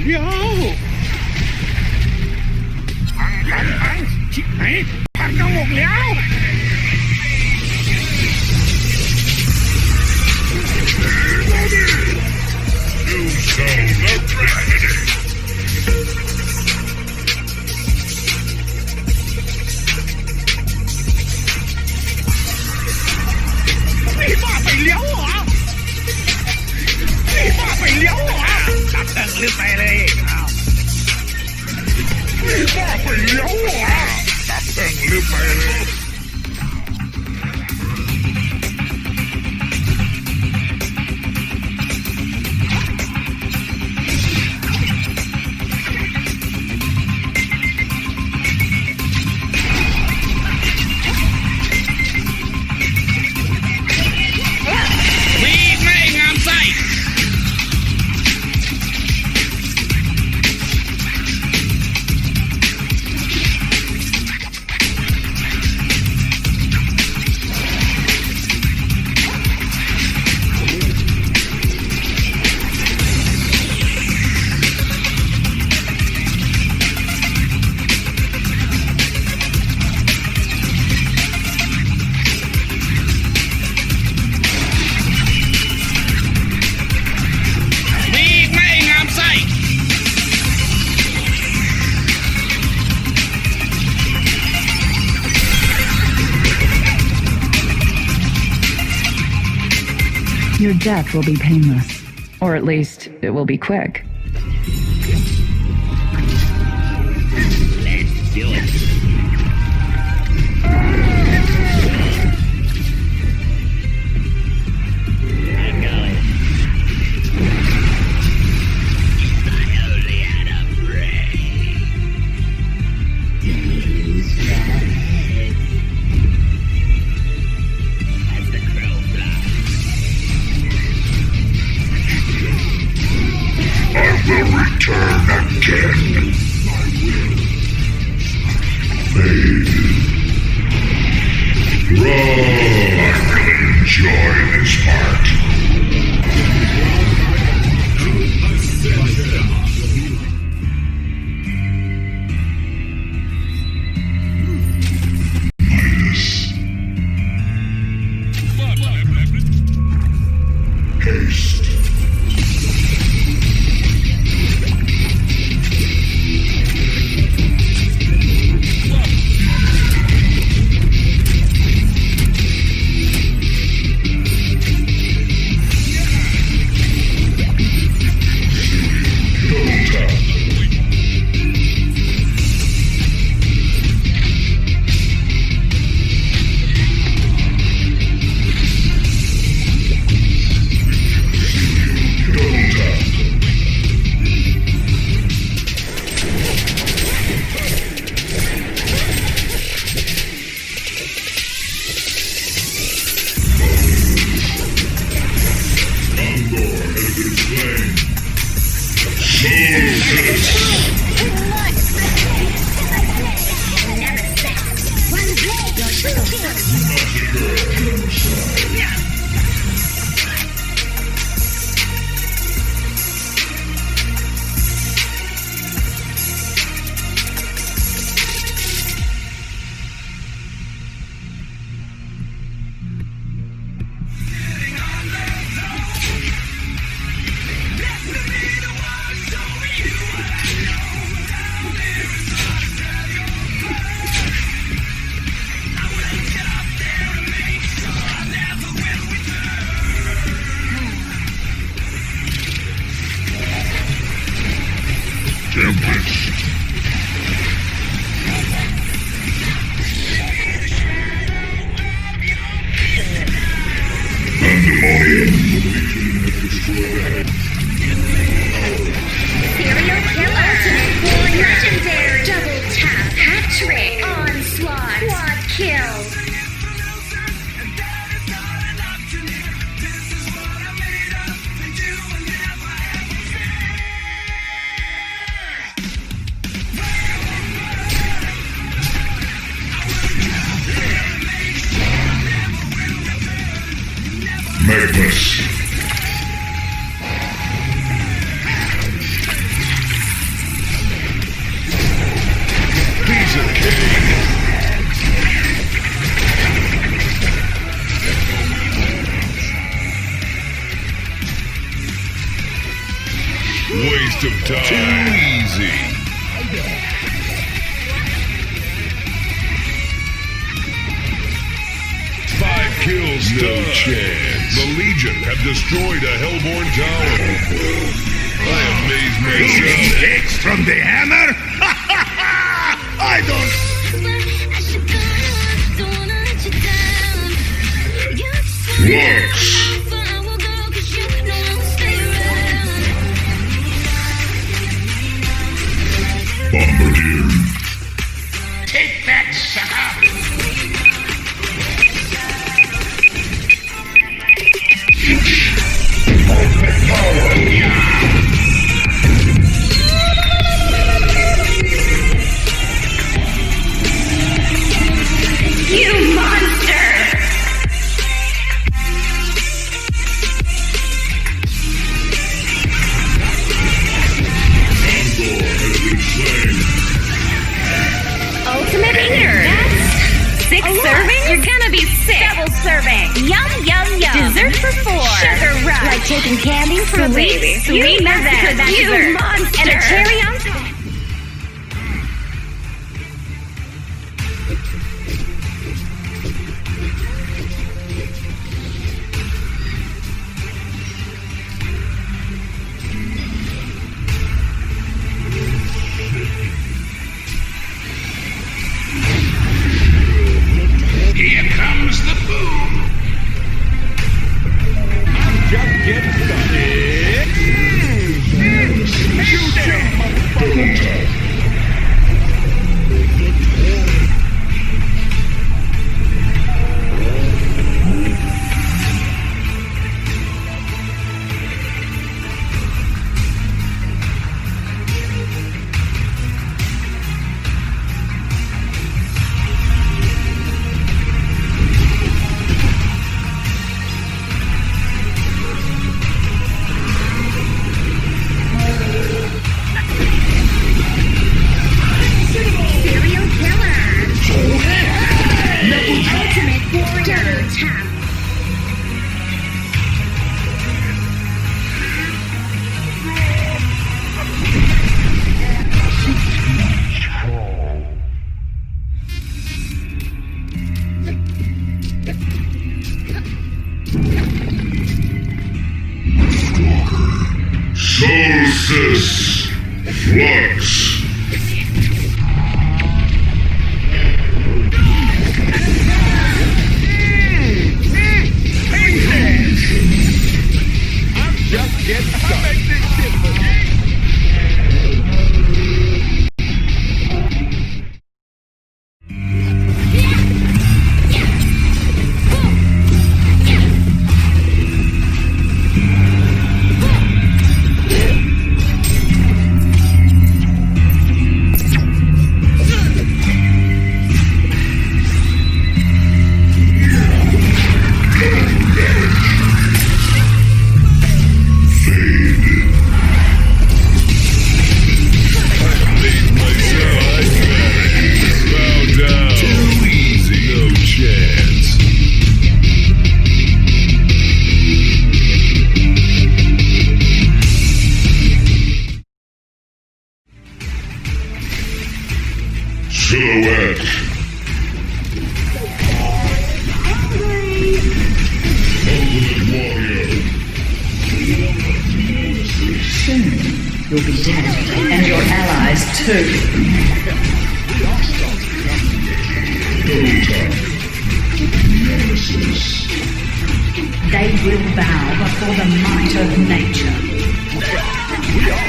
เดี๋ยวพังชิบหายพังทั้งหมดแล้ว You sow the tragedy. นี่บ้าไปเลี้ยวเหรอนี่บ้าไปเลี้ยวเหรอตัดตึงลืมไปเลยนี่บ้าไปเลี้ยวเหรอตัดตึงลืมไปเลยYour death will be painless, or at least it will be quick. Let's do it. I'm going. I only had a brain. Use your head. As the crow flies. I will return again. Fade. Run. I really enjoy this part. Haste. Waste of time. Too easy. 5 kills, no chance. The Legion have destroyed a Hellborn tower. I amaze myself. Mistakes from the hammer? I don't... Flux. Bombardier. Take that, sucker! You monster! Ultimate eater. That's 6 servings? You're gonna be sick. Double serving. Yum, yum, yum. Dessert for 4. Sugar rush. Like taking candy from a baby. Sweet that you dessert. Monster. And a cherry on top. Here comes the boom! I'm just getting started. Shoot them, motherfucker! Solstice. Flux. I'm just getting started. Silhouette. Ultimate Warrior. Soon, you'll be dead. And your allies, too. Nemesis. They will bow before the might of nature. We all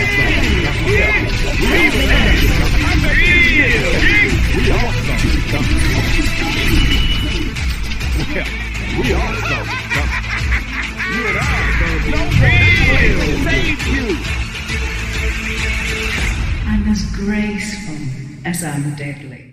saw it coming. You and I are going to be save you. I'm as graceful as I'm deadly.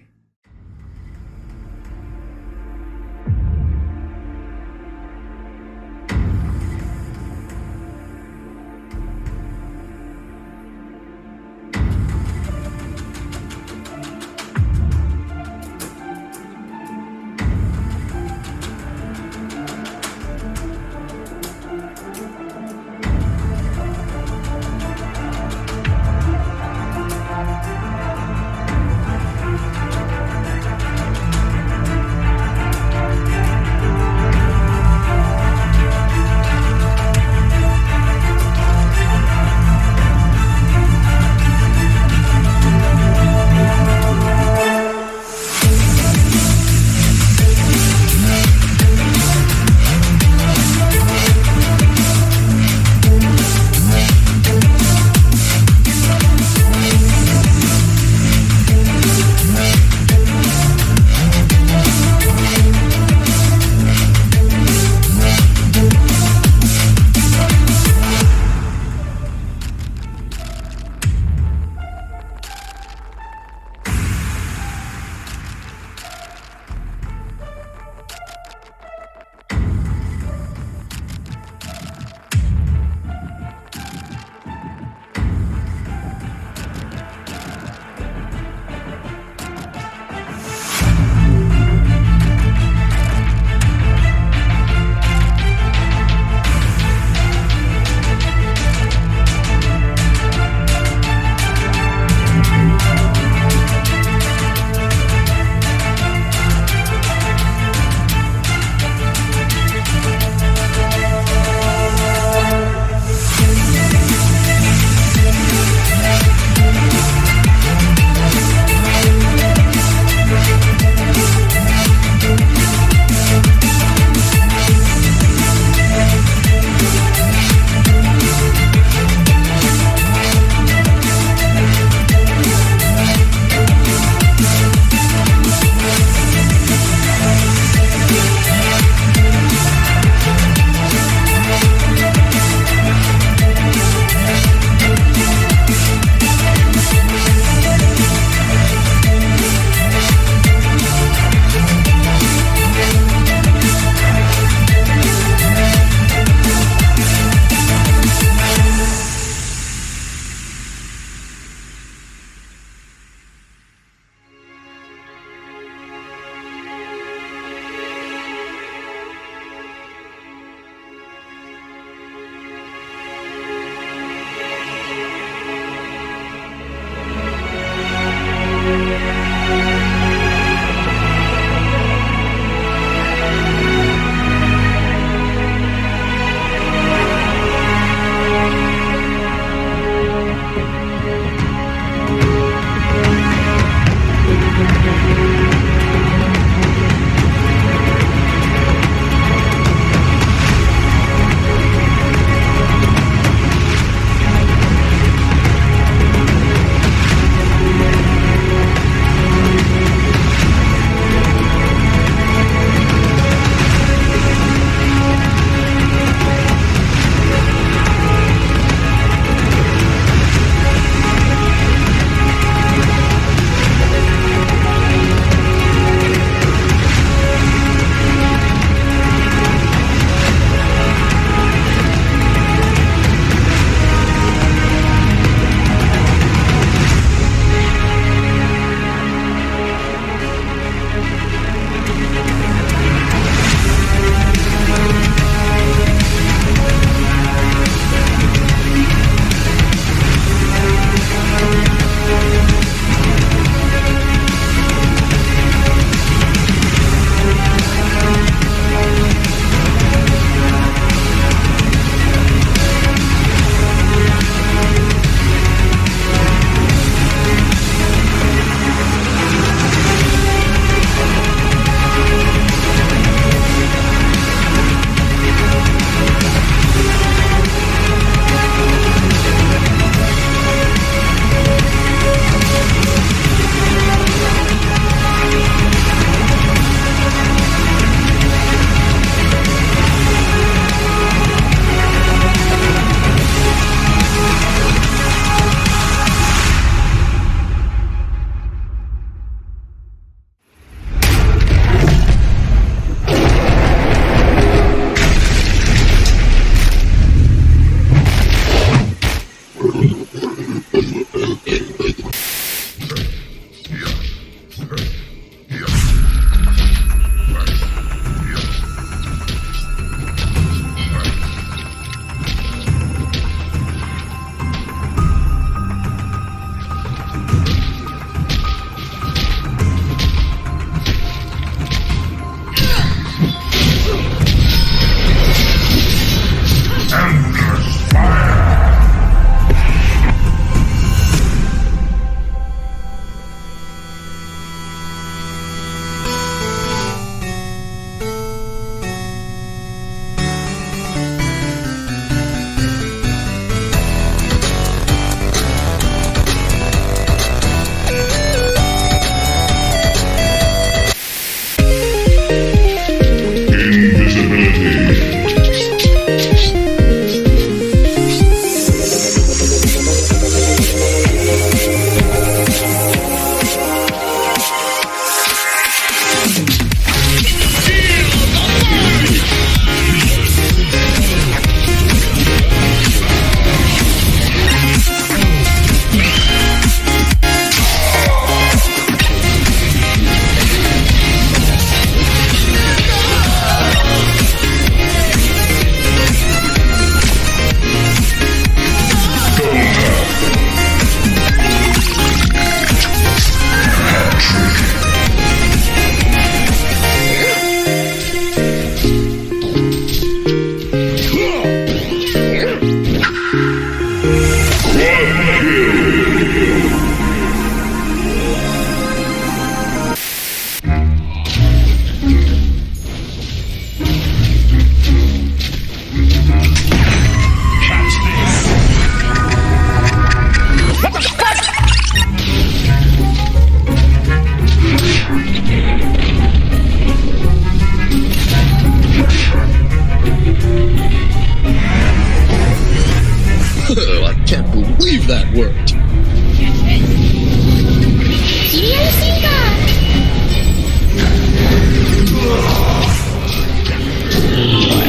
worked.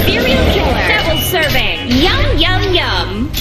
Serial killer. Double serving. Yum, yum, yum.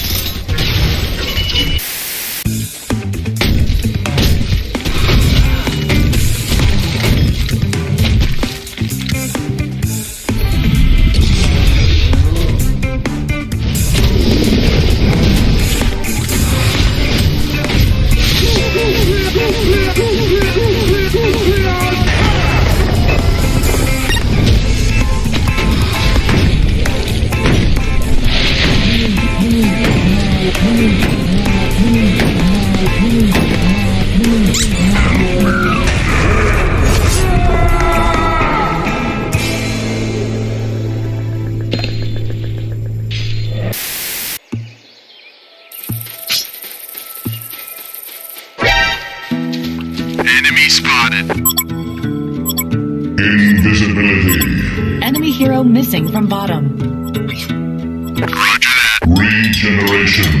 Enemy spotted. Invisibility. Enemy hero missing from bottom. Roger that. Regeneration.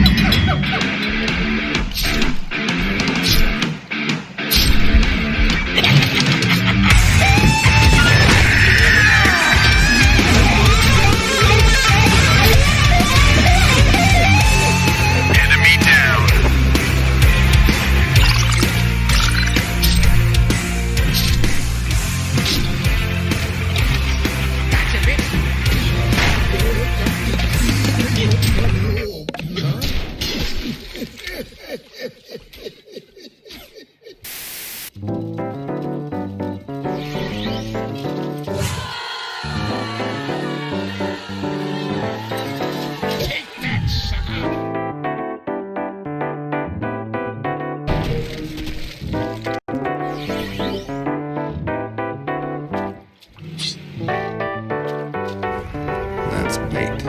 Enemy down. That's bait.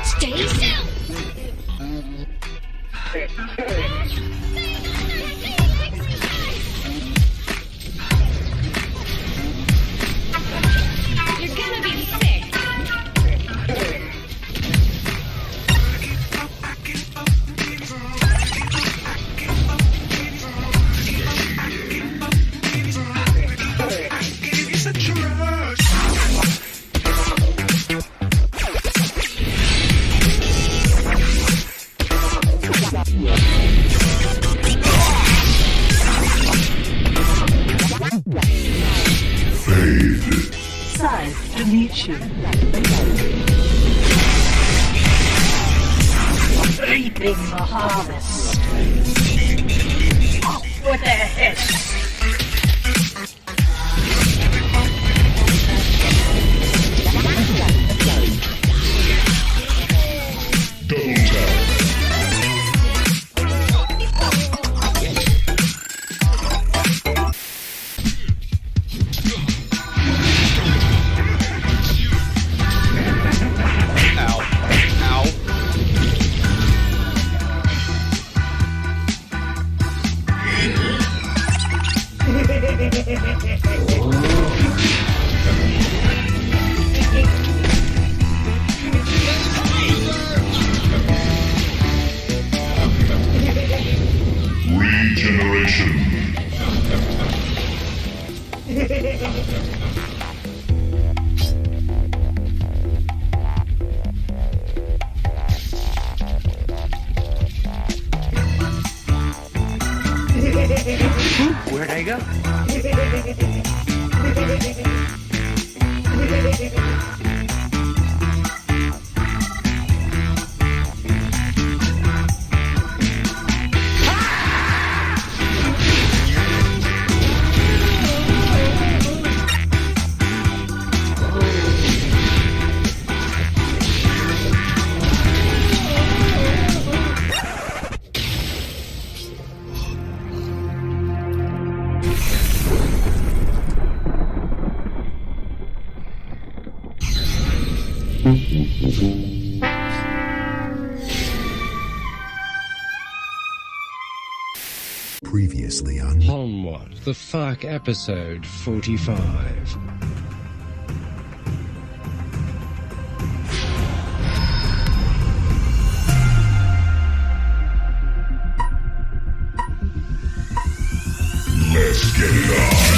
Stay still. You're gonna be sick. Side to meet you. Reaping the harvest. Up with their heads. Double tap. Regeneration. Where'd I go? Previously on HoN What the Fuck episode 45. Let's get it on.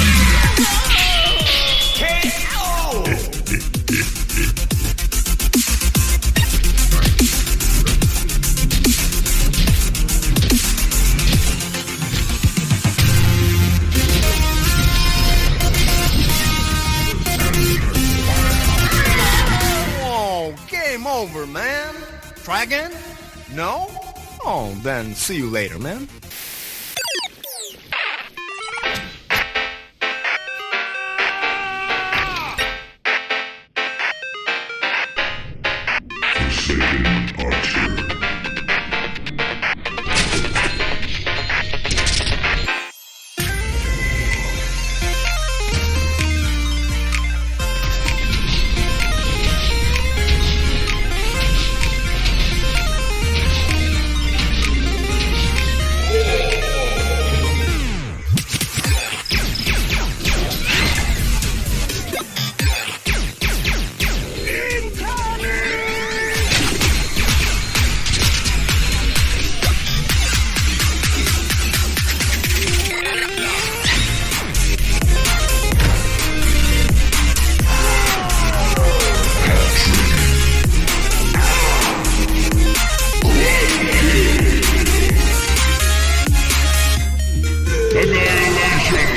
Oh, game over, man. Try again? No? Oh, then see you later, man. Forsaken Archer. Annihilation!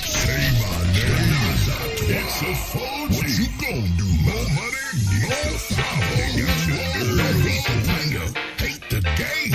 Say my name. It's a phone. What you gonna do? More money? More power? No reason. Hate the game.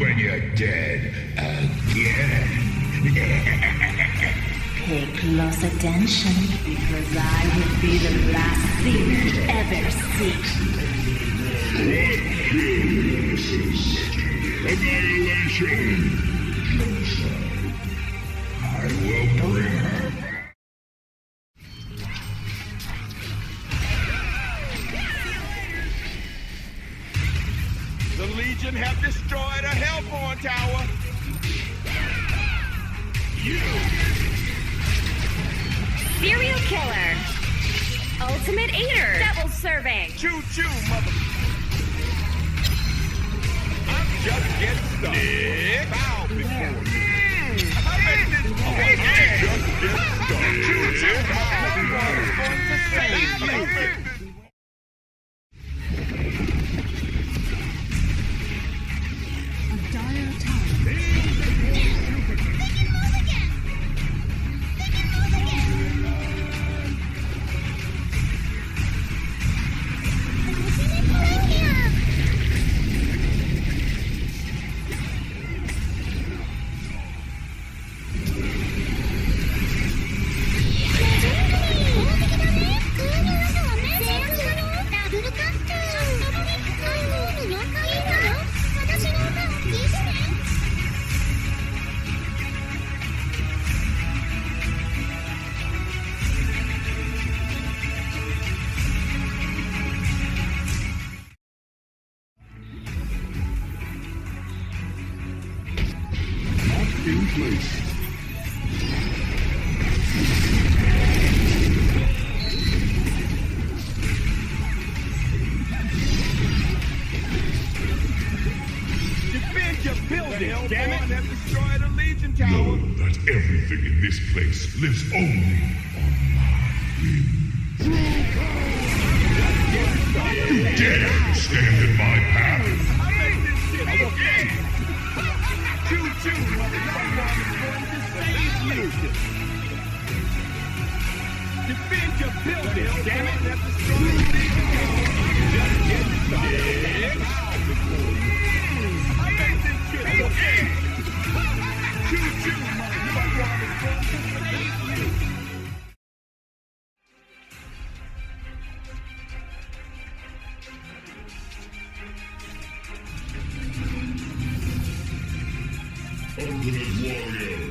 when you're dead again. Pay close attention, because I will be the last thing you ever see. Annihilation! I will bring her back. The Legion have destroyed a Hellborn tower. Serial killer. Ultimate eater. Double serving. Choo-choo, mother... I'm just getting started. Bow before me. I make this I'm just getting started. Choo-choo, everyone's going to save you. In place. Defend your building, damn it! Have destroyed a Legion tower. Know that everything in this place lives only on my whim. You dare stand in my path? I made this shit okay. Choo-choo, motherfucker, is going to save you. Defend your building, damn it! Have destroyed a Legion tower. Just get started. I made this shit okay. Choo-choo, motherfucker, is going to save you. Ultimate warrior.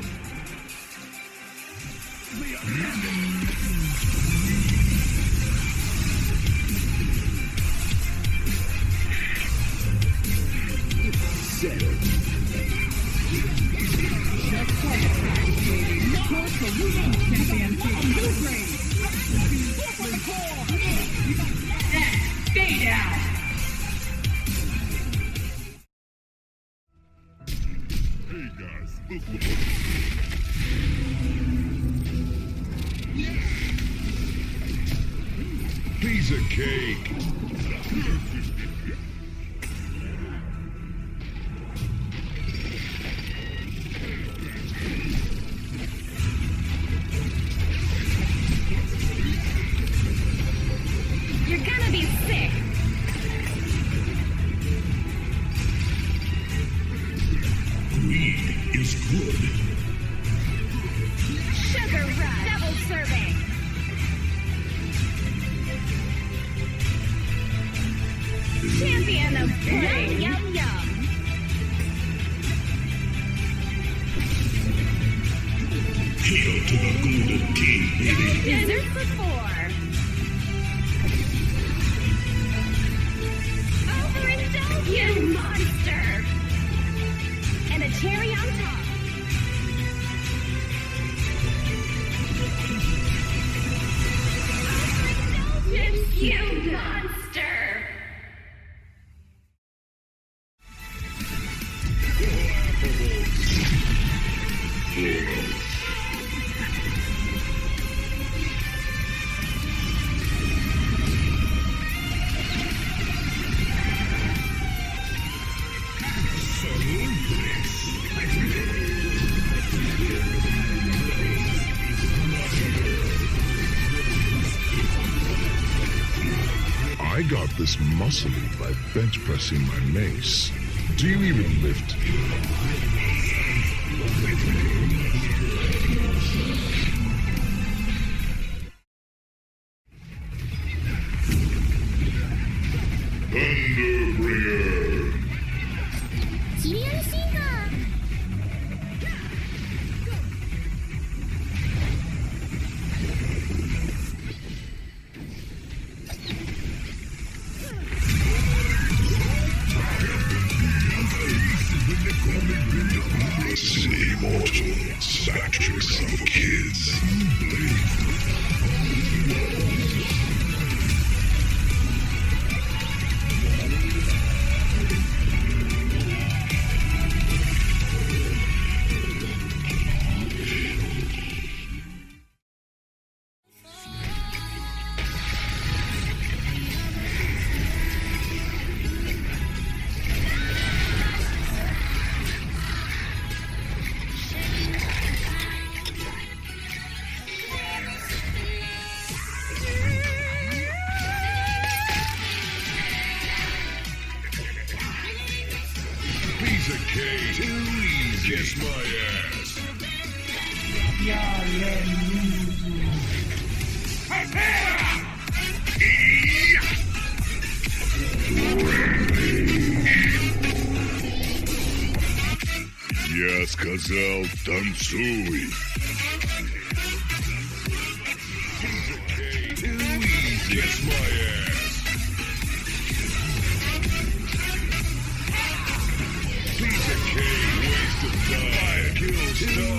Stay down. Hey guys, look. Piece of cake. You're gonna be sick. Greed is good. Sugar rush. Double serving. Champion of play. Yum, yum, yum. Hail to the Golden King, baby. Dessert for four. Overindulge, you monster. And a cherry on top. Overindulgence, you monster. I got this muscly by bench pressing my mace. Do you even lift? Thunderbringer! シリアルシンガー Immortal, factories of kids. Piece of cake. Too easy. Kiss my ass. Я сказал, танцуй. Too easy. Kiss my ass. Piece of cake, waste of time. Kills time.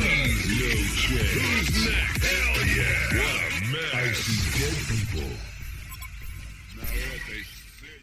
No chance. Who's next? Hell yeah. What a mess. I see dead people. Now what they say.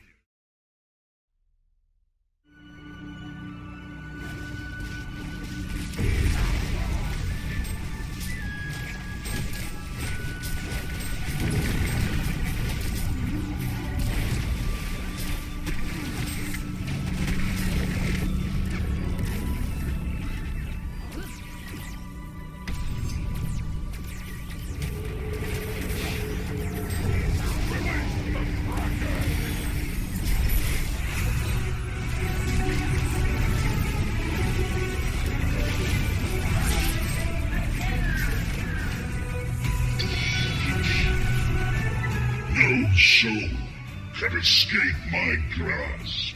No soul can escape my grasp.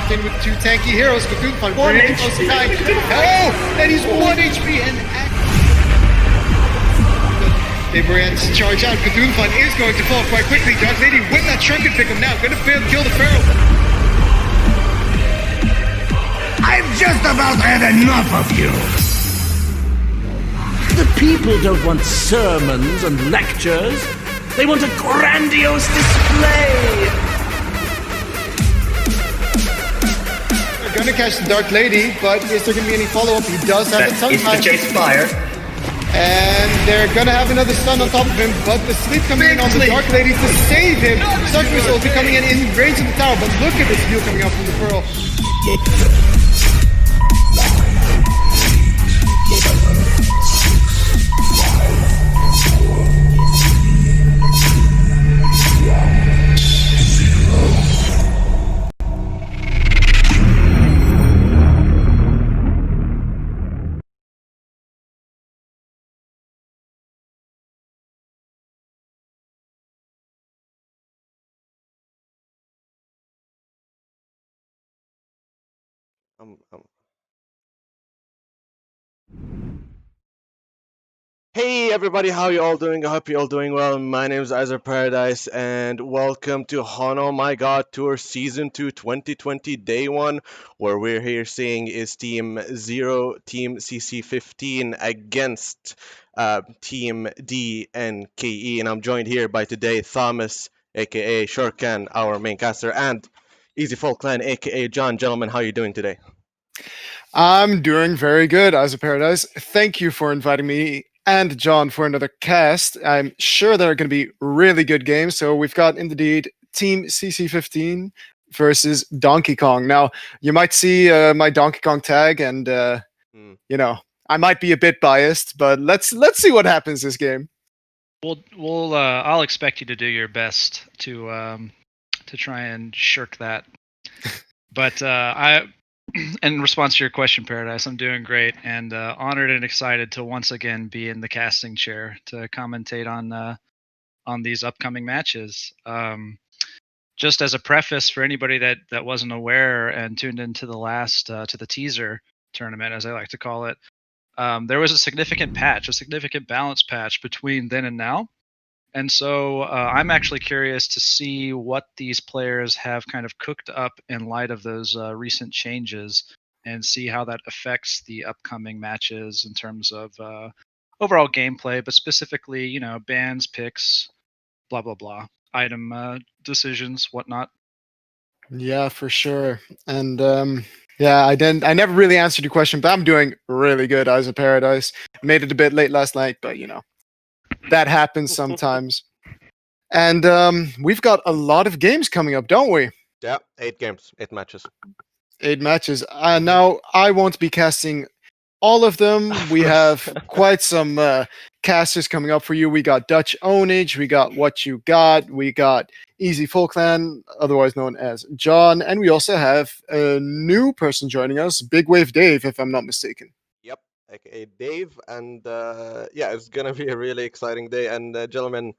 locked in with 2 tanky heroes. Cthulhu Fun really close to dying. Oh, and he's 1 HP and Abrams charge out. Cthulhu Fun is going to fall quite quickly. Dark Lady with that shrunken pick him now. Gonna fail to kill the Pharaoh. I've just about had enough of you. The people don't want sermons and lectures. They want a grandiose display. They're gonna catch the Dark Lady, but is there gonna be any follow-up? He does have it sometimes. Chase fire. And they're gonna have another stun on top of him, but the sleep coming in on the Dark Lady to save him. Darkness will be coming in range of the tower, but look at this heal coming out from the Pearl. Hey everybody, how you all doing? I hope you all doing well. My name is Iser Paradise and welcome to HoN Oh My God Tour Season 2 2020 Day 1, where we're here seeing is Team 0, Team CC15 against Team DNKE, and I'm joined here by today Thomas, aka Shurkan, our main caster, and Easy Folk Clan, aka John. Gentlemen, how are you doing today? I'm doing very good, Iser Paradise. Thank you for inviting me and John for another cast. I'm sure they're going to be really good games. So we've got indeed Team CC15 versus Donkey Kong. Now, you might see my Donkey Kong tag, and you know, I might be a bit biased, but let's see what happens this game. I'll expect you to do your best to try and shirk that. But in response to your question, Paradise, I'm doing great and honored and excited to once again be in the casting chair to commentate on these upcoming matches. Just as a preface for anybody that wasn't aware and tuned into the last to the teaser tournament, as I like to call it, there was a significant balance patch between then and now. And so I'm actually curious to see what these players have kind of cooked up in light of those recent changes and see how that affects the upcoming matches in terms of overall gameplay, but specifically, you know, bans, picks, blah, blah, blah, item decisions, whatnot. Yeah, for sure. And yeah, I never really answered your question, but I'm doing really good, Eyes of Paradise. Made it a bit late last night, but you know, that happens sometimes. And we've got a lot of games coming up, don't we? Yeah, 8 games, 8 matches. 8 matches. Now, I won't be casting all of them. We have quite some casters coming up for you. We got Dutch Ownage, we got What You Got, we got Easy Full Clan, otherwise known as John, and we also have a new person joining us, Big Wave Dave, if I'm not mistaken. Yep, aka Dave, and yeah, it's gonna be a really exciting day. And gentlemen,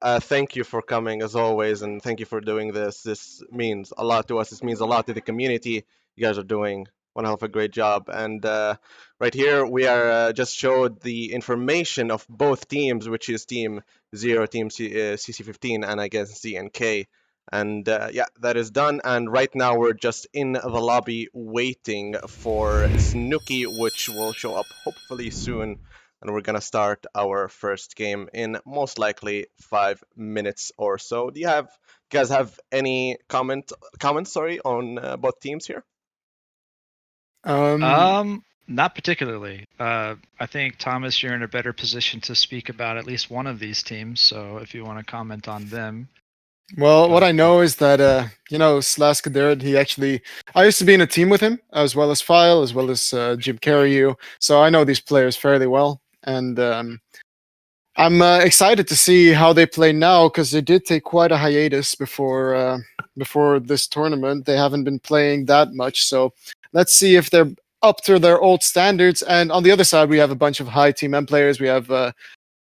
thank you for coming as always, and thank you for doing this. This means a lot to us. This means a lot to the community. You guys are doing one hell of a great job. And right here, we are just showed the information of both teams, which is Team 0, Team CC15, and I guess ZNK. And yeah, that is done. And right now, we're just in the lobby waiting for Snooki, which will show up hopefully soon. And we're gonna start our first game in most likely 5 minutes or so. Do you guys have any comments? Sorry, on both teams here. Not particularly. I think Thomas, you're in a better position to speak about at least one of these teams. So if you want to comment on them. Well, what I know is that you know, Slaskadir, I used to be in a team with him, as well as File, as well as Jim Carreyrou. So I know these players fairly well. And I'm excited to see how they play now, because they did take quite a hiatus before this tournament. They haven't been playing that much, so let's see if they're up to their old standards. And on the other side, we have a bunch of high Team M players. We have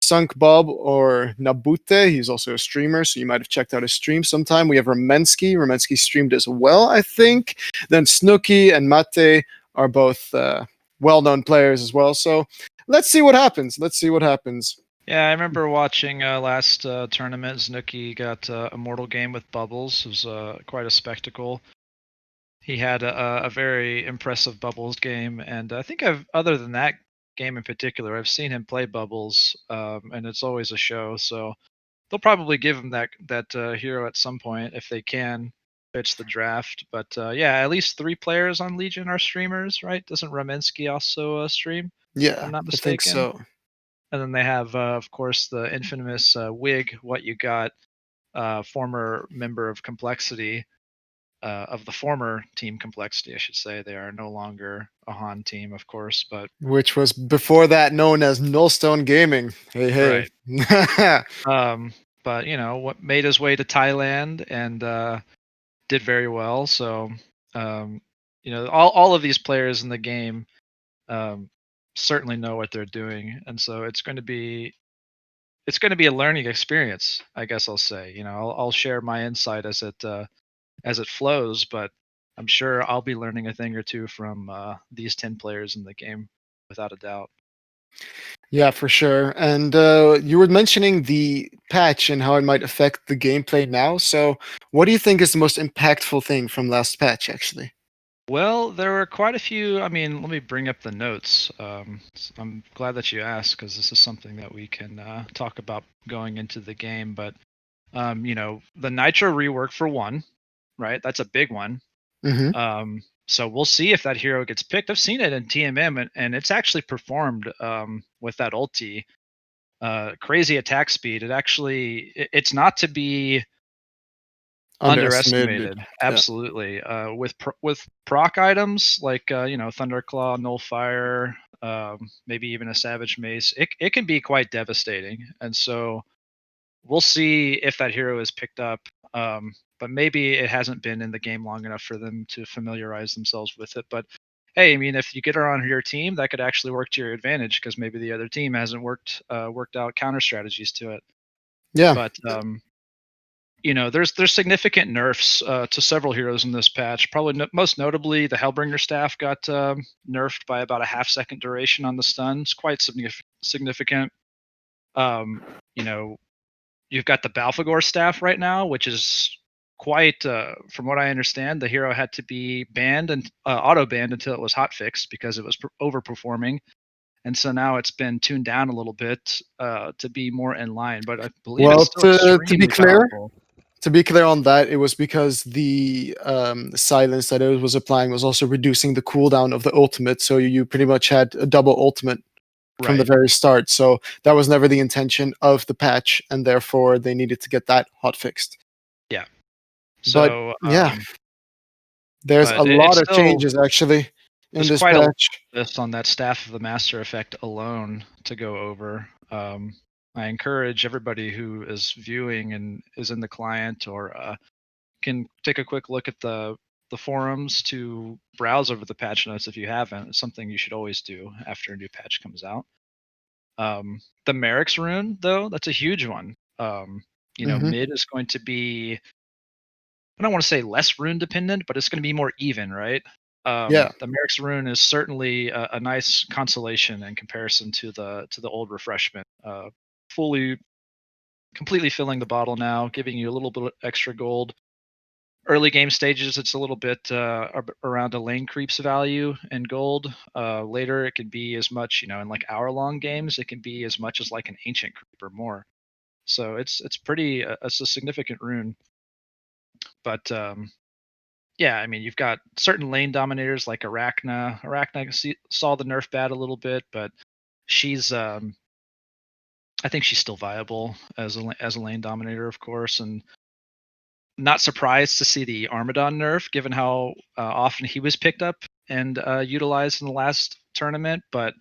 Sunk Bob or Nabute. He's also a streamer, so you might have checked out his stream sometime. We have Ramensky. Ramensky streamed as well, I think. Then Snooky and Mate are both well-known players as well. So let's see what happens. Let's see what happens. Yeah, I remember watching last tournament. Snooki got a mortal game with Bubbles. It was quite a spectacle. He had a very impressive Bubbles game, and I think other than that game in particular, I've seen him play Bubbles, and it's always a show. So they'll probably give him that hero at some point if they can pitch the draft. But yeah, at least 3 players on Legion are streamers, right? Doesn't Ramensky also stream? If I'm Yeah, not I think mistaken. so. And then they have, of course, the infamous Wig. What you got? Former member of Complexity, of the former team Complexity, I should say. They are no longer a HoN team, of course, but Which was before that known as Nullstone Gaming. Hey, right. hey. But what made his way to Thailand and did very well. So all of these players in the game um, certainly know what they're doing, and so it's going to be a learning experience. I guess I'll say. I'll share my insight as it flows, but I'm sure I'll be learning a thing or two from these 10 players in the game, without a doubt. Yeah, for sure. And you were mentioning the patch and how it might affect the gameplay now. So, what do you think is the most impactful thing from last patch, actually? Well, there were quite a few. I mean, let me bring up the notes. I'm glad that you asked because this is something that we can talk about going into the game. But the Nitro rework for one, right? That's a big one. Mm-hmm. So we'll see if that hero gets picked. I've seen it in TMM, and it's actually performed with that ulti. Crazy attack speed. It's not to be Underestimated. underestimated. Yeah. Absolutely. With proc items like Thunderclaw, Nullfire, maybe even a Savage Mace, it can be quite devastating. And so we'll see if that hero is picked up. But maybe it hasn't been in the game long enough for them to familiarize themselves with it. But hey, I mean, if you get her on your team, that could actually work to your advantage because maybe the other team hasn't worked out counter strategies to it. Yeah. But there's significant nerfs to several heroes in this patch. Probably most notably, the Hellbringer staff got nerfed by about a half-second duration on the stun. It's quite significant. Um, you know, you've got the Balfagor staff right now, which is quite, from what I understand, the hero had to be banned and auto banned until it was hot fixed because it was overperforming. And so now it's been tuned down a little bit to be more in line, but I believe it's Well, still to be extremely clear, powerful. on that, it was because the silence that it was applying was also reducing the cooldown of the ultimate. So you pretty much had a double ultimate from the Right. very start. So that was never the intention of the patch, and therefore they needed to get that hot fixed. Yeah. But So, yeah, there's a but lot it's of still changes actually in there's this quite a patch. list on that staff of the Master Effect alone to go over. I encourage everybody who is viewing and is in the client or can take a quick look at the forums to browse over the patch notes if you haven't. It's something you should always do after a new patch comes out. The Merrick's rune, though, that's a huge one. Hmm. Mid is going to be, I don't want to say less rune dependent, but it's going to be more even, right? Yeah. The Merrick's rune is certainly a nice consolation in comparison to the old refreshment. Fully, completely filling the bottle now, giving you a little bit extra gold. Early game stages, it's a little bit around a lane creeps value in gold. Later, it can be as much, in like hour-long games, it can be as much as like an ancient creep or more. So it's pretty, it's a significant rune. But yeah, I mean, you've got certain lane dominators like Arachna. Arachna saw the nerf bad a little bit, but she's, I think she's still viable as a lane dominator, of course, and not surprised to see the Armadon nerf, given how often he was picked up and utilized in the last tournament. But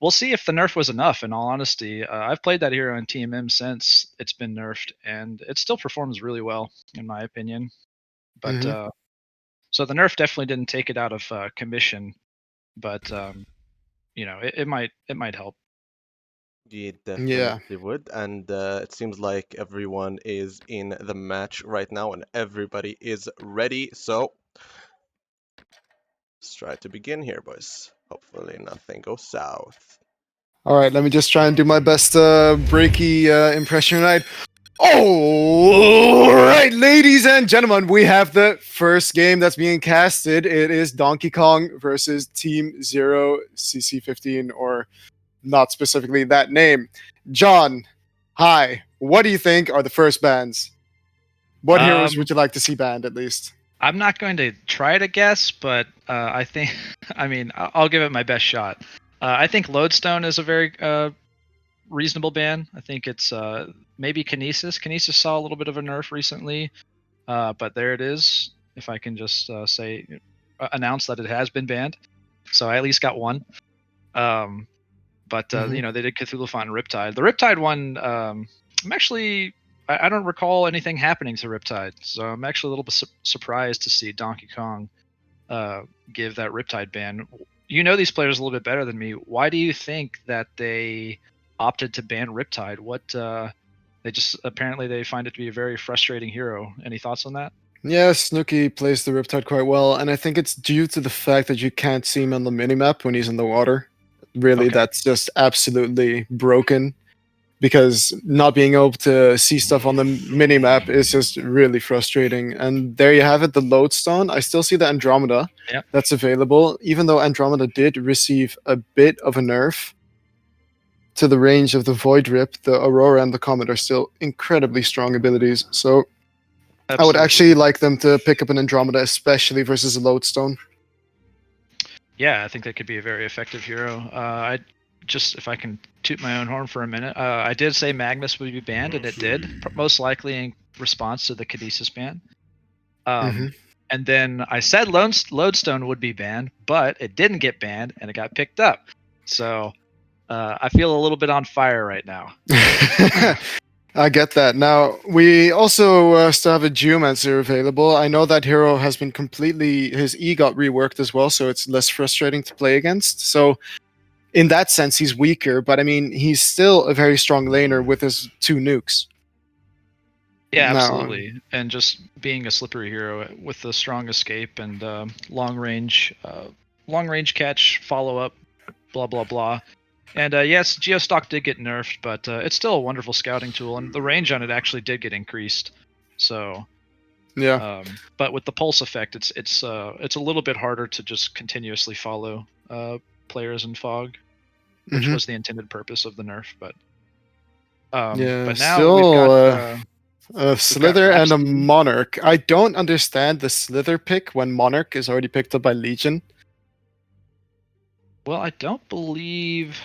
we'll see if the nerf was enough. In all honesty, I've played that hero in TMM since it's been nerfed, and it still performs really well, in my opinion. But Hmm. so the nerf definitely didn't take it out of commission, but it might help. You Yeah. definitely would. And it seems like everyone is in the match right now and everybody is ready. So let's try to begin here, boys. Hopefully nothing goes south. All right, let me just try and do my best breaky impression tonight. All right, ladies and gentlemen, we have the first game that's being casted. It is Donkey Kong versus Team Zero CC15, or not specifically that name. John, hi. What do you think are the first bans? What heroes would you like to see banned at least? I'm not going to try to guess, but I think, I mean, I'll give it my best shot. I think Lodestone is a very reasonable ban. I think it's maybe Kinesis. Kinesis saw a little bit of a nerf recently, but there it is. If I can just announce that it has been banned, so I at least got one. But Mhm. you know, they did Cthulhu Font and Riptide. The Riptide one, I'm actually, I don't recall anything happening to Riptide, so I'm actually a little bit surprised to see Donkey Kong give that Riptide ban. You know these players a little bit better than me. Why do you think that they opted to ban Riptide? What they just apparently they find it to be a very frustrating hero. Any thoughts on that? Yeah, Snooky plays the Riptide quite well, and I think it's due to the fact that you can't see him on the minimap when he's in the water. Really, Okay. that's just absolutely broken, because not being able to see stuff on the minimap is just really frustrating. And there you have it, the Lodestone. I still see the Andromeda Yep. that's available, even though Andromeda did receive a bit of a nerf to the range of the Void Rip. The Aurora and the Comet are still incredibly strong abilities, so I would Absolutely. actually like them to pick up an Andromeda, especially versus a Lodestone. Yeah, I think that could be a very effective hero. I just, if I can toot my own horn for a minute, I did say Magnus would be banned, and it did, most likely in response to the Caduceus ban. Mhm. And then I said Lodestone would be banned, but it didn't get banned, and it got picked up. So I feel a little bit on fire right now. I get that. Now, we also still have a Geomancer available. I know that hero has been completely, his E got reworked as well, so it's less frustrating to play against. So, in that sense, he's weaker, but I mean, he's still a very strong laner with his 2 nukes. Yeah, Now, absolutely. And just being a slippery hero with the strong escape and long range catch, follow up, blah blah blah. And yes, Geostock did get nerfed, but it's still a wonderful scouting tool, and the range on it actually did get increased. So, yeah. but with the pulse effect, it's a little bit harder to just continuously follow players in fog, which Mhm. was the intended purpose of the nerf. But Yeah, now we've got still a we've got Slither and a Rhapsody. Monarch. I don't understand the Slither pick when Monarch is already picked up by Legion. Well, I don't believe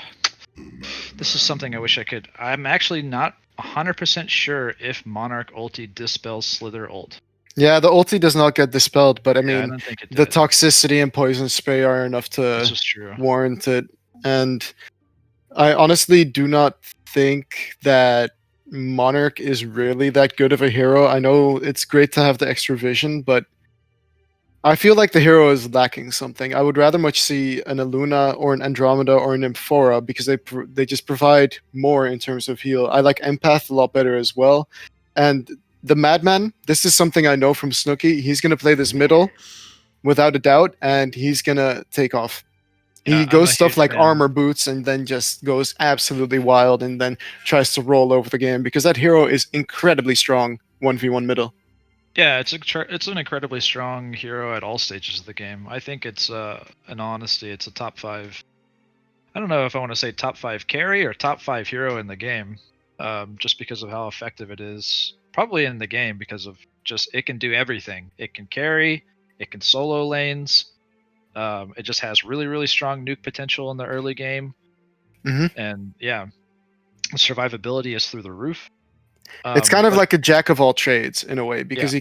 this is something I wish I could. I'm actually not 100% sure if Monarch ulti dispels Slither ult. Yeah, the ulti does not get dispelled, but I Yeah, I mean, don't think it the did. toxicity and poison spray are enough This to is true. warrant it. And I honestly do not think that Monarch is really that good of a hero. I know it's great to have the extra vision, but I feel like the hero is lacking something. I would rather much see an Aluna or an Andromeda or an Amphora, because they just provide more in terms of heal. I like Empath a lot better as well. And the Madman, this is something I know from Snooky. He's going to play this middle without a doubt, and he's going to take off. Yeah, He I'm goes a stuff huge like fan. armor boots and then just goes absolutely wild and then tries to roll over the game, because that hero is incredibly strong 1v1 middle. Yeah, it's an incredibly strong hero at all stages of the game. I think it's in honesty, it's a top 5. I don't know if I want to say top 5 carry or top 5 hero in the game, just because of how effective it is. Probably in the game because of just it can do everything. It can carry, it can solo lanes. It just has really strong nuke potential in the early game, Mhm. and yeah, survivability is through the roof. It's kind of But like a jack of all trades in a way, because yeah,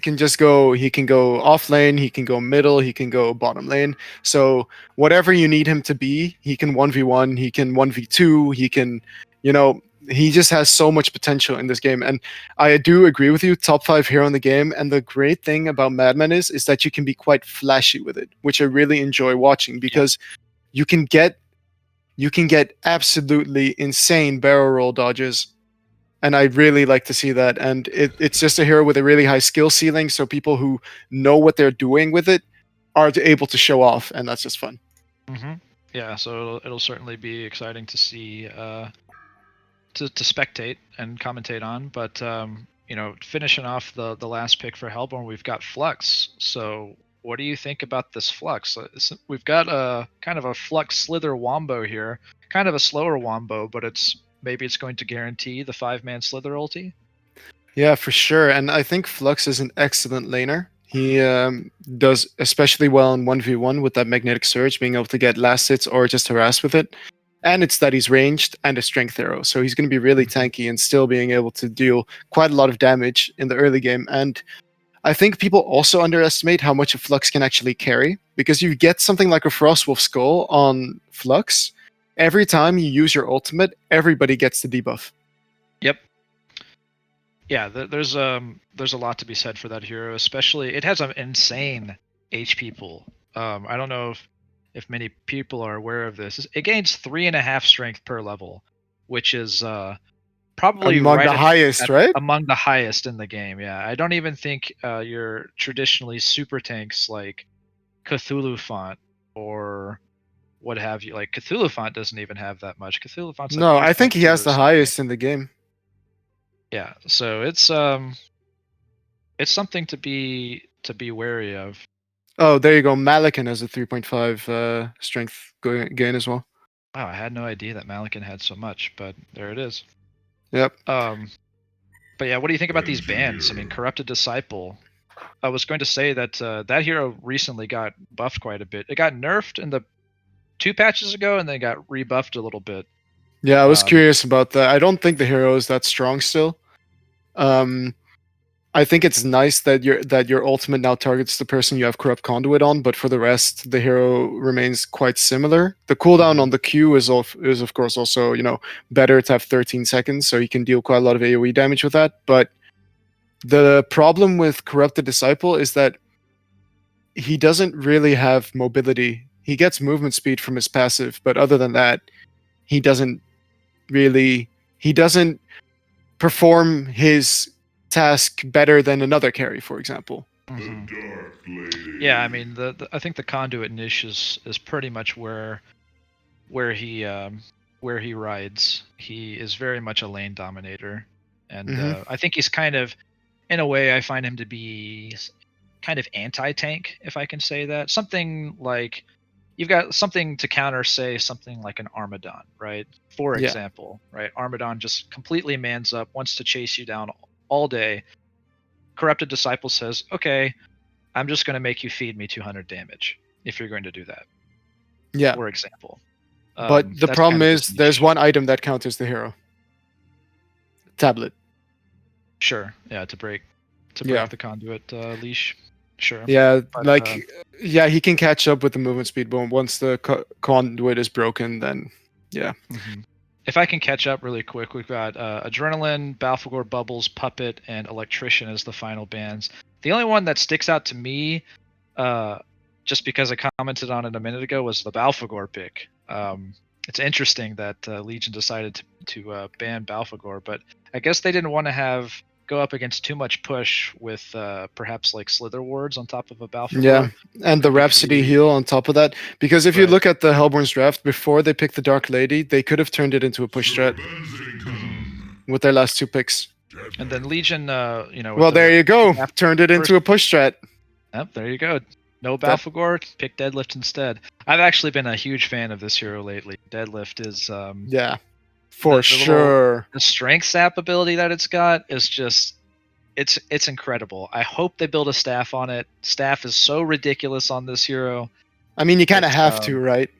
he can go off lane, he can go middle, he can go bottom lane. So whatever you need him to be, he can 1v1, he can 1v2, he can, you know, he just has so much potential in this game. And I do agree with you, top 5 hero in the game. And the great thing about Madman is that you can be quite flashy with it, which I really enjoy watching, because you can get you can get absolutely insane barrel roll dodges. And I really like to see that. And it's just a hero with a really high skill ceiling, so people who know what they're doing with it are able to show off, and that's just fun. Mm-hmm. Yeah, so it'll certainly be exciting to see, to spectate and commentate on. But finishing off the last pick for Hellborn, we've got Flux. So what do you think about this Flux? We've got a kind of a Flux Slither Wombo here, kind of a slower Wombo, but maybe it's going to guarantee the 5-man Slither ulti. Yeah, for sure. And I think Flux is an excellent laner. He does especially well in 1v1 with that Magnetic Surge, being able to get last hits or just harass with it. And it's that he's ranged and a strength arrow. So he's going to be really tanky and still being able to deal quite a lot of damage in the early game. And I think people also underestimate how much a Flux can actually carry, because you get something like a Frostwolf Skull on Flux. Every time you use your ultimate, everybody gets the debuff. Yep. Yeah, there's a lot to be said for that hero. Especially, it has an insane HP pool. I don't know if many people are aware of this. It gains 3.5 strength per level, which is probably among right the highest, right? Among the highest in the game. Yeah, I don't even think your traditionally super tanks like Cthulhu Font or what have you. Like Cthulhu Font doesn't even have that much. Cthulhu Font's No, I think he has the highest in the game. Yeah, so it's something to be wary of. Oh, there you go. Malakin has a 3.5 strength gain as well. Wow, I had no idea that Malakin had so much, but there it is. Yep. But yeah, what do you think about these bans? I mean, Corrupted Disciple. I was going to say that that hero recently got buffed quite a bit. It got nerfed in the 2 patches ago, and then got rebuffed a little bit. Yeah, I was curious about that. I don't think the hero is that strong still. I think it's nice that your ultimate now targets the person you have Corrupt Conduit on, but for the rest, the hero remains quite similar. The cooldown on the Q is of course also better to have 13 seconds, so you can deal quite a lot of AoE damage with that. But the problem with Corrupted Disciple is that he doesn't really have mobility. He gets movement speed from his passive, but other than that, he doesn't perform his task better than another carry, for example. Yeah, I mean, I think the conduit niche is pretty much where he rides. He is very much a lane dominator, and I think he's kind of, in a way, I find him to be kind of anti-tank, if I can say that. Something like you've got something to counter, say something like an Armadon, right? For example, right? Armadon just completely mans up, wants to chase you down all day. Corrupted Disciple says, okay, I'm just going to make you feed me 200 damage if you're going to do that. Yeah. For example. But the problem is there's one item that counters the hero. Tablet. Sure. Yeah, to break the conduit leash. Sure. Yeah, but, he can catch up with the movement speed, but once the conduit is broken, then yeah. If I can catch up really quick, we've got Adrenaline, Balfagor, Bubbles, Puppet, and Electrician as the final bans. The only one that sticks out to me, just because I commented on it a minute ago, was the Balfagor pick. It's interesting that Legion decided to ban Balfagor, but I guess they didn't want to go up against too much push with perhaps like Slither wards on top of a Balfagor. Yeah, and the Rhapsody heal on top of that. Because if you look at the Hellborn's draft, before they picked the Dark Lady, they could have turned it into a push strat with their last 2 picks. And then Legion, well, there you go. Turned it into a push strat. Yep, there you go. No Balfagor, pick Deadlift instead. I've actually been a huge fan of this hero lately. Deadlift is yeah. For sure. The strength sap ability that it's got is just it's incredible. I hope they build a staff on it. Staff is so ridiculous on this hero. I mean, you kind of have to, right?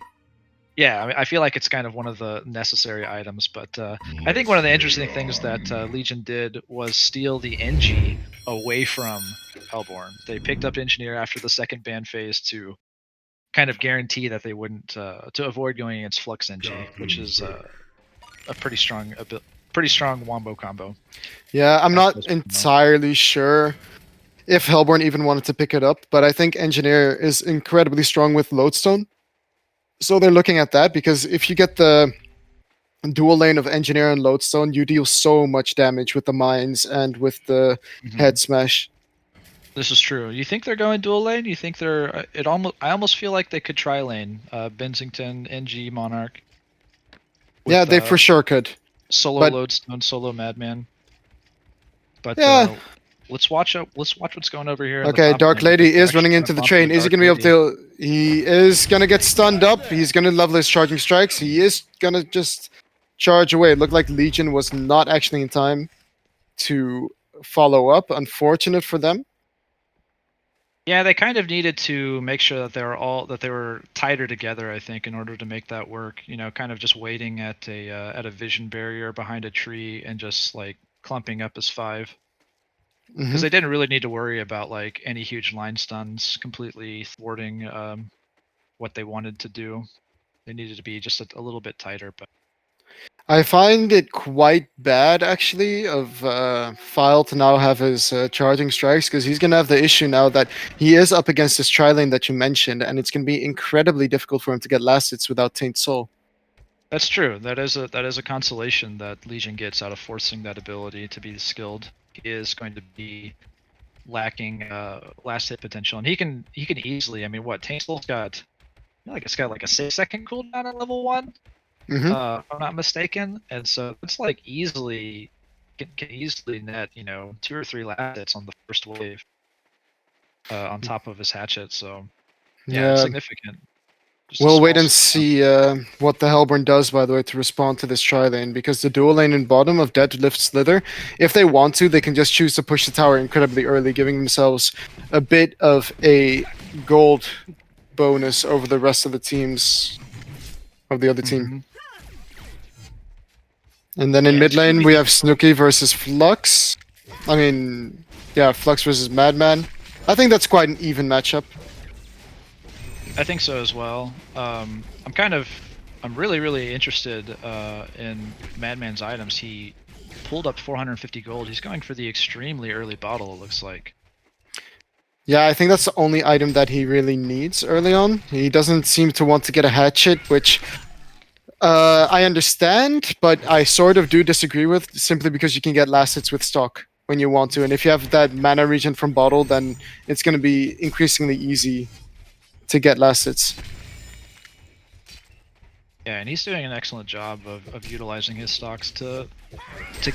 Yeah, I mean, I feel like it's kind of one of the necessary items, but I think one of the interesting things that Legion did was steal the NG away from Hellborn. They picked up Engineer after the second ban phase to kind of guarantee that they wouldn't to avoid going against Flux NG, which is a pretty strong wombo combo. Yeah, I'm not entirely sure if Hellborn even wanted to pick it up, but I think Engineer is incredibly strong with Lodestone. So they're looking at that because if you get the dual lane of Engineer and Lodestone, you deal so much damage with the mines and with the head smash. This is true. You think they're going dual lane? You think they're I almost feel like they could tri lane Bensington, NG, Monarch. Yeah, they for sure could. Solo but- Lodestone, solo Madman. But Yeah. let's watch what's going over here. In the Okay, top Dark lane. Lady They're is actually running gonna into the bump train. Is he Dark going to be able Lady. to... He is going to get stunned up. He's going to level his charging strikes. He is going to just charge away. It looked like Legion was not actually in time to follow up. Unfortunate for them. Yeah, they kind of needed to make sure that they were tighter together. I think in order to make that work, you know, kind of just waiting at a vision barrier behind a tree and just like clumping up as 5. Because they didn't really need to worry about like any huge line stuns completely thwarting what they wanted to do. They needed to be just a little bit tighter. But I find it quite bad, actually, of File to now have his charging strikes, because he's going to have the issue now that he is up against this tri-lane that you mentioned, and it's going to be incredibly difficult for him to get last hits without Taint Soul. that's true. That is a consolation that Legion gets out of forcing that ability to be skilled. He is going to be lacking last hit potential, and he can easily. I mean, what Taint Soul's got? Like it's got like a 6-second cooldown at level 1. If I'm not mistaken, and so it's like easily can easily net 2 or 3 last hits on the first wave on top of his hatchet. So yeah, it's significant. Just a We'll wait small and see what the Hellborn does, by the way, to respond to this tri-lane, because the dual lane in bottom of Deadlift Slither, if they want to, they can just choose to push the tower incredibly early, giving themselves a bit of a gold bonus over the rest of the teams, of the other team. And then in mid lane, we have Snooki versus Flux. I mean, yeah, Flux versus Madman. I think that's quite an even matchup. I think so as well. I'm really interested in Madman's items. He pulled up 450 gold. He's going for the extremely early bottle, it looks like. Yeah, I think that's the only item that he really needs early on. He doesn't seem to want to get a hatchet, which I understand, but I sort of do disagree with, simply because you can get last hits with stock when you want to. And if you have that mana regen from bottle, then it's going to be increasingly easy to get last hits. Yeah, and he's doing an excellent job of utilizing his stocks to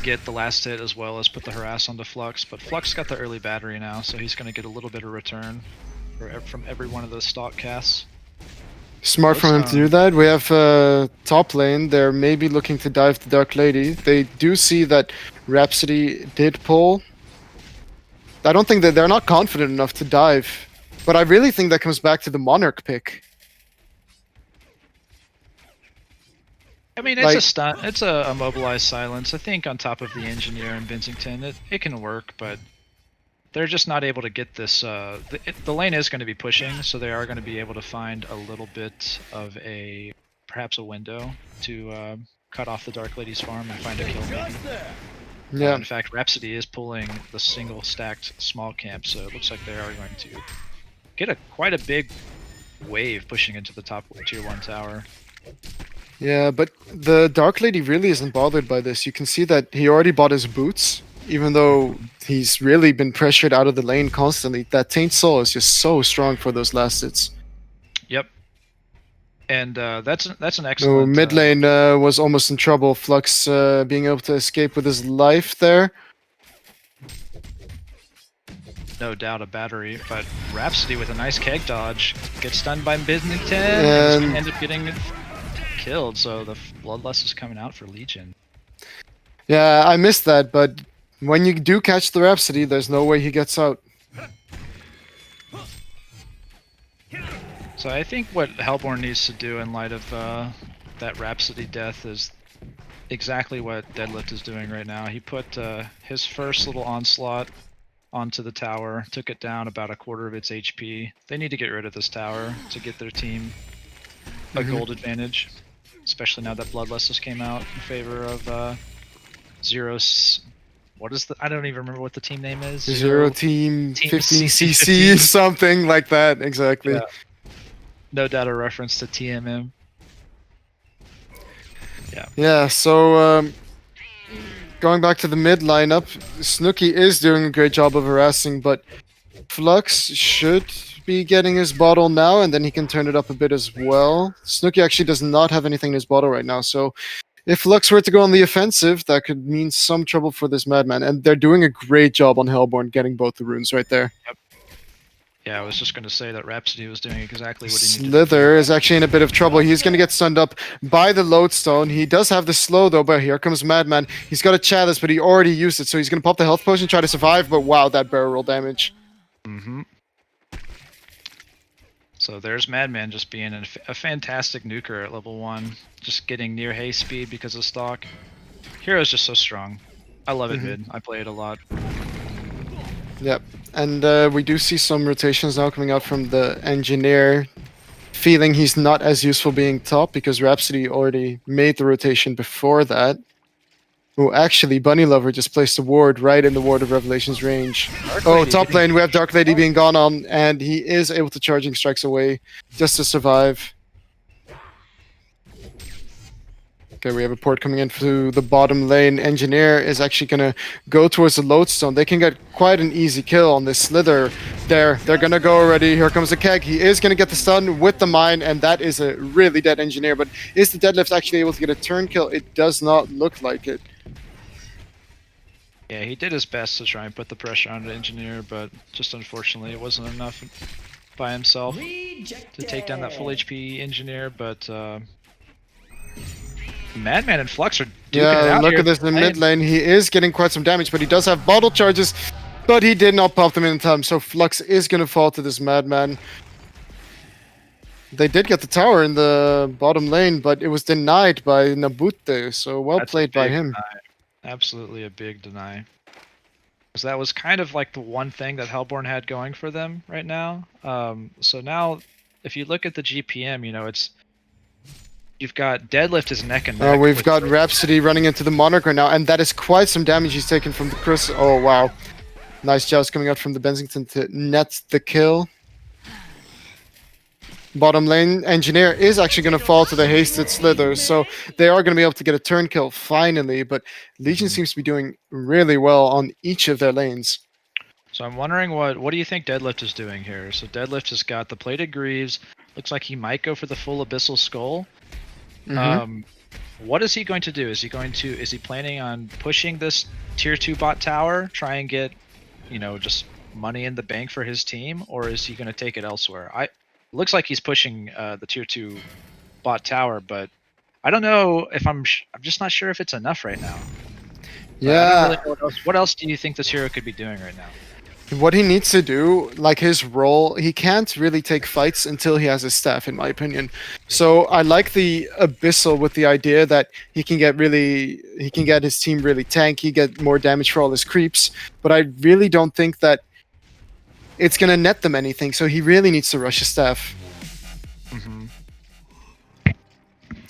get the last hit as well as put the harass onto Flux. But Flux got the early battery now, so he's going to get a little bit of return from every one of those stock casts. Smart for him to do that. We have top lane. They're maybe looking to dive the Dark Lady. They do see that Rhapsody did pull. I don't think that they're not confident enough to dive, but I really think that comes back to the Monarch pick. I mean, it's a stun. It's a mobilized silence. I think on top of the Engineer and Bensington, it can work, but they're just not able to get this. The lane is going to be pushing, so they are going to be able to find a little bit of perhaps a window to cut off the Dark Lady's farm and find a kill maybe. Yeah. In fact, Rhapsody is pulling the single stacked small camp, so it looks like they are going to get quite a big wave pushing into the top tier 1 tower. Yeah, but the Dark Lady really isn't bothered by this. You can see that he already bought his boots, even though he's really been pressured out of the lane constantly. That Taint Soul is just so strong for those last hits. Yep. And that's an excellent... So mid lane was almost in trouble. Flux being able to escape with his life there. No doubt a battery, but Rhapsody with a nice keg dodge gets stunned by Bennington and end up getting killed, so the Bloodlust is coming out for Legion. Yeah, I missed that, but when you do catch the Rhapsody, there's no way he gets out. So I think what Hellborn needs to do in light of that Rhapsody death is exactly what Deadlift is doing right now. He put his first little onslaught onto the tower, took it down about a quarter of its HP. They need to get rid of this tower to get their team a gold advantage, especially now that Bloodlust just came out in favor of Zero's... What is the... I don't even remember what the team name is. Zero Team 15cc, something like that, exactly. Yeah. No doubt a reference to TMM. Yeah, so going back to the mid lineup, Snooki is doing a great job of harassing, but Flux should be getting his bottle now, and then he can turn it up a bit as well. Snooki actually does not have anything in his bottle right now, so if Flux were to go on the offensive, that could mean some trouble for this Madman, and they're doing a great job on Hellborn getting both the runes right there. Yeah, I was just going to say that Rhapsody was doing exactly what he needed to Slither do. is actually in a bit of trouble. He's going to get stunned up by the lodestone. He does have the slow though, but here comes Madman. He's got a chalice, but he already used it, so he's going to pop the health potion, try to survive, but wow, that barrel roll damage. Mm-hmm. So there's Madman just being a fantastic nuker at level 1, just getting near haste speed because of stock. Hero's just so strong. I love it mid. I play it a lot. Yep, and we do see some rotations now coming out from the engineer, feeling he's not as useful being top because Rhapsody already made the rotation before that. Oh, actually, Bunny Lover just placed a ward right in the Ward of Revelation's range. Oh, top lane, we have Dark Lady being gone on, and he is able to charging strikes away just to survive. Okay, we have a port coming in through the bottom lane. Engineer is actually going to go towards the lodestone. They can get quite an easy kill on this Slither there. They're going to go already. Here comes the keg. He is going to get the stun with the mine, and that is a really dead Engineer. But is the Deadlift actually able to get a turn kill? It does not look like it. Yeah, he did his best to try and put the pressure on the engineer, but just unfortunately it wasn't enough by himself to take down that full HP engineer, but Madman and Flux are duking it out look here. at this in the mid lane. He is getting quite some damage, but he does have bottle charges, but he did not pop them in time, so Flux is going to fall to this Madman. They did get the tower in the bottom lane, but it was denied by Nabute, so well played by him. Deny. Absolutely a big deny. Because that was kind of like the one thing that Hellborn had going for them right now. So now, if you look at the GPM, you know, you've got Deadlift is neck and neck. We've got Rhapsody running into the Monarch right now, and that is quite some damage he's taken from the Chris. Oh, wow. Nice joust coming out from the Bensington to net the kill. Bottom lane engineer is actually going to fall to the hasted Slither, so they are going to be able to get a turn kill finally, but Legion seems to be doing really well on each of their lanes. So I'm wondering what do you think Deadlift is doing here? So Deadlift has got the plated greaves. Looks like he might go for the full abyssal skull. What is he going to do? Is he planning on pushing this tier 2 bot tower, try and get, you know, just money in the bank for his team, or is he going to take it elsewhere? Looks like he's pushing the tier 2 bot tower, but I don't know if I'm just not sure if it's enough right now. Yeah. Really what else do you think this hero could be doing right now? What he needs to do, like his role, he can't really take fights until he has his staff, in my opinion. So I like the Abyssal with the idea that he can get his team really tanky, get more damage for all his creeps, but I really don't think that it's going to net them anything, so he really needs to rush his staff.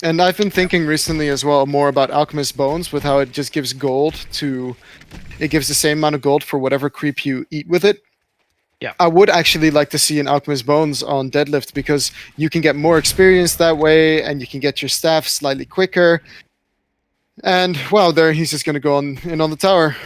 And I've been thinking recently as well more about Alchemist Bones, with how it just gives it gives the same amount of gold for whatever creep you eat with it. Yeah. I would actually like to see an Alchemist Bones on Deadlift, because you can get more experience that way, and you can get your staff slightly quicker. And, wow, there he's just going to go in on the tower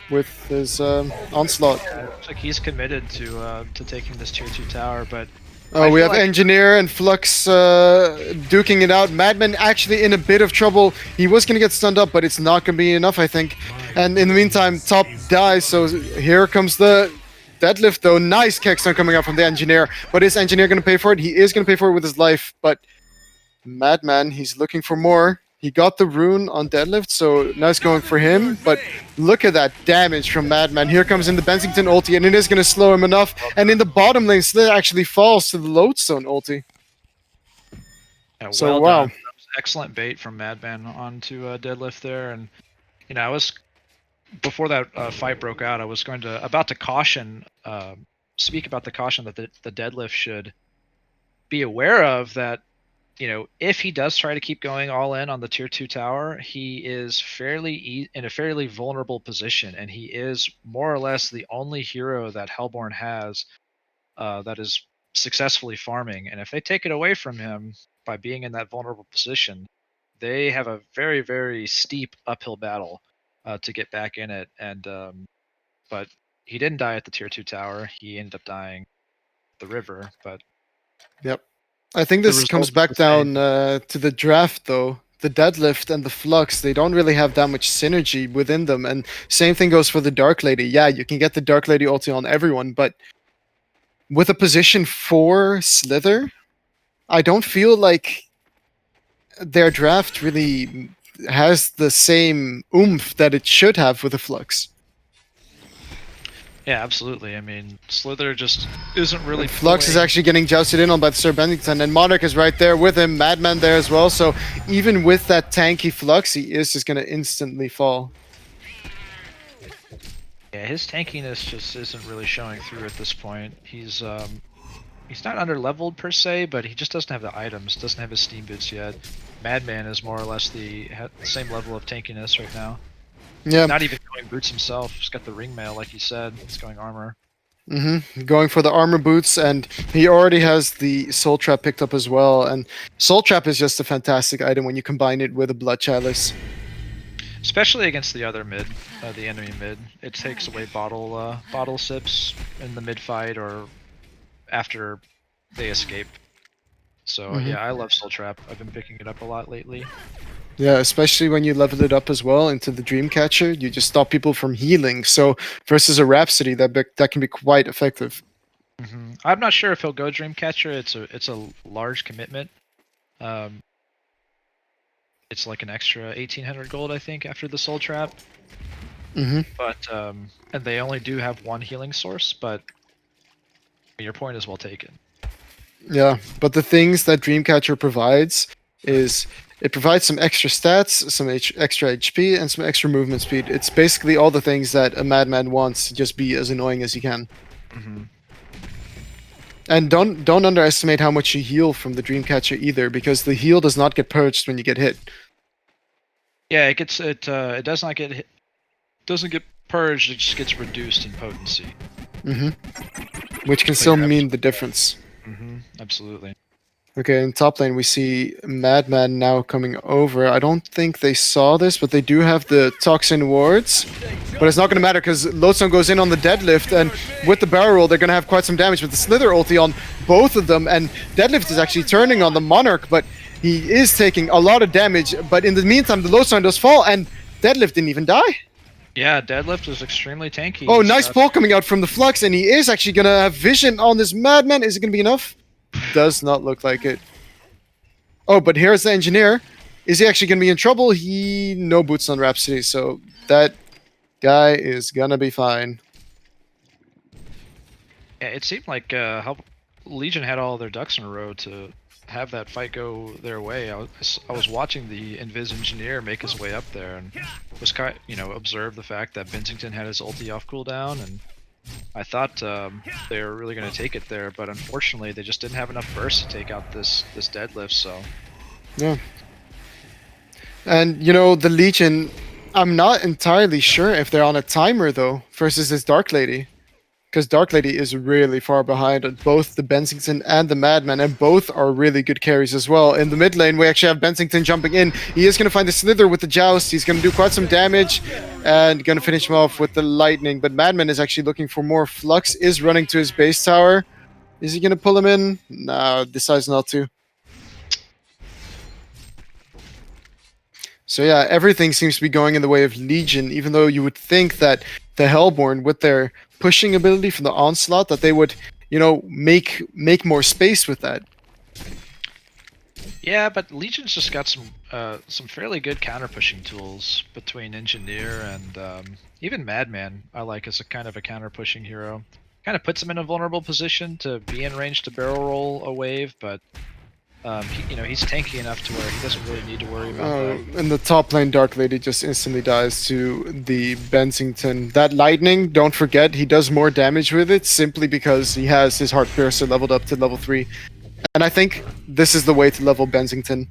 with his onslaught. Yeah, it looks like he's committed to taking this tier 2 tower, but we have Engineer and Flux duking it out. Madman actually in a bit of trouble. He was going to get stunned up, but it's not going to be enough, I think. And in the meantime, top dies, so here comes the Deadlift, though. Nice Kexton coming out from the Engineer. But is Engineer going to pay for it? He is going to pay for it with his life, but Madman, he's looking for more. He got the rune on Deadlift, so nice going for him. But look at that damage from Madman. Here comes in the Bensington ulti, and it is going to slow him enough. And in the bottom lane, Slither actually falls to the Lodestone ulti. Yeah, So, well wow. done. That was excellent bait from Madman onto Deadlift there. And, you know, before that fight broke out, I was about to speak about the caution that the Deadlift should be aware of, that, you know, if he does try to keep going all in on the tier 2 tower, he is in a fairly vulnerable position, and he is more or less the only hero that Hellborn has that is successfully farming. And if they take it away from him by being in that vulnerable position, they have a very, very steep uphill battle to get back in it. And but he didn't die at the tier 2 tower. He ended up dying at the river. But Yep. I think the this comes result is back the same. down to the draft, though. The deadlift and the flux, they don't really have that much synergy within them. And same thing goes for the Dark Lady. Yeah, you can get the Dark Lady ulti on everyone, but with a position 4 Slither, I don't feel like their draft really has the same oomph that it should have with the flux. Yeah, absolutely. I mean, Slither just isn't really. And Flux is pulling- actually getting jousted in on by Sir Bennington, and Monarch is right there with him, Madman there as well. So even with that tanky Flux, he is just going to instantly fall. Yeah, his tankiness just isn't really showing through at this point. He's not under-leveled per se, but he just doesn't have the items, doesn't have his steam boots yet. Madman is more or less the same level of tankiness right now. Yeah. Not even going boots himself. He's got the ring mail, like you said. He's going armor. Going for the armor boots, and he already has the Soul Trap picked up as well. And Soul Trap is just a fantastic item when you combine it with a Blood Chalice. Especially against the other mid, the enemy mid. It takes away bottle sips in the mid fight or after they escape. So yeah, I love Soul Trap. I've been picking it up a lot lately. Yeah, especially when you level it up as well into the Dreamcatcher, you just stop people from healing. So versus a Rhapsody, that can be quite effective. I'm not sure if he'll go Dreamcatcher. It's a large commitment. It's like an extra 1,800 gold, I think, after the Soul Trap. But and they only do have one healing source. But your point is well taken. Yeah, but the things that Dreamcatcher provides is it provides some extra stats, some extra HP, and some extra movement speed. It's basically all the things that a Madman wants to just be as annoying as he can. And don't underestimate how much you heal from the Dreamcatcher either, because the heal does not get purged when you get hit. Yeah, it does not get hit, doesn't get purged. It just gets reduced in potency. Which can still mean the difference. Absolutely. Okay, in top lane we see Madman now coming over. I don't think they saw this, but they do have the Toxin wards. But it's not going to matter because Lodestone goes in on the deadlift, and with the barrel roll, they're going to have quite some damage with the Slither ulti on both of them. And deadlift is actually turning on the Monarch, but he is taking a lot of damage. But in the meantime, the Lodestone does fall, and deadlift didn't even die. Yeah, deadlift is extremely tanky. Oh, nice pull coming out from the Flux, and he is actually going to have vision on this Madman. Is it going to be enough? Does not look like it. Oh, but here's the engineer. Is he actually going to be in trouble? He no boots on Rhapsody, so that guy is going to be fine. Yeah, it seemed like how Legion had all their ducks in a row to have that fight go their way. I was watching the Invis engineer make his way up there and was observed the fact that Bensington had his ulti off cooldown, and I thought they were really going to take it there, but unfortunately they just didn't have enough burst to take out this deadlift. So yeah, and the Legion, I'm not entirely sure if they're on a timer though versus this Dark Lady, because Dark Lady is really far behind on both the Bensington and the Madman, and both are really good carries as well. In the mid lane, we actually have Bensington jumping in. He is going to find the Slither with the Joust. He's going to do quite some damage and going to finish him off with the Lightning. But Madman is actually looking for more. Flux is running to his base tower. Is he going to pull him in? No, decides not to. So yeah, everything seems to be going in the way of Legion, even though you would think that the Hellborn, with their pushing ability from the Onslaught, that they would, make more space with that. yeah, but Legion's just got some fairly good counter pushing tools between Engineer and even Madman. I like as a kind of a counter pushing hero. Kind of puts him in a vulnerable position to be in range to barrel roll a wave, but he's tanky enough to where he doesn't really need to worry about that. And the top lane Dark Lady just instantly dies to the Bensington. That Lightning, don't forget, he does more damage with it simply because he has his Heart Piercer leveled up to level 3. And I think this is the way to level Bensington.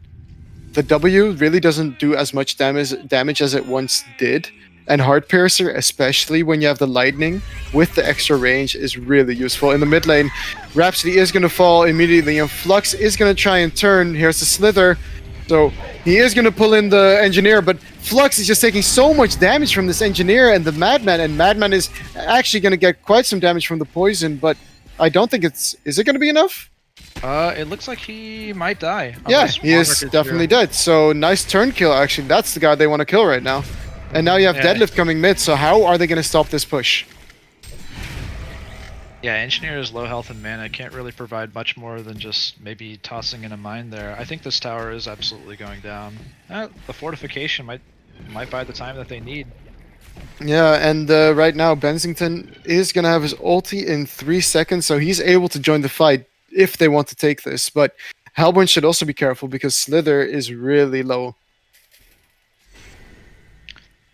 The W really doesn't do as much damage as it once did. And Heart Piercer, especially when you have the Lightning with the extra range, is really useful. In the mid lane, Rhapsody is going to fall immediately, and Flux is going to try and turn. Here's the Slither. So he is going to pull in the engineer, but Flux is just taking so much damage from this engineer and the Madman, and Madman is actually going to get quite some damage from the poison, but I don't think it's... Is it going to be enough? It looks like he might die. Yeah, unless he is Monarch definitely here. dead. So nice turn kill, actually. That's the guy they want to kill right now. And now you have Yeah. Deadlift coming mid, so how are they going to stop this push? Yeah, Engineer is low health and mana. Can't really provide much more than just maybe tossing in a mine there. I think this tower is absolutely going down. The fortification might buy the time that they need. Yeah, and right now Bensington is going to have his ulti in 3 seconds, so he's able to join the fight if they want to take this. But Hellborn should also be careful because Slither is really low.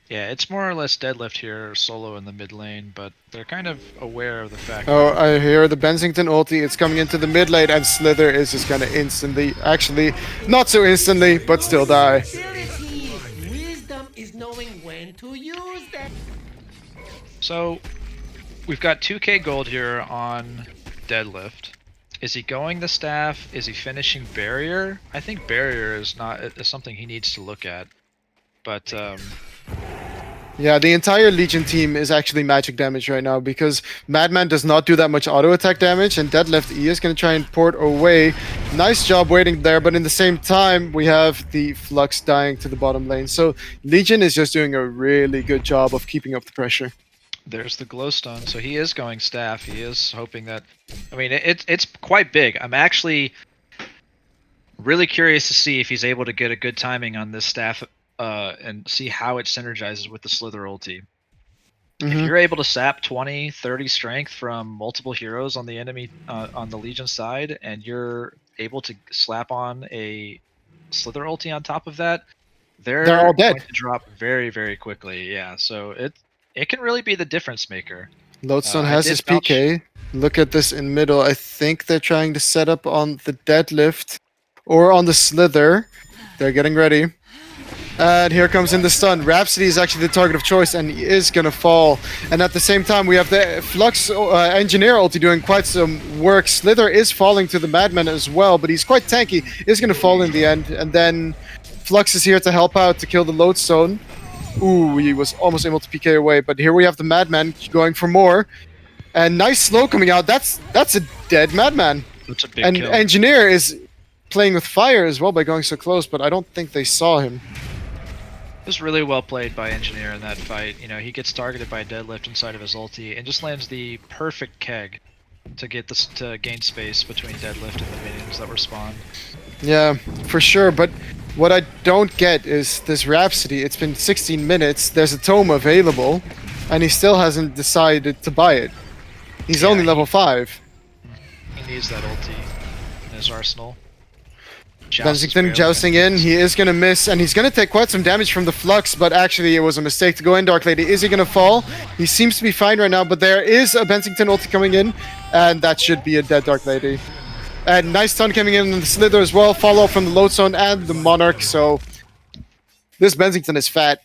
Yeah, it's more or less Deadlift here, solo in the mid lane, but they're kind of aware of the fact Oh, that I hear the Bensington ulti. It's coming into the mid lane, and Slither is just going to instantly, actually, not so instantly, but still die. Wisdom is knowing when to use them. So, we've got 2k gold here on Deadlift. Is he going the staff? Is he finishing barrier? I think barrier is something he needs to look at. But Yeah, the entire Legion team is actually magic damage right now because Madman does not do that much auto attack damage, and Deadlift E is going to try and port away. Nice job waiting there, but in the same time, we have the Flux dying to the bottom lane. So Legion is just doing a really good job of keeping up the pressure. there's the glowstone, so he is going staff. He is hoping that. I mean, it's quite big. I'm actually really curious to see if he's able to get a good timing on this staff and see how it synergizes with the Slither ulti. If you're able to sap 20, 30 strength from multiple heroes on the enemy on the Legion side, and you're able to slap on a Slither ulti on top of that, they're all dead. going to drop very, very quickly. Yeah, so it can really be the difference maker. Lodestone I has did his vouch- PK. Look at this in middle. I think they're trying to set up on the Deadlift or on the Slither. They're getting ready. And here comes in the stun. Rhapsody is actually the target of choice, and he is going to fall. And at the same time, we have the Flux Engineer ulti doing quite some work. Slither is falling to the Madman as well, but he's quite tanky. Is going to fall in the end. And then Flux is here to help out to kill the Lodestone. Ooh, he was almost able to PK away, but here we have the Madman going for more. And nice slow coming out. That's a dead Madman. That's a big And kill. Engineer is playing with fire as well by going so close, but I don't think they saw him. It was really well played by Engineer in that fight. You know, he gets targeted by Deadlift inside of his ulti and just lands the perfect keg to get this to gain space between Deadlift and the minions that were spawned. Yeah, for sure, but what I don't get is this Rhapsody. It's been 16 minutes, there's a tome available, and he still hasn't decided to buy it. He's only level 5. He needs that ulti in his arsenal. Bensington jousting in, he is going to miss, and he's going to take quite some damage from the Flux, but actually it was a mistake to go in. Dark Lady, is he going to fall? He seems to be fine right now, but there is a Bensington ulti coming in, and that should be a dead Dark Lady. And nice stun coming in on the Slither as well, follow up from the Lodestone and the Monarch, so this Bensington is fat.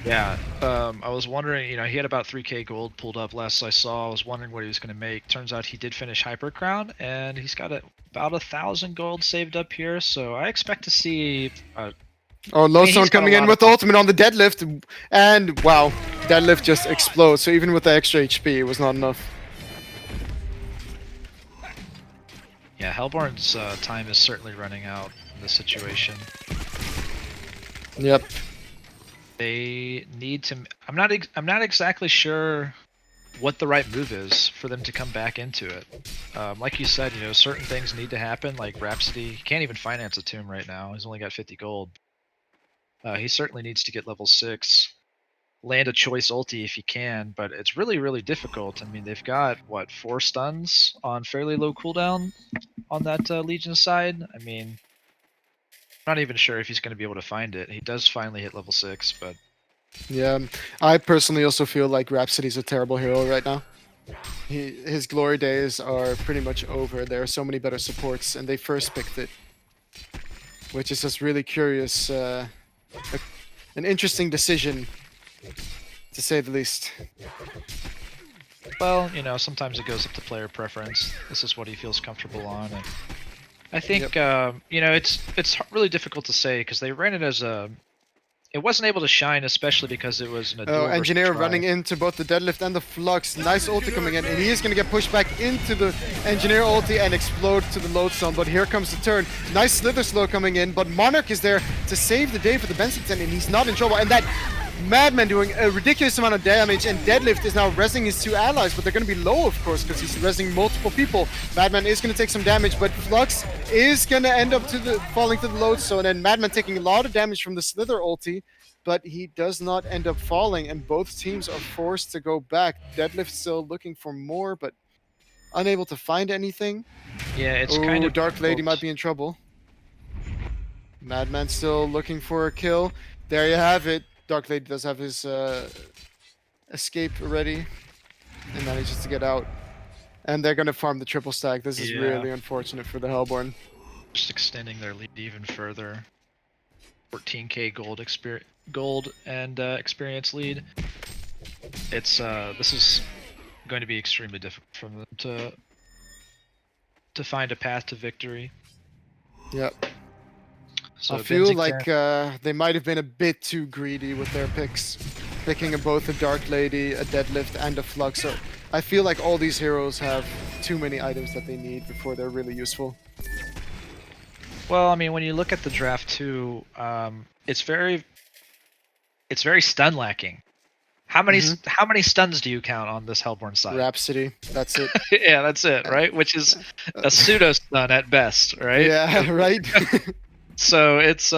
Yeah, I was wondering, you know, he had about 3k gold pulled up last I saw. I was wondering what he was going to make. Turns out he did finish Hyper Crown, and he's got about 1,000 gold saved up here, so I expect to see... Oh, Lodestone he's got coming a in lot with the ultimate on the Deadlift, and wow, Deadlift just explodes, so even with the extra HP, it was not enough. Yeah, Hellborn's time is certainly running out in this situation. Yep. They need to... I'm not exactly sure what the right move is for them to come back into it. Like you said, you know, certain things need to happen, like Rhapsody. He can't even finance a tomb right now. He's only got 50 gold. He certainly needs to get level 6. Land a choice ulti if he can, but it's really, really difficult. I mean, they've got, what, 4 stuns on fairly low cooldown on that Legion side? I mean, I'm not even sure if he's going to be able to find it. He does finally hit level 6, but... Yeah, I personally also feel like Rhapsody's a terrible hero right now. His glory days are pretty much over. There are so many better supports, and they first picked it. Which is just really curious. An interesting decision, to say the least. Well, you know, sometimes it goes up to player preference. This is what he feels comfortable on, and I think you know it's really difficult to say because they ran it as a. It wasn't able to shine, especially because it was in a duel versus Engineer try. running into both the deadlift and the flux. Nice ulti coming in, and he is going to get pushed back into the engineer ulti and explode to the lodestone. But here comes the turn. Nice slither slow coming in, but Monarch is there to save the day for the Bensington, and he's not in trouble. And that Madman doing a ridiculous amount of damage, and Deadlift is now rezzing his two allies, but they're going to be low, of course, because he's rezzing multiple people. Madman is going to take some damage, but Flux is going to end up falling to the lodestone, and Madman taking a lot of damage from the Slither ulti, but he does not end up falling, and both teams are forced to go back. Deadlift still looking for more, but unable to find anything. Yeah, it's kind of Dark Lady difficult. might be in trouble. Madman still looking for a kill. There you have it. Dark Lady does have his escape already and manages to get out. And they're going to farm the triple stack. This is really unfortunate for the Hellborn. Just extending their lead even further. 14k gold and experience lead. It's this is going to be extremely difficult for them to find a path to victory. Yep. So I feel like they might have been a bit too greedy with their picks, picking both a Dark Lady, a Deadlift, and a Flux. So I feel like all these heroes have too many items that they need before they're really useful. Well, I mean, when you look at the draft too, it's very stun lacking. How many stuns do you count on this Hellborn side? Rhapsody, that's it. Yeah, that's it, right? Which is a pseudo stun at best, right? Yeah, right. So it's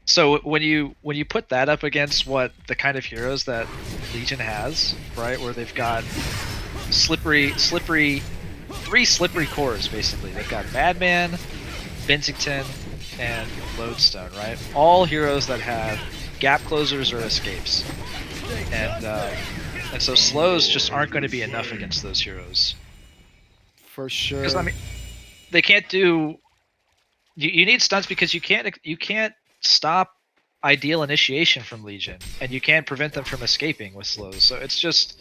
so when you put that up against what the kind of heroes that Legion has, right, where they've got three slippery cores basically. They've got Madman, Bensington, and Lodestone, right? All heroes that have gap closers or escapes, and so slows just aren't going to be enough against those heroes. For sure. Because I mean, they can't do. You need stunts because you can't stop ideal initiation from Legion, and you can't prevent them from escaping with slows. So it's just,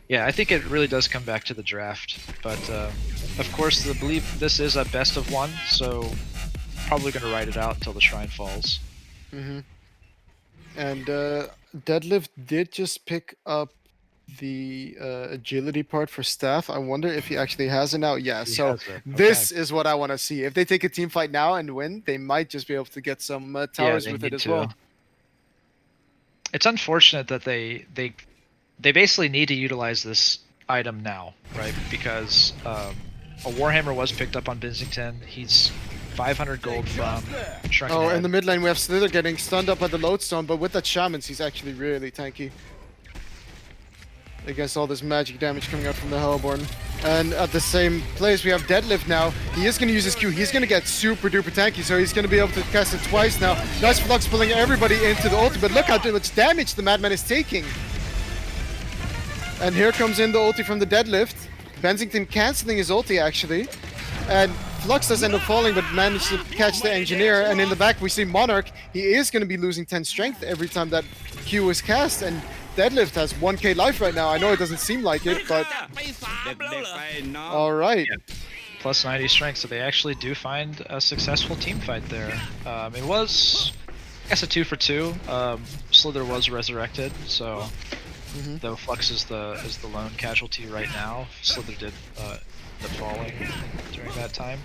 yeah, I think it really does come back to the draft. But of course, I believe this is a best of one, so probably going to ride it out until the shrine falls. Mm-hmm. And Deadlift did just pick up the agility part for staff. I wonder if he actually has it now. Yeah, so this is what I want to see. If they take a team fight now and win, they might just be able to get some towers with it as well. It's unfortunate that they basically need to utilize this item now, right? Because a Warhammer was picked up on Bensington. He's 500 gold from Shrunken Head. In the mid lane we have Slither getting stunned up by the Lodestone, but with that Shamans he's actually really tanky against all this magic damage coming out from the Hellborn. And at the same place we have Deadlift now. He is going to use his Q. He's going to get super duper tanky, so he's going to be able to cast it twice now. Nice Flux pulling everybody into the ulti, but look how much damage the Madman is taking. And here comes in the ulti from the Deadlift. Bensington cancelling his ulti actually. And Flux does end up falling, but managed to catch the Engineer. And in the back we see Monarch. He is going to be losing 10 strength every time that Q is cast. And Deadlift has 1k life right now. I know it doesn't seem like it, but all right. Yeah. Plus 90 strength, so they actually do find a successful team fight there. It was, I guess, a 2 for 2. Slither was resurrected, so though Flux is the lone casualty right now, Slither did end up falling during that time.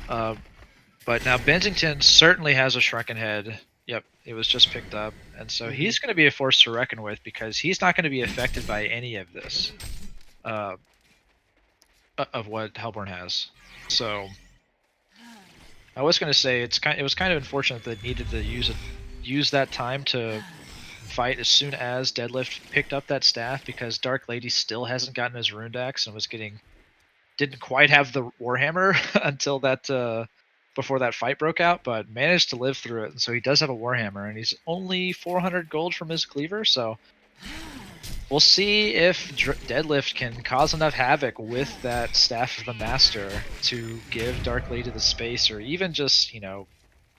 But now Bensington certainly has a Shrunken Head. Yep, it was just picked up, and so he's going to be a force to reckon with because he's not going to be affected by any of this, of what Hellborn has. So I was going to say it was kind of unfortunate that they needed to use that time to fight as soon as Deadlift picked up that staff, because Dark Lady still hasn't gotten his Runed Axe and didn't quite have the Warhammer until that. Before that fight broke out, but managed to live through it, and so he does have a Warhammer, and he's only 400 gold from his cleaver, so we'll see if Deadlift can cause enough havoc with that Staff of the Master to give Dark Lady the space, or even just, you know,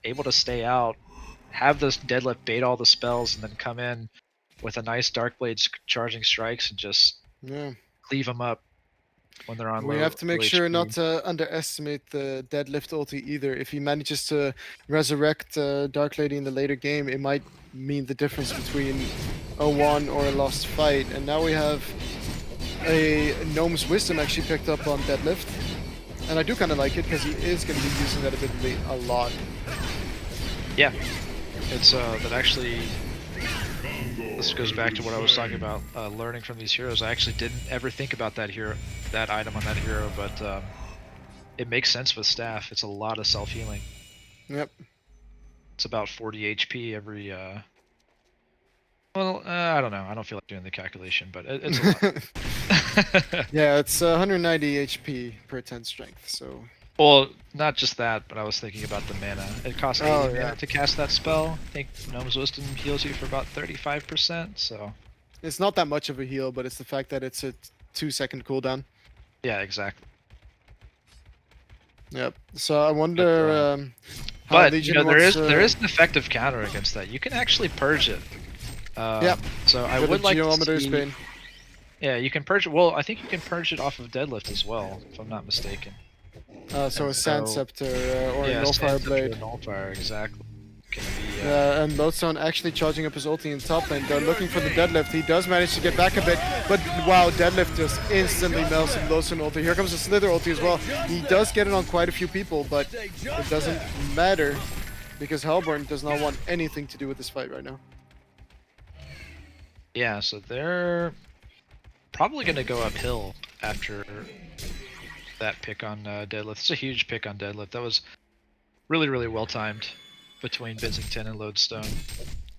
able to stay out, have this Deadlift bait all the spells, and then come in with a nice Dark Blade charging strikes and just cleave him up. when they're on We low. have to make low sure not HP. to underestimate the deadlift ulti either. If he manages to resurrect Dark Lady in the later game, it might mean the difference between a won or a lost fight. And now we have a Gnome's Wisdom actually picked up on deadlift. And I do kind of like it because he is going to be using that ability a lot. Yeah, it's that actually. This goes back to what I was talking about, learning from these heroes. I actually didn't ever think about that item on that hero, but it makes sense with staff. It's a lot of self-healing. Yep. It's about 40 HP every. Well, I don't know. I don't feel like doing the calculation, but it's a lot. Yeah, it's 190 HP per 10 strength. So. Well, not just that, but I was thinking about the mana. It costs 80 mana to cast that spell. I think Gnome's Wisdom heals you for about 35%, so... It's not that much of a heal, but it's the fact that it's a 2-second cooldown. Yeah, exactly. Yep. So I wonder how but Legion you know, there wants, is an effective counter against that. You can actually purge it. Yep. So I would like to see... Bane. Yeah, you can purge it. Well, I think you can purge it off of Deadlift as well, if I'm not mistaken. So a Sand Scepter or a Nullfire Blade. Nullfire, exactly. Yeah, and Lodestone actually charging up his ulti in top lane. They're looking for the deadlift. He does manage to get back a bit, but wow, deadlift just instantly melts the Lodestone ulti. Here comes the Slither ulti as well. He does get it on quite a few people, but it doesn't matter because Hellborn does not want anything to do with this fight right now. Yeah, so they're probably going to go uphill after that pick on Deadlift. It's a huge pick on Deadlift. That was really, really well timed between Bensington and Lodestone.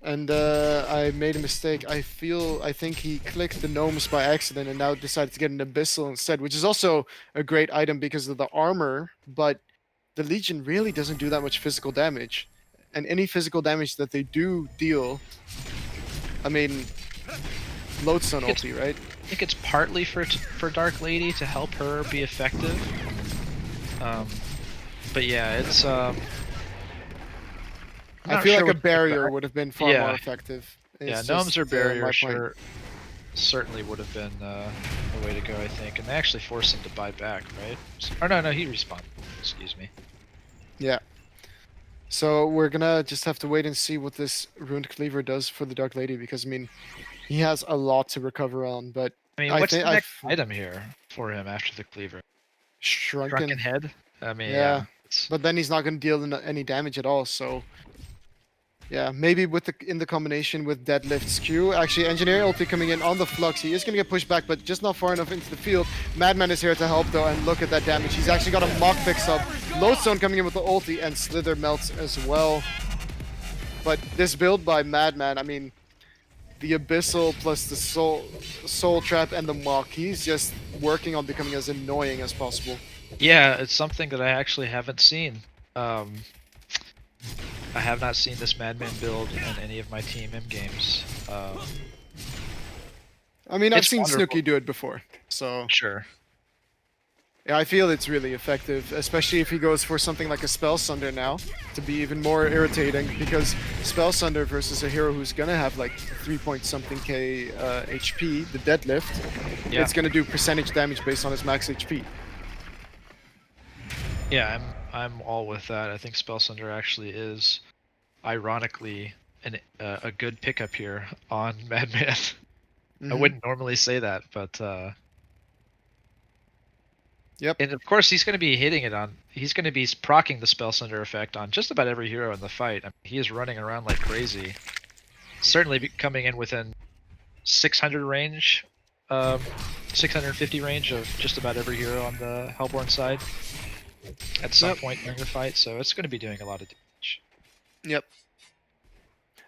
And I made a mistake. I think he clicked the gnomes by accident and now decided to get an abyssal instead, which is also a great item because of the armor, but the Legion really doesn't do that much physical damage. And any physical damage that they do deal, I mean, Lodestone ulti, right? I think it's partly for Dark Lady to help her be effective. But yeah, it's I feel like a barrier would have been far more effective. Yeah, Gnomes or barrier certainly would have been the way to go, I think. And they actually forced him to buy back, right? Or no, he respawned. Excuse me. Yeah. So we're gonna just have to wait and see what this Ruined Cleaver does for the Dark Lady, because I mean, he has a lot to recover on. But I mean, what's the next item here for him after the Cleaver? Shrunken Head. I mean, yeah. But then he's not gonna deal any damage at all. So yeah, maybe with in the combination with Deadlift Skew. Actually, Engineer ulti coming in on the Flux. He is gonna get pushed back, but just not far enough into the field. Madman is here to help though, and look at that damage. He's actually got a Mock Picks up. Lodestone coming in with the ulti, and Slither melts as well. But this build by Madman, I mean, the Abyssal plus the Soul Trap and the Mock, he's just working on becoming as annoying as possible. Yeah, it's something that I actually haven't seen. I have not seen this Madman build in any of my Team M games. I mean, I've seen Snooki do it before, so... Sure. Yeah, I feel it's really effective, especially if he goes for something like a Spell Sunder now, to be even more irritating, because Spell Sunder versus a hero who's gonna have like 3-point-something K HP, the Deadlift, it's gonna do percentage damage based on his max HP. Yeah, I'm all with that. I think Spell Sunder actually is, ironically, a good pickup here on Madman. I wouldn't normally say that, but yep. And of course, he's going to be hitting it on. He's going to be proccing the Spell Sunder effect on just about every hero in the fight. I mean, he is running around like crazy. Certainly coming in within 600 range, 650 range of just about every hero on the Hellborn side at some point during the fight. So it's going to be doing a lot of damage. Yep.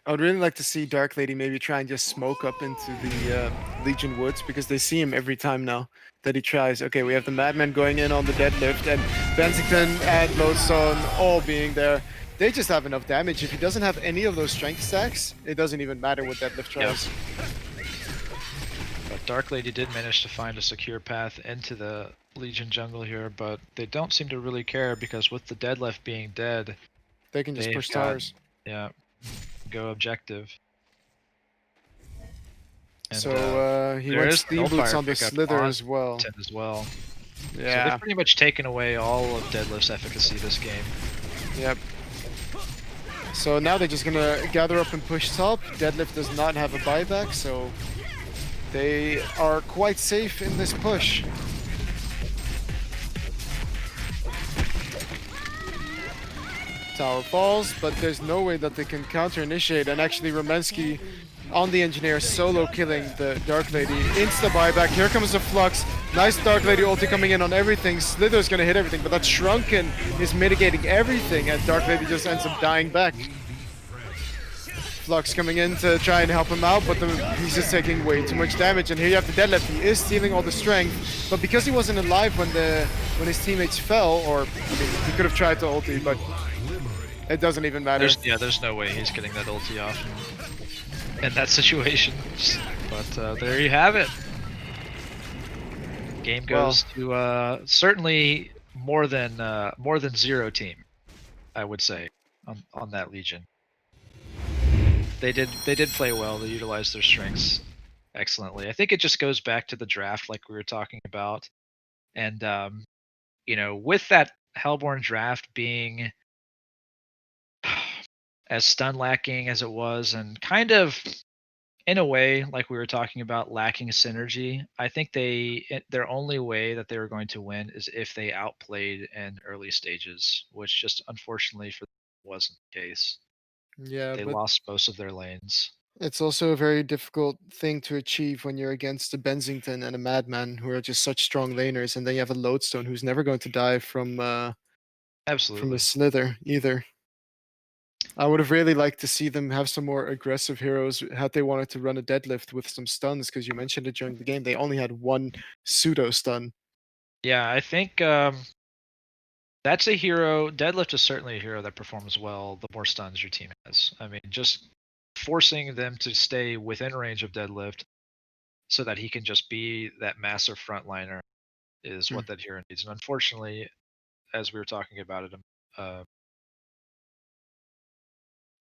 I would really like to see Dark Lady maybe try and just smoke up into the Legion Woods, because they see him every time now that he tries. Okay, we have the Madman going in on the deadlift, and Bensington and Lodestone all being there. They just have enough damage. If he doesn't have any of those strength stacks, it doesn't even matter what deadlift tries. But Dark Lady did manage to find a secure path into the Legion jungle here, but they don't seem to really care, because with the deadlift being dead, they can just push towers. Yeah. Go objective. And, so he went Steam Boots on the Slither as well. So Yeah. they've pretty much taken away all of Deadlift's efficacy this game. Yep. So now they're just gonna gather up and push top. Deadlift does not have a buyback, so they are quite safe in this push. Tower falls, but there's no way that they can counter-initiate, and actually Rumensky on the engineer solo killing the Dark Lady. Insta buyback, here comes the Flux. Nice Dark Lady ulti coming in on everything. Slither's gonna hit everything, but that Shrunken is mitigating everything, and Dark Lady just ends up dying back. Flux coming in to try and help him out, but he's just taking way too much damage. And here you have the Deadlift. He is stealing all the strength, but because he wasn't alive when his teammates fell, or I mean, he could have tried to ulti, but it doesn't even matter. There's no way he's getting that ulti off in that situation. But there you have it. Game goes to certainly more than zero team, I would say, on that Legion. They did play well. They utilized their strengths excellently. I think it just goes back to the draft, like we were talking about, and you know, with that Hellborn draft being as stun lacking as it was, and kind of in a way, like we were talking about, lacking synergy. I think their only way that they were going to win is if they outplayed in early stages, which just unfortunately for them wasn't the case. Yeah, They but lost most of their lanes. it's also a very difficult thing to achieve when you're against a Bensington and a Madman, who are just such strong laners, and then you have a Lodestone who's never going to die from a Absolutely. Slither either. I would have really liked to see them have some more aggressive heroes had they wanted to run a Deadlift with some stuns, because you mentioned it during the game. They only had one pseudo stun. Yeah, I think that's a hero. Deadlift is certainly a hero that performs well the more stuns your team has. I mean, just forcing them to stay within range of Deadlift so that he can just be that massive frontliner is what that hero needs. And unfortunately, as we were talking about it,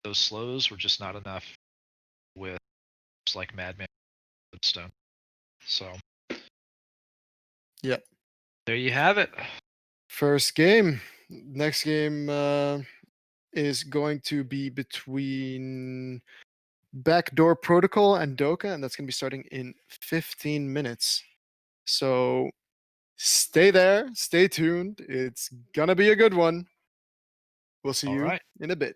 those slows were just not enough with like Madman Woodstone. So Yep. there you have it. First game. Next game is going to be between Backdoor Protocol and Doka, and that's going to be starting in 15 minutes. So stay there, stay tuned. It's going to be a good one. We'll see you in a bit.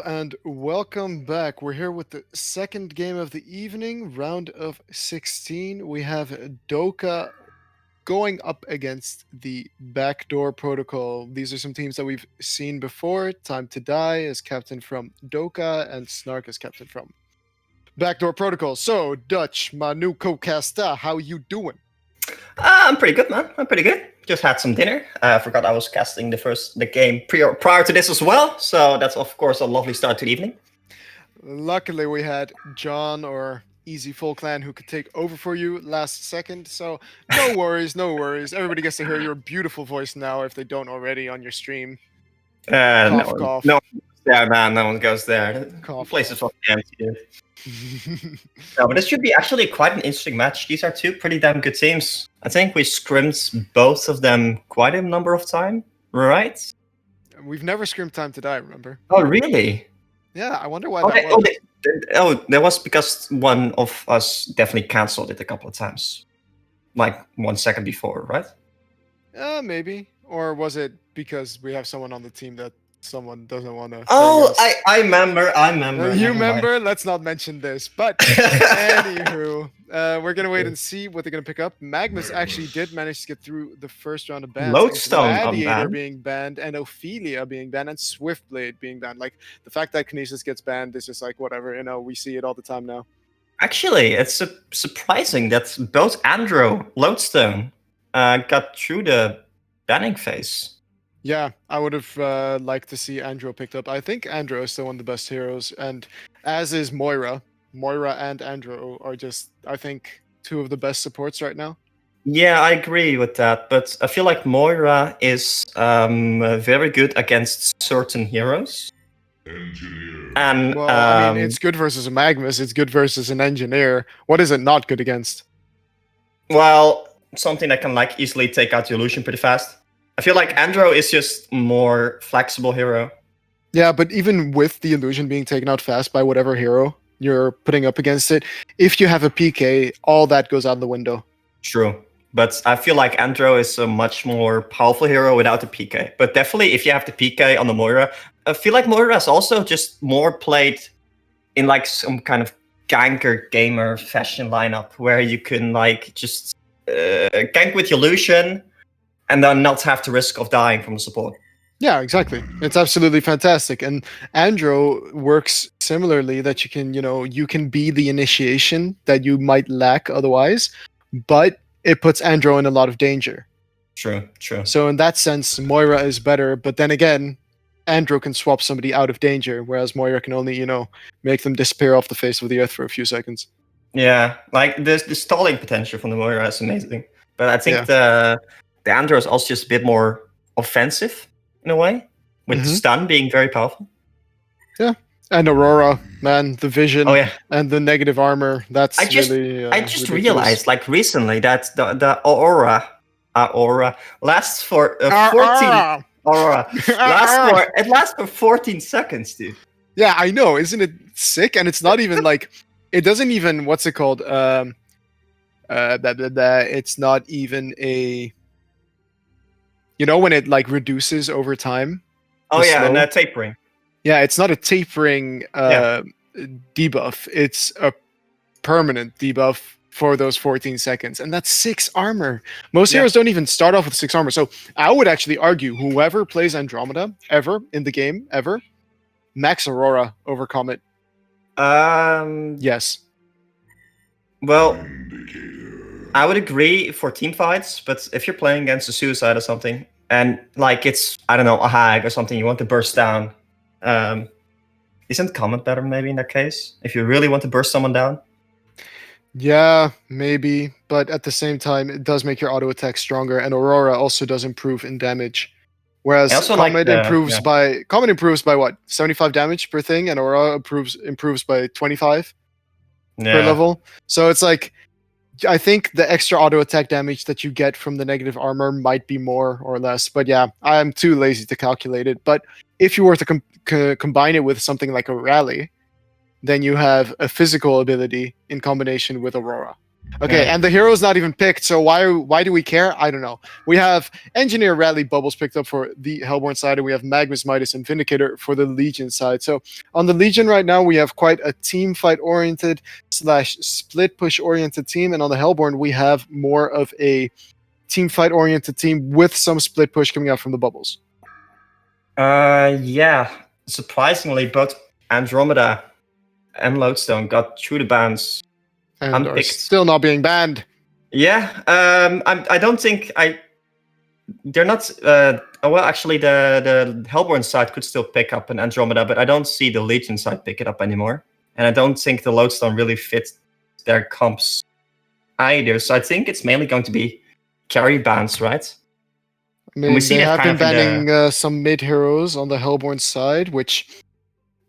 and welcome back. We're here with the second game of the evening, round of 16. We have Doka going up against the Backdoor Protocol. These are some teams that we've seen before. Time to Die is captain from Doka, and Snark is captain from Backdoor Protocol. So, Dutch, my new co-caster, how you doing? I'm pretty good, man. I'm pretty good. Just had some dinner. I forgot I was casting the game prior to this as well. So that's of course a lovely start to the evening. Luckily, we had John or Easy Full Clan who could take over for you last second. So no worries, no worries. Everybody gets to hear your beautiful voice now if they don't already on your stream. Cough, cough. No one goes there, man. No one goes there. Cough, The place is cough. fucking empty, dude. No, but this should be actually quite an interesting match. These are two pretty damn good teams. I think we scrimmed both of them quite a number of times, right? We've never scrimmed Time to Die, remember? Oh, really? Yeah, I wonder why Oh, that was. that was because one of us definitely cancelled it a couple of times. Like 1 second before, right? Maybe. Or was it because we have someone on the team that someone doesn't want to... Oh, I remember. You Never mind. remember? Let's not mention this. But anywho, we're going to wait and see what they're going to pick up. Magnus actually did manage to get through the first round of bans. Lodestone Gladiator unbanned. being banned, and Ophelia being banned, and Swiftblade being banned. Like, the fact that Kinesis gets banned is just like, whatever. You know, we see it all the time now. Actually, it's surprising that both Andro, Lodestone got through the banning phase. Yeah, I would have liked to see Andro picked up. I think Andro is still one of the best heroes, and as is Moira. Moira and Andro are just, I think, two of the best supports right now. Yeah, I agree with that, but I feel like Moira is very good against certain heroes. And Well, I mean, it's good versus a Magnus. It's good versus an engineer. What is it not good against? well, something that can like easily take out the illusion pretty fast. I feel like Andro is just more flexible hero. Yeah, but even with the illusion being taken out fast by whatever hero you're putting up against it, if you have a PK, all that goes out the window. True. But I feel like Andro is a much more powerful hero without the PK. But definitely, if you have the PK on the Moira, I feel like Moira is also just more played in like some kind of ganker gamer fashion lineup where you can like just gank with illusion and then not have the risk of dying from the support. Yeah, exactly. It's absolutely fantastic. And Andro works similarly that you can, you can be the initiation that you might lack otherwise, but it puts Andro in a lot of danger. True. So in that sense, Moira is better, but then again, Andro can swap somebody out of danger, whereas Moira can only, make them disappear off the face of the earth for a few seconds. Yeah, like the stalling potential from the Moira is amazing. But I think the Andro is also just a bit more offensive in a way, with stun being very powerful. Yeah. And Aurora, man, the vision Oh yeah. and the negative armor, that's I just ridiculous. realized like recently that the aura lasts for 14 aura lasts for 14 seconds, dude. Yeah, I know. Isn't it sick? And it's not even like it doesn't even what's it called? It's not even a when it like reduces over time. Oh yeah, slow. and tapering. Yeah, it's not a tapering debuff. It's a permanent debuff for those 14 seconds. And that's 6 armor. Most heroes don't even start off with 6 armor. So I would actually argue whoever plays Andromeda ever in the game, ever, max Aurora over Comet. Yes. Well, I would agree for team fights, but if you're playing against a suicide or something, and like it's, I don't know, a hag or something, you want to burst down, isn't Comet better maybe in that case? If you really want to burst someone down? Yeah, maybe, but at the same time, it does make your auto attack stronger, and Aurora also does improve in damage. Whereas Comet improves by what, 75 damage per thing, and Aurora improves by 25 per level. So it's like, I think the extra auto attack damage that you get from the negative armor might be more or less, but yeah, I am too lazy to calculate it. But if you were to combine it with something like a rally, then you have a physical ability in combination with Aurora. Okay, and the hero's not even picked, so why do we care? I don't know. We have Engineer, Rally, Bubbles picked up for the Hellborn side, and we have Magnus, Midas, and Vindicator for the Legion side. So on the Legion right now, we have quite a team fight oriented / split push oriented team, and on the Hellborn, we have more of a team fight oriented team with some split push coming out from the Bubbles. Yeah. Surprisingly, both Andromeda and Lodestone got through the bans And are unpicked. still not being banned. Yeah. I don't think they're not. Well, actually, the Hellborn side could still pick up an Andromeda, but I don't see the Legion side pick it up anymore. And I don't think the Lodestone really fits their comps either. So I think it's mainly going to be carry bans, right? I mean, they have been banning some mid heroes on the Hellborn side, which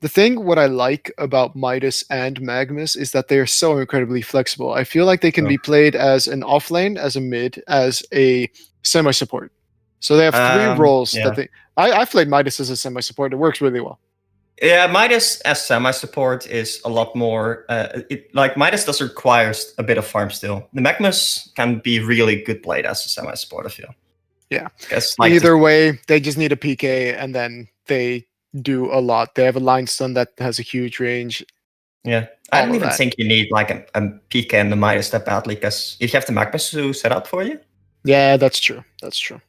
the thing what I like about Midas and Magnus is that they are so incredibly flexible. I feel like they can be played as an off lane, as a mid, as a semi support. So they have three roles that they. I've played Midas as a semi support. It works really well. Yeah, Midas as semi-support is a lot more. Like Midas does require a bit of farm still. The Magnus can be really good played as a semi-support, I feel. Yeah. Like either way, they just need a PK, and then they do a lot. They have a line stun that has a huge range. Yeah, I don't even think you need like a PK and the Midas that badly, because if you have the Magnus to set up for you. Yeah, that's true. That's true.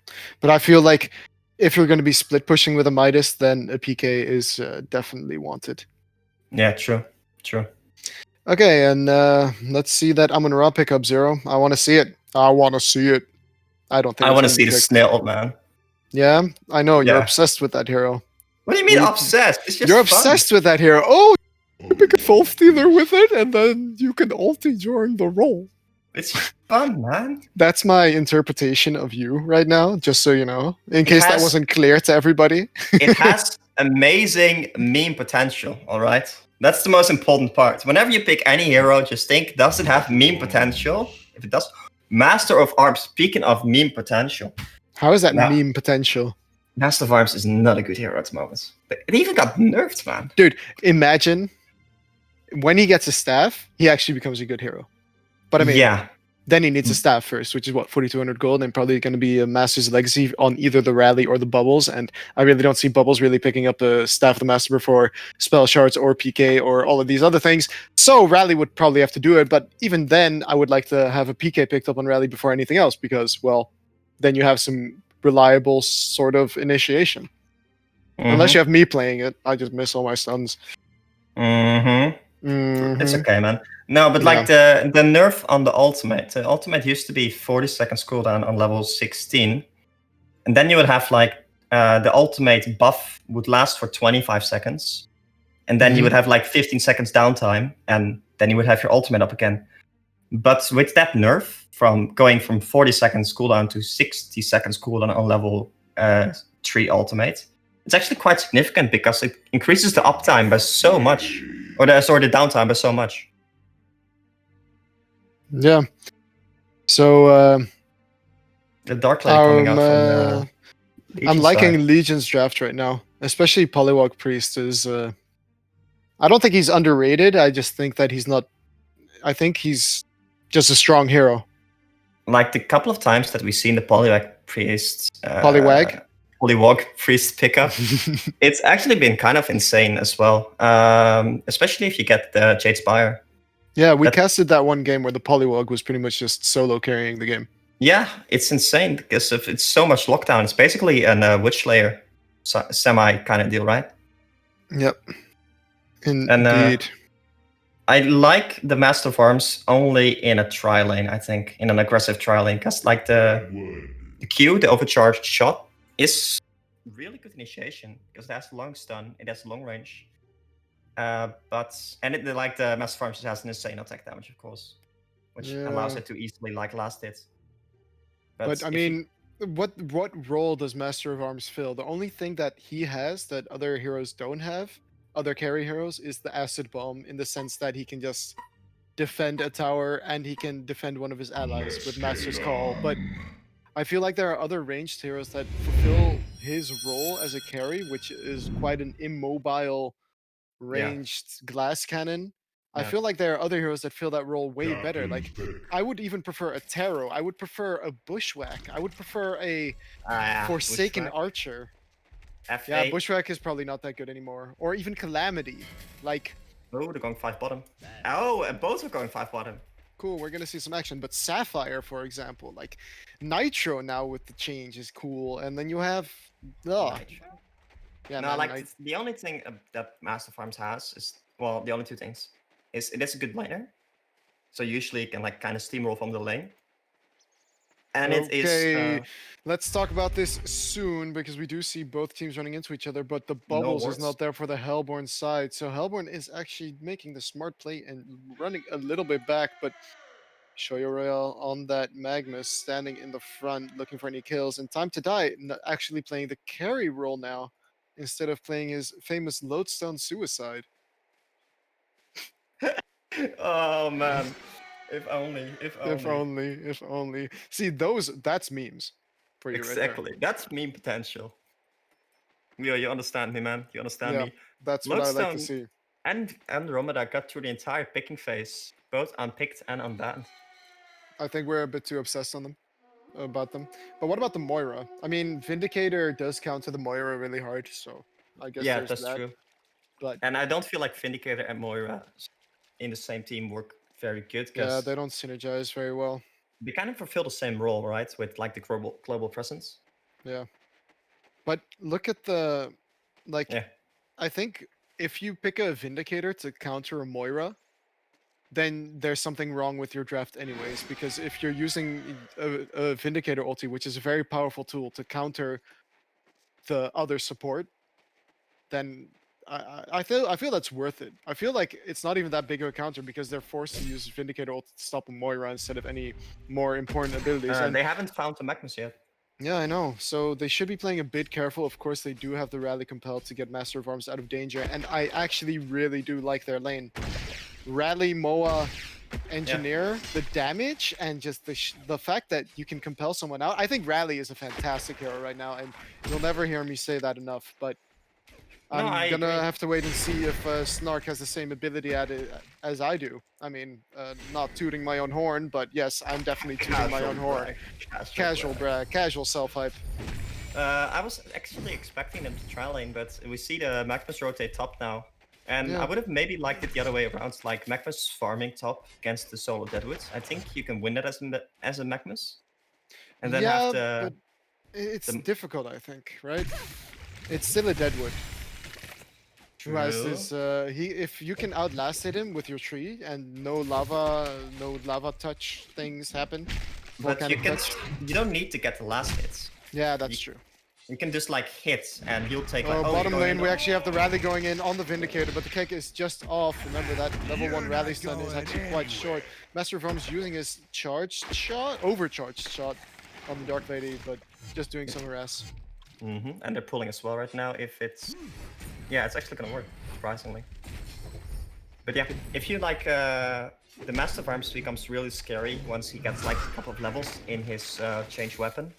But I feel like if you're going to be split pushing with a Midas, then a PK is definitely wanted. Yeah, true. True. Okay, and let's see that Amon-Ra pick up 0. I want to see it. I want to see it. I don't think I want to see the snail, man. Yeah, I know. You're obsessed with that hero. What do you mean obsessed? It's just You're fun. obsessed with that hero. Oh, you pick a Soul Stealer with it, and then you can ulti during the roll. It's fun, man. That's my interpretation of you right now, just so you know, in case that wasn't clear to everybody. It has amazing meme potential, all right? That's the most important part. Whenever you pick any hero, just think, does it have meme potential? If it does, Master of Arms, speaking of meme potential. How is that meme potential? Master of Arms is not a good hero at the moment. It even got nerfed, man. Dude, imagine when he gets a staff, he actually becomes a good hero. But I mean, then he needs a staff first, which is what, 4,200 gold, and probably going to be a Master's Legacy on either the Rally or the Bubbles. And I really don't see Bubbles really picking up the Staff of the Master before Spell Shards or PK or all of these other things. So Rally would probably have to do it. But even then, I would like to have a PK picked up on Rally before anything else, because, well, then you have some reliable sort of initiation. Unless you have me playing it, I just miss all my stuns. It's okay, man. No, but like the nerf on the ultimate used to be 40 seconds cooldown on level 16, and then you would have like the ultimate buff would last for 25 seconds, and then you would have like 15 seconds downtime, and then you would have your ultimate up again. But with that nerf, from going from 40 seconds cooldown to 60 seconds cooldown on level 3 ultimate, it's actually quite significant because it increases the uptime by so much, or the downtime by so much. Yeah. So the Dark Lady coming out from I'm liking Legion's draft right now, especially Polywog Priest is I don't think he's underrated. I just think that he's not. I think he's just a strong hero. Like the couple of times that we've seen the Polywog Priest Polywog Priest pickup, it's actually been kind of insane as well. Especially if you get the Jade Spire. Yeah, we casted that one game where the Polywog was pretty much just solo carrying the game. Yeah, it's insane because of it's so much lockdown. It's basically a Witch Slayer semi kind of deal, right? Yep. Indeed. I like the Master of Arms only in a tri lane, I think, in an aggressive tri lane, because like the Q, the overcharged shot, is really good initiation because it has long stun, it has long range. Like the Master of Arms has an insane attack damage, of course, which allows it to easily like last hit. But I mean, what role does Master of Arms fill? The only thing that he has that other heroes don't have, other carry heroes, is the Acid Bomb, in the sense that he can just defend a tower and he can defend one of his allies with Master's Call. But I feel like there are other ranged heroes that fulfill his role as a carry, which is quite an immobile ranged glass cannon. I Yeah. feel like there are other heroes that fill that role way better. Captain's Like, pick. I would even prefer a Taro. I would prefer a Bushwhack. I would prefer a Forsaken Bushwhack, Archer. F8. Yeah, Bushwhack is probably not that good anymore. Or even Calamity. Like, Oh, they're going 5 bottom. Oh, and both are going 5 bottom. cool, we're gonna see some action. But Sapphire, for example, like Nitro now with the change is cool. And then you have. Ugh. Nitro. Yeah, No, man, like the only thing that Master Farms has is, well, the only two things is it is a good laner, so usually it can like kind of steamroll from the lane, and it is. Okay, let's talk about this soon because we do see both teams running into each other, but the bubbles is wards. not there for the Hellborn side. So Hellborn is actually making the smart play and running a little bit back, but Shoyo Royale on that Magnus standing in the front looking for any kills. And Time to Die actually playing the carry role now instead of playing his famous Lodestone Suicide. Oh man, if only, if only. If only, if only. See, that's memes for you right there. Exactly, that's meme potential. Yeah, you understand me, man. You understand Yeah, me. that's what I like to Lodestone see. and Romada got through the entire picking phase, both unpicked and unbanned. I think we're a bit too obsessed on them about them. But what about the Moira? I mean, Vindicator does counter the Moira really hard, so I guess Yeah, there's that's that. true. But And I don't feel like Vindicator and Moira in the same team work very good yeah, because they don't synergize very well. they kind of fulfill the same role, right? With like the global presence. Yeah. But look at the like Yeah. I think if you pick a Vindicator to counter a Moira, then there's something wrong with your draft anyways, because if you're using a Vindicator ulti, which is a very powerful tool to counter the other support, then I feel that's worth it. I feel like it's not even that big of a counter because they're forced to use Vindicator ult to stop a Moira instead of any more important abilities. And They haven't found the Magnus yet. yeah, I know. So they should be playing a bit careful. Of course, they do have the Rally Compel to get Master of Arms out of danger, and I actually really do like their lane. Rally, Moa, Engineer, the damage, and just the fact that you can compel someone out. I think Rally is a fantastic hero right now, and you'll never hear me say that enough, but I'm gonna have to wait and see if Snark has the same ability at it as I do. I mean, not tooting my own horn, but yes, I'm definitely tooting my own horn. Casual brag, casual self-hype. I was actually expecting them to try lane, but we see the Magnus rotate top now. And Yeah. I would have maybe liked it the other way around, like Magnus farming top against the solo Deadwoods. I think you can win that as a Magnus. And then Yeah, have the... but it's difficult, I think, right? It's still a Deadwood. Who has True. this? If you can outlast him with your tree and no lava touch things happen. But you volcanic can, touch. you don't need to get the last hits. Yeah, that's true. You can just like hit and you'll take like... Oh, bottom you're going lane, in we actually have the rally going in on the Vindicator, but the cake is just off. Remember that level 1 rally stun is actually quite short. Master of Arms using his charged shot, overcharged shot on the Dark Lady, but just doing some harass. And they're pulling as well right now if it's... Yeah, it's actually gonna work, surprisingly. But yeah, if you like... the Master of Arms becomes really scary once he gets like a couple of levels in his change weapon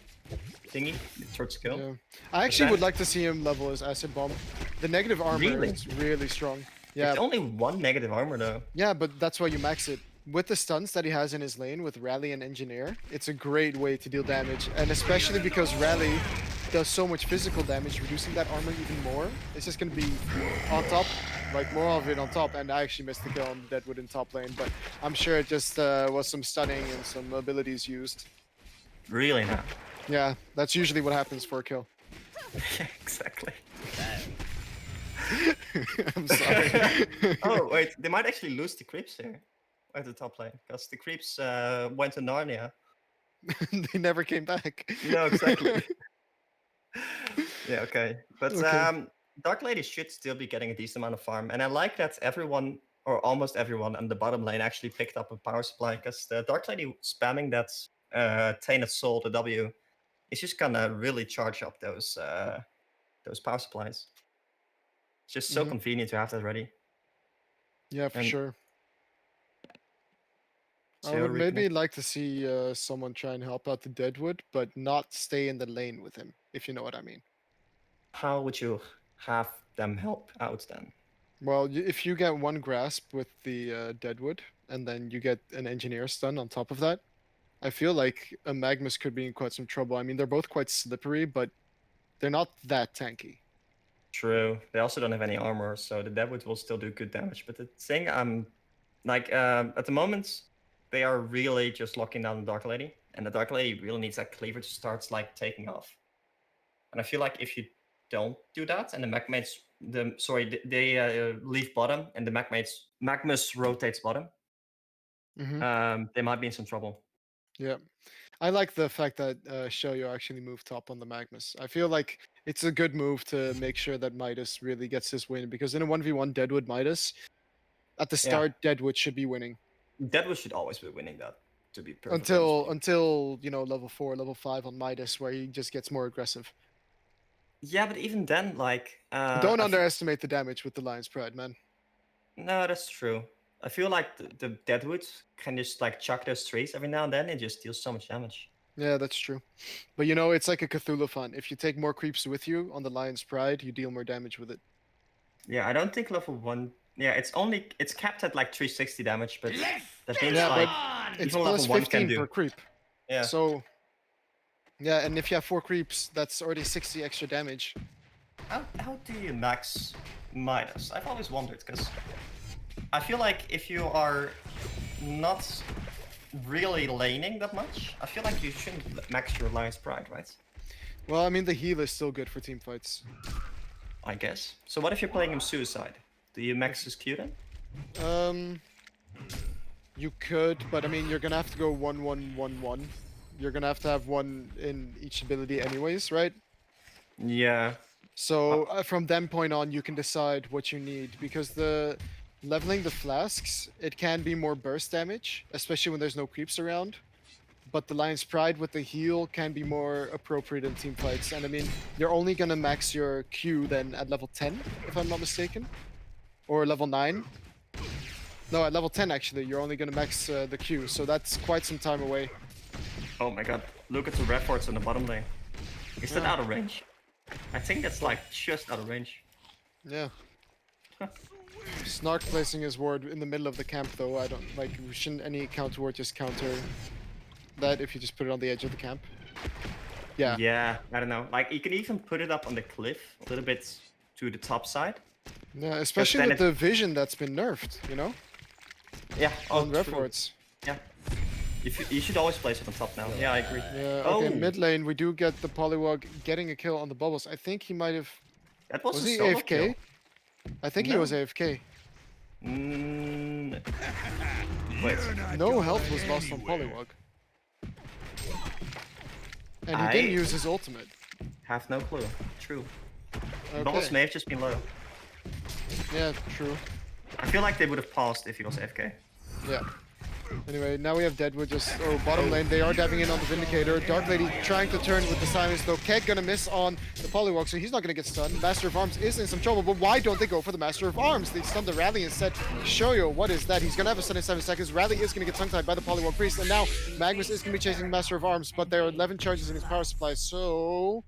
thingy, third skill. Yeah. I actually would like to see him level his acid bomb. The negative armor Really? is really strong. Yeah. It's only one negative armor though. Yeah, but that's why you max it. With the stuns that he has in his lane with Rally and Engineer, it's a great way to deal damage. And especially because Rally does so much physical damage, reducing that armor even more. It's just going to be on top, like more of it on top. And I actually missed the kill on Deadwood in top lane, but I'm sure it just was some stunning and some abilities used. Really now? Yeah, that's usually what happens for a kill. Exactly. I'm sorry. Oh, wait, they might actually lose the creeps here at the top lane, because the creeps went to Narnia. They never came back. No, exactly. Yeah, okay. But Okay. Dark Lady should still be getting a decent amount of farm, and I like that everyone, or almost everyone, on the bottom lane actually picked up a power supply, because the Dark Lady spamming that Tainted Soul, the W, is just gonna really charge up those power supplies. It's just so convenient to have that ready. Yeah, for And- sure. I So would maybe reconnect. like to see someone try and help out the Deadwood, but not stay in the lane with him, if you know what I mean. How would you have them help out then? Well, if you get one grasp with the Deadwood, and then you get an Engineer stun on top of that, I feel like a Magnus could be in quite some trouble. I mean, they're both quite slippery, but they're not that tanky. True. They also don't have any armor, so the Deadwood will still do good damage. But the thing, like at the moment, they are really just locking down the Dark Lady, and the Dark Lady really needs that cleaver to start like taking off. And I feel like if you don't do that, and the Magmates, they leave bottom, and the Magmus rotates bottom, they might be in some trouble. Yeah. I like the fact that Shoyo actually moved top on the Magnus. I feel like it's a good move to make sure that Midas really gets his win, because in a 1v1 Deadwood Midas, at the start, Deadwood should be winning. Deadwood should always be winning that, to be perfectly honest. Until you know, level 4, level 5 on Midas, where he just gets more aggressive. Yeah, but even then, like... Don't underestimate the damage with the Lion's Pride, man. No, that's true. I feel like the Deadwood can just like chuck those trees every now and then and just deal so much damage. Yeah, that's true. But you know, it's like a Cthulhu font. If you take more creeps with you on the Lion's Pride, you deal more damage with it. Yeah, I don't think level 1... Yeah, it's capped at like 360 damage, but that means Yeah, like... but it's even plus level 1 can 15 do. per creep. Yeah. So... Yeah, and if you have 4 creeps, that's already 60 extra damage. How do you max Midas? I've always wondered, because I feel like if you are not really laning that much, I feel like you shouldn't max your Lion's Pride, right? Well, I mean, the heal is still good for team fights. I guess. So what if you're playing him Suicide? Do you max his Q then? You could, but I mean, you're gonna have to go 1-1-1-1. You're gonna have to have one in each ability anyways, right? Yeah. So from that point on, you can decide what you need, because the leveling the flasks, it can be more burst damage, especially when there's no creeps around. But the Lion's Pride with the heal can be more appropriate in team fights. And I mean, you're only gonna max your Q then at level 10, if I'm not mistaken, or level 9. No, at level 10 actually, you're only gonna max the Q, so that's quite some time away. Oh my god, look at the Reforts in the bottom lane. Is that out of range? I think that's like just out of range. Yeah. Snark placing his ward in the middle of the camp though, I don't like, shouldn't any counter ward just counter that if you just put it on the edge of the camp? Yeah. Yeah, I don't know. Like, you can even put it up on the cliff, a little bit to the top side. Yeah, especially with the vision that's been nerfed, you know? Yeah, on Reforts. Yeah. You should always place it on top now. Yeah, I agree. Yeah, okay, mid lane, we do get the Polywog getting a kill on the bubbles. I think he might have... That was he solo AFK? kill. I think he was AFK. Wait. No health was lost on Polywog. And he didn't use his ultimate. Have no clue. True. Okay. Bubbles may have just been low. Yeah, true. I feel like they would have paused if he was AFK. Yeah. Anyway, now we have Deadwood just... Oh, bottom lane, they are diving in on the Vindicator. Dark Lady trying to turn with the silence, though. Keg gonna miss on the Polywog, so he's not gonna get stunned. Master of Arms is in some trouble, but why don't they go for the Master of Arms? They stun the Rally instead. Shoyo, what is that? He's gonna have a stun in 7 seconds. Rally is gonna get tongue-tied by the Polywog Priest, and now Magnus is gonna be chasing the Master of Arms, but there are 11 charges in his power supply, so...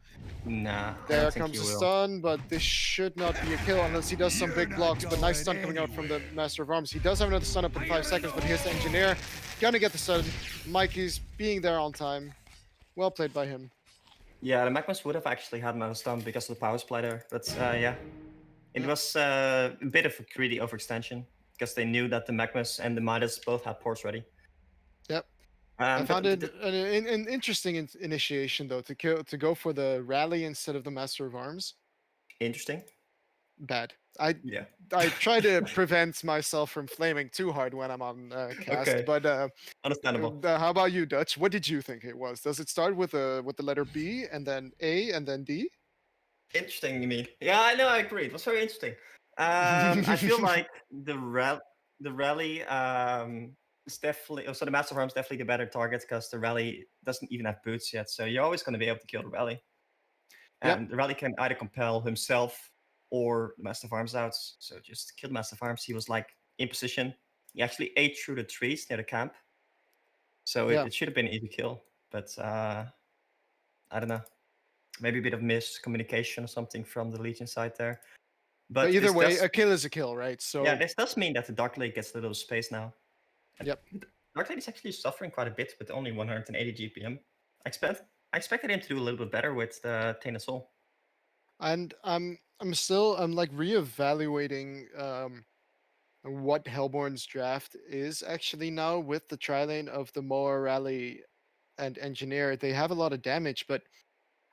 Nah, there comes a stun, but this should not be a kill unless he does some big blocks, but nice stun coming out from the Master of Arms. He does have another stun up in 5 seconds, but here's the Engineer. Gonna get the stun. Mikey's being there on time. Well played by him. Yeah, the Magnus would have actually had another stun because of the power supply there. But yeah, it was a bit of a greedy overextension because they knew that the Magnus and the Midas both had ports ready. Yep. I found it an interesting initiation though to go for the Rally instead of the Master of Arms. Interesting. Bad. I try to prevent myself from flaming too hard when I'm on cast, but understandable. How about you, Dutch? What did you think it was? Does it start with the letter B and then A and then D? Interesting, you mean? Yeah, I know. I agree. It was very interesting. I feel like the Rally is definitely, so the Master of Arms definitely the better target because the Rally doesn't even have boots yet, so you're always going to be able to kill the Rally. And the Rally can either compel himself or the Master of Arms out. So just kill the Master of Arms. He was like in position. He actually ate through the trees near the camp. So it should have been an easy kill. But I don't know. Maybe a bit of miscommunication or something from the Legion side there. But either this way, does, a kill is a kill, right? So yeah, this does mean that the Dark Lady gets a little space now. Yep. Dark Lady is actually suffering quite a bit with only 180 GPM. I expected him to do a little bit better with the Tainted Soul. And I'm like reevaluating what Hellborn's draft is actually now with the tri-lane of the Moa, Rally, and Engineer. They have a lot of damage, but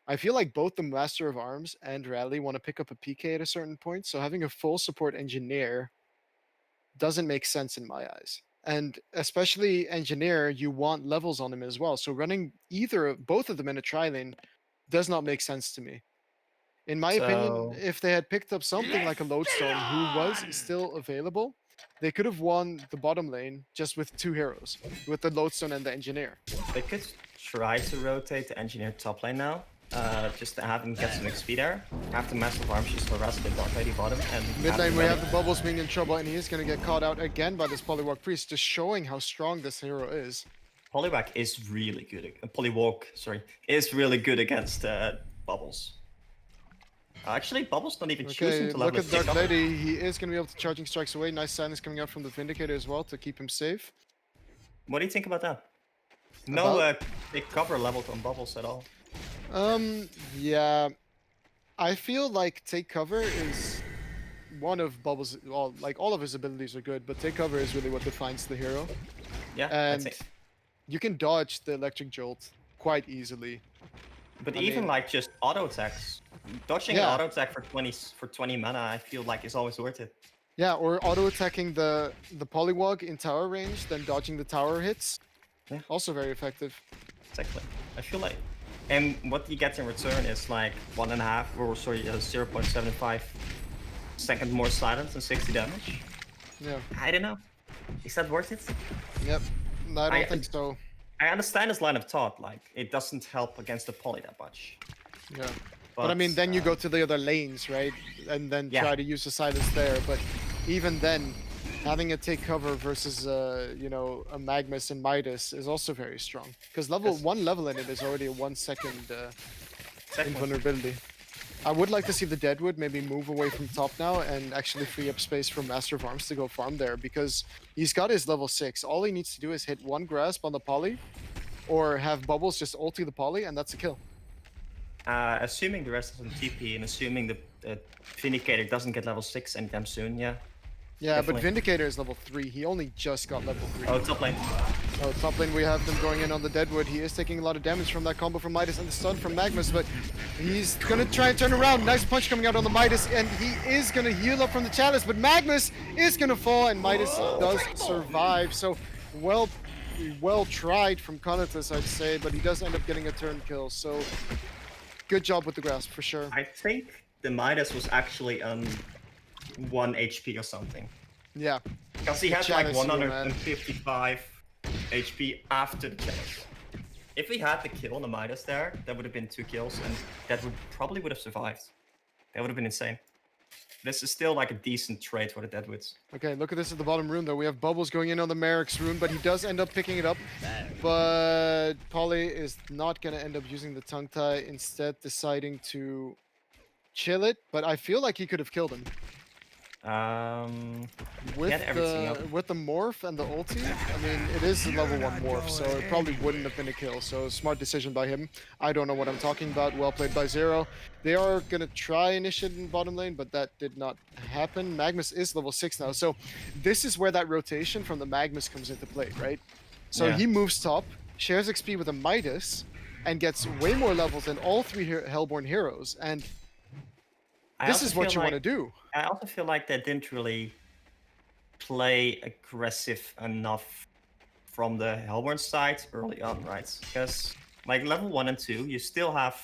I feel like both the Master of Arms and Rally want to pick up a PK at a certain point, so having a full support Engineer doesn't make sense in my eyes. And especially Engineer, you want levels on him as well. So running both of them in a tri-lane does not make sense to me. In my opinion, if they had picked up something like a Lodestone who was still available, they could have won the bottom lane just with 2 heroes, with the Lodestone and the Engineer. They could try to rotate the Engineer top lane now, just to have him get some XP there. Have the Massive Arms just harass the Dark Lady bottom. And mid lane, we have the Bubbles being in trouble, and he is going to get caught out again by this Polywalk Priest, just showing how strong this hero is. Polywalk is really good. Polywalk, sorry, is really good against Bubbles. Actually, Bubbles not even choosing to level look at his Dark pick up. Lady. He is going to be able to charging strikes away. Nice silence coming out from the Vindicator as well to keep him safe. What do you think about that? No big cover leveled on Bubbles at all. Yeah. I feel like Take Cover is one of Bubbles'... Well, like, all of his abilities are good, but Take Cover is really what defines the hero. Yeah, and you can dodge the Electric Jolt quite easily. But even like just auto attacks, dodging an auto attack for 20 mana, I feel like is always worth it. Yeah, or auto attacking the Polywog in tower range, then dodging the tower hits. Yeah. Also very effective. Exactly. I feel like, and what you get in return is like 0.75 second more silence and 60 damage. Yeah. I don't know. Is that worth it? Yep. No, I don't think so. I understand his line of thought, like, it doesn't help against the poly that much. Yeah. But I mean, then you go to the other lanes, right? And then try to use the silence there. But even then, having a take cover versus, you know, a Magnus and Midas is also very strong. Because one level in it is already a 1 second invulnerability. I would like to see the Deadwood maybe move away from top now and actually free up space for Master of Arms to go farm there, because he's got his level 6. All he needs to do is hit 1 grasp on the poly, or have Bubbles just ulti the poly, and that's a kill. Assuming the rest is on TP, and assuming the Vindicator doesn't get level 6 anytime soon, yeah. Yeah, definitely. But Vindicator is level 3. He only just got level 3. Oh, top lane. Oh, top lane, we have them going in on the Deadwood. He is taking a lot of damage from that combo from Midas and the stun from Magnus, but he's going to try and turn around. Nice punch coming out on the Midas, and he is going to heal up from the Chalice, but Magnus is going to fall, and Midas does survive. So, well tried from Conatus, I'd say, but he does end up getting a turn kill. So, good job with the grasp, for sure. I think the Midas was actually 1 HP or something. Yeah. Because he had like 155 HP after the challenge. If we had the kill on the Midas there, that would have been 2 kills, and that probably would have survived. That would have been insane. This is still like a decent trade for the Deadwoods. Okay, look at this at the bottom rune though. We have Bubbles going in on the Merrick's rune, but he does end up picking it up. But Polly is not going to end up using the tongue tie, instead deciding to chill it. But I feel like he could have killed him. With the morph and the ulti, I mean, it is a level 1 morph, so it probably wouldn't have been a kill. So smart decision by him. I don't know what I'm talking about. Well played by Zero. They are going to try initiate in bottom lane, but that did not happen. Magnus is level 6 now, so this is where that rotation from the Magnus comes into play, right? So he moves top, shares XP with a Midas, and gets way more levels than all 3 Hellborn heroes, and this is what you want to do. I also feel like they didn't really play aggressive enough from the Hellborn side early on, right? Because like level 1 and 2, you still have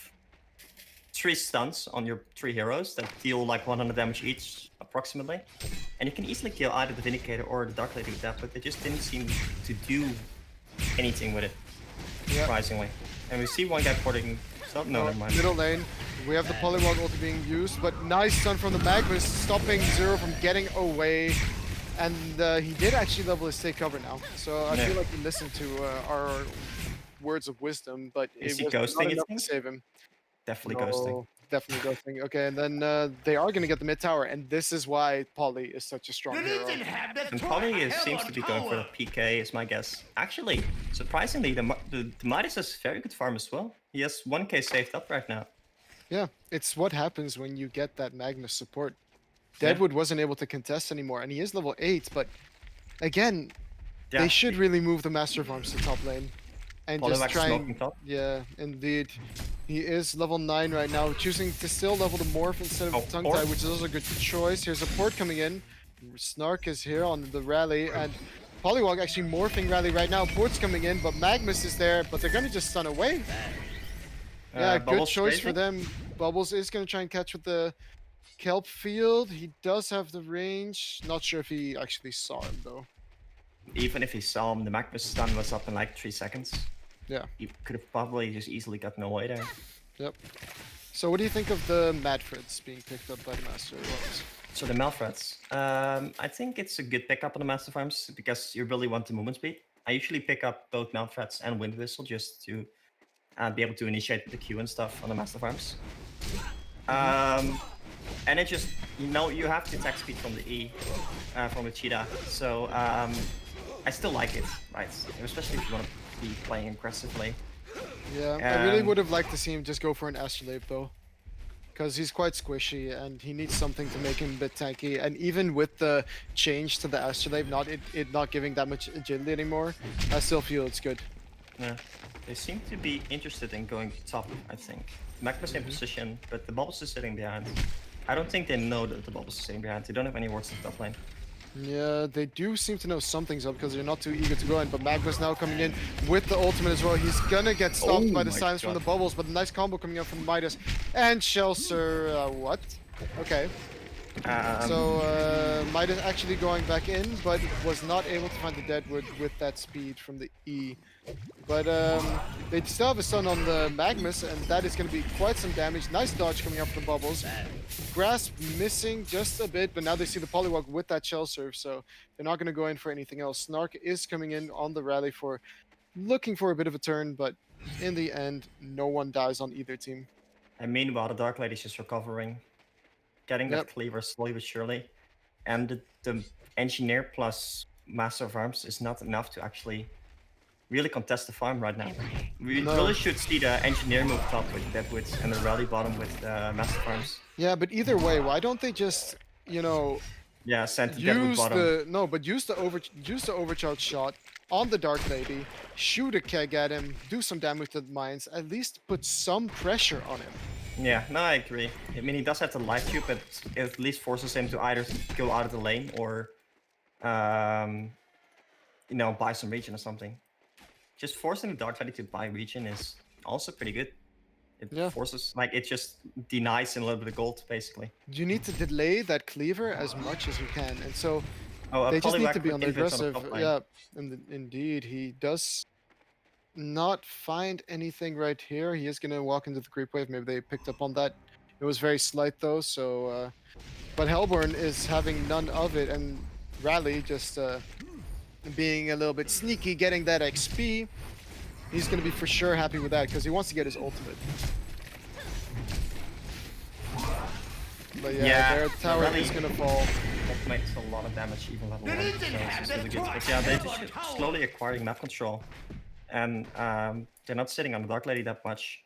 3 stuns on your 3 heroes that deal like 100 damage each, approximately. And you can easily kill either the Vindicator or the Dark Lady with that, but they just didn't seem to do anything with it, surprisingly. And we see one guy porting... Oh, no, never mind. Middle lane. We have the Polywog ulti being used, but nice stun from the Magnus, stopping Zero from getting away. And he did actually level his take cover now. So I feel like he listened to our words of wisdom, but it was not enough to save him. Definitely ghosting. definitely ghosting. Okay, and then they are going to get the mid tower, and this is why Polly is such a strong hero. And Polly seems to be going for the PK, is my guess. Actually, surprisingly, the Midas has very good farm as well. He has 1k saved up right now. Yeah, it's what happens when you get that Magnus support. Deadwood wasn't able to contest anymore, and he is level 8, but again, they should really move the Master of Arms to top lane. And just try and... top. Yeah, indeed. He is level 9 right now, choosing to still level the Morph instead of Tongue Tie, which is also a good choice. Here's a port coming in. Snark is here on the rally, and Polywog actually morphing rally right now. Port's coming in, but Magnus is there, but they're going to just stun away. Yeah, good choice for them. Bubbles is going to try and catch with the Kelp Field. He does have the range. Not sure if he actually saw him, though. Even if he saw him, the Magnus stun was up in like 3 seconds. Yeah. He could have probably just easily gotten away there. Yep. So what do you think of the Madfreds being picked up by the Master of Arms? So the Malfreds. I think it's a good pickup on the Master of Arms because you really want the movement speed. I usually pick up both Malfreds and Wind Whistle just to be able to initiate the Q and stuff on the Master of Arms. And it just, you have to attack speed from the E, from the Cheetah. So I still like it, right? Especially if you want to be playing aggressively. Yeah, I really would have liked to see him just go for an Astrolabe though. Because he's quite squishy and he needs something to make him a bit tanky. And even with the change to the Astrolabe, not giving that much agility anymore, I still feel it's good. Yeah, they seem to be interested in going top, I think. Magnus in position, but the Bubbles is sitting behind. I don't think they know that the Bubbles is sitting behind. They don't have any words in top lane. Yeah, they do seem to know something's up because they're not too eager to go in. But Magnus now coming in with the ultimate as well. He's gonna get stopped by the silence from the Bubbles, but a nice combo coming up from Midas. And Shelser, what? Okay. So Midas actually going back in, but was not able to find the Deadwood with that speed from the E. But they still have a stun on the Magnus, and that is going to be quite some damage. Nice dodge coming up from Bubbles. Grasp missing just a bit, but now they see the Polywog with that Shell Surf, so they're not going to go in for anything else. Snark is coming in on the rally for looking for a bit of a turn, but in the end, no one dies on either team. And meanwhile, the Dark Lady's just recovering. Getting that cleaver slowly but surely. And the Engineer plus Master of Arms is not enough to actually really contest the farm right now. We really should see the Engineer move top with Deadwoods and the Rally bottom with Master of Arms. Yeah, but either way, why don't they just, send the Deadwood bottom. use the overcharge shot on the Dark Lady, shoot a keg at him, do some damage to the mines, at least put some pressure on him. Yeah, no, I agree. I mean, he does have the light cube, but it at least forces him to either go out of the lane or, buy some regen or something. Just forcing the Dark Lady to buy regen is also pretty good. It forces, it just denies him a little bit of gold, basically. You need to delay that cleaver as much as you can, and so they just need to be on the aggressive. Yeah, indeed, he does not find anything right here. He is going to walk into the creep wave. Maybe they picked up on that. It was very slight though, so but Hellborn is having none of it, and Rally just being a little bit sneaky, getting that XP. He's going to be for sure happy with that because he wants to get his ultimate. But their tower is going to fall. That makes a lot of damage, even level 1. So it's really good. But yeah, they're just slowly acquiring map control. And they're not sitting on the Dark Lady that much.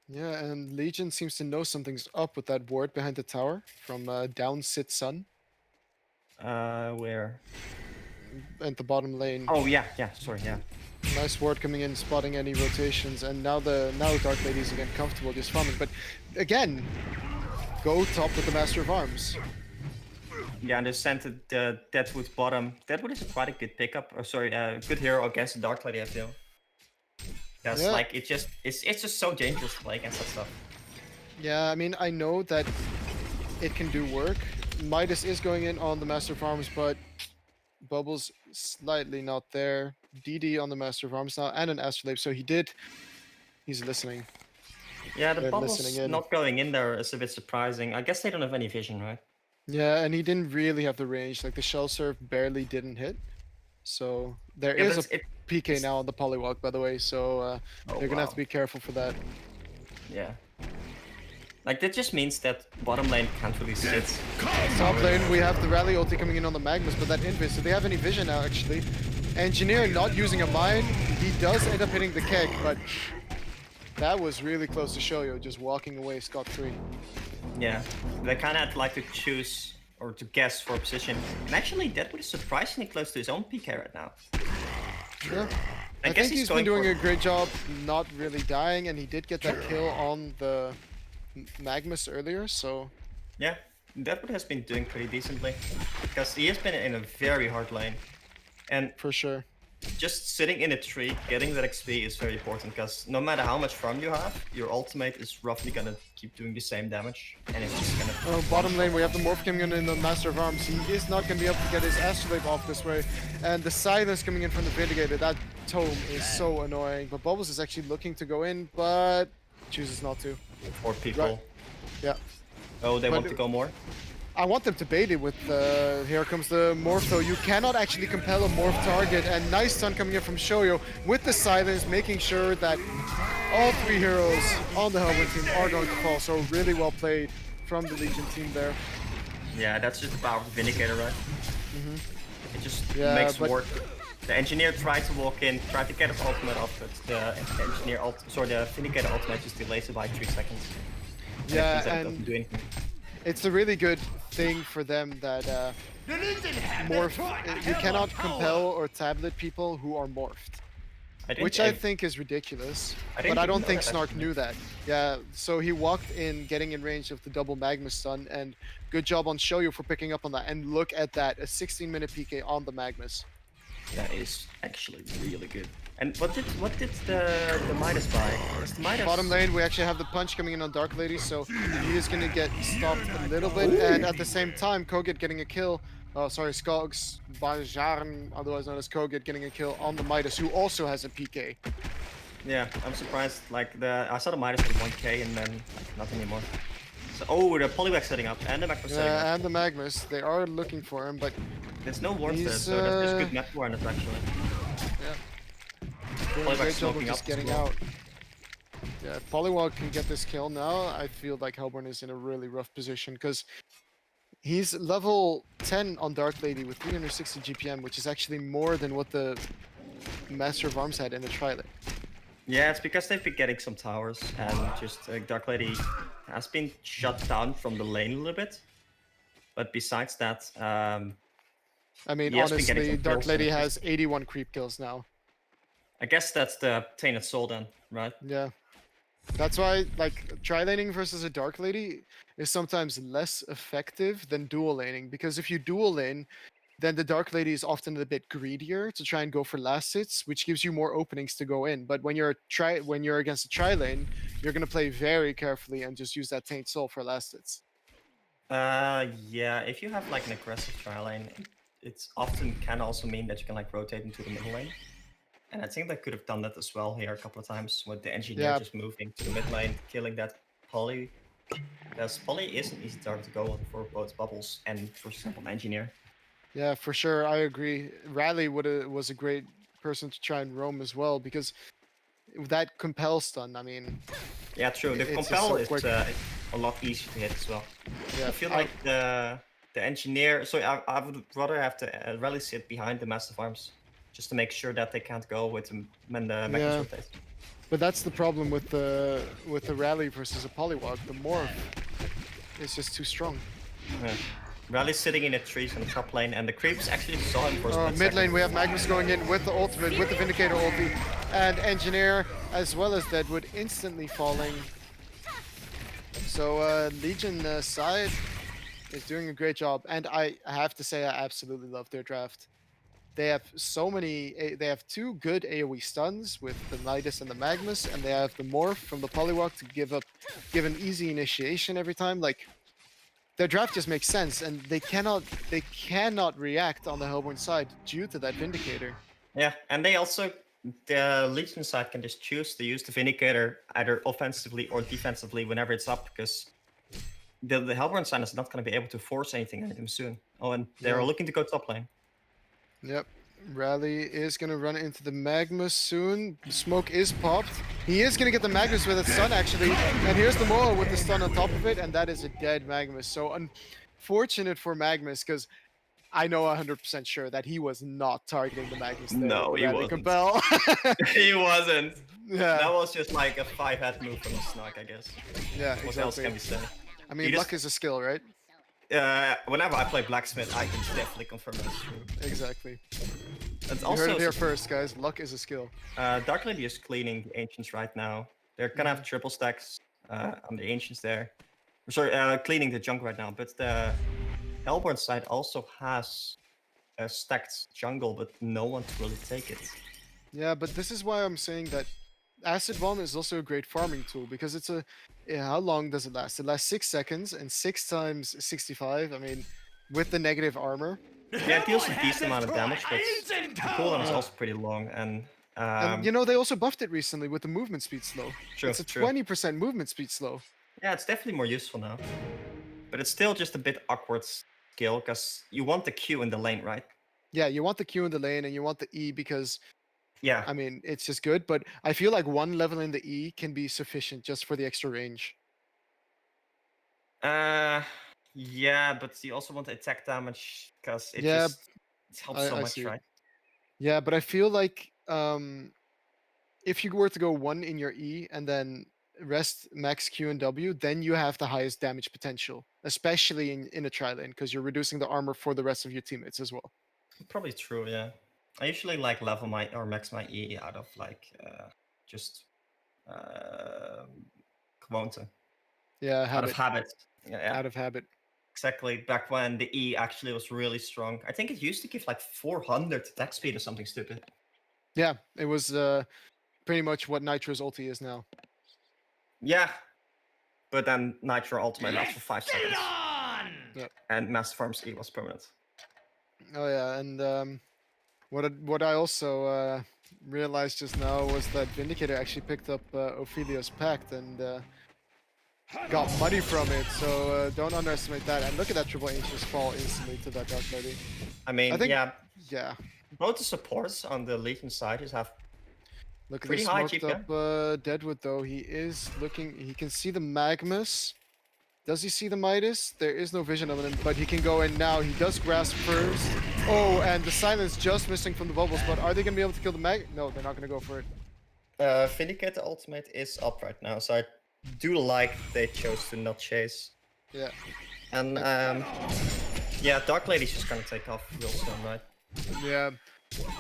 Yeah, and Legion seems to know something's up with that ward behind the tower from Down Sit Sun. Where? At the bottom lane. Oh yeah, sorry, yeah. Nice ward coming in, spotting any rotations, and now Dark Lady's again comfortable just farming. But again, go top with the Master of Arms. Yeah, and they sent the Deadwood bottom. Deadwood is quite a good pickup. Oh, sorry, good hero against the Dark Lady, I feel. That's it's just so dangerous to play against that stuff. Yeah, I mean, I know that it can do work. Midas is going in on the Master of Arms, but Bubbles slightly not there. DD on the Master of Arms now, and an Astrolabe, so he's listening. Yeah, the Bubbles not going in there is a bit surprising. I guess they don't have any vision, right? Yeah, and he didn't really have the range. Like the Shell Surf barely didn't hit. So there is a PK now on the Polywog, by the way. So they're gonna have to be careful for that. Yeah. Like, that just means that bottom lane can't really sit. Top lane, we have the rally ulti coming in on the Magnus, but that invis, do they have any vision now, actually? Engineer not using a mine, he does end up hitting the keg, but that was really close to Shoyo, just walking away scot-free. Yeah, they kind of like to choose or to guess for a position. And actually, Deadwood is surprisingly close to his own PK right now. Yeah. I guess think he's been doing a great job not really dying, and he did get that kill on the Magnus earlier, so... Yeah, Deadwood has been doing pretty decently, because he has been in a very hard lane. And for sure, just sitting in a tree, getting that XP is very important, because no matter how much farm you have, your ultimate is roughly gonna keep doing the same damage, and it's just gonna... Oh, bottom lane, we have the Morph coming in the Master of Arms. He is not gonna be able to get his Astrolabe off this way, and the silence coming in from the Vindicator, that tome is so annoying. But Bubbles is actually looking to go in, but chooses not to. Or people. Right. Yeah. Oh, they want to go more? I want them to bait it with here comes the Morph though. You cannot actually compel a Morph target, and nice stun coming in from Shoyo with the silence, making sure that all 3 heroes on the Hellboy team are going to fall. So really well played from the Legion team there. Yeah, that's just the power of the Vindicator, right? Mm-hmm. It just makes work. The Engineer tried to walk in, tried to get his ultimate off, but the the Vindicator ultimate just delays it by 3 seconds. Yeah, and doesn't do anything. It's a really good thing for them that morph. You cannot compel or tablet people who are morphed, which I think is ridiculous. But I don't think Snark knew that. Yeah, so he walked in, getting in range of the double Magnus stun, and good job on Shoyo for picking up on that. And look at that, a 16-minute PK on the Magnus. That is actually really good. And what did the Midas buy? The Midas... Bottom lane, we actually have the punch coming in on Dark Lady, so he is going to get stopped a little bit. And at the same time, Koget getting a kill. Oh, sorry, Skogs Bajarn, otherwise known as Koget, getting a kill on the Midas, who also has a PK. Yeah, I'm surprised. Like I saw the Midas with 1k and then like, not anymore. So, oh, the Poliwag setting up and the Magnus setting up. And the Magnus, they are looking for him, but there's no wards there, so that's just good map awareness actually. Yeah. Doing a great job of just getting out. Yeah, if Poliwag can get this kill now, I feel like Hellborn is in a really rough position, because he's level 10 on Dark Lady with 360 GPM, which is actually more than what the Master of Arms had in the Tri-Lane. Yeah, it's because they've been getting some towers, and just Dark Lady has been shut down from the lane a little bit. But besides that, I mean, honestly, Dark Lady has 81 creep kills now. I guess that's the Tainted Soul then, right? Yeah. That's why, like, tri-laning versus a Dark Lady is sometimes less effective than dual laning, because if you dual lane, then the Dark Lady is often a bit greedier to try and go for last hits, which gives you more openings to go in. But when you're against a tri-lane, you're gonna play very carefully and just use that Taint Soul for last hits. Yeah, if you have like an aggressive tri-lane, it often can also mean that you can like rotate into the middle lane. And I think they could have done that as well here a couple of times with the Engineer just moving to the mid lane, killing that Poly. Because Poly is an easy target to go on for both Bubbles and, for example, Engineer. Yeah, for sure, I agree. Rally was a great person to try and roam as well, because that Compel stun, I mean... Yeah, true. The Compel is a lot easier to hit as well. Yeah, I feel like the Engineer... So I would rather have the Rally sit behind the Master of Arms, just to make sure that they can't go with them when the Magnus rotates. But that's the problem with the Rally versus a Poliwag. The Morph is just too strong. Yeah. Rally's sitting in the trees on the top lane, and the creeps actually saw him for a split mid lane, we have Magnus going in with the ultimate, with the Vindicator ulti, and Engineer, as well as Deadwood, instantly falling. So Legion side is doing a great job, and I have to say I absolutely love their draft. They have so many. They have 2 good AoE stuns with the Midas and the Magnus, and they have the Morph from the Poliwag to give an easy initiation every time. Like, their draft just makes sense, and they cannot react on the Hellborn side due to that Vindicator. Yeah, and they also, the Legion side can just choose to use the Vindicator either offensively or defensively whenever it's up, because the Hellborn side is not going to be able to force anything anytime soon. Oh, and they're looking to go top lane. Yep. Rally is gonna run into the Magnus soon. The smoke is popped. He is gonna get the Magnus with a stun actually. And here's the Moa with the stun on top of it, and that is a dead Magnus. So unfortunate for Magnus, because I know 100% sure that he was not targeting the Magnus there. No, with the he Rally wasn't. Compel. He wasn't. Yeah. That was just like a 5-head move from the Snug, I guess. Yeah, What else exactly. can we say? I mean, He luck just- is a skill, right? Whenever I play Blacksmith, I can definitely confirm that's true. Exactly. It's You also heard it here first, guys. Luck is a skill. Dark Lady is cleaning the Ancients right now. They're gonna have triple stacks on the Ancients there. Sorry, cleaning the junk right now, but the Hellborn side also has a stacked jungle, but no one to really take it. Yeah, but this is why I'm saying that Acid Bomb is also a great farming tool, because it's a... Yeah, how long does it last? It lasts 6 seconds, and 6 times 65, I mean, with the negative armor. Yeah, it deals a decent amount of damage, but the cooldown is Yeah. also pretty long, and... And, you know, they also buffed it recently with the movement speed slow. True, It's a true. 20% movement speed slow. Yeah, it's definitely more useful now. But it's still just a bit awkward skill, because you want the Q in the lane, right? Yeah, you want the Q in the lane, and you want the E because... Yeah. I mean, it's just good, but I feel like one level in the E can be sufficient just for the extra range. Yeah, but you also want the attack damage, because it Yeah, just it helps so I much, see. right? Yeah, but I feel like if you were to go 1 in your E and then rest max Q and W, then you have the highest damage potential, especially in a tri-lane, because you're reducing the armor for the rest of your teammates as well. Probably true, yeah. I usually like level my or max my E out of like just gewoonte. Yeah, Out of habit. Yeah, Out of habit. exactly. Back when the E actually was really strong. I think it used to give like 400 attack speed or something stupid. Yeah, it was pretty much what Nitro's ulti is now. Yeah. But then Nitro ultimate lasts for 5 seconds. Yep. And Master Farm's E was permanent. Oh yeah, and what I also realized just now was that Vindicator actually picked up Ophelia's Pact and got money from it, so don't underestimate that. And look at that triple H just fall instantly to that Dark Lady. I mean, I think, yeah. Both the supports on the Legion side just have look at pretty the high smoked GPM. up Deadwood though. He is looking. He can see the Magnus. Does he see the Midas? There is no vision of him, but he can go in now. He does grasp first. Oh, and the silence just missing from the bubbles. But are they going to be able to kill the Mag? No, they're not going to go for it. Vindicator ultimate is up right now, so I do like they chose to not chase. Yeah. And yeah, Dark Lady's just gonna take off real soon, right? Yeah.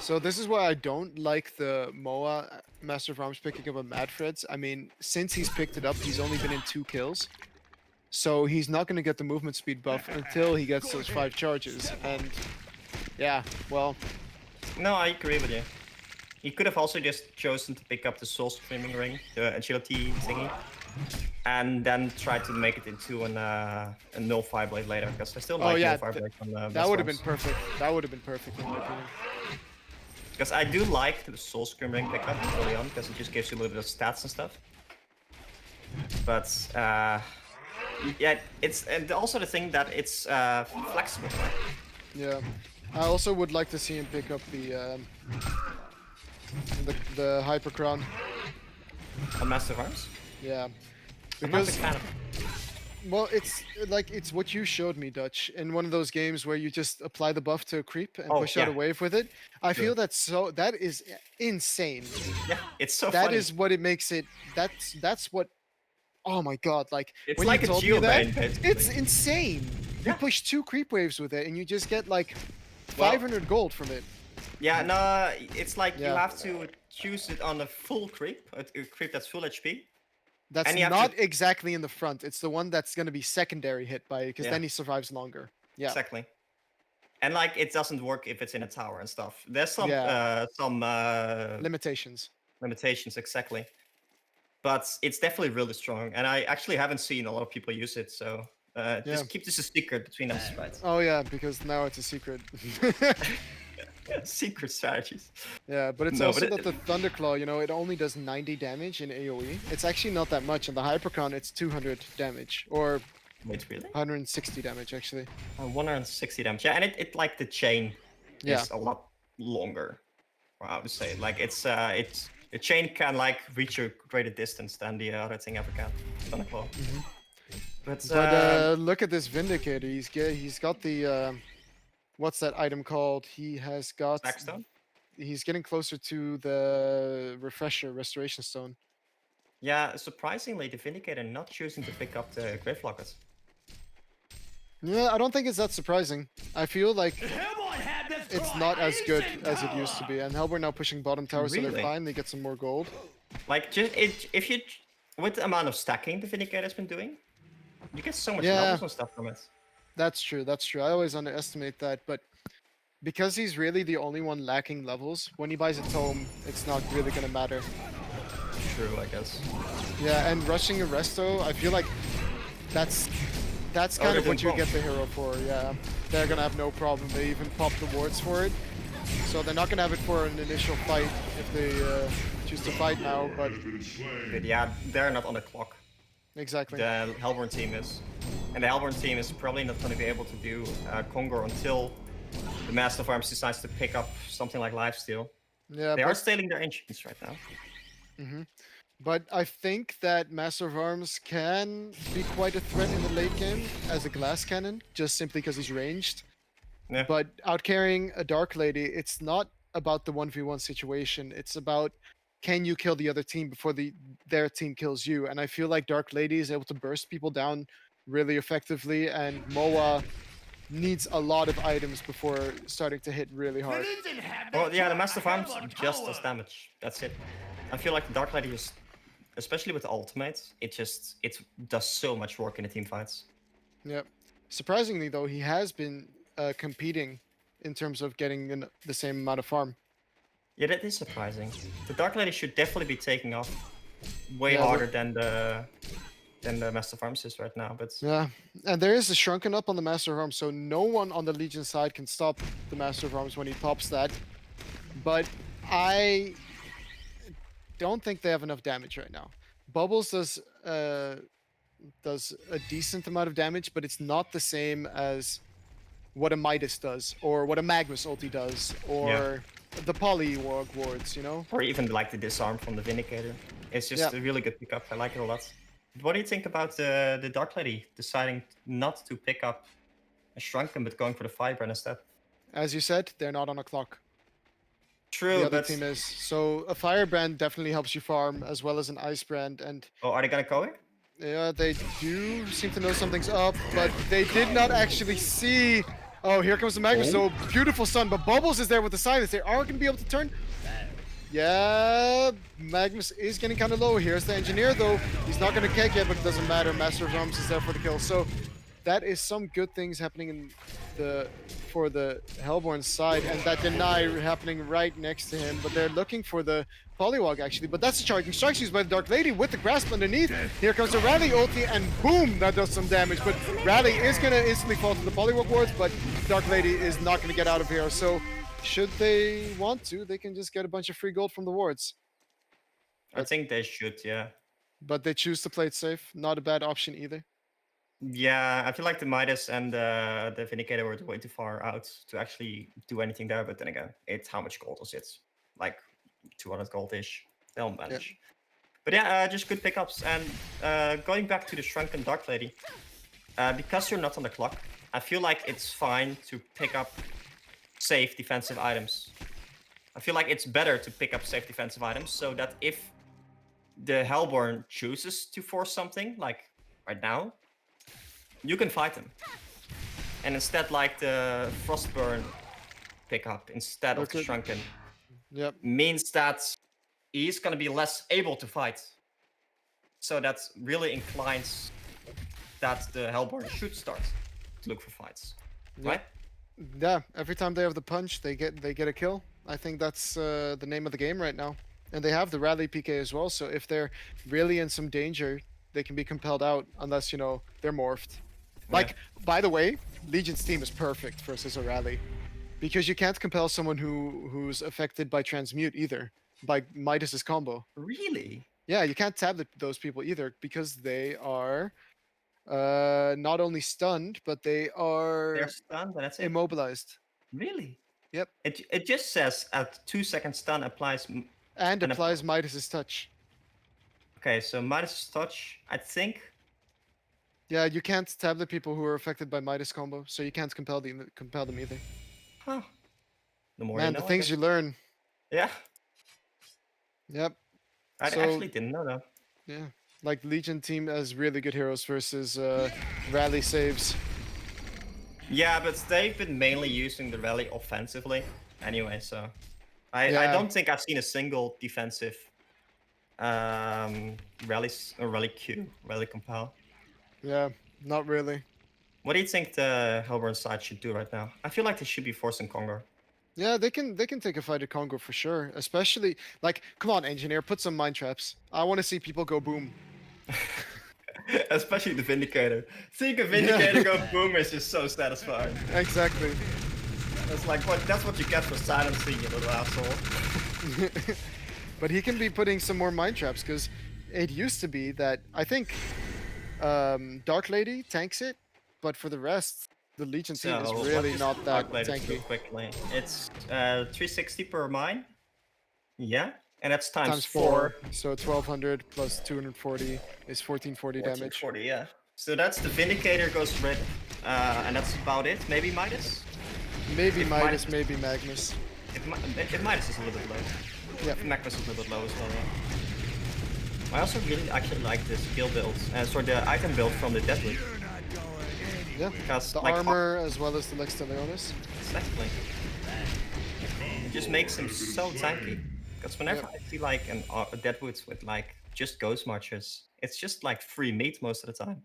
So this is why I don't like the Moa Master of Arms picking up a Madfreds. I mean, since he's picked it up, he's only been in 2 kills. So he's not going to get the movement speed buff until he gets those 5 charges. And yeah, well... No, I agree with you. He could have also just chosen to pick up the Soul Screaming Ring, the agility thingy, and then try to make it into a null Fireblade later, because I still like null Fireblade from the that would have been perfect. That would have been perfect in my opinion. Because I do like the Soul Scream Ring pickup early on, because it just gives you a little bit of stats and stuff. But yeah, it's and also the thing that it's flexible, right? Yeah, I also would like to see him pick up the Hyper Crown. On Master of Arms? Yeah, I'm not a because fan of well, it's what you showed me, Dutch, in one of those games where you just apply the buff to a creep and push out a wave with it. I feel that is insane. Yeah, it's so That funny. is what it makes it. That's what. Oh my god! Like It's when like you a told me that, Geobane, basically. it's insane. You push 2 creep waves with it, and you just get like 500 gold from it. Yeah, no, it's like you Yeah. have to choose it on a full creep, a creep that's full HP. That's And you have not to- exactly in the front. It's the one that's going to be secondary hit by it, because Yeah. then he survives longer. Yeah. Exactly. And like it doesn't work if it's in a tower and stuff. There's some Limitations. limitations, exactly. But it's definitely really strong, and I actually haven't seen a lot of people use it. So just keep this a secret between us, right? Oh yeah, because now it's a secret. Secret strategies. Yeah, but it's No, also but that the Thunderclaw, you know, it only does 90 damage in AoE. It's actually not that much. On the Hypercon, it's 200 damage, or Wait, really? 160 damage actually. 160 damage. Yeah, and it like the chain Yeah. is a lot. longer. Or how to say it? Like it's the chain can like reach a greater distance than the other thing ever can. Thunderclaw. But look at this Vindicator. He's got the what's that item called? He has got. Backstone? He's getting closer to the restoration stone. Yeah, surprisingly, the Vindicator not choosing to pick up the Grave Locket. Yeah, I don't think it's that surprising. I feel like it's not as good as it used to be, and Hellborn now pushing bottom tower, so Really? they're fine. They get some more gold. Like, just if you, with the amount of stacking the Vindicator has been doing, you get so much Yeah. levels and stuff from it. That's true. That's true. I always underestimate that, but because he's really the only one lacking levels, when he buys a tome, it's not really gonna matter. True, I guess. Yeah, and rushing a resto, I feel like that's kind of they're what you doing get the hero for. Yeah, they're gonna have no problem. They even pop the wards for it, so they're not gonna have it for an initial fight if they choose to fight now. But yeah, they're not on the clock. exactly. The Hellborn team is, and the Hellborn team is probably not going to be able to do Kongor until the Master of Arms decides to pick up something like Lifesteal. Yeah, They are stealing their ancients right now. But I think that Master of Arms can be quite a threat in the late game as a glass cannon, just simply because he's ranged. Yeah. But out carrying a Dark Lady, it's not about the 1v1 situation. It's about can you kill the other team before their team kills you. And I feel like Dark Lady is able to burst people down really effectively, and Moa needs a lot of items before starting to hit really hard. Well, yeah, the Master of Arms just does damage. That's it. I feel like the Dark Lady is, especially with the ultimate, it does so much work in the team fights. Yep. Surprisingly, though, he has been competing in terms of getting the same amount of farm. Yeah, that is surprising. The Dark Lady should definitely be taking off way Yeah, harder than the Master of Arms is right now. But Yeah, and there is a Shrunken up on the Master of Arms, so no one on the Legion side can stop the Master of Arms when he pops that. But I don't think they have enough damage right now. Bubbles does a decent amount of damage, but it's not the same as what a Midas does, or what a Magnus ulti does, or the Polywog wards, you know? or even like the disarm from the Vindicator. It's just a really good pickup. I like it a lot. But what do you think about the Dark Lady deciding not to pick up a Shrunken but going for the Firebrand instead? As you said, they're not on a clock. True, The other but team is. So a Firebrand definitely helps you farm, as well as an Icebrand, and are they gonna go here? yeah, they do seem to know something's up, but they did not actually see. Oh, here comes the Magnus. So beautiful stun, but Bubbles is there with the silence. They are going to be able to turn. Yeah, Magnus is getting kind of low. Here's the Engineer, though. He's not going to keg yet, but it doesn't matter. Master of Arms is there for the kill. So that is some good things happening for the Hellborn side, and that deny happening right next to him. But they're looking for the Polywog, actually. But that's a charging strikes used by the Dark Lady with the grasp underneath. Here comes the Rally ulti, and boom, that does some damage. But Rally is going to instantly fall to the Polywog wards, but Dark Lady is not going to get out of here. So should they want to, they can just get a bunch of free gold from the wards. I think they should, yeah. But they choose to play it safe. Not a bad option either. Yeah, I feel like the Midas and the Vindicator were way too far out to actually do anything there. But then again, it's how much gold is it? Like 200 gold-ish. They'll manage. Yeah. But yeah, just good pickups. And going back to the Shrunken Dark Lady, because you're not on the clock, I feel like it's fine to pick up safe defensive items. I feel like it's better to pick up safe defensive items so that if the Hellborn chooses to force something, like right now, you can fight him. And instead, like the Frostburn pickup instead of the Shrunken, means that he's gonna be less able to fight. So that really inclines that the Hellborn should start to look for fights, right? Yeah, every time they have the punch, they get a kill. I think that's the name of the game right now. And they have the rally PK as well, so if they're really in some danger, they can be compelled out unless, you know, they're morphed. Like, by the way, Legion's team is perfect versus a rally. Because you can't compel someone who's affected by transmute either. By Midas's combo. Really? Yeah, you can't tab those people either because they are not only stunned, but they're stunned, and that's it. immobilized. Really? Yep. It just says at 2-second stun applies. And an applies Midas's touch. Okay, so Midas touch, I think. Yeah, you can't tablet people who are affected by Midas combo, so you can't compel them either. Huh. The more Man, you know, the I things guess. you learn. Yeah, Yep. I So- actually didn't know that. Yeah. Like Legion team has really good heroes versus rally saves. Yeah, but they've been mainly using the rally offensively anyway, so I Yeah. don't think I've seen a single defensive rally Q, rally compile. Yeah, not really. What do you think the Hellborn side should do right now? I feel like they should be forcing Congo. Yeah, they can take a fight at Congo for sure. Especially like, come on, engineer, put some mind traps. I want to see people go boom. Especially the Vindicator. Seeing a Vindicator go boom is just so satisfying. Exactly. That's like that's what you get for silencing, you little asshole. But he can be putting some more mind traps because it used to be that I think Dark Lady tanks it, but for the rest, the Legion team is So, really what not is that Dark Lady tanky. real quickly? It's 360 per mine. Yeah, and that's times 4. So 1200 plus 240 is 1440 damage. 1440, yeah. So that's the Vindicator goes red, and that's about it. Maybe Midas. Maybe If Midas, maybe Magnus. If Midas is a little bit low. Yeah. Magnus is a little bit low as well. Yeah. I also really actually like the skill build, the item build from the Deadwood. Yeah. Because The like, armor as well as the Lex Leonis. Exactly. It just makes him so tanky. Because whenever I see like a Deadwoods with like just Ghost Marchers, it's just like free meat most of the time.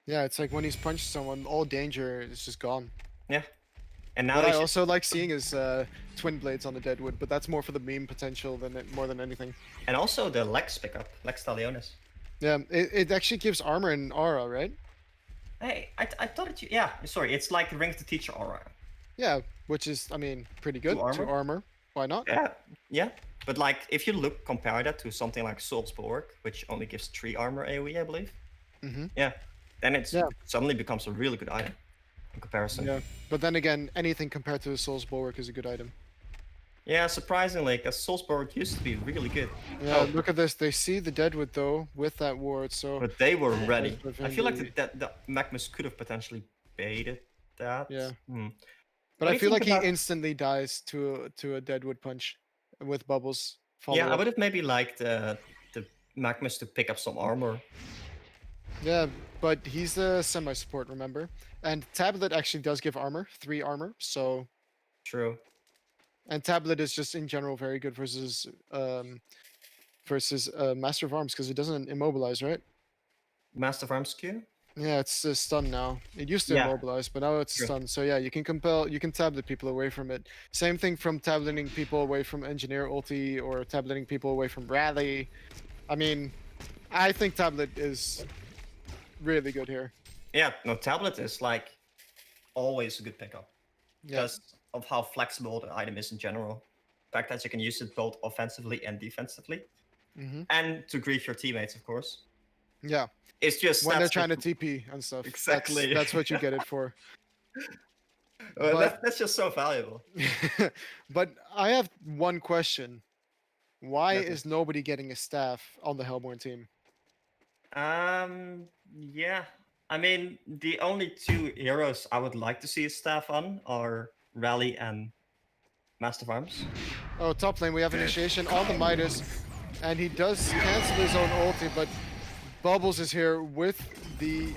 Yeah, it's like when he's punched someone, all danger is just gone. Yeah. And now What I he's also like seeing is twin blades on the Deadwood, but that's more for the meme potential more than anything. and also the Lex pickup, Lex Talionis. Yeah, it actually gives armor and aura, right? Hey, I thought it. Yeah, sorry, it's like Ring of the Teacher aura. Yeah, which is, I mean, pretty good. To armor? Why not? Yeah. But like, if you compare that to something like Soul's Bulwark, which only gives 3 armor AoE, I believe. Mm-hmm. Yeah. Then it suddenly becomes a really good item in comparison. Yeah, but then again, anything compared to the Soul's Bulwark is a good item. Yeah, surprisingly, because Soul's Bulwark used to be really good. Yeah, look at this. They see the Deadwood though with that ward, so. But they were ready. With I feel like Indy. the Magnus could have potentially baited that. Yeah. Hmm. But What do I you feel think like he about- instantly dies to a Deadwood punch with bubbles. Follow Yeah, I up. would have maybe liked the Magnus to pick up some armor. Yeah, but he's a semi-support, remember? And Tablet actually does give armor, 3 armor, so... True. And Tablet is just in general very good versus Master of Arms, because it doesn't immobilize, right? Master of Arms Q? Yeah, it's stun now. It used to Yeah. immobilize, but now it's True. stun. So yeah, you can tablet people away from it. Same thing from tableting people away from Engineer ulti or tableting people away from Rally. I mean, I think tablet is really good here. Yeah, no, Tablet is like always a good pickup. Yeah. Because of how flexible the item is in general. The fact that you can use it both offensively and defensively. Hmm. And to grief your teammates, of course. Yeah. It's just When they're that's trying to what- TP and stuff. Exactly. That's what you get it for. that's just so valuable. But I have one question. Why Okay. is nobody getting a staff on the Hellborn team? Yeah. I mean, the only 2 heroes I would like to see a staff on are Rally and Master of Arms. Oh, top lane, we have initiation on the Midas, and he does cancel his own ulti, but Bubbles is here with the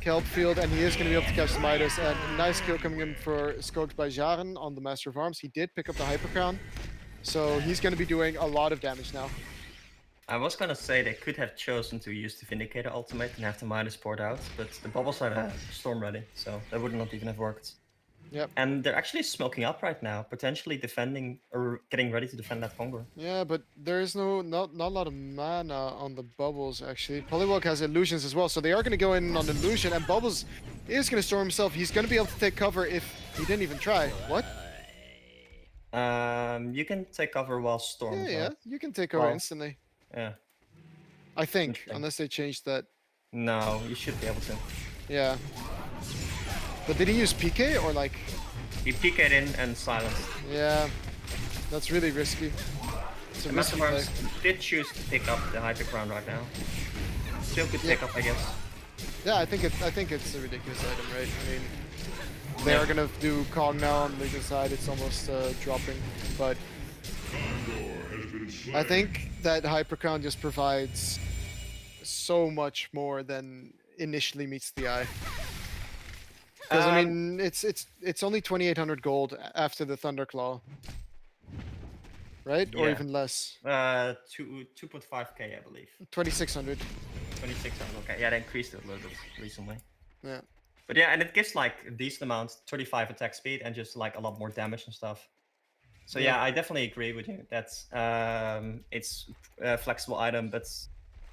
Kelp field, and he is going to be able to catch the Midas, and a nice kill coming in for scoped by Jaren on the Master of Arms. He did pick up the Hyper Crown, so he's going to be doing a lot of damage now. I was gonna say they could have chosen to use the Vindicator ultimate and have the Midas poured out, but the bubbles are storm ready, so that would not even have worked. Yep. And they're actually smoking up right now, potentially defending or getting ready to defend that Congo. Yeah, but there is not a lot of mana on the Bubbles, actually. Polywog has illusions as well, so they are going to go in on illusion, and Bubbles is going to storm himself. He's going to be able to take cover if he didn't even try. What? You can take cover while storm. Yeah, you can take cover Well, instantly. Yeah. I think, Interesting. unless they changed that. No, you should be able to. Yeah. But did he use PK or like... He PK'd in and silenced. Yeah, that's really risky. It's a risky Massive play. Arms did choose to pick up the Hyper Crown right now. Still good pick up, I guess. Yeah, I think it's a ridiculous item, right? I mean, they are gonna do Kong now on the legal side. It's almost dropping, but I think that Hyper Crown just provides so much more than initially meets the eye. Because I mean, it's only 2,800 gold after the Thunderclaw, right? Or Yeah. even less. 2.5k, I believe. 2,600. 2600. Okay, yeah, they increased it a little bit recently. Yeah. But yeah, and it gives like a decent amount, 35 attack speed, and just like a lot more damage and stuff. So yeah, I definitely agree with you. That's it's a flexible item, but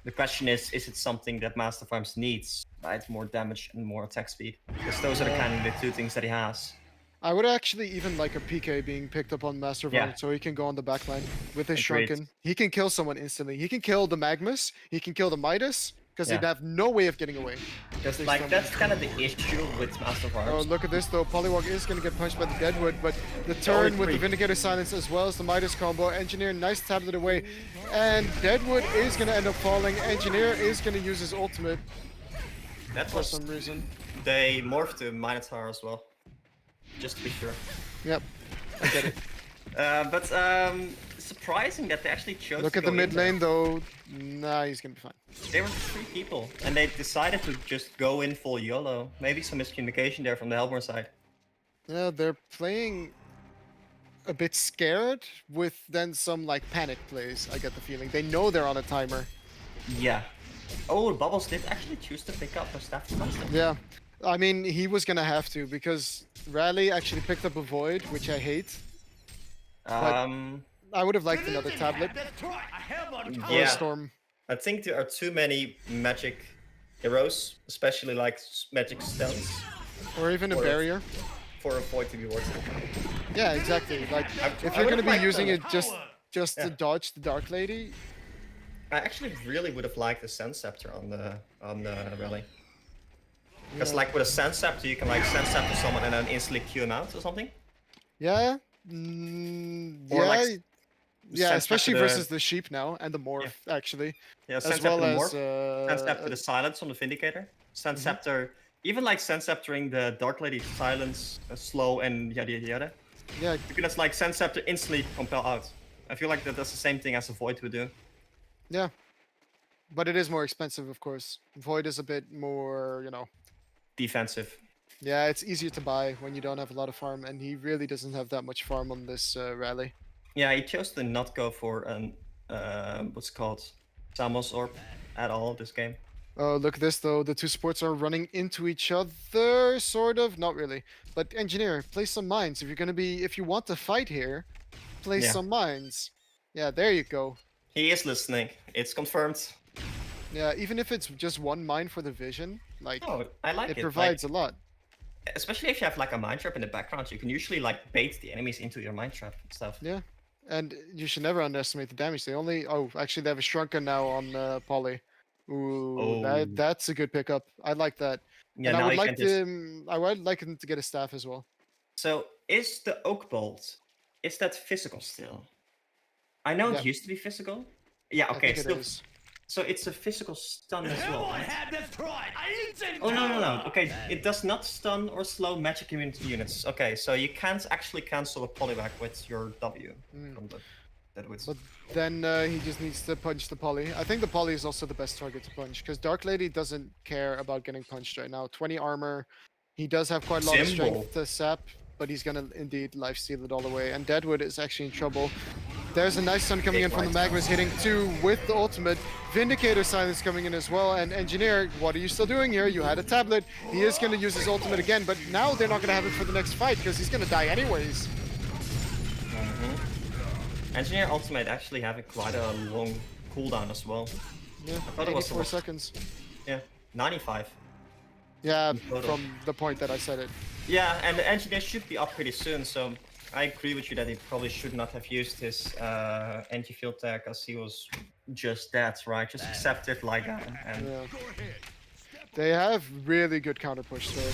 the question is it something that Master of Arms needs? Right, more damage and more attack speed, because those are the kind of the two things that he has. I would actually even like a PK being picked up on Master of Arms, so he can go on the backline with his Agreed. Shrunken. He can kill someone instantly. He can kill the Magnus. He can kill the Midas, because he'd have no way of getting away. Just like that's kind of the issue with Master of Arms. Oh, look at this though. Polywog is going to get punched by the Deadwood, but the turn with the Vindicator Silence as well as the Midas combo. Engineer, nice tablet away. And Deadwood is going to end up falling. Engineer is going to use his ultimate for some reason. They morphed to Minotaur as well. Just to be sure. Yep, I get it. But surprising that they actually chose Look to at the go mid in there. lane though. Nah, he's going to be fine. They were 3 people, and they decided to just go in full YOLO. Maybe some miscommunication there from the Hellborn side. Yeah, they're playing a bit scared with then some like panic plays, I get the feeling. They know they're on a timer. Yeah. Oh, Bubbles did actually choose to pick up a staff to master. Yeah. I mean, he was gonna have to because Rally actually picked up a Void, which I hate. But I would have liked another tablet. Or a Storm. I think there are too many magic heroes, especially like magic stones. Or even a barrier. For a Void to be worth it. Yeah, exactly. Like, if you're gonna be using it just to dodge the Dark Lady. I actually really would have liked the Sand Scepter on the rally. Because like with a Sand Scepter, you can like Sand Scepter someone and then instantly Q him out or something. Yeah. Or yeah. like Yeah, especially versus the sheep now and the morph actually. Yeah, as Sand well Scepter as Sand Scepter the silence on the Vindicator. Sand Scepter, even like Sand Sceptering the Dark Lady silence, slow and yada yada yada. Yeah. You can just like Sand Scepter instantly compel out. I feel like that's the same thing as a Void would do. Yeah. But it is more expensive, of course. Void is a bit more, you know... defensive. Yeah, it's easier to buy when you don't have a lot of farm, and he really doesn't have that much farm on this rally. Yeah, he chose to not go for an, what's it called, Samos Orb at all this game. Oh, look at this though. The two supports are running into each other, sort of. Not really. But Engineer, place some mines. If you want to fight here, place some mines. Yeah, there you go. He is listening. It's confirmed. Yeah, even if it's just one mine for the vision, like, I like it. It provides a lot. Especially if you have like a mine trap in the background, you can usually like bait the enemies into your mine trap and stuff. Yeah, and you should never underestimate the damage. They only... Oh, actually they have a Shrunken now on Poly. Ooh, that's a good pickup. I like that. Yeah, and now I would like him to get a staff as well. So, is the Oak Bolt, is that physical still? I know it used to be physical. Yeah, okay, still. So it's a physical stun as well, right? Oh, no. Okay, it does not stun or slow magic immunity units. Okay, so you can't actually cancel a polyback with your W from the Deadwoods. But then he just needs to punch the Poly. I think the Poly is also the best target to punch, because Dark Lady doesn't care about getting punched right now. 20 armor. He does have quite a lot of strength to sap, but he's gonna indeed lifesteal it all the way. And Deadwood is actually in trouble. There's a nice stun coming in from the Magnus, hitting 2 with the ultimate. Vindicator silence coming in as well. And Engineer, what are you still doing here? You had a tablet. He is going to use his ultimate again, but now they're not going to have it for the next fight because he's going to die anyways. Engineer ultimate actually having quite a long cooldown as well. Yeah, I thought 84 seconds. Yeah, 95. Yeah, from the point that I said it. Yeah, and the Engineer should be up pretty soon, so I agree with you that he probably should not have used his anti-field tag as he was just that, right? Just accept it like that. And They have really good counter push though.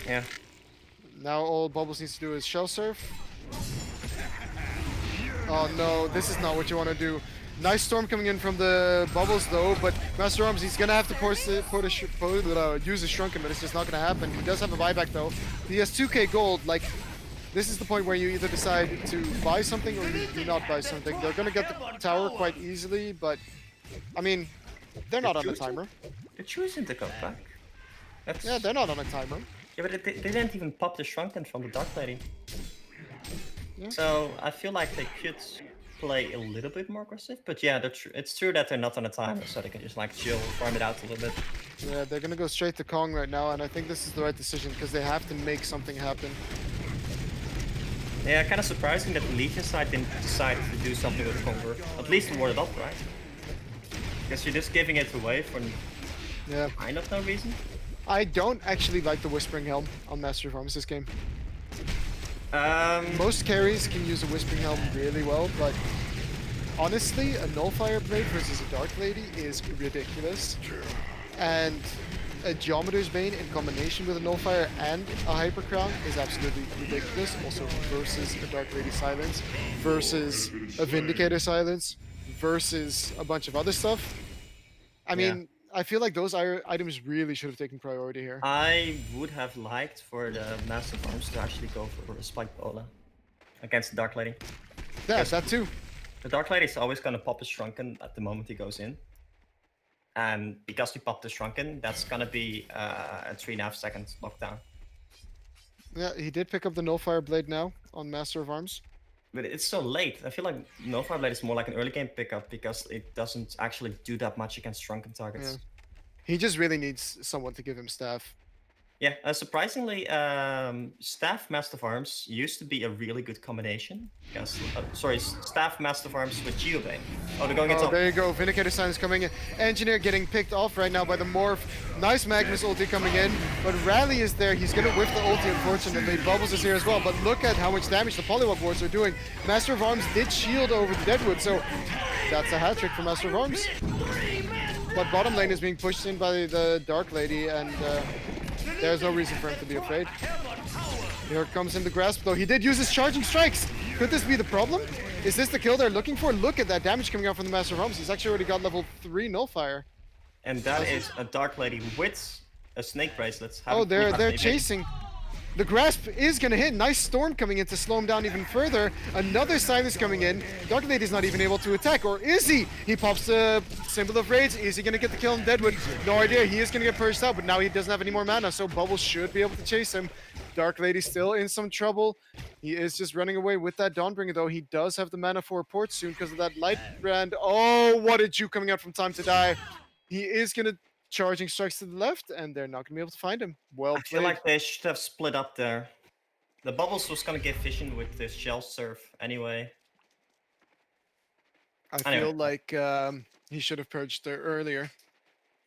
Yeah. Now all Bubbles needs to do is shell surf. Oh no, this is not what you want to do. Nice storm coming in from the Bubbles though, but Master Arms, he's gonna have to use a Shrunken, but it's just not gonna happen. He does have a buyback though. He has 2k gold. Like, this is the point where you either decide to buy something or you do not buy something. They're gonna get the tower quite easily, but I mean, they're not on a timer. They're choosing to go back. Yeah, they're not on a timer. Yeah, but they didn't even pop the Shrunken from the Dark Lady. Yeah. So I feel like they could play a little bit more aggressive. But yeah, it's true that they're not on a timer, so they can just like chill, farm it out a little bit. Yeah, they're gonna go straight to Kong right now, and I think this is the right decision because they have to make something happen. Yeah, kind of surprising that the Legion side didn't decide to do something with Conqueror. At least ward it up, right? Because you're just giving it away for kind of no reason. I don't actually like the Whispering Helm on Master of Arms this game. Most carries can use a Whispering Helm really well, but honestly, a Nullfire Blade versus a Dark Lady is ridiculous. And a Geometer's Bane in combination with a Nullfire and a Hyper Crown is absolutely ridiculous. Also versus a Dark Lady Silence, versus a Vindicator Silence, versus a bunch of other stuff. I mean, I feel like those items really should have taken priority here. I would have liked for the Master of Arms to actually go for a Spike Bola against the Dark Lady. Yeah, that too. The Dark Lady is always going to pop a Shrunken at the moment he goes in. And because he popped the Shrunken, that's going to be a 3.5 second lockdown. Yeah, he did pick up the Nullfire Blade now on Master of Arms. But it's so late. I feel like Nullfire Blade is more like an early game pickup because it doesn't actually do that much against Shrunken targets. Yeah. He just really needs someone to give him staff. Yeah, surprisingly, Staff Master of Arms used to be a really good combination. Because, Staff Master of Arms with Geobane. Oh, they're going into... Oh, there you go. Vindicator Sign is coming in. Engineer getting picked off right now by the Morph. Nice Magnus ulti coming in. But Rally is there. He's going to whiff the ulti, unfortunately. Bubbles is here as well. But look at how much damage the Polywog wards are doing. Master of Arms did shield over the Deadwood, so that's a hat trick for Master of Arms. But bottom lane is being pushed in by the Dark Lady, and there's no reason for him to be afraid. Here comes in the grasp, though. He did use his charging strikes. Could this be the problem? Is this the kill they're looking for? Look at that damage coming out from the Master of Arms. He's actually already got level 3 Nullfire. And that is a Dark Lady with a Snake Bracelet. Oh, they're chasing. The grasp is going to hit. Nice storm coming in to slow him down even further. Another silence coming in. Dark Lady's not even able to attack. Or is he? He pops the Symbol of Rage. Is he going to get the kill on Deadwood? No idea. He is going to get purged out, but now he doesn't have any more mana, so Bubbles should be able to chase him. Dark Lady still in some trouble. He is just running away with that Dawnbringer, though. He does have the mana for a port soon because of that Light Brand. Oh, what a Juke coming out from Time to Die. He is going to charging strikes to the left, and they're not going to be able to find him. Well played. I feel like they should have split up there. The Bubbles was going to get Vision with this Shell Surf anyway. I feel like he should have purged there earlier.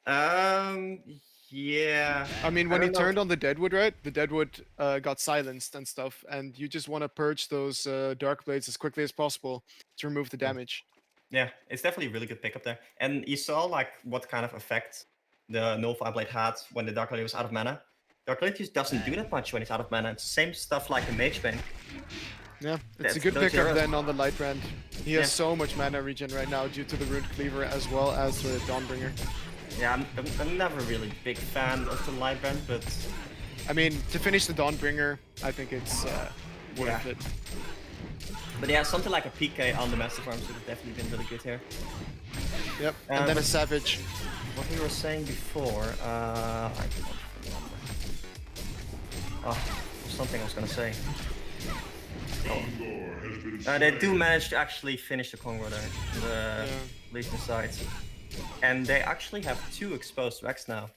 Yeah. I mean, when he turned on the Deadwood, right? The Deadwood got silenced and stuff, and you just want to purge those Dark Blades as quickly as possible to remove the damage. Yeah, it's definitely a really good pickup there. And you saw like what kind of effect the Nullfire Blade had when the Dark Lady was out of mana. Dark Lady just doesn't do that much when it's out of mana. It's the same stuff like the Mage Bane. Yeah, it's a good pickup then on the Light Brand. He has so much mana regen right now due to the Rune Cleaver as well as the Dawnbringer. Yeah, I'm never really a big fan of the Light Brand, but... I mean, to finish the Dawnbringer, I think it's worth it. But yeah, something like a PK on the Master Farm would have definitely been really good here. Yep, and then a Savage. What we were saying before, I don't remember. Oh, something I was gonna say. Oh. They do manage to actually finish the Congo there, the Legion side. And they actually have 2 exposed Rex now.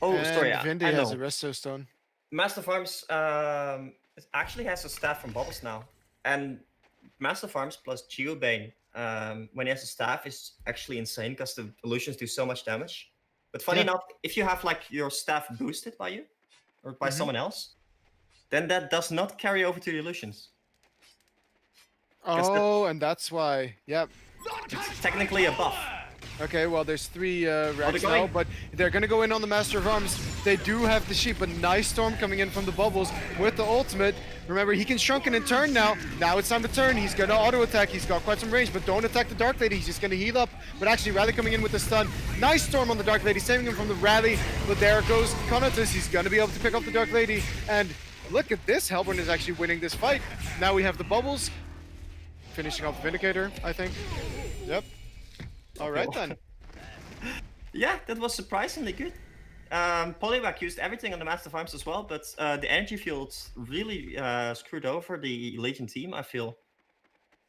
Oh, and sorry, Vindy I know. has a Resto Stone. Master Farms actually has a staff from Bubbles now. And Master Farms plus Geobane, when he has a staff, is actually insane because the illusions do so much damage. But funny enough, if you have like your staff boosted by you or by someone else, then that does not carry over to the illusions. Oh, and that's why. Yep. It's technically a buff. Okay, well, there's 3 racks they're now, going. but they're gonna go in on the Master of Arms. They do have the sheep, but nice storm coming in from the bubbles with the ultimate. Remember, he can shrunken and turn now. Now it's time to turn. He's gonna auto attack. He's got quite some range, but don't attack the Dark Lady. He's just gonna heal up. But actually, Rally coming in with the stun. Nice storm on the Dark Lady, saving him from the rally. But there goes Conatus. He's gonna be able to pick up the Dark Lady. And look at this. Hellborn is actually winning this fight. Now we have the bubbles. Finishing off Vindicator, I think. Yep. All right then. Yeah, that was surprisingly good. Poliwag used everything on the Master of Arms as well, but the energy fields really screwed over the Legion team, I feel.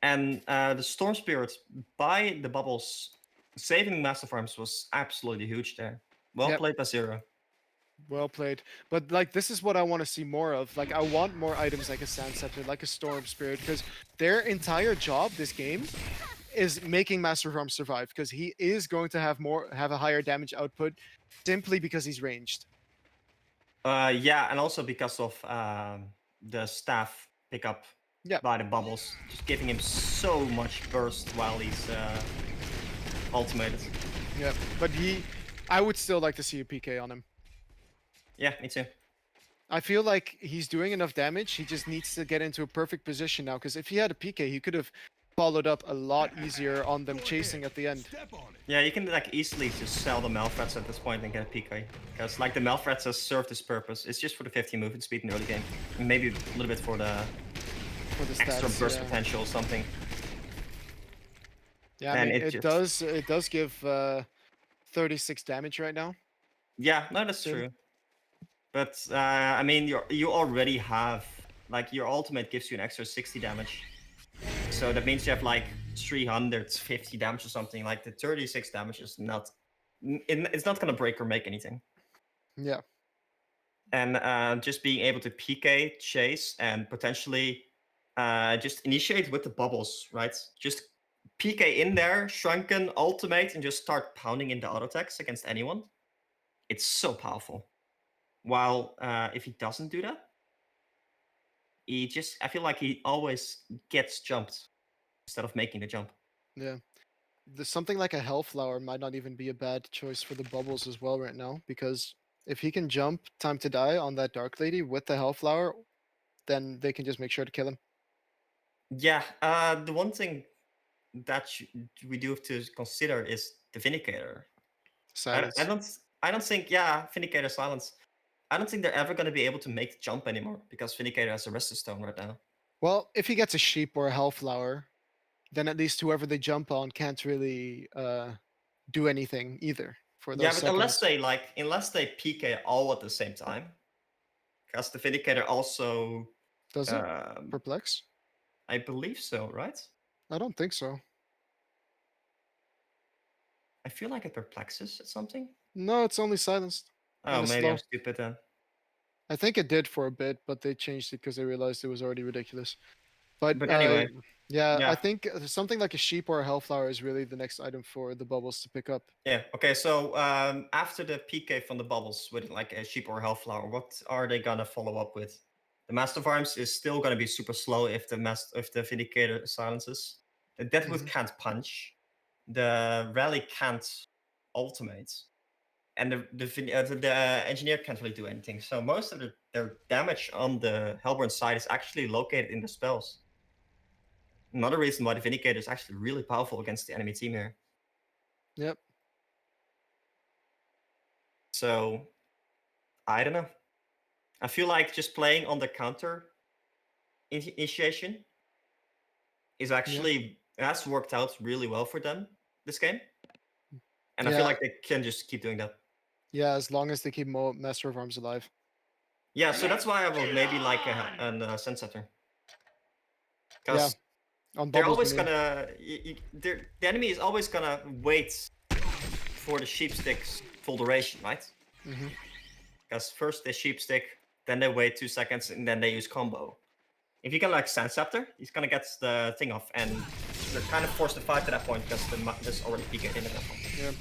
And the Storm Spirit by the bubbles saving Master of Arms was absolutely huge there. Well played by Zero. Well played. But like this is what I want to see more of. Like I want more items like a Sand Scepter, like a Storm Spirit, because their entire job this game is making Master of Arms survive, because he is going to have a higher damage output simply because he's ranged. Yeah, and also because of the staff pickup by the bubbles, just giving him so much burst while he's ultimated. Yeah, but I would still like to see a PK on him. Yeah, me too. I feel like he's doing enough damage. He just needs to get into a perfect position now, because if he had a PK, he could have followed up a lot easier on them chasing at the end. Yeah, you can like easily just sell the Malthreats at this point and get a PK. Because like the Malthreats has served this purpose. It's just for the 15 movement speed in the early game. And maybe a little bit for the extra stats, burst potential or something. Yeah, I mean, it does give 36 damage right now. Yeah, no, that's true. But I mean, you already have like your ultimate gives you an extra 60 damage. So that means you have like 350 damage or something. Like the 36 damage is not, it's not gonna break or make anything. Yeah. And just being able to PK, chase, and potentially just initiate with the bubbles, right? Just PK in there, shrunken, ultimate, and just start pounding into auto attacks against anyone. It's so powerful. While if he doesn't do that, I feel like he always gets jumped instead of making the jump. Yeah. Something like a Hellflower might not even be a bad choice for the bubbles as well right now, because if he can jump Time to Die on that Dark Lady with the Hellflower, then they can just make sure to kill him. Yeah, the one thing that we do have to consider is the Vindicator. Silence. I don't think, Vindicator silence. I don't think they're ever going to be able to make the jump anymore, because Vindicator has a Resistance Stone right now. Well, if he gets a Sheep or a Hellflower, then at least whoever they jump on can't really do anything either for those seconds. Unless they PK all at the same time, because the Vindicator also does it perplex. I believe so, right? I don't think so. I feel like it perplexes at something. No, it's only silenced. Oh, maybe I'm stupid then. I think it did for a bit, but they changed it because they realized it was already ridiculous. But anyway, I think something like a Sheep or a Hellflower is really the next item for the bubbles to pick up. Yeah. Okay. So after the PK from the bubbles with like a Sheep or a Hellflower, what are they gonna follow up with? The Master of Arms is still gonna be super slow if the Vindicator silences. The Deathwood can't punch. The Rally can't ultimate. And the Engineer can't really do anything. So most of their damage on the Hellborn side is actually located in the spells. Another reason why the Vindicator is actually really powerful against the enemy team here. Yep. So, I don't know. I feel like just playing on the counter initiation is actually has worked out really well for them this game. And I feel like they can just keep doing that. Yeah, as long as they keep Master of Arms alive. Yeah, so that's why I will maybe like a Sand Scepter. Because they're always gonna... the enemy is always gonna wait for the Sheep Stick's full duration, right? Because first they Sheep Stick, then they wait 2 seconds, and then they use combo. If you can like Sand Scepter, he's gonna get the thing off, and they're kind of forced to fight to that point because there's already PK in at that point. Yeah.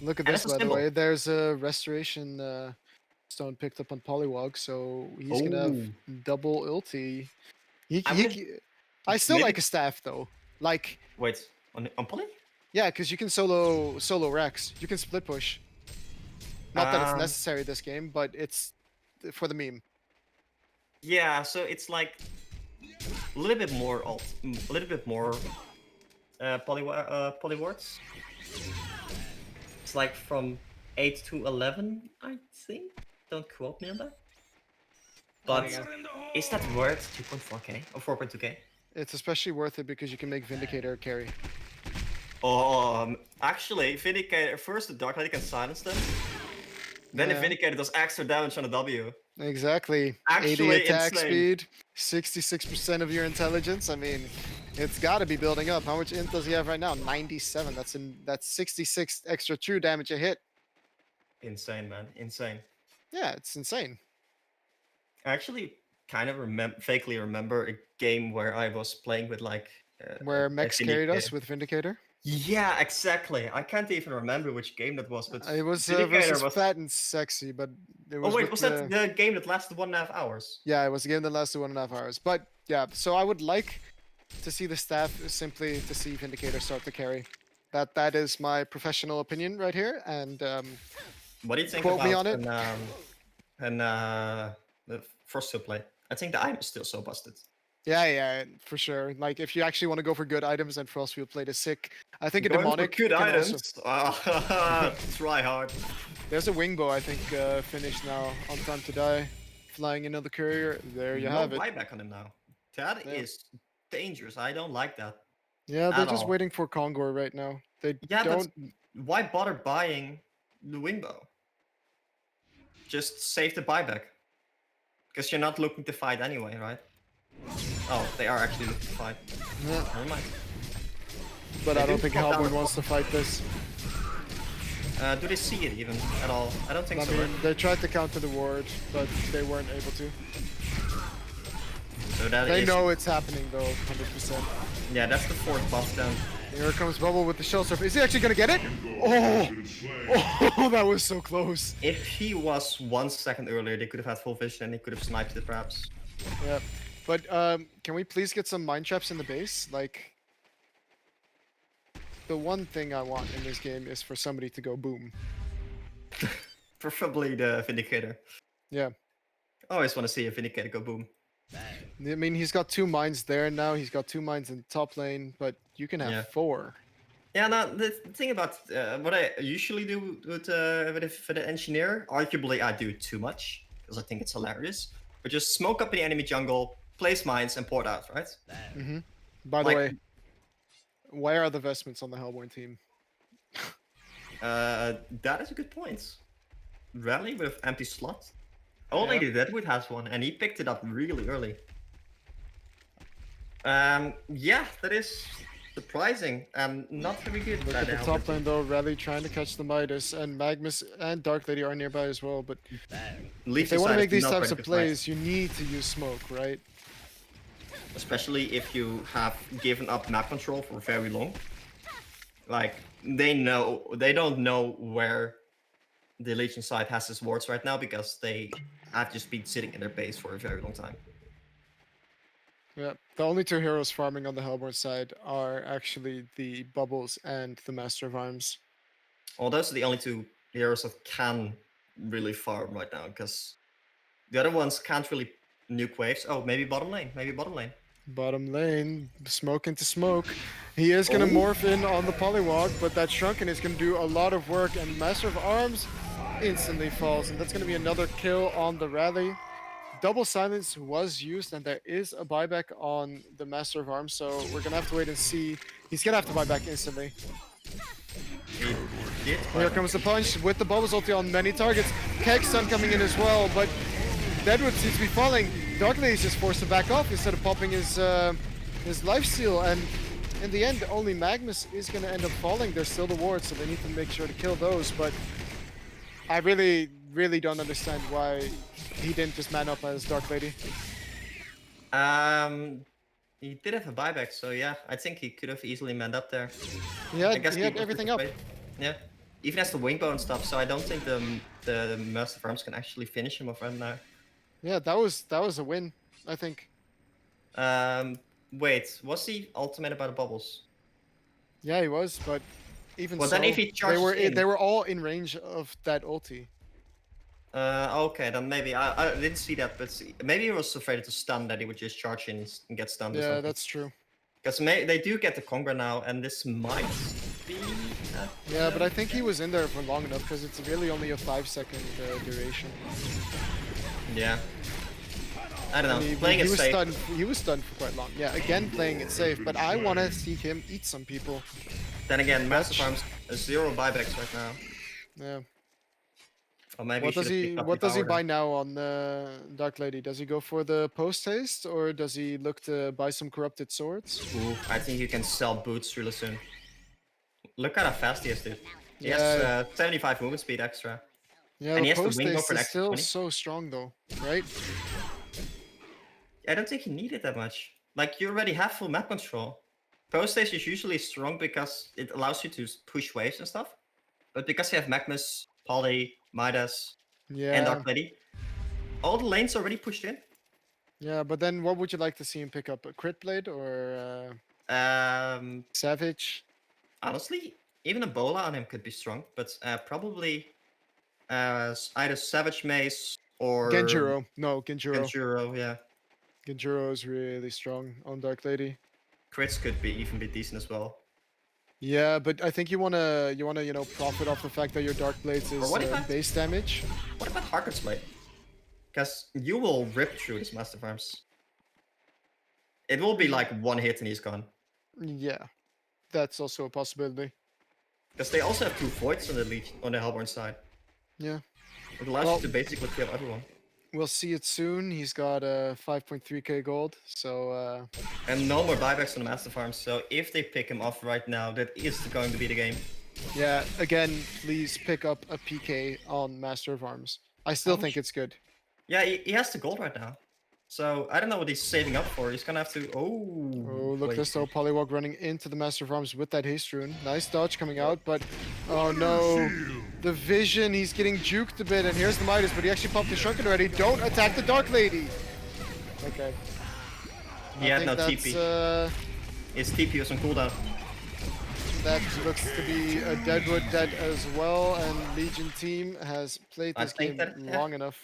Look at this, by the way. There's a Restoration Stone picked up on Poliwag, so he's gonna have double ulti. I still like a staff though. Like wait, on Poly? Yeah, because you can solo Rex. You can split push. Not that it's Um, necessary this game, but it's for the meme. Yeah, so it's like a little bit more a little bit more polywards. It's like from 8 to 11, I think. Don't quote me on that. But is that worth 2.4k or 4.2k? It's especially worth it because you can make Vindicator carry. Actually, Vindicator first the Dark Lady can silence them. Then the Yeah. Vindicator does extra damage on the W. Exactly. Actually 80 attack insane. speed, 66% of your intelligence. I mean, it's got to be building up. How much int does he have right now? 97. That's 66 extra true damage a hit. Insane, man. Insane. Yeah, it's insane. I actually kind of vaguely remember a game where I was playing with like Where Mex carried us Vindicator. with Vindicator. Yeah, exactly. I can't even remember which game that was, but It was Vindicator versus Fat and Sexy, but it was. Oh wait, with was that the game that lasted 1.5 hours? Yeah, it was a game that lasted 1.5 hours. But yeah, so I would like to see the staff simply to see Vindicator start to carry. That is my professional opinion right here, and What do you think quote about me on it. The first play? I think the item is still so busted. Yeah, for sure. Like if you actually want to go for good items, then Frostfield played is sick. I think a Going for demonic good can items. also. Try hard. There's a wingbow, I think, finished now on Time to Die, flying into the courier. There you have it. No buyback on him now. That is dangerous. I don't like that. Yeah, they're at just all. waiting for Kongor right now. They Yeah, don't. but why bother buying the wingbow? Just save the buyback. Because you're not looking to fight anyway, right? Oh, they are actually looking to fight. Yeah. Never mind. But They I don't do think pop down Halborn the wants to fight this. Do they see it even at all? I don't think I so. mean, Right? they tried to counter the ward, but they weren't able to. So that They is- know it's happening though, 100%. Yeah, that's the fourth buff down. Here comes Bubble with the shell surf. Is he actually gonna get it? Oh, that was so close. If he was 1 second earlier, they could have had full vision and they could have sniped it perhaps. Yeah, but can we please get some mine traps in the base? Like, the one thing I want in this game is for somebody to go boom. Preferably the Vindicator. Yeah. I always want to see a Vindicator go boom. I mean, he's got 2 mines there now. He's got 2 mines in top lane, but you can have Yeah. 4. Yeah, now the thing about what I usually do with the engineer, arguably I do too much because I think it's hilarious. But just smoke up the enemy jungle, place mines, and port out, right? Mm-hmm. By the Like- way, where are the vestments on the Hellborn team? That is a good point. Rally with empty slot. Only Yeah. the Deadwood has one, and he picked it up really early. Yeah, that is surprising and not very good. Look at the top lane though, Rally trying to catch the Midas, and Magnus and Dark Lady are nearby as well, but if they want to make these types of plays, you need to use smoke, right? Especially if you have given up map control for very long. Like, they don't know where the Legion side has his wards right now because they have just been sitting in their base for a very long time. Yeah, the only 2 heroes farming on the Hellborn side are actually the Bubbles and the Master of Arms. Well, those are the only 2 heroes that can really farm right now because the other ones can't really nuke waves. Oh, maybe bottom lane. Maybe bottom lane. Bottom lane, smoke into smoke. He is going to morph in on the Polywog, but that Shrunken is going to do a lot of work, and Master of Arms instantly falls, and that's going to be another kill on the Rally. Double silence was used, and there is a buyback on the Master of Arms, so we're going to have to wait and see. He's going to have to buy back instantly. Here comes the punch with the Bubbles ulti on many targets. Keg stun coming in as well, but Deadwood seems to be falling. Dark Lady is just forced to back off instead of popping his lifesteal, and in the end, only Magnus is going to end up falling. There's still the wards, so they need to make sure to kill those, but I really don't understand why he didn't just man up as Dark Lady. He did have a buyback, so yeah, I think he could have easily manned up there. He had everything up. Yeah, even has the wingbow and stuff, so I don't think the Master of Arms can actually finish him off right now. Yeah, that was a win, I think. Wait, was he ultimated by the bubbles? Yeah, he was, but even Well, so, then if he charges they were all in range of that ulti. Okay, then maybe I didn't see that, but maybe he was afraid to stun that he would just charge in and get stunned or Yeah, something. that's true. Because they do get the Congra now, and this might be. Yeah, but I think he was in there for long enough because it's really only a 5-second duration. Yeah. I don't know. And Playing it was safe. stunned. He was stunned for quite long. Yeah, again playing it safe, but I want to see him eat some people. Then again, Master Farm's 0 buybacks right now. Yeah. Or maybe What does he buy now on Dark Lady? Does he go for the post haste or does he look to buy some corrupted swords? Ooh, I think you can sell boots really soon. Look at how fast he is, dude. He has 75 movement speed extra. Yeah, and the he has the post window haste for an is extra still 20. so strong though, right? I don't think he needed that much. Like, you already have full map control. Post haste is usually strong because it allows you to push waves and stuff. But because you have Magnus, Polly, Midas, and Dark Lady, all the lanes already pushed in. Yeah, but then what would you like to see him pick up? A Crit Blade or Savage? Honestly, even a Bola on him could be strong, but probably either Savage Mace or Genjuro. No, Genjuro. Genjuro, yeah. Genjuro is really strong on Dark Lady. Crits could be even be decent as well. Yeah, but I think you wanna profit off the fact that your Dark Blades is base damage. What about Harker's Blade? Because you will rip through his Master Farms. It will be like one hit and he's gone. Yeah, that's also a possibility. Because they also have 2 voids on the Hellborn side. Yeah. It allows you to basically kill everyone. We'll see it soon. He's got 5.3k gold, so... And no more buybacks on the Master Farms, so if they pick him off right now, that is going to be the game. Yeah, again, please pick up a PK on Master of Arms. I still think it's good. Yeah, he has the gold right now. So, I don't know what he's saving up for. He's gonna have to... Oh, look, this though. Polywog running into the Master of Arms with that haste rune. Nice dodge coming out, but... Oh no! The vision, he's getting juked a bit, and here's the Midas, but he actually popped the Shrunken already. Don't attack the Dark Lady! Okay. He had no TP. His TP was on cooldown. That looks to be a Deadwood dead as well, and Legion team has played this game long enough.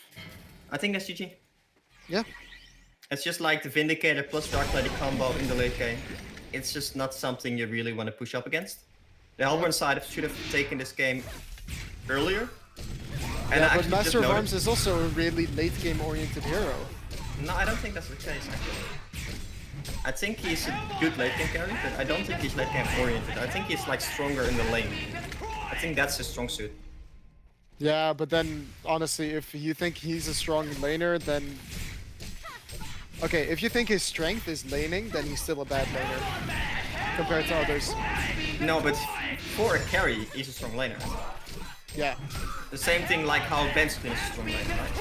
I think that's GG. Yeah. It's just like the Vindicator plus Dark Lady combo in the late game. It's just not something you really want to push up against. The Hellborn side should have taken this game earlier. And yeah, but Master of Arms is also a really late game oriented hero. No, I don't think that's the case actually. I think he's a good late game carry, but I don't think he's late game oriented. I think he's like stronger in the lane. I think that's his strong suit. Yeah, but then honestly, if you think he's a strong laner, then... Okay, if you think his strength is laning, then he's still a bad laner compared to others. No, but for a carry, he's a strong laner. Yeah. The same thing like how Benson is a strong laner, right?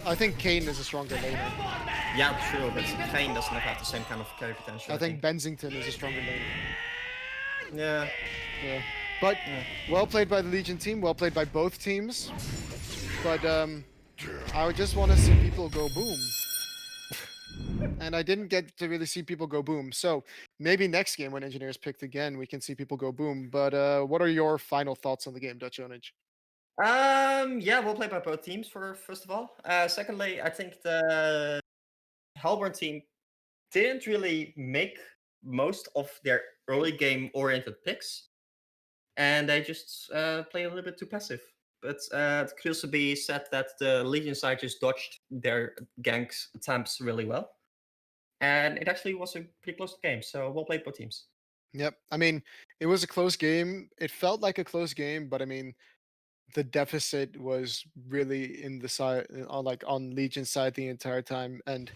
I think Kane is a stronger laner. Yeah, true, but Kane doesn't have the same kind of carry potential. I think Bensington is a stronger laner. Yeah. Yeah. But well played by the Legion team, well played by both teams. But I would just want to see people go boom. And I didn't get to really see people go boom. So maybe next game when Engineers picked again, we can see people go boom. But what are your final thoughts on the game, Dutch Onage? Yeah, we'll play by both teams first of all. Secondly, I think the Hellborn team didn't really make most of their early game oriented picks. And they just play a little bit too passive. But it could also be said that the Legion side just dodged their ganks attempts really well. And it actually was a pretty close game, so we'll play both teams. Yep. I mean, it was a close game. It felt like a close game, but I mean, the deficit was really in the side, on Legion's side the entire time. And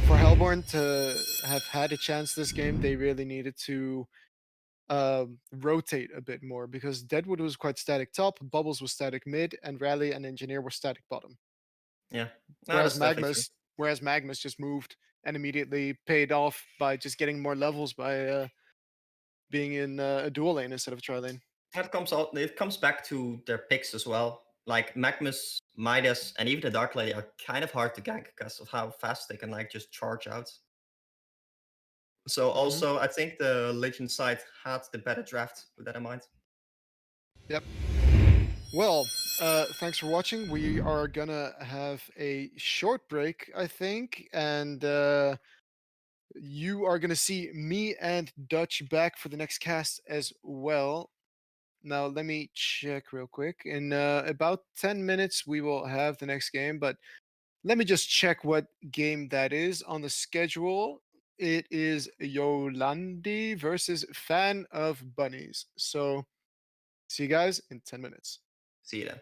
for Hellborn to have had a chance this game, they really needed to rotate a bit more because Deadwood was quite static top, Bubbles was static mid, and Rally and Engineer were static bottom. Yeah. No, whereas Magnus just moved and immediately paid off by just getting more levels by being in a dual lane instead of a tri lane. It comes back to their picks as well. Like Magnus, Midas, and even the Dark Lady are kind of hard to gank because of how fast they can just charge out. So also, I think the Legend side had the better draft with that in mind. Yep. Well, thanks for watching. We are gonna have a short break, I think, and you are gonna see me and Dutch back for the next cast as well. Now, let me check real quick. In about 10 minutes, we will have the next game, but let me just check what game that is on the schedule. It is Yolandi versus Fan of Bunnies. So, see you guys in 10 minutes. See you then.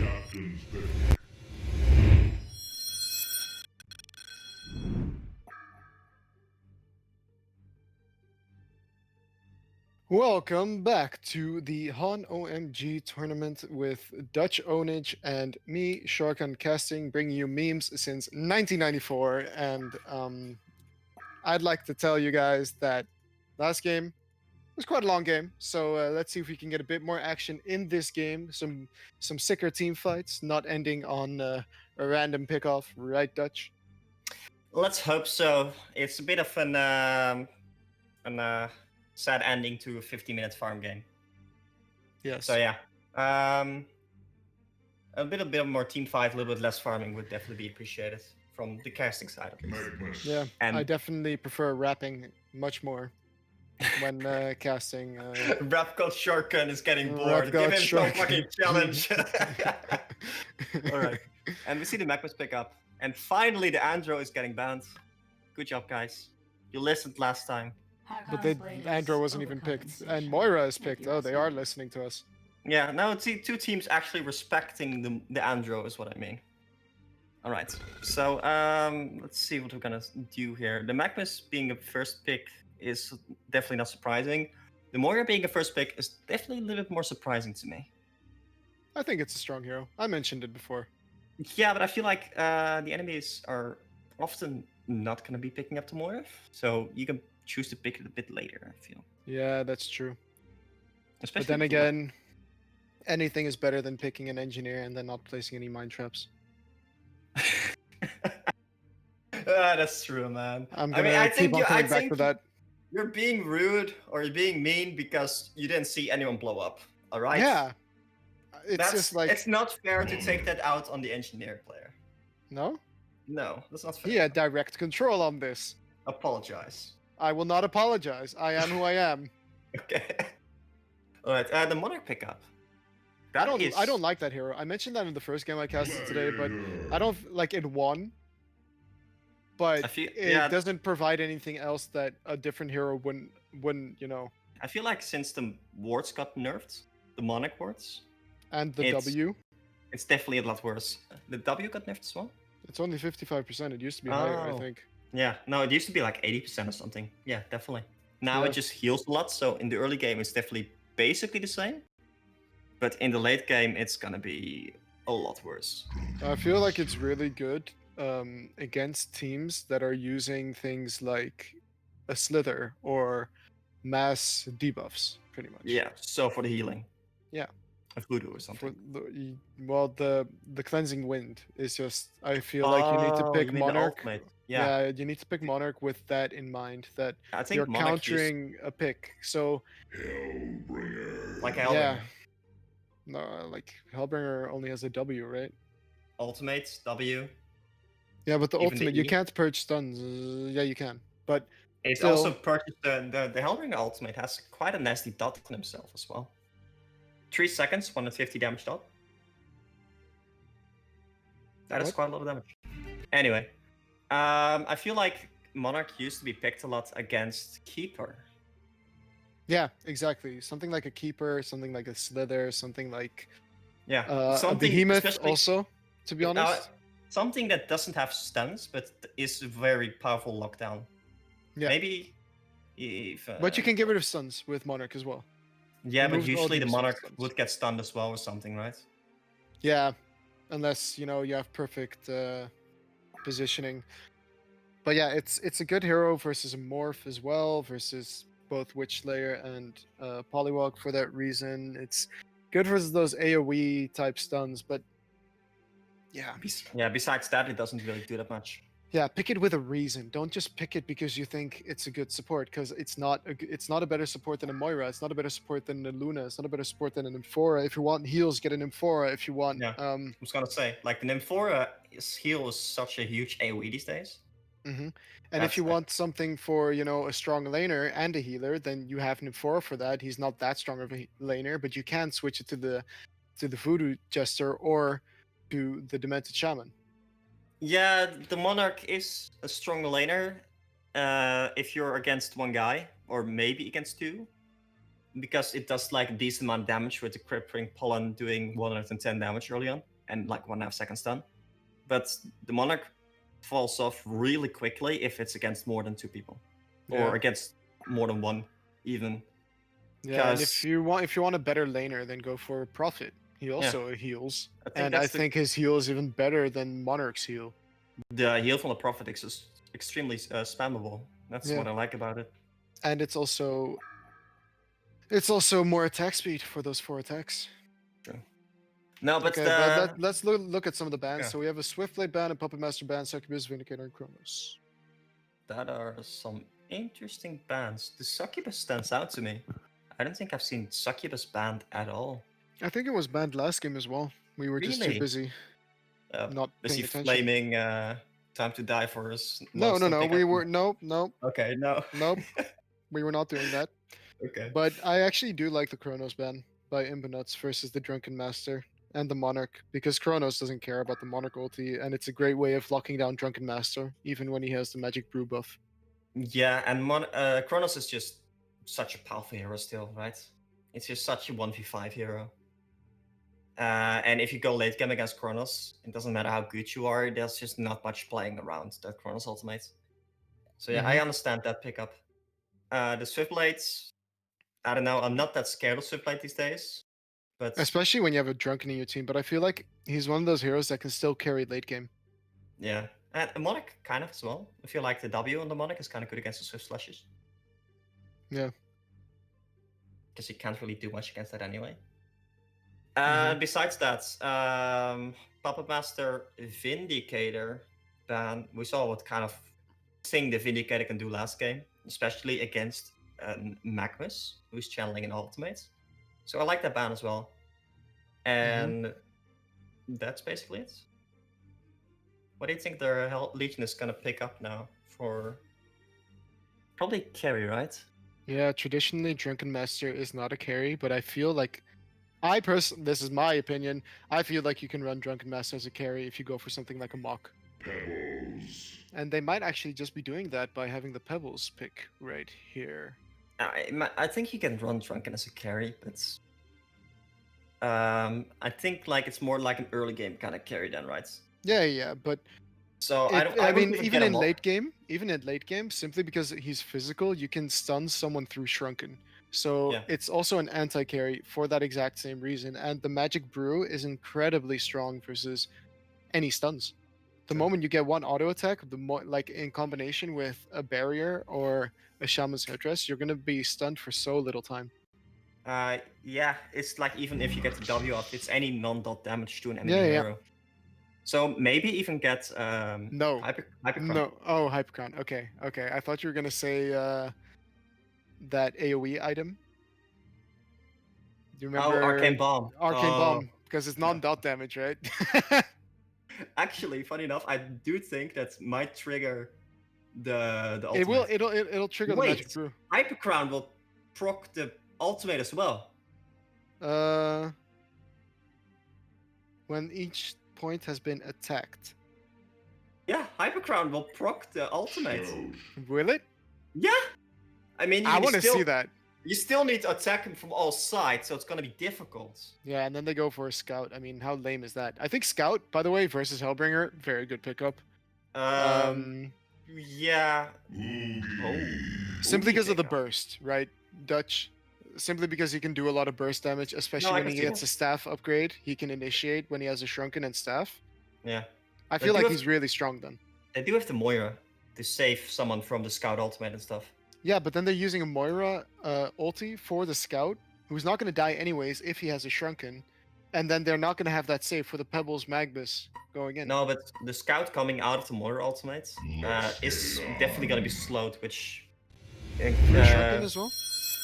Captain's pick. Welcome back to the HoN OMG tournament with Dutch Ownage and me, Shorkan Casting, bringing you memes since 1994. And I'd like to tell you guys that last game was quite a long game. So let's see if we can get a bit more action in this game. Some sicker team fights, not ending on a random pickoff, right, Dutch? Let's hope so. It's a bit of an sad ending to a 50-minute farm game. Yes. So yeah, a bit more team fight, a little bit less farming would definitely be appreciated from the casting side of it. Yeah, And I definitely prefer rapping much more when casting. Rap God Shorkan is getting Rap bored. Give God him some Shorkan. fucking challenge. All right, and we see the Magmas pick up, and finally the Andro is getting banned. Good job, guys. You listened last time. But Andro wasn't even picked, and Moira is picked. Oh, they are listening to us. Yeah, now it's two teams actually respecting the Andro is what I mean. All right, so let's see what we're gonna do here. The Magmas being a first pick is definitely not surprising. The Moira being a first pick is definitely a little bit more surprising to me. I think it's a strong hero. I mentioned it before. Yeah, but I feel like the enemies are often not gonna be picking up the Moira, so you can choose to pick it a bit later, I feel. Yeah, that's true. Especially but then with the again, anything is better than picking an engineer and then not placing any mine traps. That's true, man. I'm gonna keep on coming back to that. You're being rude or you're being mean because you didn't see anyone blow up. All right. Yeah, it's just like it's not fair to take that out on the engineer player. No, No, that's not fair. he had direct control on this. Apologize. I will not apologize. I am who I am. Okay. All right. The Monarch pickup. I don't like that hero. I mentioned that in the first game I casted today, but I don't like it won. But it doesn't provide anything else that a different hero wouldn't, you know. I feel like since the wards got nerfed, the Monarch wards, and the W, it's definitely a lot worse. The W got nerfed as well. It's only 55%. It used to be higher, I think. Yeah, no, it used to be like 80% or something. Yeah, definitely. Now it just heals a lot, so in the early game it's definitely basically the same. But in the late game it's gonna be a lot worse. I feel like it's really good against teams that are using things like a Slither or mass debuffs, pretty much. Yeah, so for the healing. Yeah. A voodoo or something. Well, the cleansing wind is just. I feel like you need to pick Monarch. Yeah, you need to pick Monarch with that in mind. That I think you're Monarch countering a pick. So. Hellbringer. Like Hellbringer. Yeah. No, like Hellbringer only has a W, right? Ultimate W. Yeah, but the Even ultimate, the you E? can't purge stuns. Yeah, you can, but It's still, also purchased the Hellbringer ultimate has quite a nasty dot on himself as well. 3 seconds, 150 damage dot. That is What? quite a lot of damage. Anyway, I feel like Monarch used to be picked a lot against Keeper. Yeah, exactly. Something like a Keeper, something like a Slither, something like Yeah, a something Behemoth especially- also, to be honest. Something that doesn't have stuns, but is a very powerful lockdown. Yeah. Maybe if... But you can get rid of stuns with Monarch as well. Yeah, but remove all usually the these Monarch stuns. would get stunned as well or something, right? Yeah, unless, you know, you have perfect positioning. But yeah, it's a good hero versus a Morph as well, versus both Witch Slayer and Polywog for that reason. It's good versus those AoE type stuns, but yeah. Yeah, besides that, it doesn't really do that much. Yeah, pick it with a reason. Don't just pick it because you think it's a good support, because it's not a better support than a Moira. It's not a better support than a Luna. It's not a better support than an Amphora. If you want heals, get an Amphora. If you want, Yeah. I was gonna say, like the Nymphora's heal is such a huge AoE these days. And That's if you like- want something for, you know, a strong laner and a healer, then you have Nymphora for that. He's not that strong of a laner, but you can switch it to the Voodoo Jester or to the Demented Shaman. Yeah, the Monarch is a strong laner if you're against one guy, or maybe against two, because it does like a decent amount of damage with the crippling pollen doing 110 damage early on, and like 1.5 seconds stun. But the Monarch falls off really quickly if it's against more than two people, or against more than one, even. Yeah, and if you want a better laner, then go for Prophet. He also heals, I think his heal is even better than Monarch's heal. The heal from the Prophet is extremely spammable. That's what I like about it. And it's also more attack speed for those 4 attacks. True. No, but let's look at some of the bans. So we have a Swiftblade ban, a Puppet Master ban, Succubus, Vindicator, and Chronos. That are some interesting bans. The Succubus stands out to me. I don't think I've seen Succubus banned at all. I think it was banned last game as well. We were just too busy. Not busy paying attention. flaming Time to Die for us. No. We were nope. Okay, no. Nope. We were not doing that. Okay. But I actually do like the Chronos ban by Imbanuts versus the Drunken Master and the Monarch, because Chronos doesn't care about the Monarch ulti, and it's a great way of locking down Drunken Master, even when he has the Magic Brew buff. Yeah, and Chronos is just such a powerful hero still, right? It's just such a 1v5 hero. And if you go late game against Chronos, it doesn't matter how good you are, there's just not much playing around that Chronos ultimate. So yeah, I understand that pickup. The Swiftblades, I don't know, I'm not that scared of Swiftblade these days. But especially when you have a Drunken in your team, but I feel like he's one of those heroes that can still carry late game. Yeah, and Monarch kind of as well. I feel like the W on the Monarch is kind of good against the Swift Slashes. Yeah. Because he can't really do much against that anyway. Besides that, Puppet Master Vindicator ban. We saw what kind of thing the Vindicator can do last game, especially against Magnus, who's channeling an ultimate. So I like that ban as well. And that's basically it. What do you think the Legion is going to pick up now for... Probably carry, right? Yeah, traditionally Drunken Master is not a carry, but I feel like... this is my opinion, I feel like you can run Drunken Master as a carry if you go for something like a Mock. Pebbles. And they might actually just be doing that by having the Pebbles pick right here. I think you can run Drunken as a carry, but... I think like it's more like an early game kind of carry then, right? Yeah, but... So I mean, even in late game, simply because he's physical, you can stun someone through Shrunken. So it's also an anti-carry for that exact same reason. And the Magic Brew is incredibly strong versus any stuns. The moment you get one auto attack, like in combination with a barrier or a Shaman's Headdress, you're gonna be stunned for so little time. Yeah, it's like even if you get the W off, it's any non-dot damage to an enemy hero. So maybe even get Hypercrown. No, oh, Hypercrown. Okay. I thought you were gonna say that AOE item. Do you remember? Oh, Arcane Bomb. Bomb, because it's non-dot damage, right? Actually, funny enough, I do think that might trigger the ultimate. It'll trigger the Magic Brew. Hypercrown will proc the ultimate as well. When each point has been attacked. Yeah, Hypercrown will proc the ultimate. Will it? Yeah. I mean, I want to see that. You still need to attack him from all sides, so it's going to be difficult. Yeah, and then they go for a Scout. I mean, how lame is that? I think Scout, by the way, versus Hellbringer, very good pickup. Yeah. Simply because of the burst, right? Dutch. Simply because he can do a lot of burst damage, especially when he gets a staff upgrade. He can initiate when he has a Shrunken and staff. Yeah. I feel like he's really strong then. They do have the Moira to save someone from the Scout ultimate and stuff. Yeah, but then they're using a Moira ulti for the Scout, who's not going to die anyways if he has a Shrunken. And then they're not going to have that save for the Pebbles Magnus going in. No, but the Scout coming out of the Moira ultimate is definitely going to be slowed, which... Shrunken as well?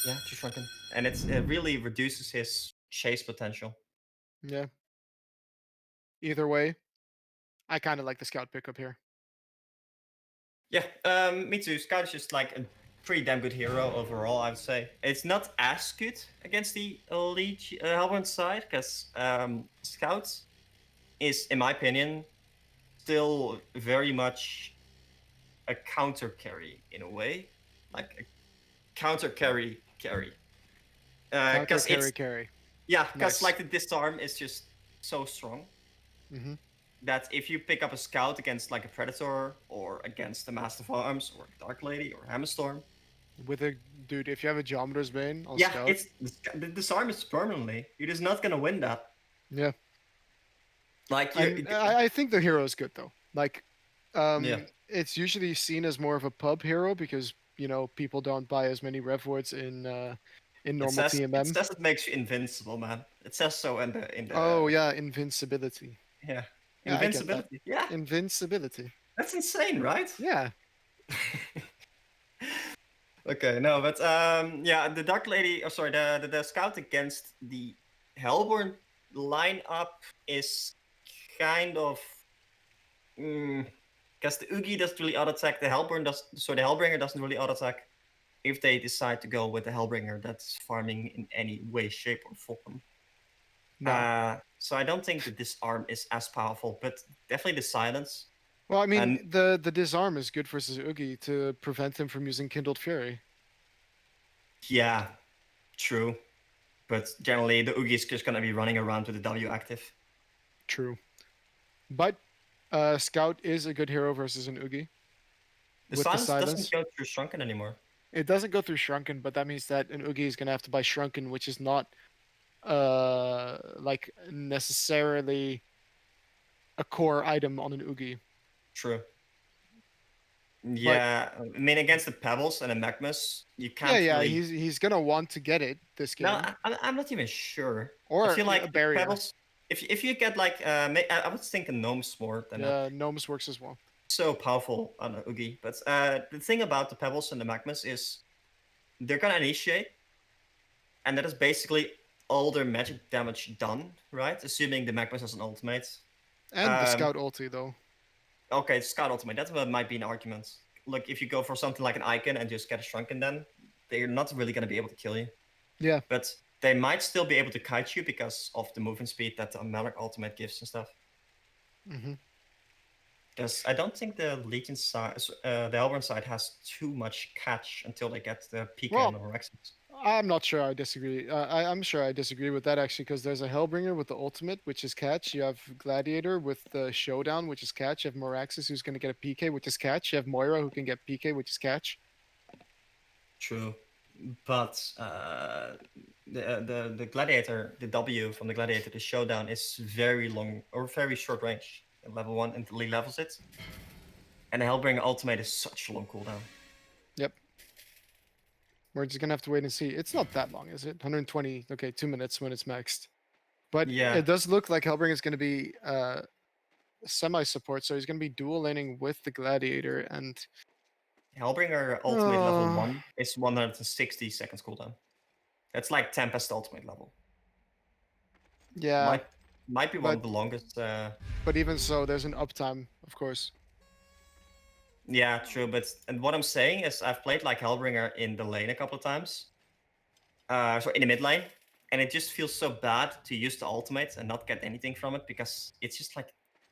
Yeah, too Shrunken. And it really reduces his chase potential. Yeah. Either way, I kind of like the Scout pickup here. Yeah, me too. Scout is just like a pretty damn good hero overall, I would say. It's not as good against the Hellborn side, because Scout is, in my opinion, still very much a counter carry in a way, like a counter carry. Counter Because it's carry. yeah, because Nice. like the disarm is just so strong Mm-hmm. that if you pick up a scout against like a predator or against the Master of Arms or Dark Lady or Hammerstorm, With a dude, if you have a Geometer's Bane on yeah, Scout, it's the disarm is permanently. You're just not gonna win that. yeah. Like And I think the hero is good though. Like, yeah. it's usually seen as more of a pub hero because people don't buy as many rev words in normal It TMM. says it makes you invincible, man. It says so in the. Oh yeah, invincibility. Yeah. Yeah, I get that. Invincibility. Yeah. Invincibility. That's insane, right? Yeah. Okay, no, but yeah, the Dark Lady, oh sorry, the scout against the Hellborn lineup is kind of because the Oogie doesn't really auto attack, the Hellbringer doesn't really auto attack. If they decide to go with the Hellbringer that's farming in any way, shape, or form. No. So I don't think the disarm is as powerful, but definitely the silence. Well, I mean, And- the disarm is good versus Oogie to prevent him from using Kindled Fury. Yeah, true. But generally, the Oogie is just gonna be running around with the W active. True. But Scout is a good hero versus an Oogie. The with silence, the silence doesn't go through Shrunken anymore. It doesn't go through Shrunken, but that means that an Oogie is gonna have to buy Shrunken, which is not like necessarily a core item on an Oogie. True. Yeah, I mean against the Pebbles and the Magmas, you can't. Yeah, really... he's gonna want to get it this game. No, I'm not even sure. Or I feel like a barrier. Pebbles. If you get like, I was thinking Gnomes more than that. Yeah, Gnomes works as well. So powerful on an Oogie, but the thing about the Pebbles and the Magmas is they're gonna initiate, and that is basically all their magic damage done, right? Assuming the Magmas has an ultimate. And the Scout ulti though. Okay, Scout ultimate. That might be an argument. Look, if you go for something like an Icon and just get a Shrunken, then they're not really going to be able to kill you. Yeah. But they might still be able to kite you because of the movement speed that the Malak ultimate gives and stuff. Mm-hmm. Because I don't think the Legion side, the Hellborn side, has too much catch until they get the PK and the Rexes. I'm not sure I disagree. I'm sure I disagree with that actually, because there's a Hellbringer with the ultimate, which is catch. You have Gladiator with the Showdown, which is catch. You have Moraxis, who's going to get a PK, which is catch. You have Moira, who can get PK, which is catch. True, but the Gladiator, the W from the Gladiator, the Showdown, is very long or very short range at level 1 until he levels it. And the Hellbringer ultimate is such a long cooldown. Yep. We're just gonna have to wait and see. It's not that long, is it? 120. Okay, 2 minutes when it's maxed. But yeah, it does look like Hellbringer is gonna be semi-support, so he's gonna be dual laning with the Gladiator, and Hellbringer ultimate level 1 is 160 seconds cooldown. That's like Tempest ultimate level. Yeah. Might be one of the longest. But even so, there's an uptime, of course. Yeah, true. And what I'm saying is, I've played like Hellbringer in the lane a couple of times. So in the mid lane, and it just feels so bad to use the ultimate and not get anything from it because it's just like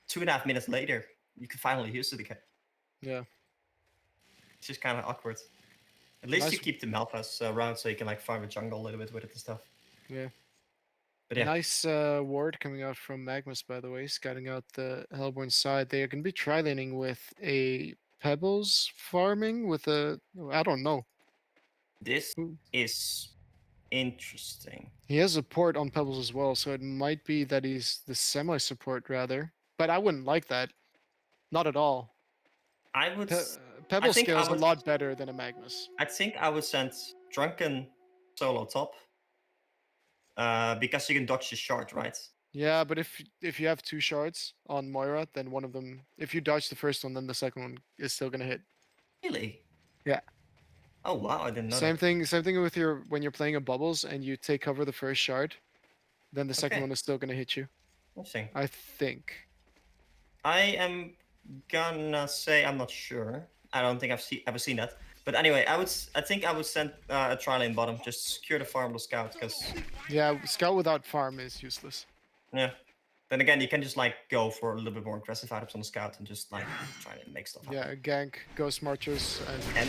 2.5 minutes later you can finally use it again. Yeah. It's just kind of awkward. At least you keep the Malphas around so you can like farm a jungle a little bit with it and stuff. Yeah. But yeah. Nice ward coming out from Magmus, by the way, scouting out the Hellborn side. They are going to be tri-laning with a Pebbles farming with a... I don't know. This is interesting. He has a port on Pebbles as well, so it might be that he's the semi-support rather. But I wouldn't like that. Not at all. I would... Pebbles scales a lot better than a Magmus. I think I would send Drunken solo top. Because you can dodge the shard, right? Yeah, but if you have 2 shards on Moira, then one of them... If you dodge the first one, then the second one is still going to hit. Really? Yeah. Oh wow, I didn't know Same that. thing with when you're playing a Bubbles and you take cover the first shard, then the second one is still going to hit you. Interesting. I think. I am gonna say I'm not sure. I don't think I've ever seen that. But anyway, I think I would send a tri-lane bottom, just secure the farm with Scout, because... Yeah, Scout without farm is useless. Yeah. Then again, you can just like go for a little bit more aggressive items on the scout and just like try to make stuff happen. Yeah, gank, ghost marchers, And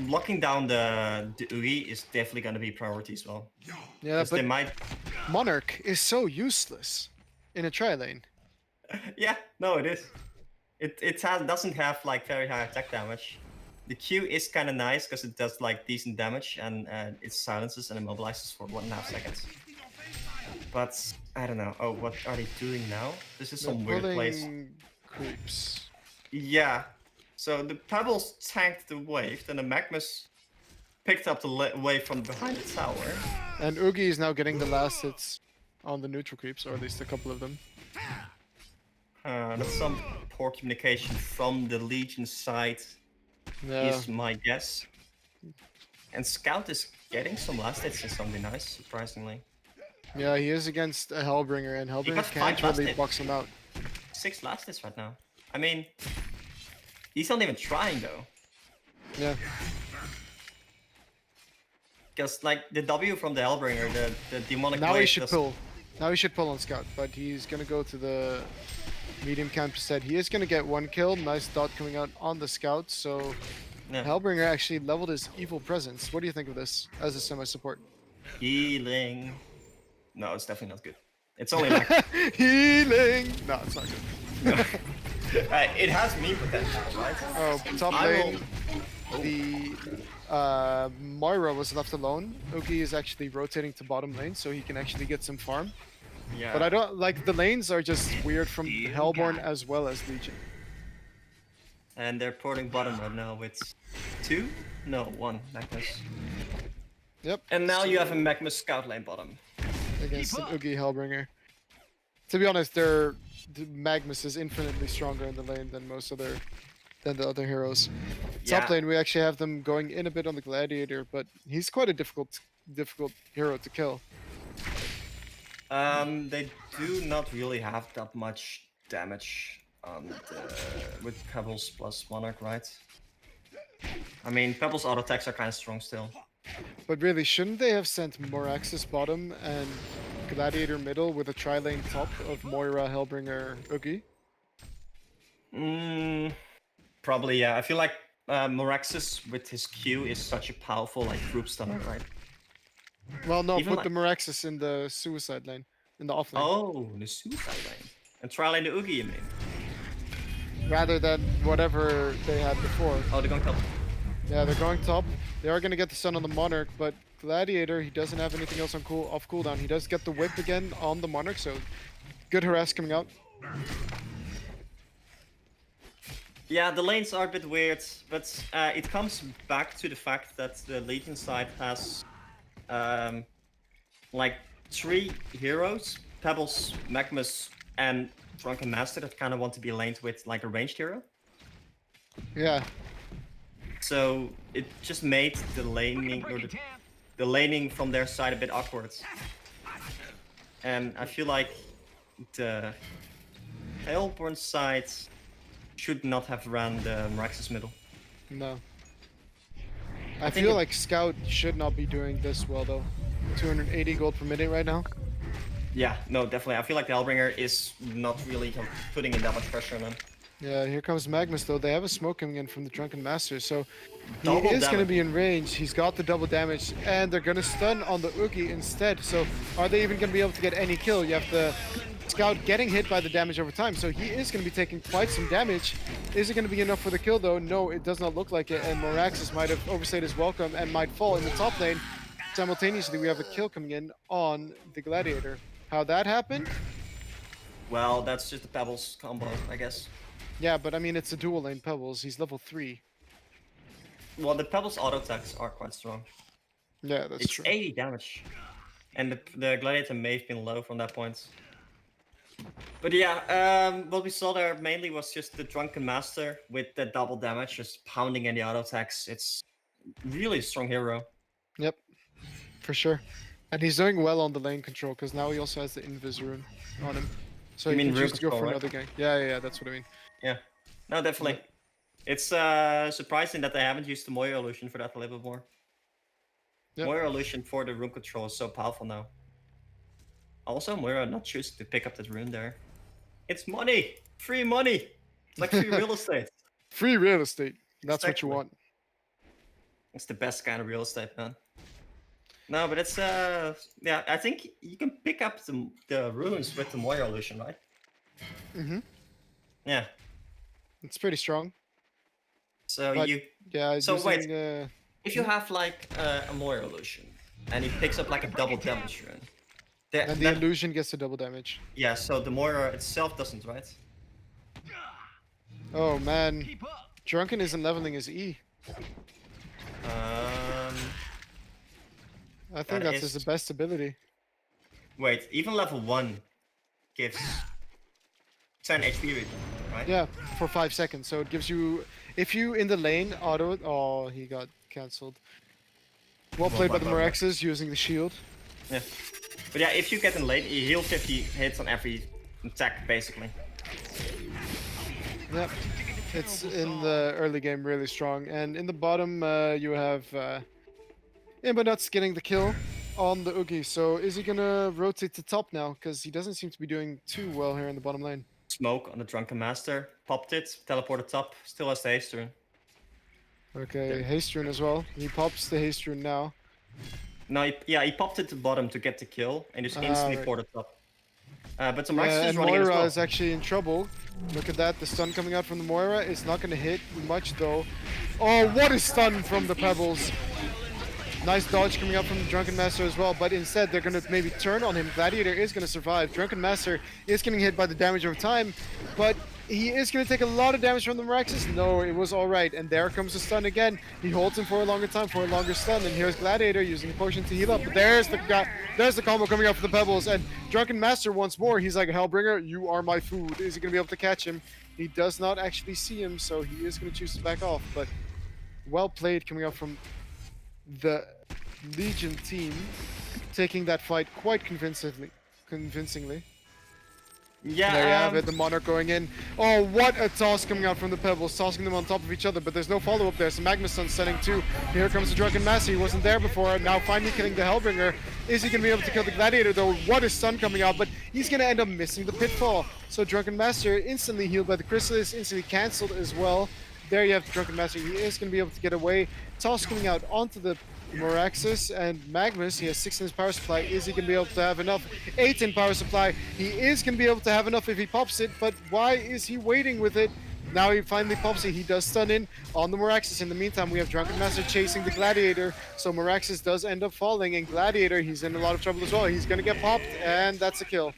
locking down the Uri is definitely going to be priority as well. yeah, they but might. Monarch is so useless in a tri lane. Yeah, no, it is. Doesn't have like very high attack damage. The Q is kind of nice because it does like decent damage and it silences and immobilizes for 1.5 seconds. But I don't know. Oh, what are they doing now? This is some weird place. Creeps. Yeah. So the Pebbles tanked the wave, then the Magmus picked up the wave from behind the tower. And Oogie is now getting the last hits on the neutral creeps, or at least a couple of them. That's some poor communication from the Legion side, is my guess. And Scout is getting some last hits is something nice, surprisingly. Yeah, he is against a Hellbringer, and Hellbringer can't really box him out. 6 last hits right now. I mean, he's not even trying though. Yeah. Because like the W from the Hellbringer, the demonic now wave he should pull. Now he should pull on Scout, but he's gonna go to the medium camp instead. He is gonna get 1 kill. Nice dot coming out on the Scout. So Hellbringer actually leveled his evil presence. What do you think of this as a semi-support? Healing. No, it's definitely not good. It's only like healing. No, it's not good. It has meme potential, right? Oh, top lane. The Moira was left alone. Oogie is actually rotating to bottom lane, so he can actually get some farm. Yeah. But I don't like the lanes are just weird from Hellborn as well as Legion. And they're porting bottom right now with 2? No, 1 Magnus. Yep. And now you have a Magnus Scout lane bottom. Against an Oogie Hellbringer. To be honest, the Magnus is infinitely stronger in the lane than the other heroes. Yeah. Top lane, we actually have them going in a bit on the Gladiator, but he's quite a difficult hero to kill. They do not really have that much damage on with Pebbles plus Monarch, right? I mean, Pebbles auto attacks are kind of strong still. But really, shouldn't they have sent Moraxis bottom and Gladiator middle with a tri-lane top of Moira, Hellbringer, Oogie? Probably, yeah. I feel like Moraxis with his Q is such a powerful like group stunner, right? Well, no, Even put the Moraxis in the suicide lane, in the off lane. Oh, the suicide lane. And tri-lane the Oogie, you mean? Rather than whatever they had before. Oh, they're going top. Yeah, they're going top. They are going to get the stun on the Monarch, but Gladiator, he doesn't have anything else on off cooldown. He does get the whip again on the Monarch, so good harass coming out. Yeah, the lanes are a bit weird, but it comes back to the fact that the Legion side has like 3 heroes, Pebbles, Magnus, and Drunken Master that kind of want to be laned with like a ranged hero. Yeah. So it just made the laning or the laning from their side a bit awkward. And I feel like the Hellborn side should not have ran the Moraxis middle. No. I feel like Scout should not be doing this well though. 280 gold per minute right now. Yeah, no, definitely. I feel like the Hellbringer is not really putting in that much pressure on them. Yeah, here comes Magnus though. They have a smoke coming in from the Drunken Master, so he Double is going to damage. be in range. He's got the double damage, and they're going to stun on the Oogie instead. So are they even going to be able to get any kill? You have the Scout getting hit by the damage over time, so he is going to be taking quite some damage. Is it going to be enough for the kill though? No, it does not look like it, and Moraxis might have overstayed his welcome and might fall in the top lane. Simultaneously, we have a kill coming in on the Gladiator. How that happened? Well, that's just the Pebbles combo, I guess. Yeah, but I mean, it's a dual lane Pebbles. He's level 3. Well, the Pebbles auto attacks are quite strong. Yeah, that's it's true. 80 damage. And the Gladiator may have been low from that point. But yeah, what we saw there mainly was just the Drunken Master with the double damage, just pounding in the auto attacks. It's really a strong hero. Yep, for sure. And he's doing well on the lane control, because now he also has the Invis rune on him. So You he mean can rune choose to go for control, another right? gank. Yeah, that's what I mean. Yeah. No, definitely. It's surprising that they haven't used the Moira illusion for that a little bit more. Yep. Moira illusion for the rune control is so powerful now. Also, Moira not choosing to pick up that rune there. It's money, free money. It's like free real estate. Free real estate. That's what you Exactly. want. It's the best kind of real estate, man. No, but it's yeah. I think you can pick up the runes with the Moira illusion, right? Mm-hmm. Yeah. It's pretty strong. So But, you. Yeah. So using, wait. If you have like a Moira illusion and he picks up like a double damage rune, and the illusion gets the double damage. Yeah. So the Moira itself doesn't, right? Oh man, Drunken isn't leveling his E. I think that's his best ability. Wait, even level 1 gives 10 HP, right? Yeah, for 5 seconds. So it gives you, if you in the lane auto. Oh, he got cancelled. Well played by the Morexes using the shield. Yeah, but yeah, if you get in lane, you heal 50 hits on every attack, basically. Yep. It's in the early game really strong, and in the bottom you have Imbanuts getting the kill on the Oogie. So is he gonna rotate to top now? Because he doesn't seem to be doing too well here in the bottom lane. Smoke on the Drunken Master, popped it, teleported top, still has the haste rune. Okay, haste rune as well. He pops the haste rune now. No, he popped it to bottom to get the kill, and just instantly right. ported top. But the Morexes is and running Moira as well. is actually in trouble. Look at that, the stun coming out from the Moira. It's not going to hit much though. Oh, what a stun from the Pebbles. Nice dodge coming up from the Drunken Master as well, but instead they're going to maybe turn on him. Gladiator is going to survive. Drunken Master is getting hit by the damage over time, but he is going to take a lot of damage from the Morexes. No, it was alright, and there comes the stun again. He holds him for a longer time, for a longer stun, and here's Gladiator using the potion to heal up. But there's the combo coming up for the Pebbles, and Drunken Master once more, he's like, Hellbringer, you are my food. Is he going to be able to catch him? He does not actually see him, so he is going to choose to back off, but well played coming up from the Legion team, taking that fight quite convincingly. Yeah, there you have it, the Monarch going in. Oh, what a toss coming out from the Pebbles, tossing them on top of each other, but there's no follow-up there, so Magnus Sun sending two. Here comes the Drunken Master, he wasn't there before, now finally killing the Hellbringer. Is he going to be able to kill the Gladiator though? What a stun coming out, but he's going to end up missing the Pitfall. So Drunken Master instantly healed by the Chrysalis, instantly cancelled as well. There you have the Drunken Master, he is going to be able to get away. Toss coming out onto the Moraxis, and Magnus, he has 6 in his power supply. Is he going to be able to have enough? 8 in power supply. He is going to be able to have enough if he pops it, but why is he waiting with it? Now he finally pops it. He does stun in on the Moraxis. In the meantime, we have Drunken Master chasing the Gladiator, so Moraxis does end up falling, and Gladiator, he's in a lot of trouble as well. He's going to get popped, and that's a kill.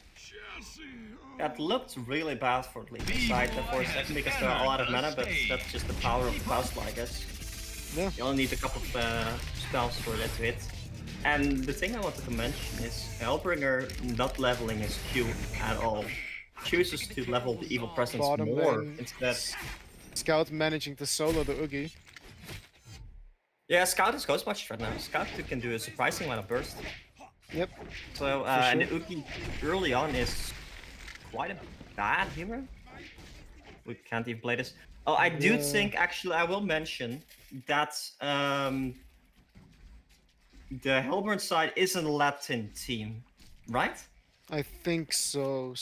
That looked really bad for the Legion side for a second because they're all out of mana, but that's just the power of the power supply, I guess. Yeah. You only need a couple of spells for that to hit. And the thing I wanted to mention is Hellbringer not leveling his Q at all. Chooses to level the Evil Presence Bottom more lane. instead. Scout managing to solo the Oogie. Yeah, Scout is Ghost Watch right now. Scout can do a surprising amount of burst. Yep. So, and the Oogie early on is quite a bad hero. We can't even play this. Oh, I do think, actually, I will mention that the Hellburn side is a Latin team, right? I think so,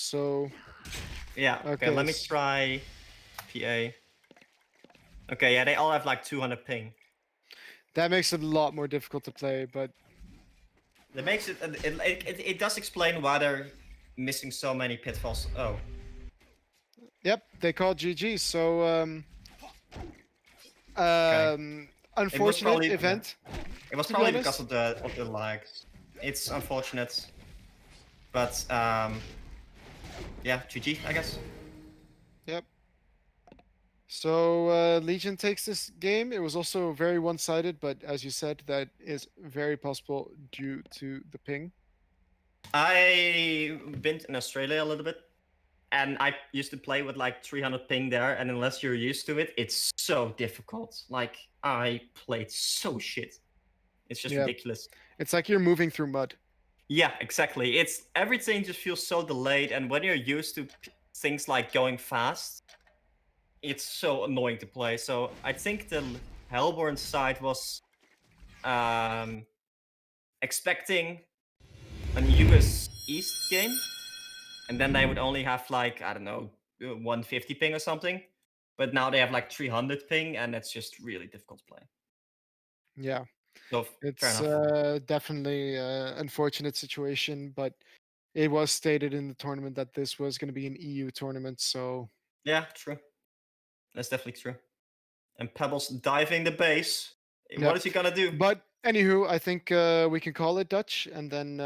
Yeah, okay, let me try PA. Okay, yeah, they all have like 200 ping. That makes it a lot more difficult to play, but... That makes it... It does explain why they're missing so many pitfalls. Oh. Yep, they called GG, so unfortunate event. It was probably because of the lags. It's unfortunate. But yeah, GG, I guess. Yep. So Legion takes this game. It was also very one-sided, but as you said, that is very possible due to the ping. I've been in Australia a little bit. And I used to play with like 300 ping there, and unless you're used to it, it's so difficult. Like, I played so shit. It's just ridiculous. It's like you're moving through mud. Yeah, exactly. It's everything just feels so delayed, and when you're used to things like going fast, it's so annoying to play. So I think the Hellborn side was expecting a US East game. and then they would only have like, I don't know, 150 ping or something. But now they have like 300 ping, and it's just really difficult to play. Yeah, So fair it's enough. definitely unfortunate situation, but it was stated in the tournament that this was going to be an EU tournament, so Yeah, true. That's definitely true. And Pebbles diving the base. yeah. What is he gonna do? But anywho, I think we can call it Dutch, and then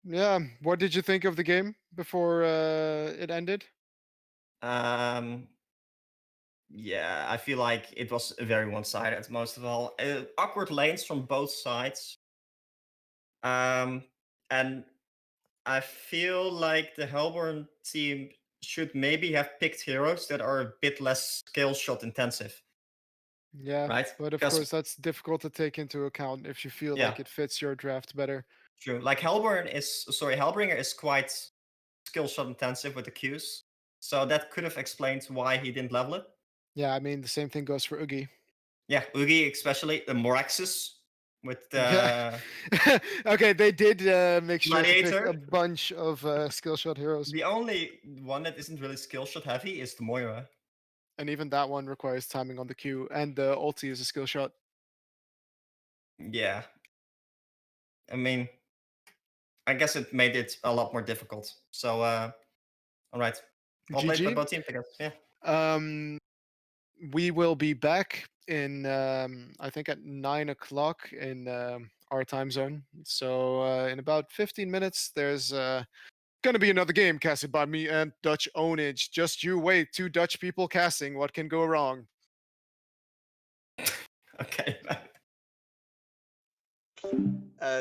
yeah. What did you think of the game before it ended? Um, yeah, I feel like it was very one-sided most of all. Awkward lanes from both sides. And I feel like the Hellborn team should maybe have picked heroes that are a bit less skill shot intensive, Yeah, right? but of Because course that's difficult to take into account if you feel yeah, like it fits your draft better. true. Like Hellbringer is quite skill shot intensive with the Qs, so that could have explained why he didn't level it. Yeah, I mean the same thing goes for Oogie. Yeah, Oogie especially the Moraxis with Yeah. the Okay, they did make sure to pick Gladiator. a bunch of skill shot heroes, The only one that isn't really skill shot heavy is the Moira. and even that one requires timing on the Q, and the ulti is a skill shot. Yeah. I mean, I guess it made it a lot more difficult. So, all right. Well played by GG. both teams, I guess. Yeah. We will be back in I think at 9 o'clock in our time zone. So in about 15 minutes, there's gonna be another game casted by me and Dutch Ownage. Just you wait, two Dutch people casting. What can go wrong? Okay.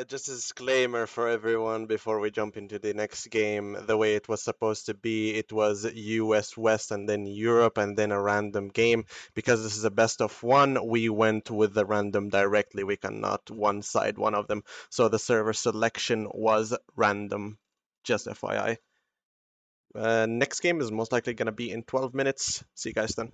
Just a disclaimer for everyone before we jump into the next game. The way it was supposed to be, it was US West and then Europe and then a random game. Because this is a best of one, we went with the random directly. We cannot one side one of them. So the server selection was random. Just FYI. Next game is most likely going to be in 12 minutes. See you guys then.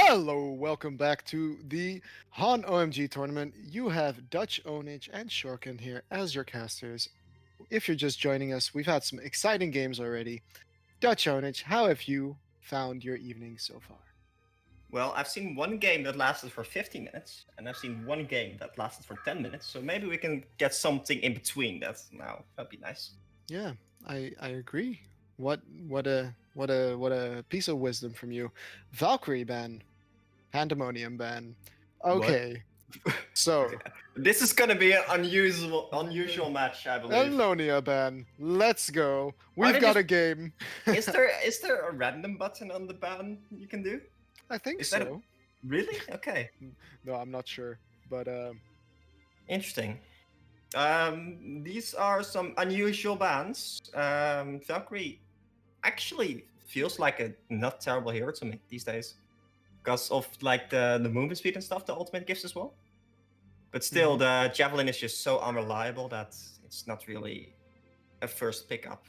Hello, welcome back to the HoN OMG tournament. You have Dutch, Onage, and Shorkin here as your casters. If you're just joining us, we've had some exciting games already. Dutch, Onage, how have you found your evening so far? Well, I've seen one game that lasted for 15 minutes, and I've seen one game that lasted for 10 minutes. So maybe we can get something in between that now. That'd be nice. Yeah, I agree. What a piece of wisdom from you. Valkyrie ban, Pandemonium ban. Okay, so this is gonna be an unusual match, I believe. Elonia ban. Let's go. We've got a game. is there a random button on the ban you can do? I think Is so. that really? Okay. No, I'm not sure, but Interesting. These are some unusual bans. Valkyrie actually feels like a not terrible hero to me these days, because of like the movement speed and stuff the ultimate gives as well. But still, the javelin is just so unreliable that it's not really a first pickup.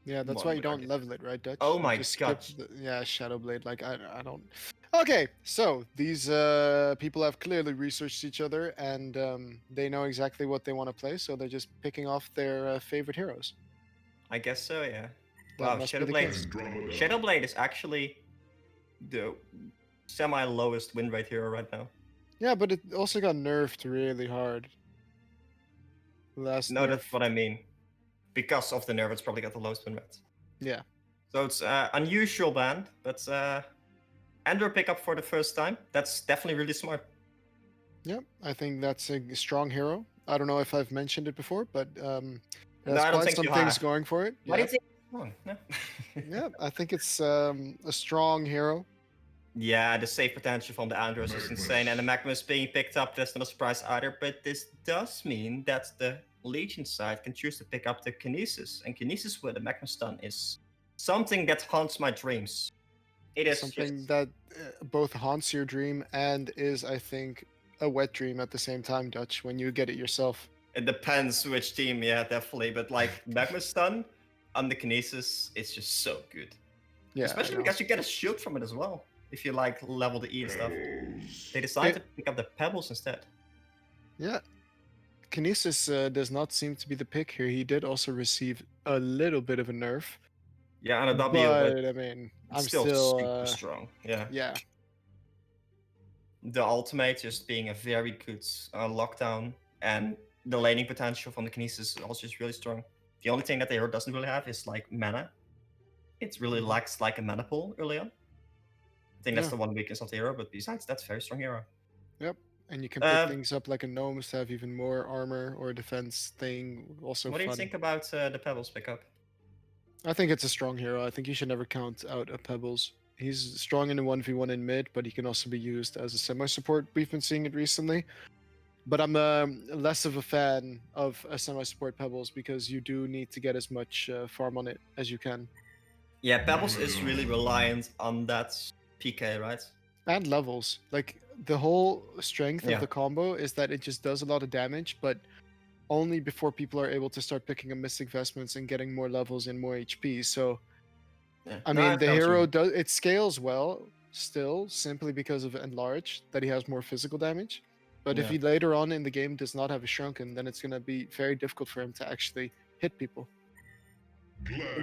Yeah, that's why you don't level it, right, Dutch? Oh You my just god. skip yeah, Shadowblade. Like I don't. Okay, so these people have clearly researched each other and they know exactly what they want to play, so they're just picking off their favorite heroes. I guess so, yeah. That Wow, must be the case. Shadowblade is actually the semi-lowest win rate hero right now. Yeah, but it also got nerfed really hard. Last No, nerf. that's what I mean. Because of the nerf, it's probably got the lowest win rate. Yeah. So it's unusual ban, but Andrew pick up for the first time. That's definitely really smart. Yep, I think that's a strong hero. I don't know if I've mentioned it before, but it has I don't quite think some you things have. going for it. Why do Yeah. you think it's wrong? No. Yeah, I think it's a strong hero. Yeah, the save potential from the Andros is insane, and the Maximus being picked up, that's not a surprise either, but this does mean that the Legion side can choose to pick up the Kinesis, and Kinesis with a Maximus stun is something that haunts my dreams. It is Something that both haunts your dream and is, I think, a wet dream at the same time, Dutch, when you get it yourself. It depends which team, yeah, definitely, but like Maximus stun on the Kinesis, it's just so good. Yeah, especially because you get a shield from it as well. If you like level the E and stuff, they decide to pick up the pebbles instead. Yeah, Kinesis does not seem to be the pick here. He did also receive a little bit of a nerf. Yeah, on a W, but I mean, I'm still super strong. Yeah. Yeah. The ultimate just being a very good lockdown, and the laning potential from the Kinesis is also just really strong. The only thing that the hero doesn't really have is like mana. It really lacks like a mana pool early on. I think that's the one weakness of the hero, but besides, that's a very strong hero. Yep, and you can pick things up like a gnomes to have even more armor or defense thing. Also, what do you think about the Pebbles pickup? I think it's a strong hero. I think you should never count out a Pebbles. He's strong in the 1v1 in mid, but he can also be used as a semi-support. We've been seeing it recently. But I'm less of a fan of a semi-support Pebbles because you do need to get as much farm on it as you can. Yeah, Pebbles is really reliant on that PK, right? And levels. Like, the whole strength of the combo is that it just does a lot of damage, but only before people are able to start picking up Mystic Vestments and getting more levels and more HP. So, I mean, the hero does it scales well still, simply because of Enlarge, that he has more physical damage. But if he later on in the game does not have a Shrunken, then it's going to be very difficult for him to actually hit people.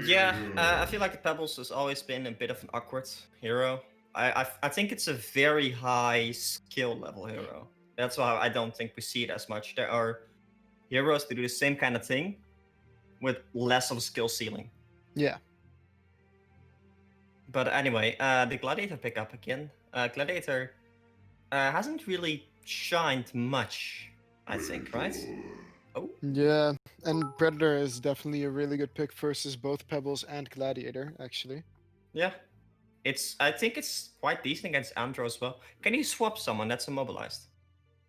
Yeah, I feel like the Pebbles has always been a bit of an awkward hero. I think it's a very high skill level hero. That's why I don't think we see it as much. There are heroes that do the same kind of thing with less of a skill ceiling. Yeah. But anyway, the Gladiator pickup again. Gladiator hasn't really shined much, I think, right? Oh. Yeah, and Predator is definitely a really good pick versus both Pebbles and Gladiator, actually. Yeah. I think it's quite decent against Andro as well. Can you swap someone that's immobilized?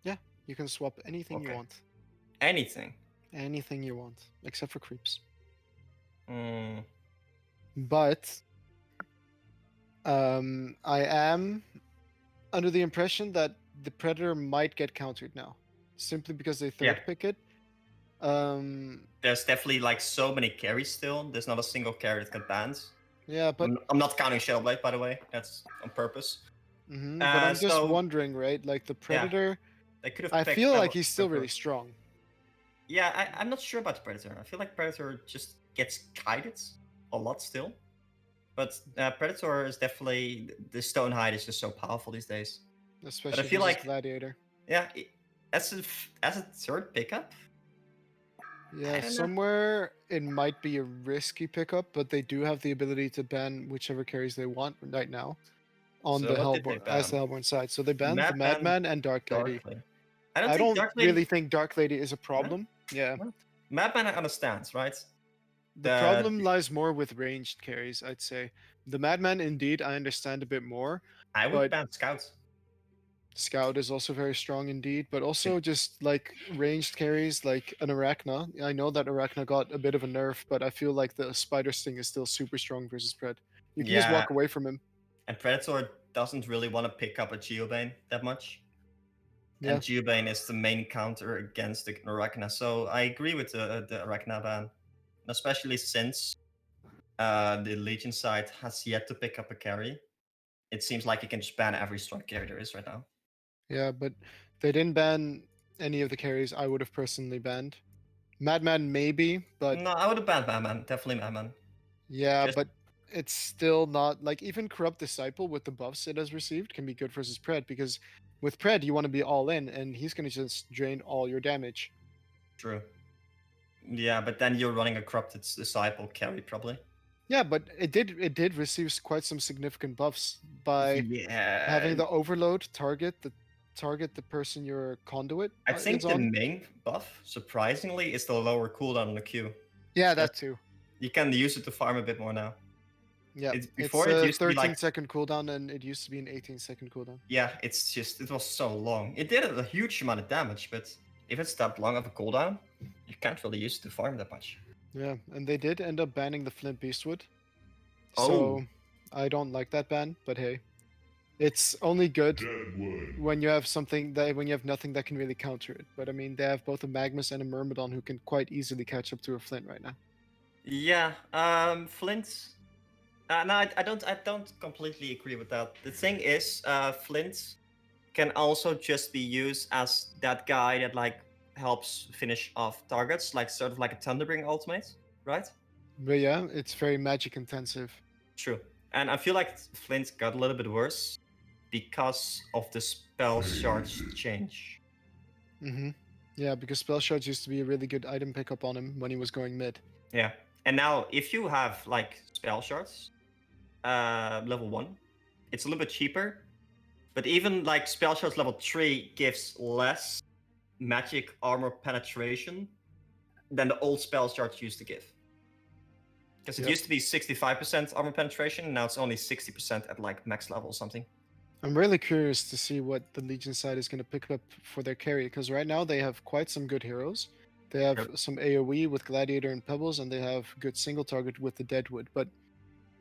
Yeah, you can swap anything you want. Anything? Anything you want, except for creeps. Mm. But I am under the impression that the Predator might get countered now, simply because they third pick it. There's definitely like so many carries still. There's not a single carry that got banned. Yeah, but I'm not counting Shellblade, by the way. That's on purpose. But I'm just So wondering, right? Like the Predator, they could have. I picked feel like level- he's still really strong. Yeah, I'm not sure about the Predator. I feel like Predator just gets kited a lot still. But Predator is definitely the Stonehide is just so powerful these days. Especially feel versus like- Gladiator. Yeah, as a third pickup. Yeah, I don't know. somewhere it might be a risky pickup, but they do have the ability to ban whichever carries they want right now on So the what did they Hellborn as the ban? Hellborn side. So they banned the Madman, Madman and Dark Lady. Dark Lady. I think don't Dark Lady. really think Dark Lady is a problem. Yeah. Madman understands, right? The problem lies more with ranged carries, I'd say. The Madman, indeed, I understand a bit more. I would but ban Scout. Scout is also very strong indeed, but also just like ranged carries like an Arachna. I know that Arachna got a bit of a nerf, but I feel like the Spider Sting is still super strong versus Pred. You can just walk away from him. And Predator doesn't really want to pick up a Geobane that much. Yeah. And Geobane is the main counter against the Arachna. So I agree with the Arachna ban. Especially since the Legion side has yet to pick up a carry. It seems like you can just ban every strong carry there is right now. Yeah, but they didn't ban any of the carries I would have personally banned. Madman maybe, but No, I would have banned Madman. Definitely Madman. yeah, Just- but it's still not like even Corrupt Disciple with the buffs it has received can be good versus Pred because with Pred you want to be all in and he's going to just drain all your damage. True. Yeah, but then you're running a Corrupted Disciple carry probably. Yeah, but it did receive quite some significant buffs by Yeah. having the overload target the person your conduit I think is the on. main buff, surprisingly, is the lower cooldown on the Q. Yeah, that too. You can use it to farm a bit more now. Yeah, Before it's it a used to be 13-second cooldown and it used to be an 18-second cooldown. Yeah, it was so long. It did a huge amount of damage, but if it's that long of a cooldown, you can't really use it to farm that much. Yeah, and they did end up banning the Flint Beastwood. Oh. So I don't like that ban, but hey. It's only good when you have when you have nothing that can really counter it. But I mean, they have both a Magnus and a Myrmidon who can quite easily catch up to a Flint right now. Yeah, Flint. No, I don't completely agree with that. The thing is, Flint can also just be used as that guy that like helps finish off targets, like sort of like a Thunderbring ultimate, right? But yeah, it's very magic intensive. True. And I feel like Flint got a little bit worse because of the spell charge change. Mm-hmm. Yeah, because spell shards used to be a really good item pickup on him when he was going mid. Yeah. And now if you have like spell shards, level 1, it's a little bit cheaper. But even like spell shards level 3 gives less magic armor penetration than the old spell shards used to give. Because it used to be 65% armor penetration, and now it's only 60% at like max level or something. I'm really curious to see what the Legion side is going to pick up for their carry, because right now they have quite some good heroes. They have some AoE with Gladiator and Pebbles, and they have good single target with the Deadwood. But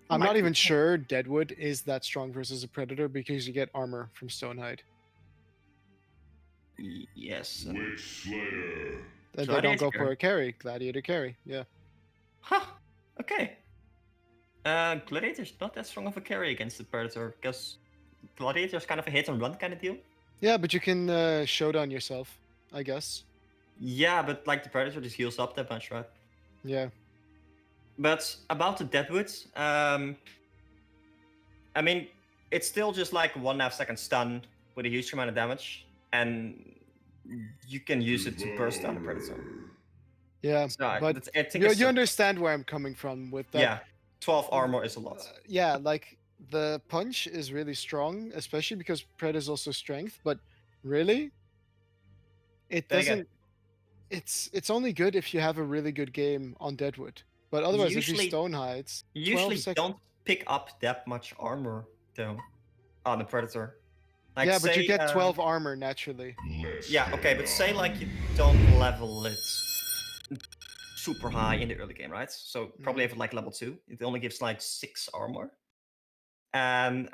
I'm not even sure Deadwood is that strong versus a Predator because you get armor from Stonehide. Yes. Witch Slayer. And they don't go for a carry. Gladiator carry, yeah. Huh. Okay. Gladiator's not that strong of a carry against the Predator, because Gladiator's kind of a hit and run kind of deal. Yeah, but you can showdown yourself, I guess. Yeah, but like the Predator just heals up that much, right? Yeah. But about the Deadwood, I mean, it's still just like 1.5 second stun with a huge amount of damage, and you can use it to burst down the Predator. Yeah, So but I think you understand where I'm coming from with that. Yeah, 12 armor is a lot. Yeah, like the punch is really strong, especially because Pred is also strength. But really, it doesn't. It's only good if you have a really good game on Deadwood. But otherwise, if you Stonehides, you usually don't pick up that much armor though on the Predator. Like, yeah, but say, you get 12 armor naturally. Yeah, okay, but say like you don't level it super high in the early game, right? So probably if like level 2, it only gives like 6 armor. And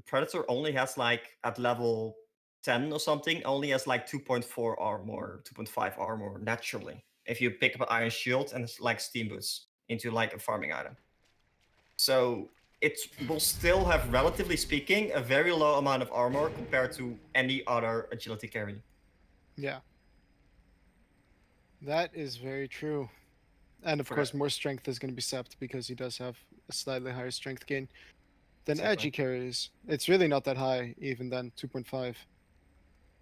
Predator only has like at level 10 or something, only has like 2.4 armor, 2.5 armor naturally. If you pick up an Iron Shield and like Steam Boots into like a farming item. So it will still have, relatively speaking, a very low amount of armor compared to any other agility carry. Yeah. That is very true. And of For course, that- more strength is going to be sapped because he does have a slightly higher strength gain than Exactly. edgy carries. It's really not that high, even then, 2.5.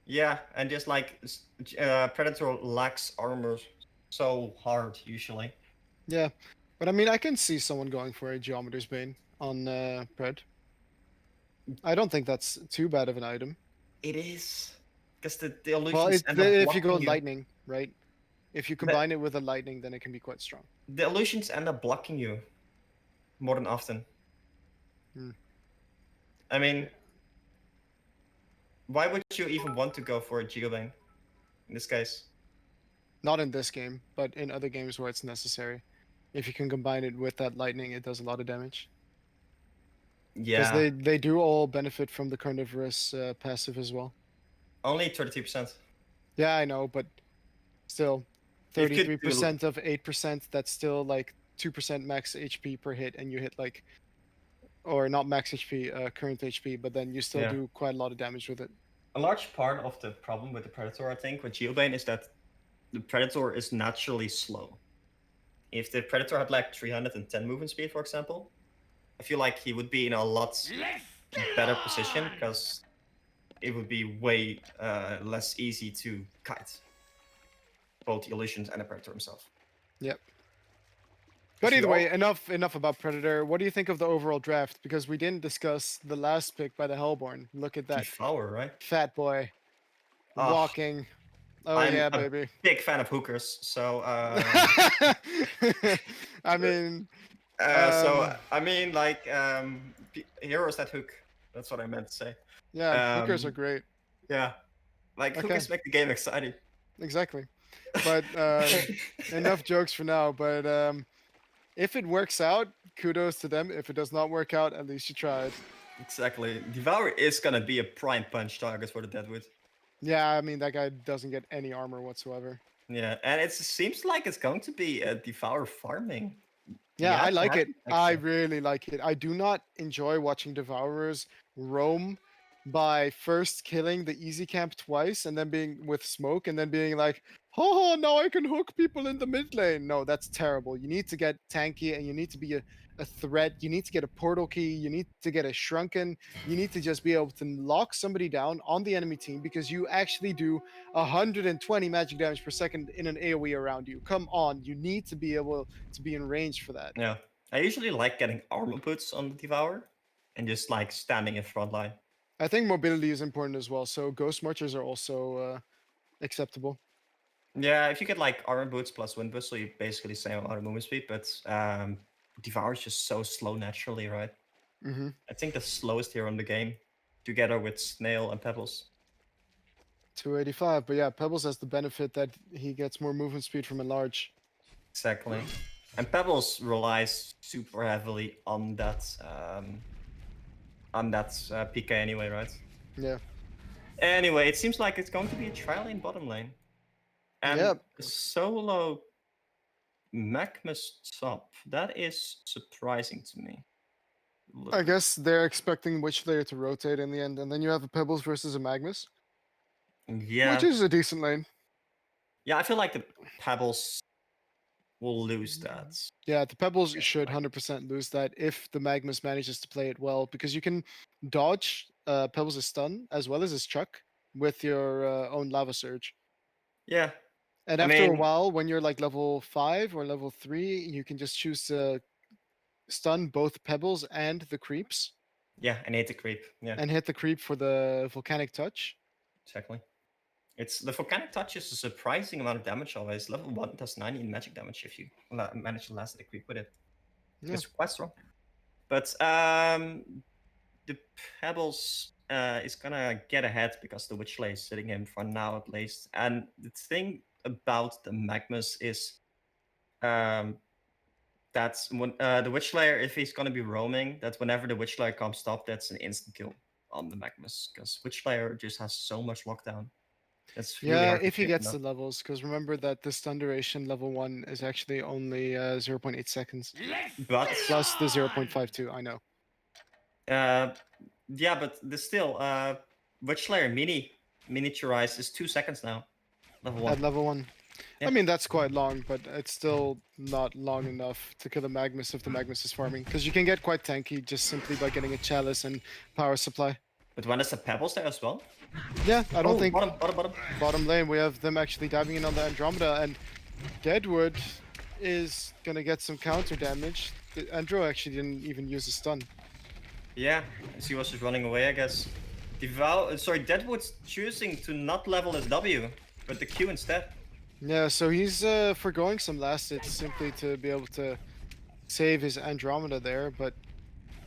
Yeah, and just like Predator lacks armor so hard usually. Yeah. But I mean, I can see someone going for a Geometer's Bane on Pred. I don't think that's too bad of an item. It is. Because the Well, illusions end up if you go blocking you. lightning, right? If you combine it with a lightning, then it can be quite strong. The illusions end up blocking you more than often. Hmm. I mean, why would you even want to go for a Geobane in this case? Not in this game, but in other games where it's necessary. If you can combine it with that lightning, it does a lot of damage. Because Yeah, they do all benefit from the carnivorous passive as well. only 32%. Yeah, I know, but still, You could do 33% of 8%, that's still like 2% max HP per hit, and you hit like, or not max HP, current HP, but then you still Yeah. do quite a lot of damage with it. A large part of the problem with the Predator, I think, with Geobane is that the Predator is naturally slow. If the Predator had like 310 movement speed, for example, I feel like he would be in a lot better position because it would be way less easy to kite both the illusions and the Predator himself. Yep. But either way, enough about Predator. What do you think of the overall draft? Because we didn't discuss the last pick by the Hellborn. Look at that Devour, right? fat boy Oh, walking. Oh I'm yeah, a baby. big fan of hookers, so I mean, like heroes that hook. That's what I meant to say. yeah, hookers are great. Yeah, like Okay. hookers make the game exciting. Exactly. But enough jokes for now. But if it works out, kudos to them. If it does not work out, at least you tried. Exactly. Devour is gonna be a prime punch target for the Deadwood. Yeah, I mean that guy doesn't get any armor whatsoever. Yeah, and it seems like it's going to be a Devour farming. Yeah, I like it. I actually. really like it. I do not enjoy watching Devourers roam by first killing the easy camp twice and then being with smoke and then being like, oh, now I can hook people in the mid lane. No, that's terrible. You need to get tanky and you need to be a threat. You need to get a portal key. You need to get a shrunken. You need to just be able to lock somebody down on the enemy team because you actually do 120 magic damage per second in an AoE around you. Come on, you need to be able to be in range for that. Yeah, I usually like getting armor boots on the Devour and just like standing in front line. I think mobility is important as well, so ghost marchers are also acceptable. Yeah, if you get like armor boots plus wind whistle, you basically the same amount of movement speed, but Devour is just so slow naturally, right? Mm-hmm. I think the slowest hero in the game, together with Snail and Pebbles. 285, but yeah, Pebbles has the benefit that he gets more movement speed from enlarge. Exactly. And Pebbles relies super heavily on that PK anyway, right? Yeah. Anyway, it seems like it's going to be a trial in bottom lane. And Yep. solo Magmus top. That is surprising to me. I guess they're expecting Witchlayer to rotate in the end, and then you have a Pebbles versus a Magnus. Yeah. Which is a decent lane. Yeah, I feel like the Pebbles will lose that. Yeah, the Pebbles should 100% lose that if the Magnus manages to play it well, because you can dodge Pebbles' stun as well as his chuck with your own Lava Surge. Yeah. And after a while, when you're like level 5 or level 3, you can just choose to stun both Pebbles and the creeps. Yeah, and hit the creep. Yeah. And hit the creep for the Volcanic Touch. Exactly. It's the Volcanic Touch is a surprising amount of damage always. Level 1 does 90 magic damage if you manage to last the creep with it. Yeah. It's quite strong. But the Pebbles is gonna get ahead because the Witchlayer is sitting in for now at least. And the thing about the Magmus is that's when the Witchlayer, if he's gonna be roaming, that whenever the Witchlayer comes top, that's an instant kill on the Magmus. Because Witchlayer just has so much lockdown. It's really Yeah, hard to if he get gets enough. the levels, because remember that the stun duration level 1 is actually only 0.8 seconds. But Plus the 0.52, I know. Yeah, but still, Witch Slayer miniaturized is 2 seconds now. Level 1. At level 1. Yeah. I mean, that's quite long, but it's still not long enough to kill a Magnus if the Magnus is farming. Because you can get quite tanky just simply by getting a Chalice and power supply. But when is the Pebbles there as well? Yeah, I don't think... Bottom. Bottom lane, we have them actually diving in on the Andromeda, and Deadwood is gonna get some counter damage. Andro actually didn't even use a stun. Yeah, he was just running away, I guess. Deadwood's choosing to not level his W, but the Q instead. Yeah, so he's forgoing some last hits simply to be able to save his Andromeda there, but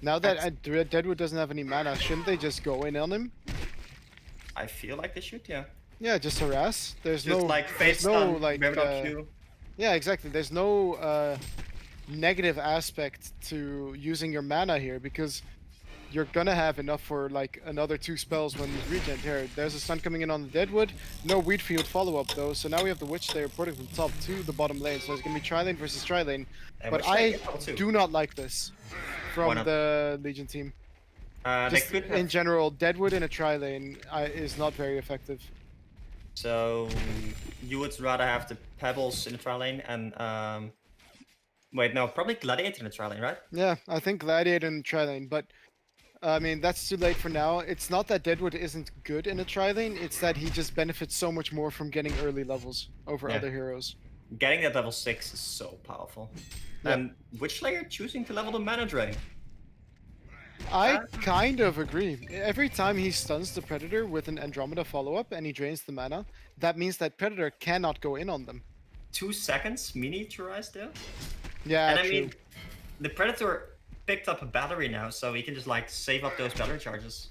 now that Deadwood doesn't have any mana, shouldn't they just go in on him? I feel like they should, yeah. Yeah, just harass. There's Just no, like there's face no stun, like, grab it on Q. yeah, exactly. There's no negative aspect to using your mana here because you're gonna have enough for like another 2 spells when you regen. Here, there's a stun coming in on the Deadwood. No Wheatfield follow-up though, so now we have the Witch Slayer porting from top to the bottom lane. So it's gonna be tri-lane versus tri-lane. But I do not like this from the Legion team. Just in general, Deadwood in a tri-lane is not very effective. So you would rather have the Pebbles in the tri-lane and wait, no, probably Gladiator in the tri-lane, right? Yeah, I think Gladiator in the tri-lane, but I mean, that's too late for now. It's not that Deadwood isn't good in a tri-lane, it's that he just benefits so much more from getting early levels over other heroes. Getting that level 6 is so powerful. Yeah. And Witch Slayer choosing to level the mana drain. I kind of agree. Every time he stuns the Predator with an Andromeda follow-up and he drains the mana, that means that Predator cannot go in on them. 2 seconds miniaturized there? Yeah, and I true. mean, the Predator picked up a battery now, so he can just like save up those battery charges.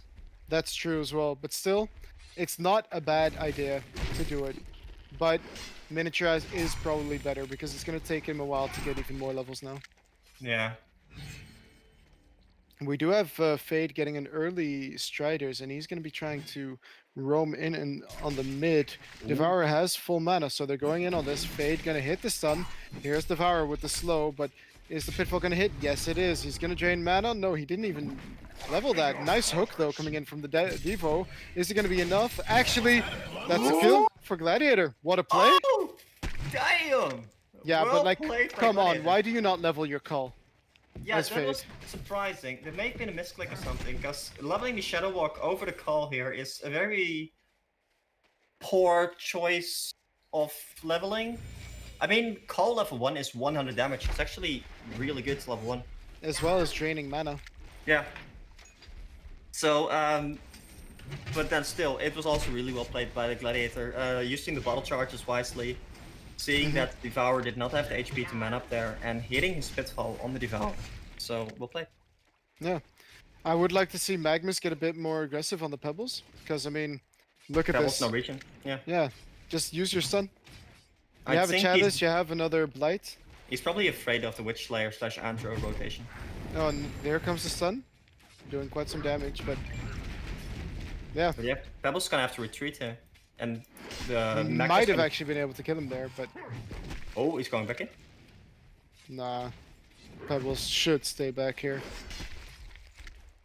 That's true as well, but still, it's not a bad idea to do it. But miniaturize is probably better because it's going to take him a while to get even more levels now. Yeah. We do have Fade getting an early Striders, and he's going to be trying to roam in and on the mid. Devourer has full mana, so they're going in on this. Fade going to hit the stun. Here's Devourer with the slow, but is the Pitfall going to hit? Yes, it is. He's going to drain mana. No, he didn't even level that. Nice hook, though, coming in from the Devo. Is it going to be enough? Actually, that's a kill for Gladiator. What a play. Oh, damn! Yeah, well but like, come on. Gladiator. Why do you not level your call? Yeah, that was surprising. There may have been a misclick or something, because leveling the Shadow Walk over the call here is a very poor choice of leveling. I mean, call level 1 is 100 damage. It's actually really good to level 1. As well as draining mana. Yeah. So, but then still, it was also really well played by the Gladiator, using the bottle charges wisely. Seeing that Devourer did not have the HP to man up there and hitting his Pitfall on the Devourer. So, well played. Yeah. I would like to see Magnus get a bit more aggressive on the Pebbles. Because, I mean, look at Pebbles, this. no region. Yeah. Yeah. Just use your stun. You I have a think Chalice, you have another Blight. He's probably afraid of the Witch Slayer / Andro rotation. Oh, and there comes the stun. Doing quite some damage, but... Yeah. But yeah, Pebbles gonna have to retreat here. And the Magnus might have actually been able to kill him there, but... Oh, he's going back in? Nah. Pebbles should stay back here.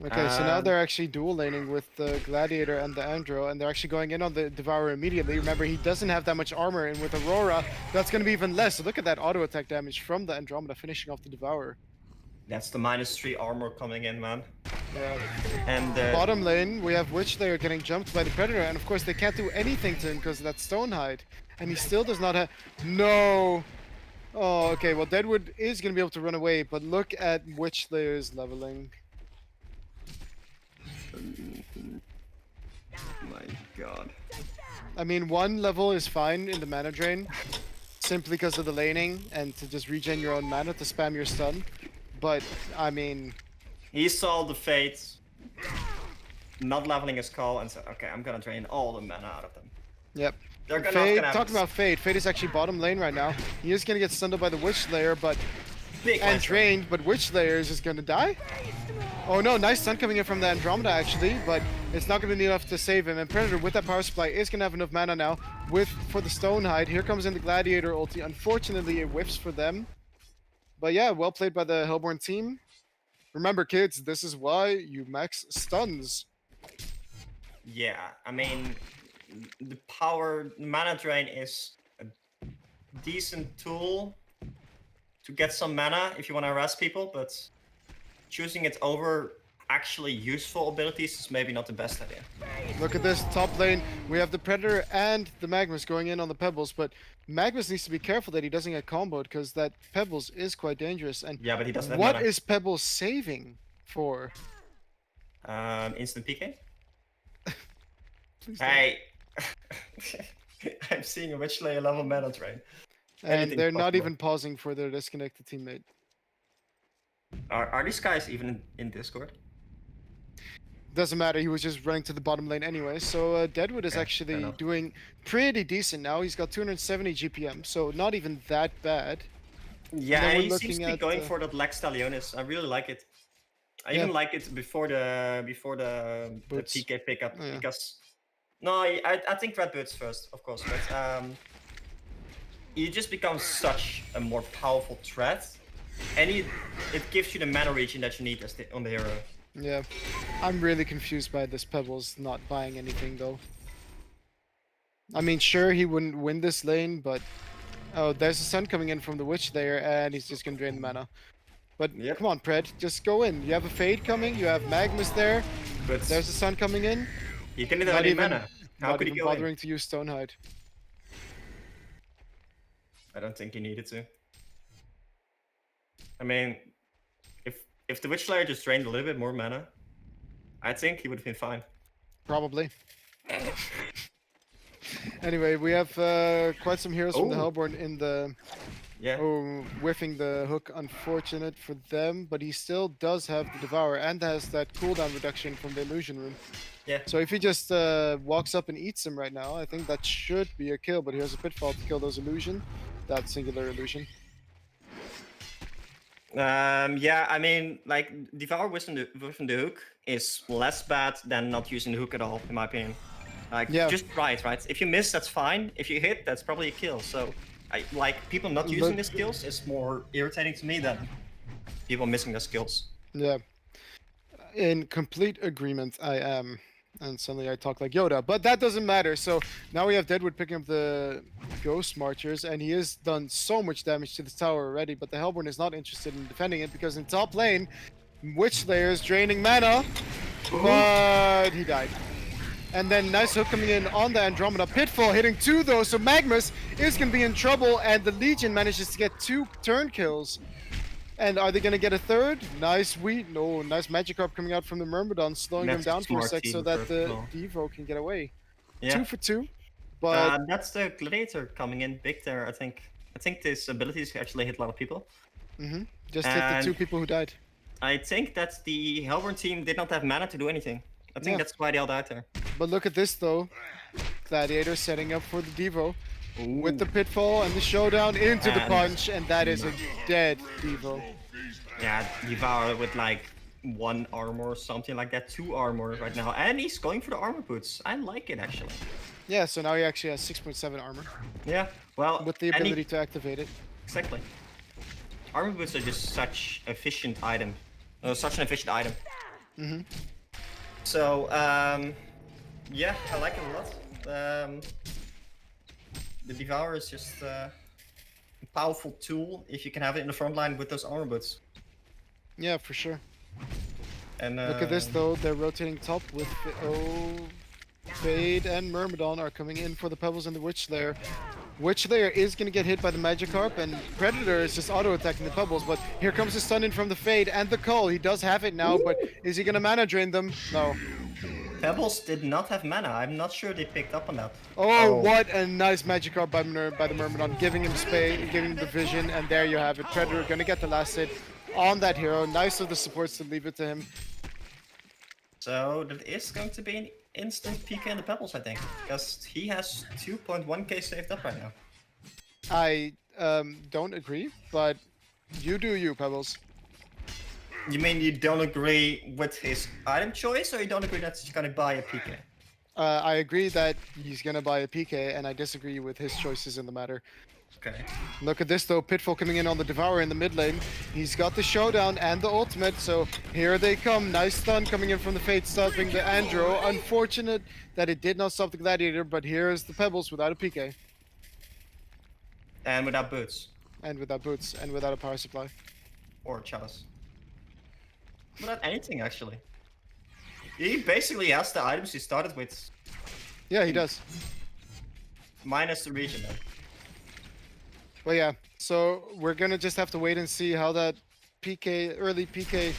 Okay, so now they're actually dual laning with the Gladiator and the Andro, and they're actually going in on the Devourer immediately. Remember, he doesn't have that much armor, and with Aurora, that's going to be even less. So look at that auto attack damage from the Andromeda finishing off the Devourer. That's the -3 armor coming in, man. Yeah. And bottom lane, we have Witch Slayer getting jumped by the Predator, and of course they can't do anything to him because of that Stonehide. And he still does not have... No! Oh, okay, well Deadwood is going to be able to run away, but look at Witch Slayer's leveling. My god. I mean, 1 level is fine in the mana drain, simply because of the laning, and to just regen your own mana to spam your stun. But, I mean... He saw the Fates not leveling his call and said, okay, I'm gonna drain all the mana out of them. Yep. They're gonna, Fade, talking about Fade, Fade is actually bottom lane right now. He is gonna get stunned by the Witch Slayer, but... and drained, but Witch Slayer is just gonna die? Oh no, nice stun coming in from the Andromeda actually, but it's not gonna be enough to save him. And Predator with that power supply is gonna have enough mana now for the Stonehide. Here comes in the Gladiator ulti. Unfortunately, it whiffs for them. But yeah, well played by the Hellborn team. Remember, kids, this is why you max stuns. Yeah, I mean, the mana drain is a decent tool to get some mana if you want to harass people, but choosing it over actually useful abilities is maybe not the best idea. Look at this top lane. We have the Predator and the Magnus going in on the Pebbles, but Magnus needs to be careful that he doesn't get comboed because that Pebbles is quite dangerous. And yeah, but he doesn't have what mana. is Pebbles saving for? Instant PK? Please don't. Hey! I'm seeing a Witch Slayer level mana drain. And Anything's they're not possible. even pausing for their disconnected teammate. Are these guys even in Discord? Doesn't matter, he was just running to the bottom lane anyway. So Deadwood is Okay, fair actually enough. doing pretty decent now. He's got 270 GPM, so not even that bad. Yeah, then and we're he seems looking to be at, going for that Lex Talionis. I really like it. I Yeah. even like it before the Boots. PK pickup Oh, yeah. because no, I think red boots first, of course, but you just become such a more powerful threat, and it gives you the mana region that you need on the hero. Yeah. I'm really confused by this Pebbles not buying anything though. I mean, sure, he wouldn't win this lane, but... Oh, there's a sun coming in from the Witch there, and he's just gonna drain the mana. But Yep. come on, Pred, just go in. You have a Fade coming, you have Magnus there, But there's the sun coming in. he didn't Not have any even, mana. How not could he even go bothering in? to use Stonehide. I don't think he needed to. I mean, if the Witch Slayer just drained a little bit more mana, I think he would have been fine. Probably. Anyway, we have quite some heroes from the Oh. Hellborn in the... Yeah. Oh, whiffing the hook, unfortunate for them, but he still does have the Devour and has that cooldown reduction from the Illusion Rune. Yeah. So if he just walks up and eats him right now, I think that should be a kill, but here's a Pitfall to kill those Illusion. That singular Illusion. Yeah, I mean, like, Devour within the hook is less bad than not using the hook at all, in my opinion. Like, Yeah. just right? If you miss, that's fine. If you hit, that's probably a kill. So, like, people not using the skills is more irritating to me than people missing the skills. Yeah. In complete agreement, I am. And suddenly I talk like Yoda, but that doesn't matter. So now we have Deadwood picking up the Ghost Marchers, and he has done so much damage to the tower already, but the Hellborn is not interested in defending it because in top lane, Witch Slayer is draining mana, but he died. And then nice hook coming in on the Andromeda. Pitfall hitting 2 though, so Magnus is going to be in trouble, and the Legion manages to get 2 turn kills. And are they going to get a third? Nice nice Magikarp coming out from the Myrmidon, slowing That's them down for a smart sec so team that first the of all. Devo can get away. Yeah. 2 for 2. But That's the Gladiator coming in big there, I think. I think this abilities actually hit a lot of people. just hit the And 2 people who died. I think that the Hellborn team did not have mana to do anything. I think Yeah. that's why they all died there. But look at this though. Gladiator setting up for the Devo. With the Pitfall and the showdown into the And- punch, and that is a dead Devo. Yeah, Devour with like 1 armor or something like that, 2 armor right now, and he's going for the armor boots. I like it actually. Yeah, so now he actually has 6.7 armor Yeah, well, with the and he- ability to activate it. exactly. Armor boots are just such efficient item, such an efficient item. So yeah, I like it a lot. The Devour is just a powerful tool if you can have it in the front line with those armor boots. Yeah, for sure. And Look at this though, they're rotating top with Fade and Myrmidon are coming in for the Pebbles and the Witch Slayer. Witch Slayer is going to get hit by the Magikarp, and Predator is just auto-attacking the Pebbles, but here comes the stun in from the Fade and the Cull. He does have it now, but is he going to mana drain them? No. Pebbles did not have mana. I'm not sure they picked up on that. Oh, what a nice Magikarp by the Myrmidon, giving him space, giving him the vision, and there you have it. Predator going to get the last hit on that hero. Nice of the supports to leave it to him. So that is going to be an instant PK in the Pebbles, I think, because he has 2.1k saved up right now. I don't agree, but you do you, Pebbles. You mean you don't agree with his item choice, or you don't agree that he's gonna buy a PK? I agree that he's gonna buy a PK, and I disagree with his choices in the matter. Okay. Look at this though, Pitfall coming in on the Devourer in the mid lane. He's got the showdown and the ultimate, so here they come. Nice stun coming in from the Fate, stopping the Andro. Unfortunate that it did not stop the Gladiator, but here's the Pebbles without a PK. And without boots. And without boots, and without a power supply. Or chalice. Without anything, actually. He basically has the items he started with. Yeah, he does. Minus the region, though. Well, yeah, so we're gonna just have to wait and see how that PK, early PK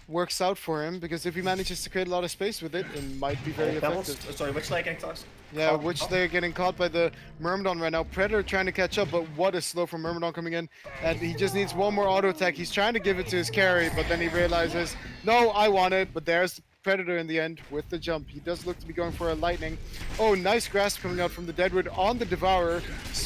works out for him, because if he manages to create a lot of space with it, it might be very effective. Sorry, which leg getting tossed? Yeah, which they're getting caught by the Myrmidon right now. Predator trying to catch up, but what a slow from Myrmidon coming in. And he just needs one more auto attack. He's trying to give it to his carry, but then he realizes, no, I want it. But there's the Predator in the end with the jump. He does look to be going for a lightning. Oh, nice grasp coming out from the Deadwood on the Devourer.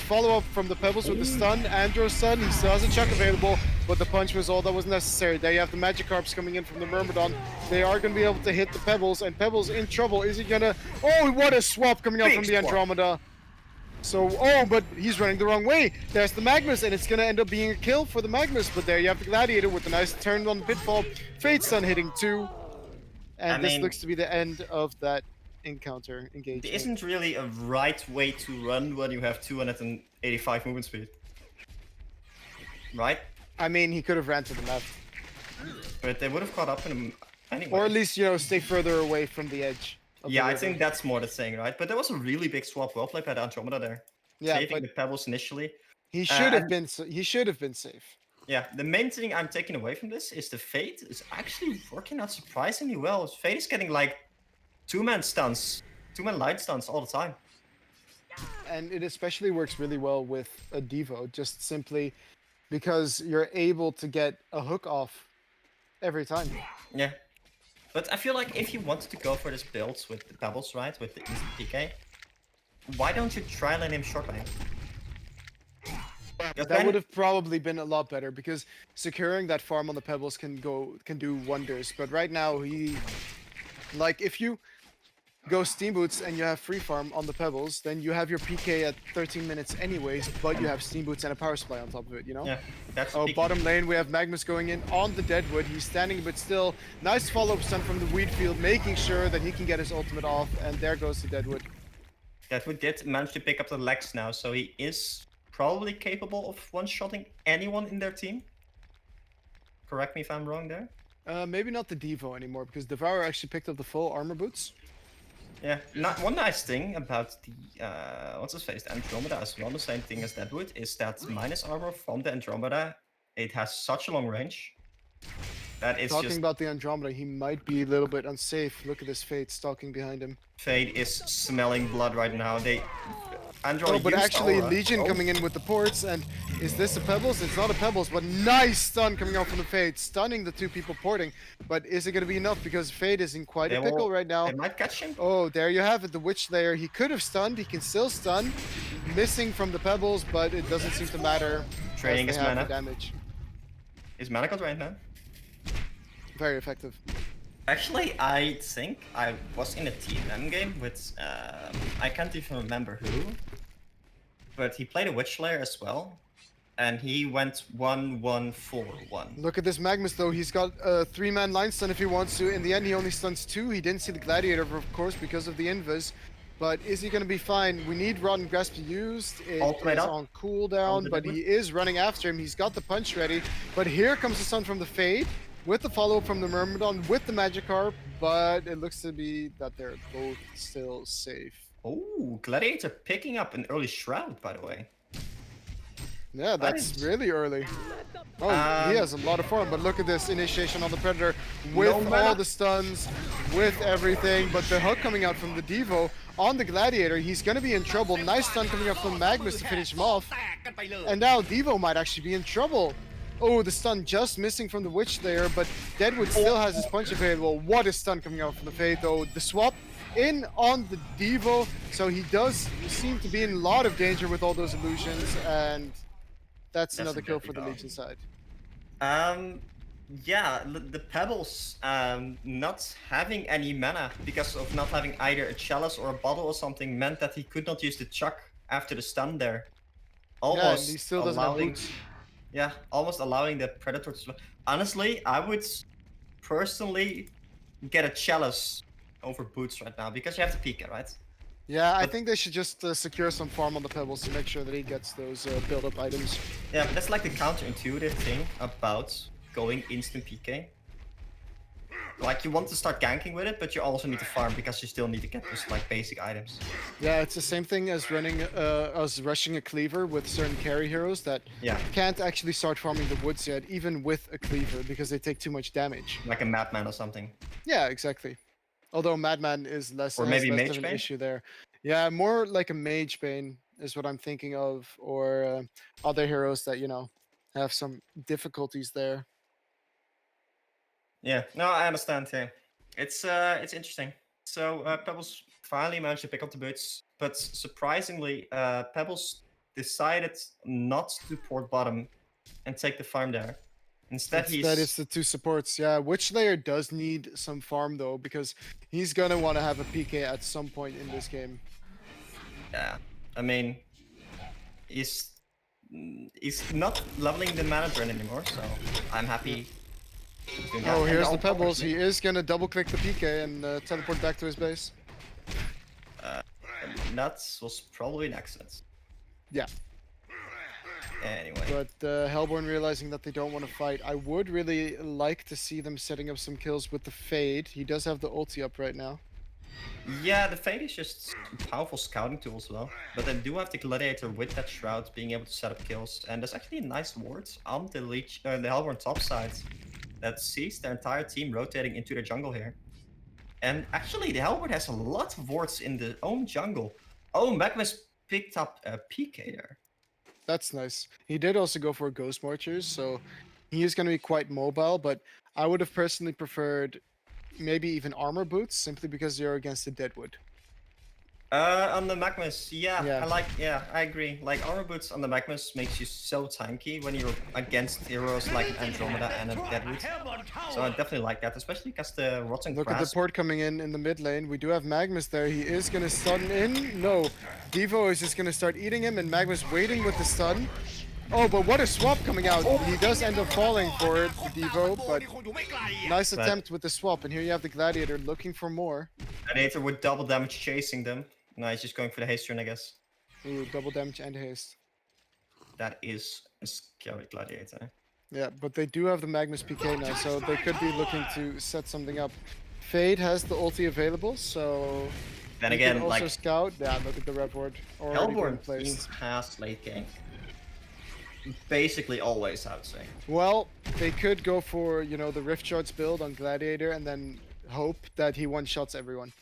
Follow up from the Pebbles with the stun. Andro's stun, he still has a chuck available, but the punch was all that was necessary. There you have the Magikarps coming in from the Myrmidon. They are going to be able to hit the Pebbles, and Pebbles in trouble. Is he going to... Oh, what a swap coming out from the Andromeda. So, oh, but he's running the wrong way. There's the Magnus, and it's going to end up being a kill for the Magnus. But there you have the Gladiator with a nice turn on the Pitfall. Fate Stun hitting 2. And this looks to be the end of that encounter engagement. There isn't really a right way to run when you have 285 movement speed. Right? I mean, he could have ran to the left. But they would have caught up in him anyway. Or at least, you know, stay further away from the edge. Yeah, I think that's more the thing, right? But there was a really big swap. Well played by the Andromeda there. Yeah, saving the Pebbles initially. He should have been. He should have been safe. Yeah, the main thing I'm taking away from this is the Fate is actually working out surprisingly well. Fate is getting like 2-man stuns, 2-man light stuns all the time. And it especially works really well with a Devo, just simply because you're able to get a hook off every time. Yeah. But I feel like if you wanted to go for this build with the Pebbles, right, with the instant PK, why don't you try lane him short lane? That would have probably been a lot better, because securing that farm on the Pebbles can do wonders. But right now if you go Steam Boots and you have free farm on the Pebbles, then you have your PK at 13 minutes anyways, but you have Steam Boots and a power supply on top of it, you know? Yeah, that's bottom lane, we have Magnus going in on the Deadwood. He's standing, but still, nice follow-up stun from the Weed Field, making sure that he can get his ultimate off, and there goes the Deadwood. Deadwood did manage to pick up the legs now, so he is probably capable of one-shotting anyone in their team. Correct me if I'm wrong there. Maybe not the Devo anymore, because Devourer actually picked up the full armor boots. Yeah, one nice thing about the what's his face, the Andromeda as well, the same thing as Deadwood, is that minus armor from the Andromeda, it has such a long range. That is Talking about the Andromeda, he might be a little bit unsafe. Look at this Fate stalking behind him. Fate is smelling blood right now. But actually Legion coming in with the ports, and is this a Pebbles? It's not a Pebbles, but nice stun coming out from the Fate, stunning the two people porting. But is it going to be enough? Because Fate is in quite a pickle right now. They might catch him. Oh, there you have it, the Witch Slayer. He could have stunned, he can still stun. Missing from the Pebbles, but it doesn't seem to matter. Trading his mana. Damage. Is mana got right now? Very effective. Actually, I think I was in a TMM game with, I can't even remember who, but he played a Witch Slayer as well, and he went 1-1-4-1. Look at this Magnus though, he's got a 3-man line stun if he wants to. In the end, he only stuns 2. He didn't see the Gladiator, of course, because of the invis. But is he going to be fine? We need Rotten Grasp used. It is on cooldown, but he is running after him. He's got the punch ready. But here comes the stun from the Fade, with the follow-up from the Myrmidon, with the Magikarp, but it looks to be that they're both still safe. Oh, Gladiator picking up an early Shroud, by the way. Yeah, that's really early. Oh, he has a lot of farm, but look at this initiation on the Predator with all the stuns, with everything, but the hook coming out from the Devo on the Gladiator. He's going to be in trouble. Nice stun coming up from Magnus to finish him off. And now Devo might actually be in trouble. Oh, the stun just missing from the Witch there, but Deadwood still has his punch available. What a stun coming out from the Fate, though. The swap in on the Devo, so he does seem to be in a lot of danger with all those illusions, and that's another kill for the Legion side. yeah, the Pebbles not having any mana because of not having either a chalice or a bottle or something meant that he could not use the chuck after the stun there. Yeah, and he Almost still doesn't have allowing, boots. yeah, almost allowing the Predator to. Honestly, I would personally get a chalice over boots right now because you have the Pika, right? Yeah, I But- think they should just secure some farm on the pebbles to make sure that he gets those build-up items. Yeah, but that's like the counterintuitive thing about going instant PK. Like you want to start ganking with it, but you also need to farm because you still need to get those like basic items. Yeah, it's the same thing as rushing a cleaver with certain carry heroes that Yeah, can't actually start farming the woods yet, even with a cleaver, because they take too much damage. like a madman or something. Yeah, exactly. Although Madman is Or maybe less Mage of an Bane? issue there. Yeah, more like a Mage Bane is what I'm thinking of, or other heroes that have some difficulties there. Yeah, no, I understand. Yeah, it's interesting. So Pebbles finally managed to pick up the boots, but surprisingly, Pebbles decided not to port bottom and take the farm there. Instead, Instead, it's the two supports. Yeah, Witchlayer does need some farm though, because he's gonna want to have a PK at some point in this game. yeah. I mean, he's not leveling the mana burn anymore, so I'm happy. doing that. Oh, And here's the also- pebbles. He is gonna double click the PK and teleport back to his base. That was probably an accident. Yeah. Anyway. But Hellborn realizing that they don't want to fight. I would really like to see them setting up some kills with the Fade. He does have the ulti up right now. Yeah, the Fade is just a powerful scouting tool as well. But they do have the Gladiator with that Shroud being able to set up kills. And there's actually a nice ward on the the Hellborn top side that sees their entire team rotating into the jungle here. And actually, the Hellborn has a lot of wards in the own jungle. Oh, Magmus picked up a PK there. That's nice. He did also go for Ghost Marchers, so he is going to be quite mobile, but I would have personally preferred maybe even armor boots, simply because you're against the Deadwood. On the Magmus, Yeah. I agree. Like, armor boots on the Magmus makes you so tanky when you're against heroes like Andromeda and a Deadwood. So I definitely like that, especially because the Rotten Look at the Grasp. port coming in the mid lane. We do have Magnus there. He is going to stun in. No, Devo is just going to start eating him, and Magnus waiting with the stun. Oh, but what a swap coming out. He does end up falling for it, the Devo, but nice attempt with the swap. And here you have the Gladiator looking for more. Gladiator with double damage chasing them. No, he's just going for the haste turn, I guess. Ooh, double damage and haste. That is a scary Gladiator. Yeah, but they do have the Magnus PK now, so they could be looking to set something up. Fade has the ulti available, so Then he again, can also like, scout. Yeah, look at the red ward already being Hellborn placed. teams past late game. Basically always, I would say. Well, they could go for, the Rift Shards build on Gladiator and then hope that he one-shots everyone.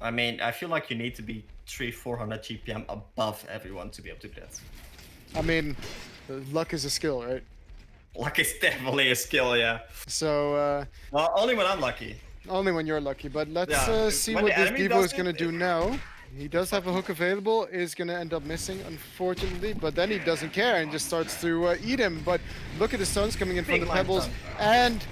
I mean, I feel like you need to be 300-400 GPM above everyone to be able to do that. I mean, luck is a skill, right? Luck is definitely a skill, yeah. So, Well, only when I'm lucky. only when you're lucky. But let's Yeah, see when what the this enemy Devo does is going to it, do now. He does have a hook available, is going to end up missing, unfortunately, but then he doesn't care and just starts to eat him. But look at the stuns coming in from Big the line Pebbles stun. and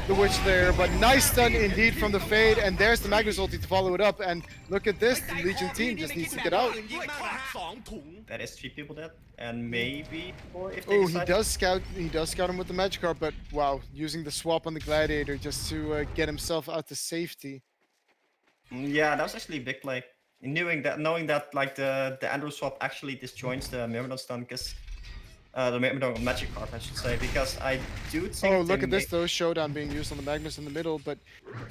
the Witch there, but nice stun indeed from the Fade, and there's the Magnus ulti to follow it up, and look at this, the Legion team just needs to get out. That is 3 people dead, and maybe 4 if they Oh, decide. he does scout him with the Magikarp, but wow, using the swap on the Gladiator just to get himself out to safety. Yeah, that was actually a big play. Knowing that like the Andrew swap actually disjoins the Myrmidon stun, because the Myrmidon Magikarp, I should say, because I do think. Oh, look they at this may- though, Showdown being used on the Magnus in the middle, but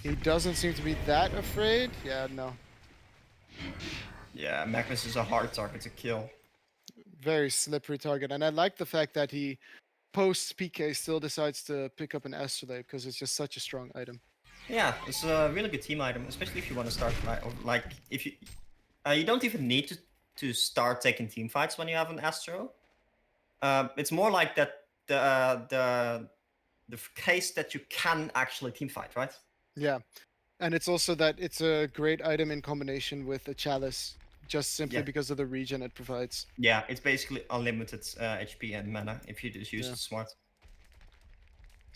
he doesn't seem to be that afraid. Yeah, no. Yeah, Magnus is a hard target to kill. Very slippery target, and I like the fact that he, post PK, still decides to pick up an Astrolabe, because it's just such a strong item. Yeah, it's a really good team item, especially if you want to start like if you don't even need to start taking team fights when you have an Astro. It's more like that the case that you can actually team fight, right? Yeah, and it's also that it's a great item in combination with a Chalice, just simply Yeah. because of the regen it provides. Yeah, it's basically unlimited HP and mana if you just use Yeah. it smart.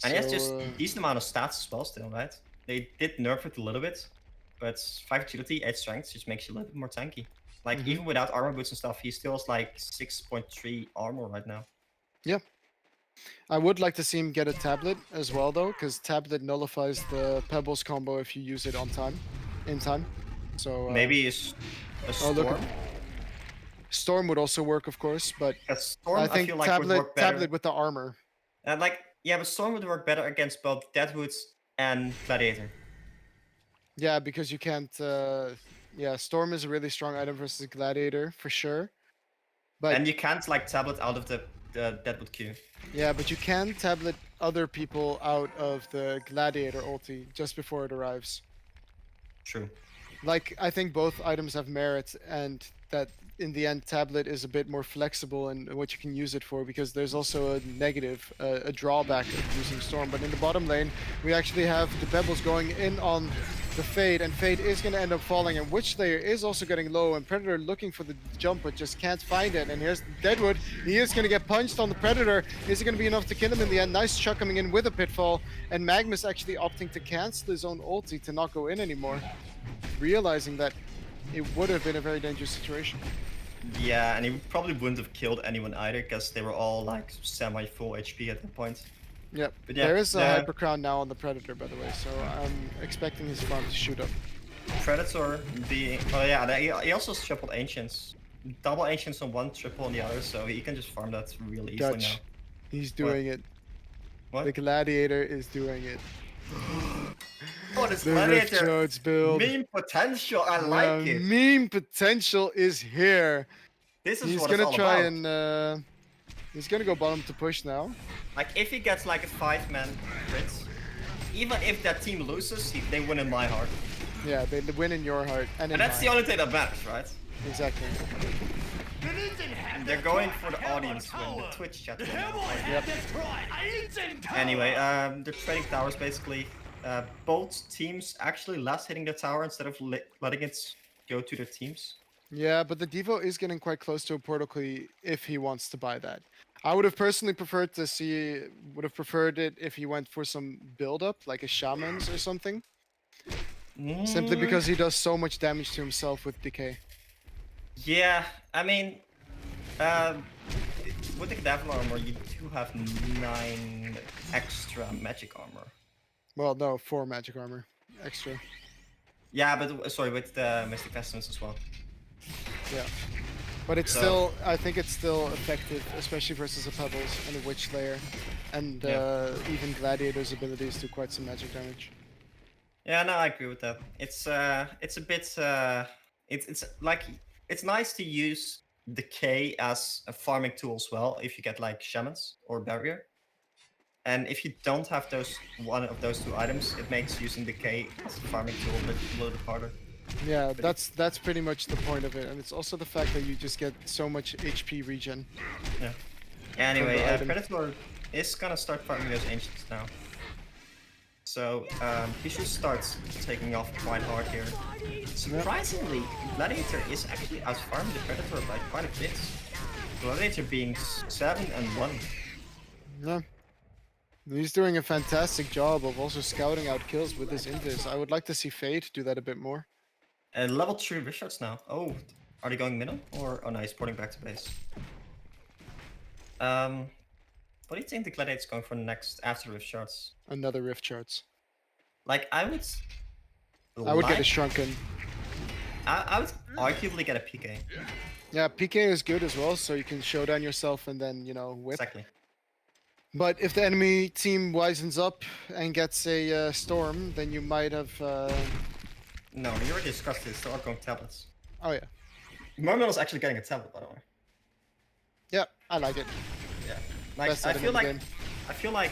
And he has So, just decent amount of stats as well still, right? They did nerf it a little bit, but 5 agility, 8 strength just makes you a little bit more tanky. Like, even without armor boots and stuff, he still has like 6.3 armor right now. yeah. I would like to see him get a tablet as well, though, because tablet nullifies the pebbles combo if you use it on time, in time. So maybe a oh, storm. look, storm would also work, of course, but A storm, I think feel like would work better. tablet with the armor. And like, yeah, but storm would work better against both Deadwoods and Gladiator. Yeah, because you can't. Yeah, storm is a really strong item versus gladiator for sure. But and you can't like tablet out of the Deadwood queue. Yeah, but you can tablet other people out of the gladiator ulti just before it arrives. True. Like, I think both items have merit, and that in the end, tablet is a bit more flexible in what you can use it for, because there's also a negative, a drawback of using storm. But in the bottom lane, we actually have the pebbles going in on the Fade, and Fade is going to end up falling, and Witch Slayer is also getting low, and Predator looking for the jump, but just can't find it. And here's Deadwood. He is going to get punched on the Predator. Is it going to be enough to kill him in the end? Nice chuck coming in with a Pitfall, and Magnus actually opting to cancel his own ulti to not go in anymore, realizing that it would have been a very dangerous situation. Yeah, and he probably wouldn't have killed anyone either, because they were all like semi-full HP at that point. Yep. But yeah, there is a Hyper Crown now on the Predator, by the way, so I'm expecting his farm to shoot up. Predator being... Oh yeah, he also tripled Ancients. Double Ancients on one, triple on the other, so he can just farm that really easily now. He's doing it. What? The Gladiator is doing it. Oh, this the Gladiator Rift build. meme potential, I like it. Meme potential is here. This is he's what gonna it's all try about. and he's gonna go bottom to push now. Like, if he gets like a 5-man crit, even if that team loses, they win in my heart. Yeah, they win in your heart. And that's the only thing that matters, right? Exactly. They're going for the audience win, the Twitch chat. Yep. Anyway, they're trading towers basically. Both teams actually last hitting the tower instead of letting it go to their teams. Yeah, but the Devo is getting quite close to a portal key if he wants to buy that. I would have personally preferred to see, it if he went for some build-up, like a Shamans or something. Simply because he does so much damage to himself with Decay. Yeah, I mean, with the Cadaver armor, you do have 9 extra magic armor. Well, no, 4 magic armor extra. Yeah, but sorry, with the Mystic Vestments as well. Yeah. But it's still, I think it's still effective, especially versus a Pebbles and a Witch Slayer. And even Gladiator's abilities do quite some magic damage. Yeah, no, I agree with that. It's a bit, it's like, it's nice to use Decay as a farming tool as well, if you get like Shamans or Barrier. And if you don't have one of those 2 items, it makes using Decay as a farming tool a little bit harder. Yeah, that's pretty much the point of it, and it's also the fact that you just get so much HP regen. Yeah. Anyway, Predator is gonna start farming those Ancients now. So he should start taking off quite hard here. Surprisingly, Gladiator is actually out-farming the Predator by quite a bit. Gladiator being 7 and 1. Yeah. He's doing a fantastic job of also scouting out kills with his Invis. I would like to see Fade do that a bit more. Level 3 wrist shards now. Oh, are they going middle? Or, oh no, he's porting back to base. What do you think the Gladiator's going for next after Rift Shards? Another Rift Shards. Like, I would get a Shrunken. I would arguably get a PK. Yeah, PK is good as well, so you can show down yourself and then, whip. Exactly. But if the enemy team wisens up and gets a Storm, then you might have... No, you already discussed this, so I'm going tablets. Oh yeah. Merman is actually getting a tablet, by the way. Yeah, I like it. Yeah. Like, I feel like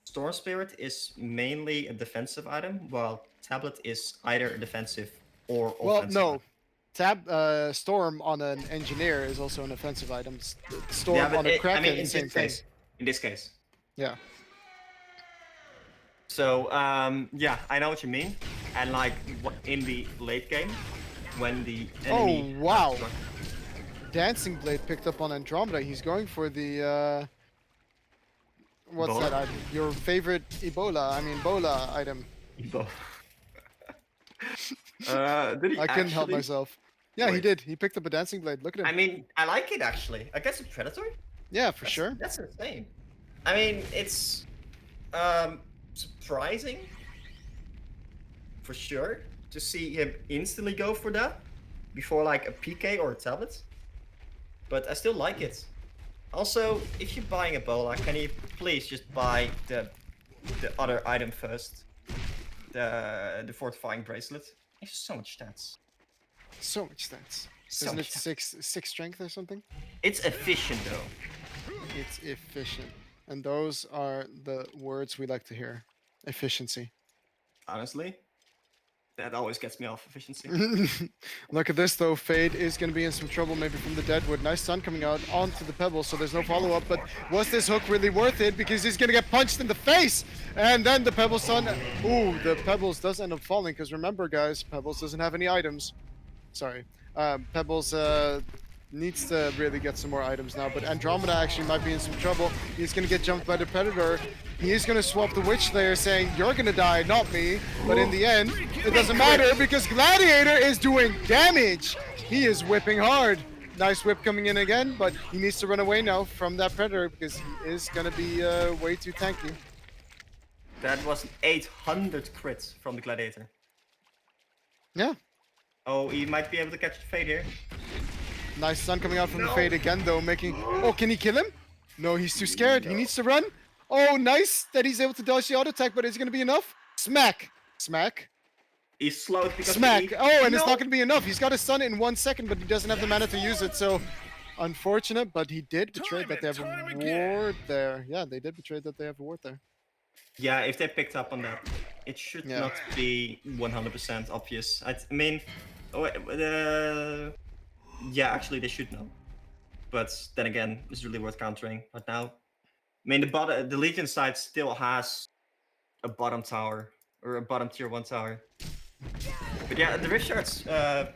Storm Spirit is mainly a defensive item, while tablet is either defensive or offensive. Well, no. Storm on an engineer is also an offensive item. Storm on a Kraken, same thing. In this case. Yeah. So, yeah, I know what you mean. And like, in the late game, when the enemy... Oh, wow. Dancing Blade picked up on Andromeda. He's going for the What's Ebola? that item? Your favorite Ebola item. Ebola. Did he I couldn't help actually? myself. Yeah, he Wait. did. He picked up a dancing blade. Look at him. I mean, I like it actually. Against a predator? Yeah, for sure. That's insane. I mean, it's surprising for sure to see him instantly go for that before like a PK or a tablet. But I still like it. Also, if you're buying Ebola, can you please just buy the other item first? The fortifying bracelet. It's so much stats. So much stats. So Isn't it much stats. six strength or something? It's efficient though. It's efficient. And those are the words we like to hear. Efficiency. Honestly, that always gets me off efficiency. Look at this though. Fade is going to be in some trouble maybe from the Deadwood. Nice sun coming out onto the pebble, so there's no follow-up. But was this hook really worth it? Because he's going to get punched in the face. And then the Pebble Sun. Ooh, the Pebbles does end up falling. Because remember, guys, Pebbles doesn't have any items. Sorry. Pebbles needs to really get some more items now. But Andromeda actually might be in some trouble. He's going to get jumped by the Predator. He is going to swap the Witch Slayer, saying, "You're going to die, not me." But in the end, it doesn't matter because Gladiator is doing damage. He is whipping hard. Nice whip coming in again, but he needs to run away now from that Predator because he is going to be way too tanky. That was 800 crits from the Gladiator. Yeah. Oh, he might be able to catch the Fade here. Nice sun coming out from the Fade again, though, making... Oh, can he kill him? No, he's too scared. He needs to run. Oh, nice that he's able to dodge the auto attack, but is it going to be enough? Smack. Smack. He's slowed because Smack. he... Oh, and it's not going to be enough. He's got a stun in 1 second, but he doesn't have the mana to use it, so... Unfortunate, but he did betray that they have a ward there. Yeah, they did betray that they have a ward there. Yeah, if they picked up on that, it should not be 100% obvious. I mean, yeah, actually they should know. But then again, it's really worth countering. But now, I mean, the Legion side still has a bottom tower or a bottom tier 1 tower. But yeah, the Rift Shard's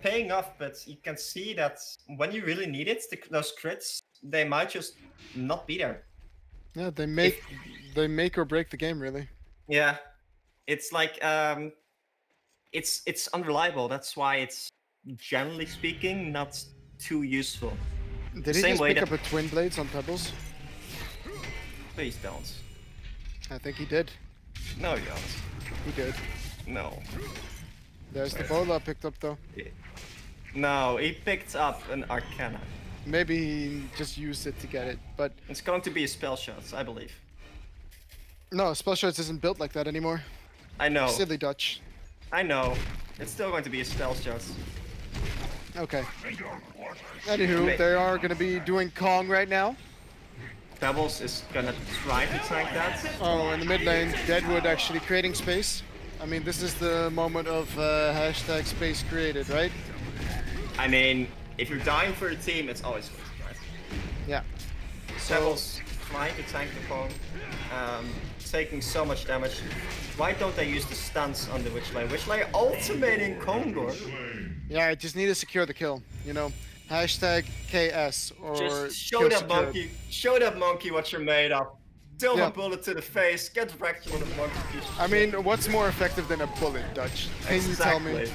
paying off, but you can see that when you really need it, those crits, they might just not be there. Yeah, they make or break the game, really. Yeah, it's like it's unreliable. That's why it's generally speaking not too useful. Did he just pick up a Twin Blades on Pebbles? Please don't. I think he did. No, you don't. He did. No. There's the Bola picked up though. No, he picked up an Arcana. Maybe he just used it to get it, but... It's going to be a spell shot, I believe. No, spell shots isn't built like that anymore. I know. Silly Dutch. I know. It's still going to be a spell shot. Okay. Anywho, they are going to be doing Kong right now. Pebbles is going to try to tank that. Oh, in the mid lane, Deadwood actually creating space. I mean, this is the moment of hashtag space created, right? I mean, if you're dying for a team, it's always good, right? Yeah. So, Pebbles trying to tank the Kong, taking so much damage. Why don't they use the stunts on the Witch Slayer? Witch Slayer ultimating Kongor. Yeah, I just need to secure the kill, you know. Hashtag KS or just show that monkey. Show that monkey what you're made of. Deal a bullet to the face. Get wrecked with a monkey. I mean, what's more effective than a bullet, Dutch? Can you tell me?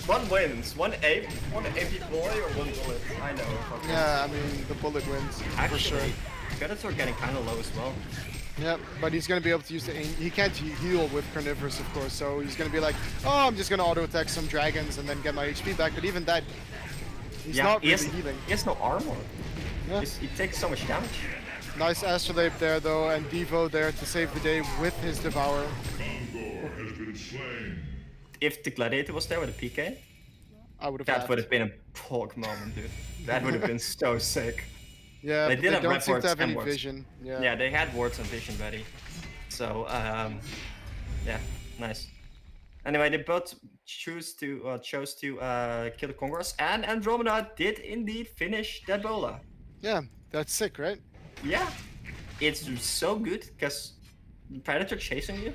One wins. One AP boy or one bullet. I know. Yeah, I mean the bullet wins for sure. Predator getting kind of low as well. Yep, but he's going to be able to use the aim. He can't heal with Carnivorous, of course, so he's going to be like, oh, I'm just going to auto-attack some dragons and then get my HP back, but even that, he's not really healing. He has no armor. Yeah. He takes so much damage. Nice Astrolabe there, though, and Devo there to save the day with his Devour. If the Gladiator was there with a PK, I would have. That would have been a pork moment, dude. That would have been so sick. Yeah, they didn't don't seem to have any vision. Yeah, they had wards and vision ready. So, yeah, nice. Anyway, they both chose to kill the Kongors, and Andromeda did indeed finish that Bola. Yeah, that's sick, right? Yeah, it's so good because Predator chasing you.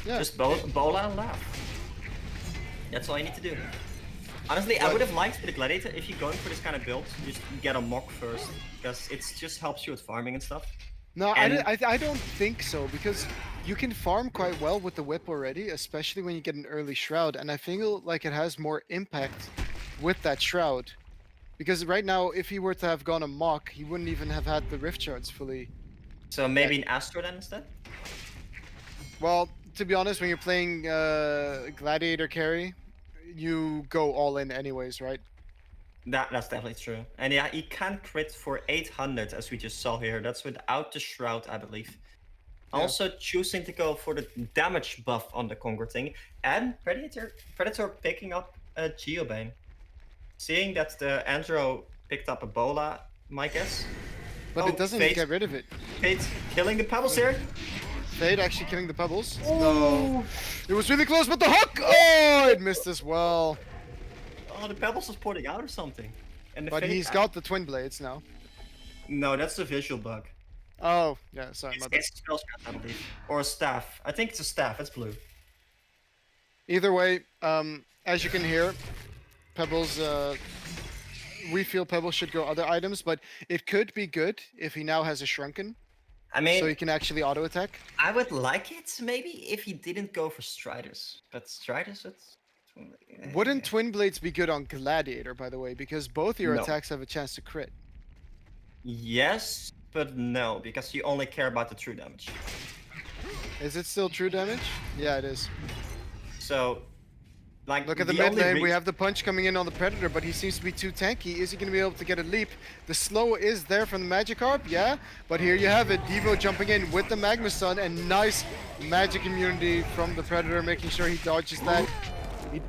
Yeah. Just Bola and laugh. That's all you need to do. Honestly, I would have liked the Gladiator if you're going for this kind of build, just get a mock first, because it just helps you with farming and stuff. No, And- I don't think so, because you can farm quite well with the whip already, especially when you get an early shroud, and I feel like it has more impact with that shroud. Because right now, if he were to have gone a mock, he wouldn't even have had the rift shards fully. So maybe an Astro then instead? Well, to be honest, when you're playing Gladiator carry, you go all in anyways, right? That's definitely true. And yeah, he can crit for 800, as we just saw here. That's without the Shroud, I believe. Yeah. Also choosing to go for the damage buff on the Conquer thing. And Predator picking up a Geobane. Seeing that the Andro picked up Ebola, my guess. But it doesn't Fate, get rid of it. Fate killing the Pebbles here. Fade actually killing the Pebbles. No. It was really close, but the hook! Oh, it missed as well. Oh, the Pebbles was porting out or something. And the But Fate, he's got the twin blades now. No, that's the visual bug. Oh, yeah, sorry, It's, my bad. it's a spell shot, I believe. Or a staff. I think it's a staff, it's blue. Either way, as you can hear, Pebbles, we feel Pebbles should go other items, but it could be good if he now has a Shrunken. I mean, So he can actually auto attack. I would like it maybe if he didn't go for Striders. But Striders, it's... Wouldn't Twin Blades be good on Gladiator, by the way? Because both your No. attacks have a chance to crit. Yes, but no, because you only care about the true damage. Is it still true damage? Yeah, it is. So, like, Look at the mid lane. We have the punch coming in on the Predator, but he seems to be too tanky. Is he going to be able to get a leap? The slow is there from the Magikarp, yeah. But here you have it. Devo jumping in with the Magma Sun, and nice magic immunity from the Predator, making sure he dodges that.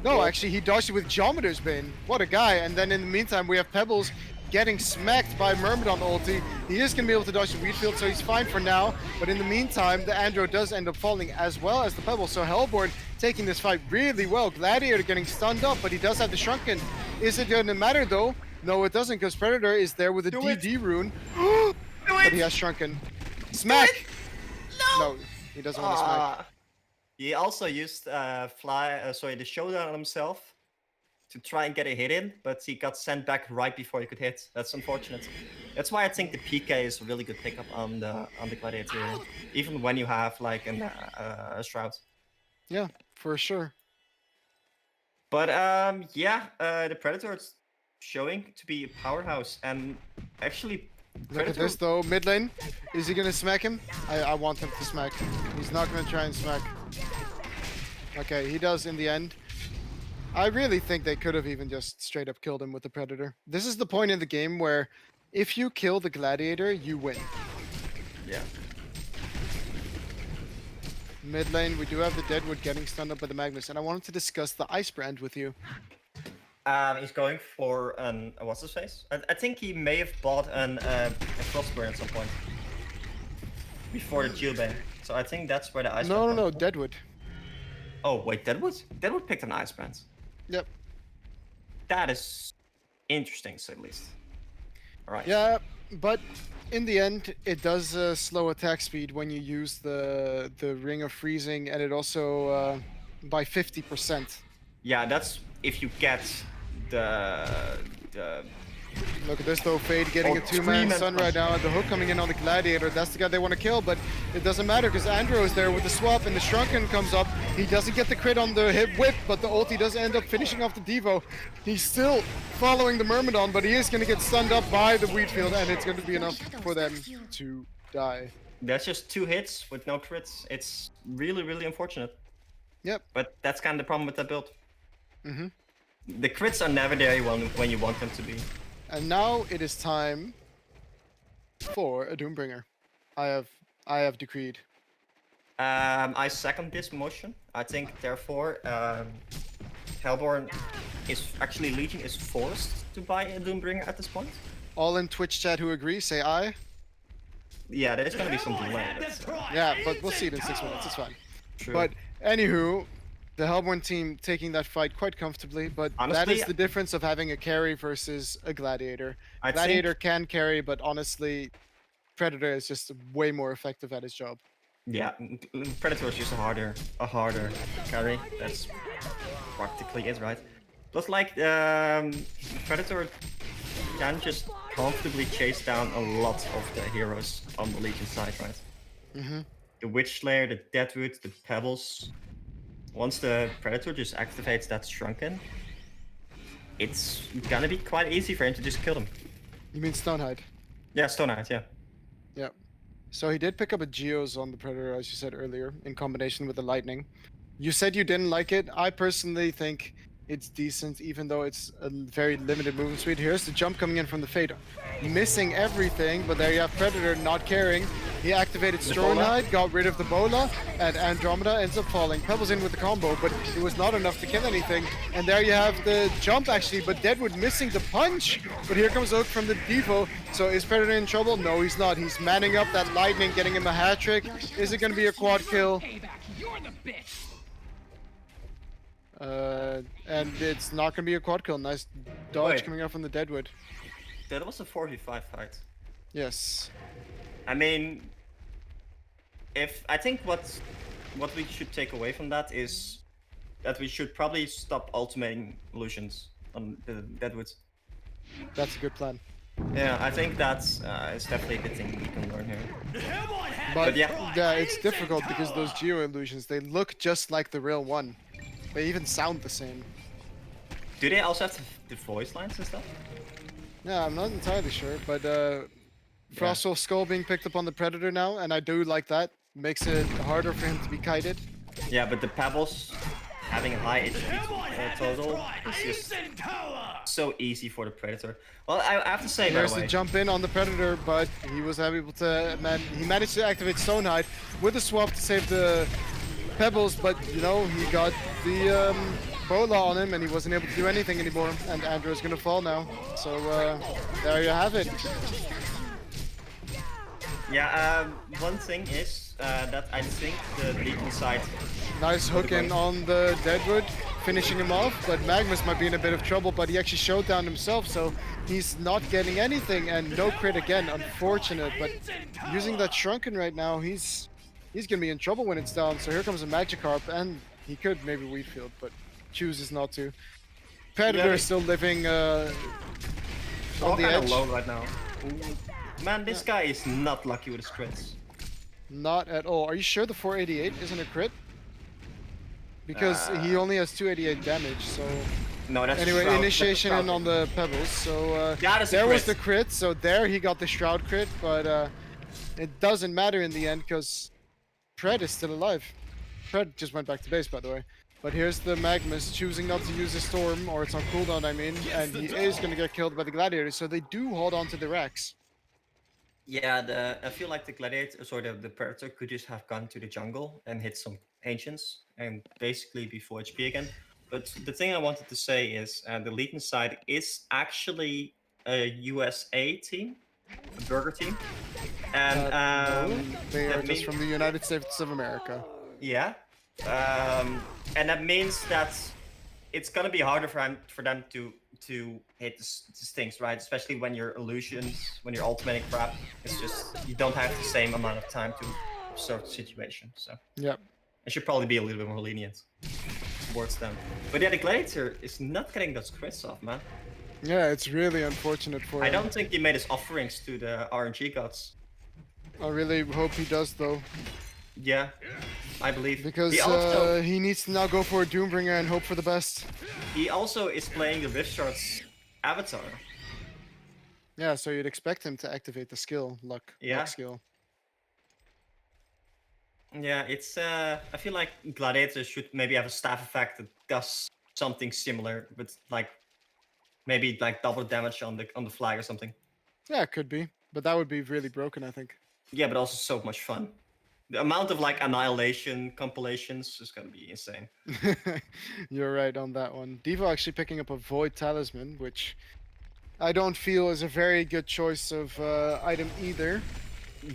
No, actually, he dodged it with Geometer's Bane. What a guy. And then in the meantime, we have Pebbles getting smacked by Myrmidon ulti. He is going to be able to dodge the Wheat Field, so he's fine for now. But in the meantime, the Andro does end up falling as well as the Pebbles. So Hellborn taking this fight really well. Gladiator getting stunned up, but he does have the Shrunken. Is it going to matter, though? No, it doesn't, because Predator is there with a DD rune. But he has Shrunken. Smack! No, he doesn't want to smack. He also used the showdown on himself to try and get a hit in, but he got sent back right before he could hit. That's unfortunate. That's why I think the PK is a really good pickup on the Gladiator, even when you have like a Shroud. Yeah, for sure. But the Predator is showing to be a powerhouse, and actually, Look at this though, mid lane. Is he gonna smack him? I want him to smack. He's not gonna try and smack. Okay, he does in the end. I really think they could have even just straight up killed him with the Predator. This is the point in the game where if you kill the Gladiator, you win. Yeah. Mid lane, we do have the Deadwood getting stunned up by the Magnus, and I wanted to discuss the Ice Brand with you. He's going for an what's his face? I think he may have bought a Frostburn at some point before the Geobane. So I think that's where the Ice. No, Deadwood. Oh wait, Deadwood picked an Ice Brand. Yep. That is interesting, to say the least. All right. Yeah, but in the end, it does slow attack speed when you use the Ring of Freezing, and it also by 50%. Yeah, that's if you get the Look at this though, Fade getting a two-man stun right now, and the hook coming in on the Gladiator. That's the guy they want to kill, but it doesn't matter because Andro is there with the swap, and the Shrunken comes up. He doesn't get the crit on the hip whip, but the ulti does end up finishing off the Devo. He's still following the Myrmidon, but he is going to get stunned up by the Wheatfield, and it's going to be enough for them to die. That's just 2 hits with no crits. It's really, really unfortunate. Yep. But that's kind of the problem with that build. Mm-hmm. The crits are never there when you want them to be. And now it is time for a Doombringer. I have decreed. I second this motion. I think therefore Hellborn is actually Legion is forced to buy a Doombringer at this point. All in Twitch chat who agree, say aye. Yeah, there's gonna be some delay. Yeah, but we'll see it in 6 minutes. It's fine. True. But anywho, the Hellborn team taking that fight quite comfortably, but Honestly, that is the difference of having a carry versus a Gladiator. I Gladiator think- can carry, but honestly, Predator is just way more effective at his job. Yeah, Predator is just a harder carry. That's practically it, right? Plus, like Predator can just comfortably chase down a lot of the heroes on the Legion side, right? Mm-hmm. The Witch Slayer, the Deadwood, the Pebbles. Once the Predator just activates that Shrunken, it's gonna be quite easy for him to just kill them. You mean Stonehide? Yeah, Stonehide, yeah. Yeah. So he did pick up a Geos on the Predator, as you said earlier, in combination with the Lightning. You said you didn't like it. I personally think it's decent, even though it's a very limited movement speed. Here's the jump coming in from the Fade, missing everything, but there you have Predator not caring. He activated Stonehide, got rid of the Bola, and Andromeda ends up falling. Pebbles in with the combo, but it was not enough to kill anything. And there you have the jump, actually, but Deadwood missing the punch. But here comes Oak from the Devo. So is Predator in trouble? No, he's not. He's manning up that Lightning, getting him a hat trick. Is it going to be a quad kill? And it's not going to be a quad kill. Nice dodge coming out from the Deadwood. That was a 4v5 fight. Yes. I mean, I think what we should take away from that is that we should probably stop ultimating illusions on the Deadwoods. That's a good plan. Yeah, I think that's is definitely a good thing we can learn here. But yeah, it's difficult because those Geo illusions, they look just like the real one. They even sound the same. Do they also have the voice lines and stuff? Yeah, I'm not entirely sure, but Frostwolf Skull being picked up on the Predator now, and I do like that. Makes it harder for him to be kited. Yeah, but the Pebbles having a high HP total is just so easy for the Predator. Well, I have to say, there's by the way, the jump in on the Predator, but he was able to he managed to activate Stonehide with a swap to save the Pebbles, but you know, he got the Bola on him and he wasn't able to do anything anymore, and Andrew's gonna fall now. So there you have it. Yeah, one thing is that I think the Legion side... Nice hook in on the Deadwood, finishing him off, but Magnus might be in a bit of trouble, but he actually showed down himself, so he's not getting anything, and no crit again, unfortunate, but using that Shrunken right now, he's gonna be in trouble when it's down, so here comes a Magikarp, and he could maybe Wheat Field, but chooses not to. Predator is still living on the edge. Low right now. Man, this guy is not lucky with his crits. Not at all. Are you sure the 488 isn't a crit? Because he only has 288 damage, so... No, that's anyway, Shroud. initiation in on the Pebbles, so there was the crit, so there he got the Shroud crit, but it doesn't matter in the end, because Pred is still alive. Pred just went back to base, by the way. But here's the Magnus choosing not to use the Storm, or it's on cooldown, I mean, and he is going to get killed by the Gladiator, so they do hold on to the Rex. Yeah, I feel like the Gladiator, sorry, the Predator could just have gone to the jungle and hit some Ancients and basically be full HP again. But the thing I wanted to say is the Legion side is actually a USA team, a burger team. And no, they are just from the United States of America. Yeah. And that means that it's gonna be harder for them to hit these things, right? Especially when your illusions, when you're ultimating crap, it's just you don't have the same amount of time to observe the situation. So yeah, I should probably be a little bit more lenient towards them. But yeah, the Gladiator is not getting those crits off, man. Yeah, it's really unfortunate for him. I don't think he made his offerings to the RNG gods. I really hope he does, though. Yeah, I believe. Because he needs to now go for a Doombringer and hope for the best. He also is playing the Rift Shards avatar. Yeah, so you'd expect him to activate the skill, luck skill. Yeah, it's I feel like Gladiator should maybe have a staff effect that does something similar, but like maybe like double damage on the flag or something. Yeah, it could be, but that would be really broken, I think. Yeah, but also so much fun. The amount of like annihilation compilations is gonna be insane. You're right on that one. Devo actually picking up a Void Talisman, which I don't feel is a very good choice of item either.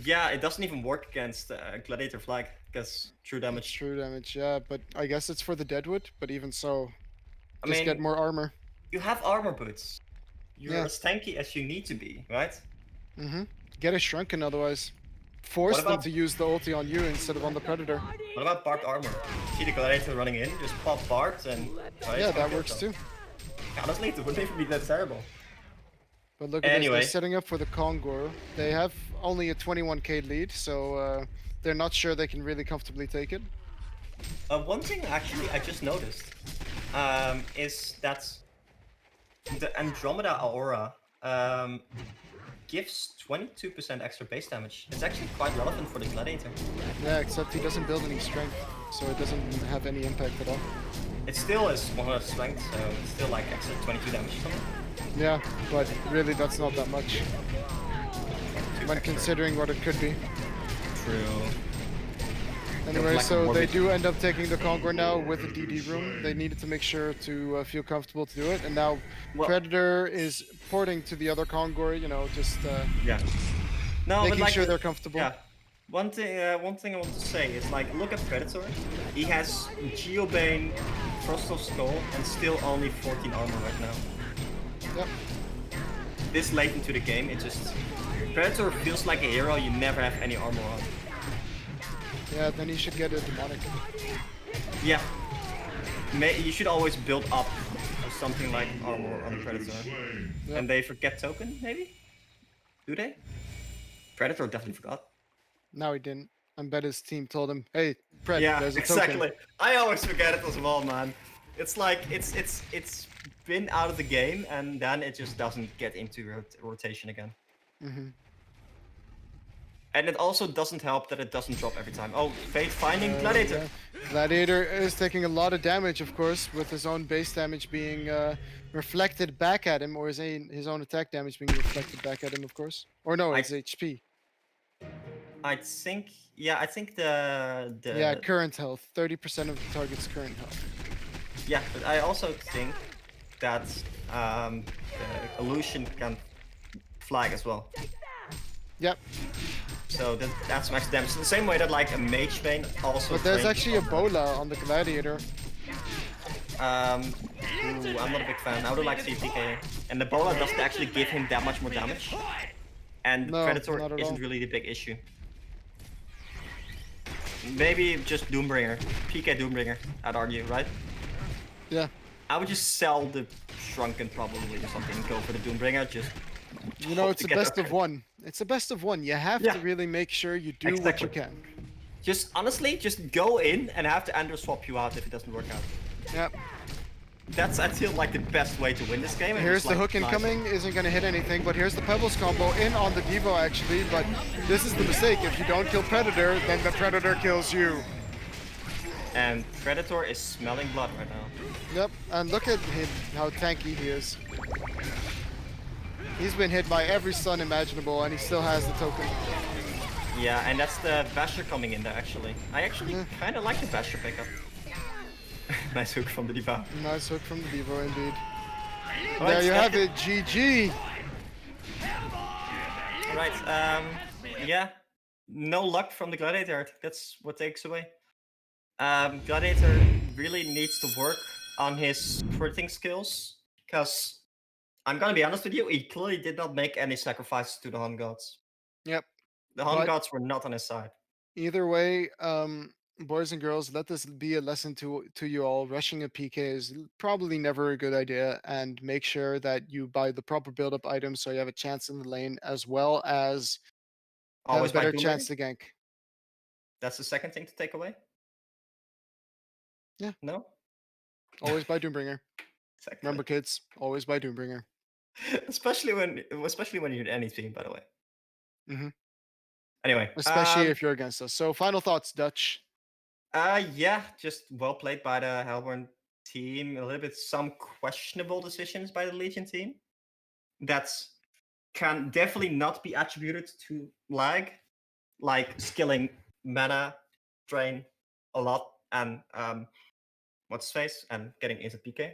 Yeah, it doesn't even work against Gladiator Flag, because true damage. True damage, yeah, but I guess it's for the Deadwood, but even so, I just mean, get more armor. You have armor boots. You're as tanky as you need to be, right? Mm-hmm. Get a Shrunken otherwise. Force them to use the ulti on you instead of on the Predator. What about barbed armor? See the Gladiator running in, just pop barbed and... yeah, that works too. Honestly, it wouldn't even be that terrible. But look at this, they're Anyway, setting up for the Kongor. They have only a 21k lead, so they're not sure they can really comfortably take it. one thing actually I just noticed is that the Andromeda Aura gives 22% extra base damage. It's actually quite relevant for the Gladiator. Yeah, except he doesn't build any strength, so it doesn't have any impact at all. It still is 100 strength, so it's still like extra 22 damage or something. Yeah, but really that's not that much. When considering what it could be. True. Anyway, so they do end up taking the Conqueror now with the DD room. They needed to make sure to feel comfortable to do it, and now Predator is porting to the other Conqueror. You know, just yeah, no, making like, sure they're comfortable. Yeah. One thing I want to say is like, look at Predator. He has Geobane, Frost of Skull, and still only 14 armor right now. Yep. This late into the game, it just Predator feels like a hero you never have any armor on. Yeah, then you should get a demonic. Yeah. You should always build up something like armor on the Predator. Yep. And they forget token, maybe? Do they? Predator definitely forgot. No, he didn't. I bet his team told him, "Hey, Pred, yeah, there's a exactly. token." I always forget it as well, man. It's like it's been out of the game, and then it just doesn't get into rotation again. Mm-hmm. And it also doesn't help that it doesn't drop every time. Oh, Fate finding Gladiator. Yeah. Gladiator is taking a lot of damage, of course, with his own base damage being reflected back at him, or his own attack damage being reflected back at him, of course. Or no, it's HP. I think, yeah, I think the yeah, current health. 30% of the target's current health. Yeah, but I also think that the illusion can flag as well. Yep. So that's max damage. The same way that like a Mage Bane also. But there's actually a Bola on the Gladiator. Ooh, I'm not a big fan. I would like to see PK. And the Bola doesn't actually give him that much more damage. And no, Predator isn't really the big issue. Maybe just Doombringer. PK Doombringer, I'd argue, right? Yeah. I would just sell the Shrunken probably or something and go for the Doombringer. Just you know, it's a best of one. It's a best of one. You have to really make sure you do what you can. Just honestly, just go in and have the Andrew swap you out if it doesn't work out. Yep. That's, I feel like, the best way to win this game. Here's the hook incoming, isn't going to hit anything, but here's the Pebbles combo in on the Devo actually, but this is the mistake. If you don't kill Predator, then the Predator kills you. And Predator is smelling blood right now. Yep, and look at him, how tanky he is. He's been hit by every stun imaginable, and he still has the token. Yeah, and that's the Basher coming in there, actually. I actually kind of like the Basher pickup. Nice hook from the Diva. Nice hook from the Diva, indeed. Right, there you have it, GG! Right, yeah. No luck from the Gladiator, I think that's what takes away. Gladiator really needs to work on his critting skills, because I'm gonna be honest with you, he clearly did not make any sacrifices to the HoN gods. Yep. The HoN gods were not on his side. Either way, boys and girls, let this be a lesson to you all. Rushing a PK is probably never a good idea, and make sure that you buy the proper build-up items so you have a chance in the lane, as well as always have a better chance to gank. That's the second thing to take away? Yeah. No? Always buy Doombringer. Exactly. Remember, kids, always buy Doombringer. especially when you're in any team, by the way. Mm-hmm. Anyway. Especially if you're against us. So final thoughts, Dutch. Yeah, just well played by the Hellborn team. A little bit some questionable decisions by the Legion team. That can definitely not be attributed to lag. Like skilling mana drain a lot and what's face and getting into PK.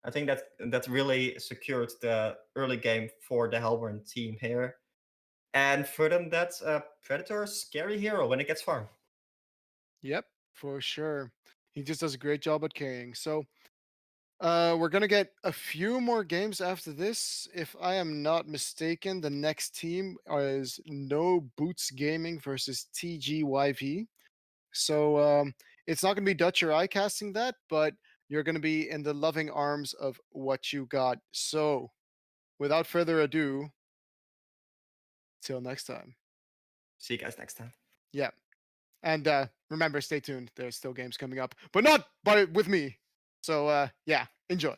I think that really secured the early game for the Hellborn team here. And for them, that's a Predator scary hero when it gets farmed. Yep, for sure. He just does a great job at carrying. So we're going to get a few more games after this. If I am not mistaken, the next team is No Boots Gaming versus TGYV. So it's not going to be Dutch or I casting that, but you're going to be in the loving arms of what you got. So without further ado, till next time. See you guys next time. Yeah. And remember, stay tuned. There's still games coming up, but not with me. So yeah, enjoy.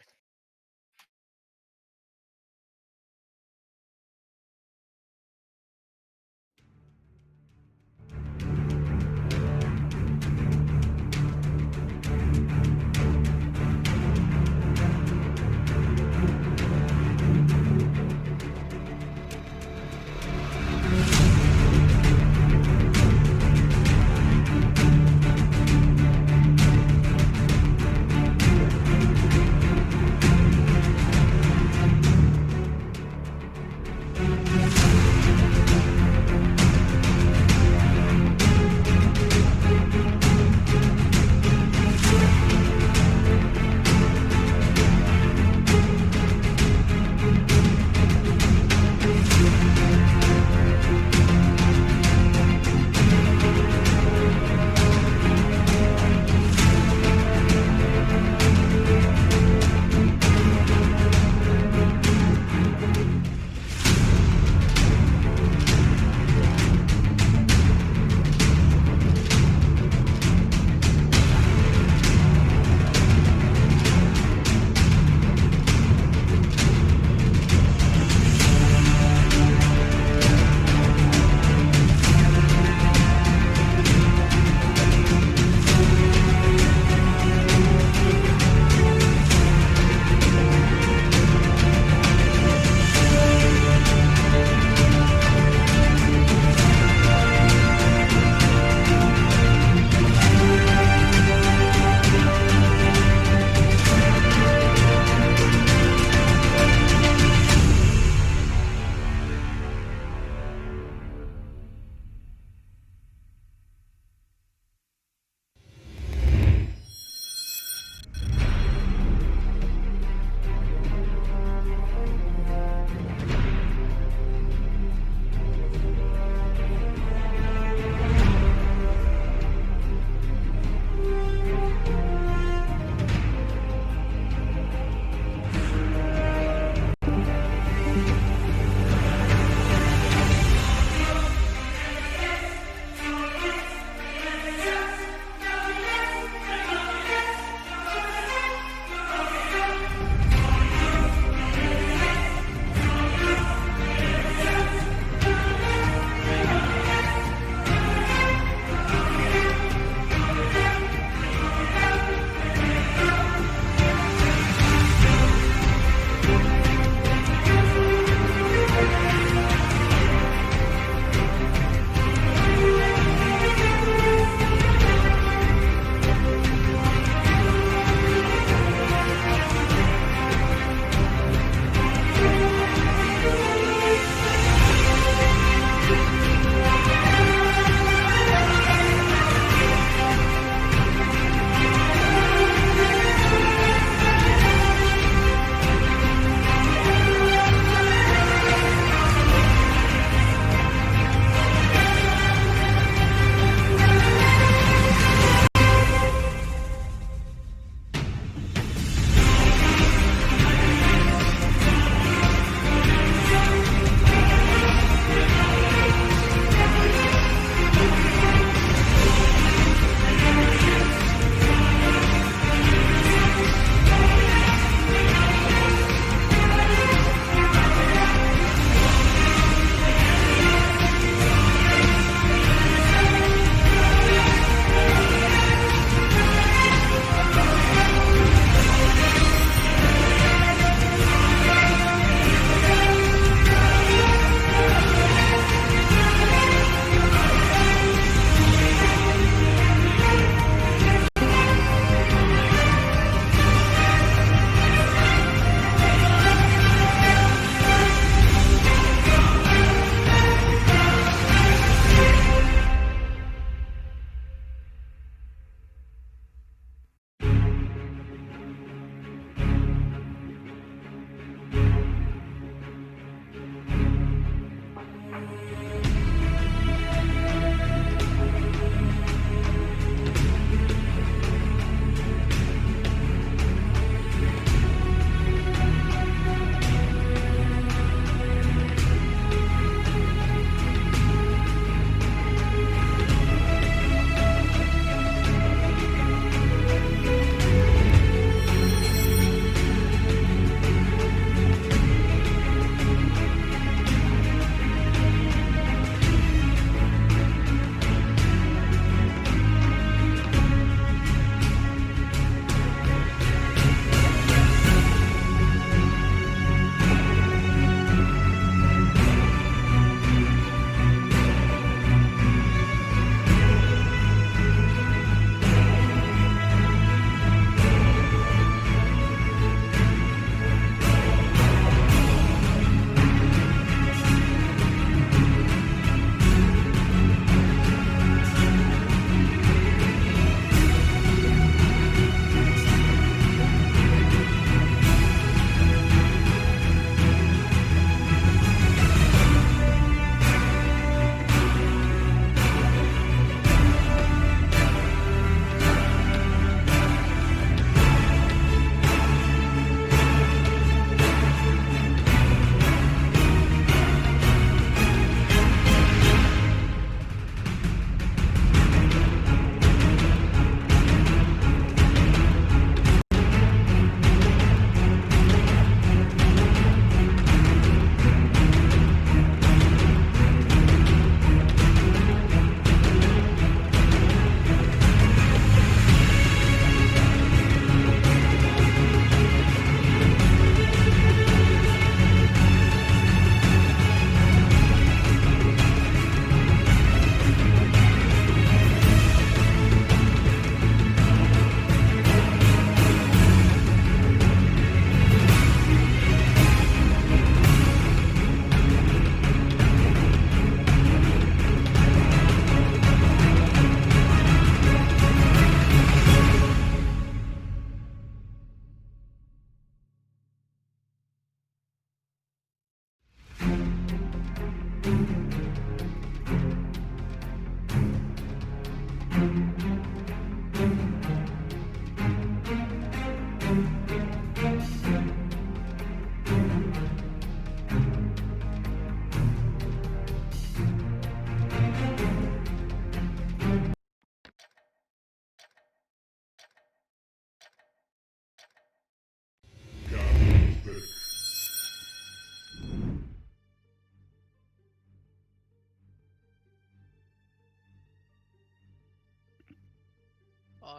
All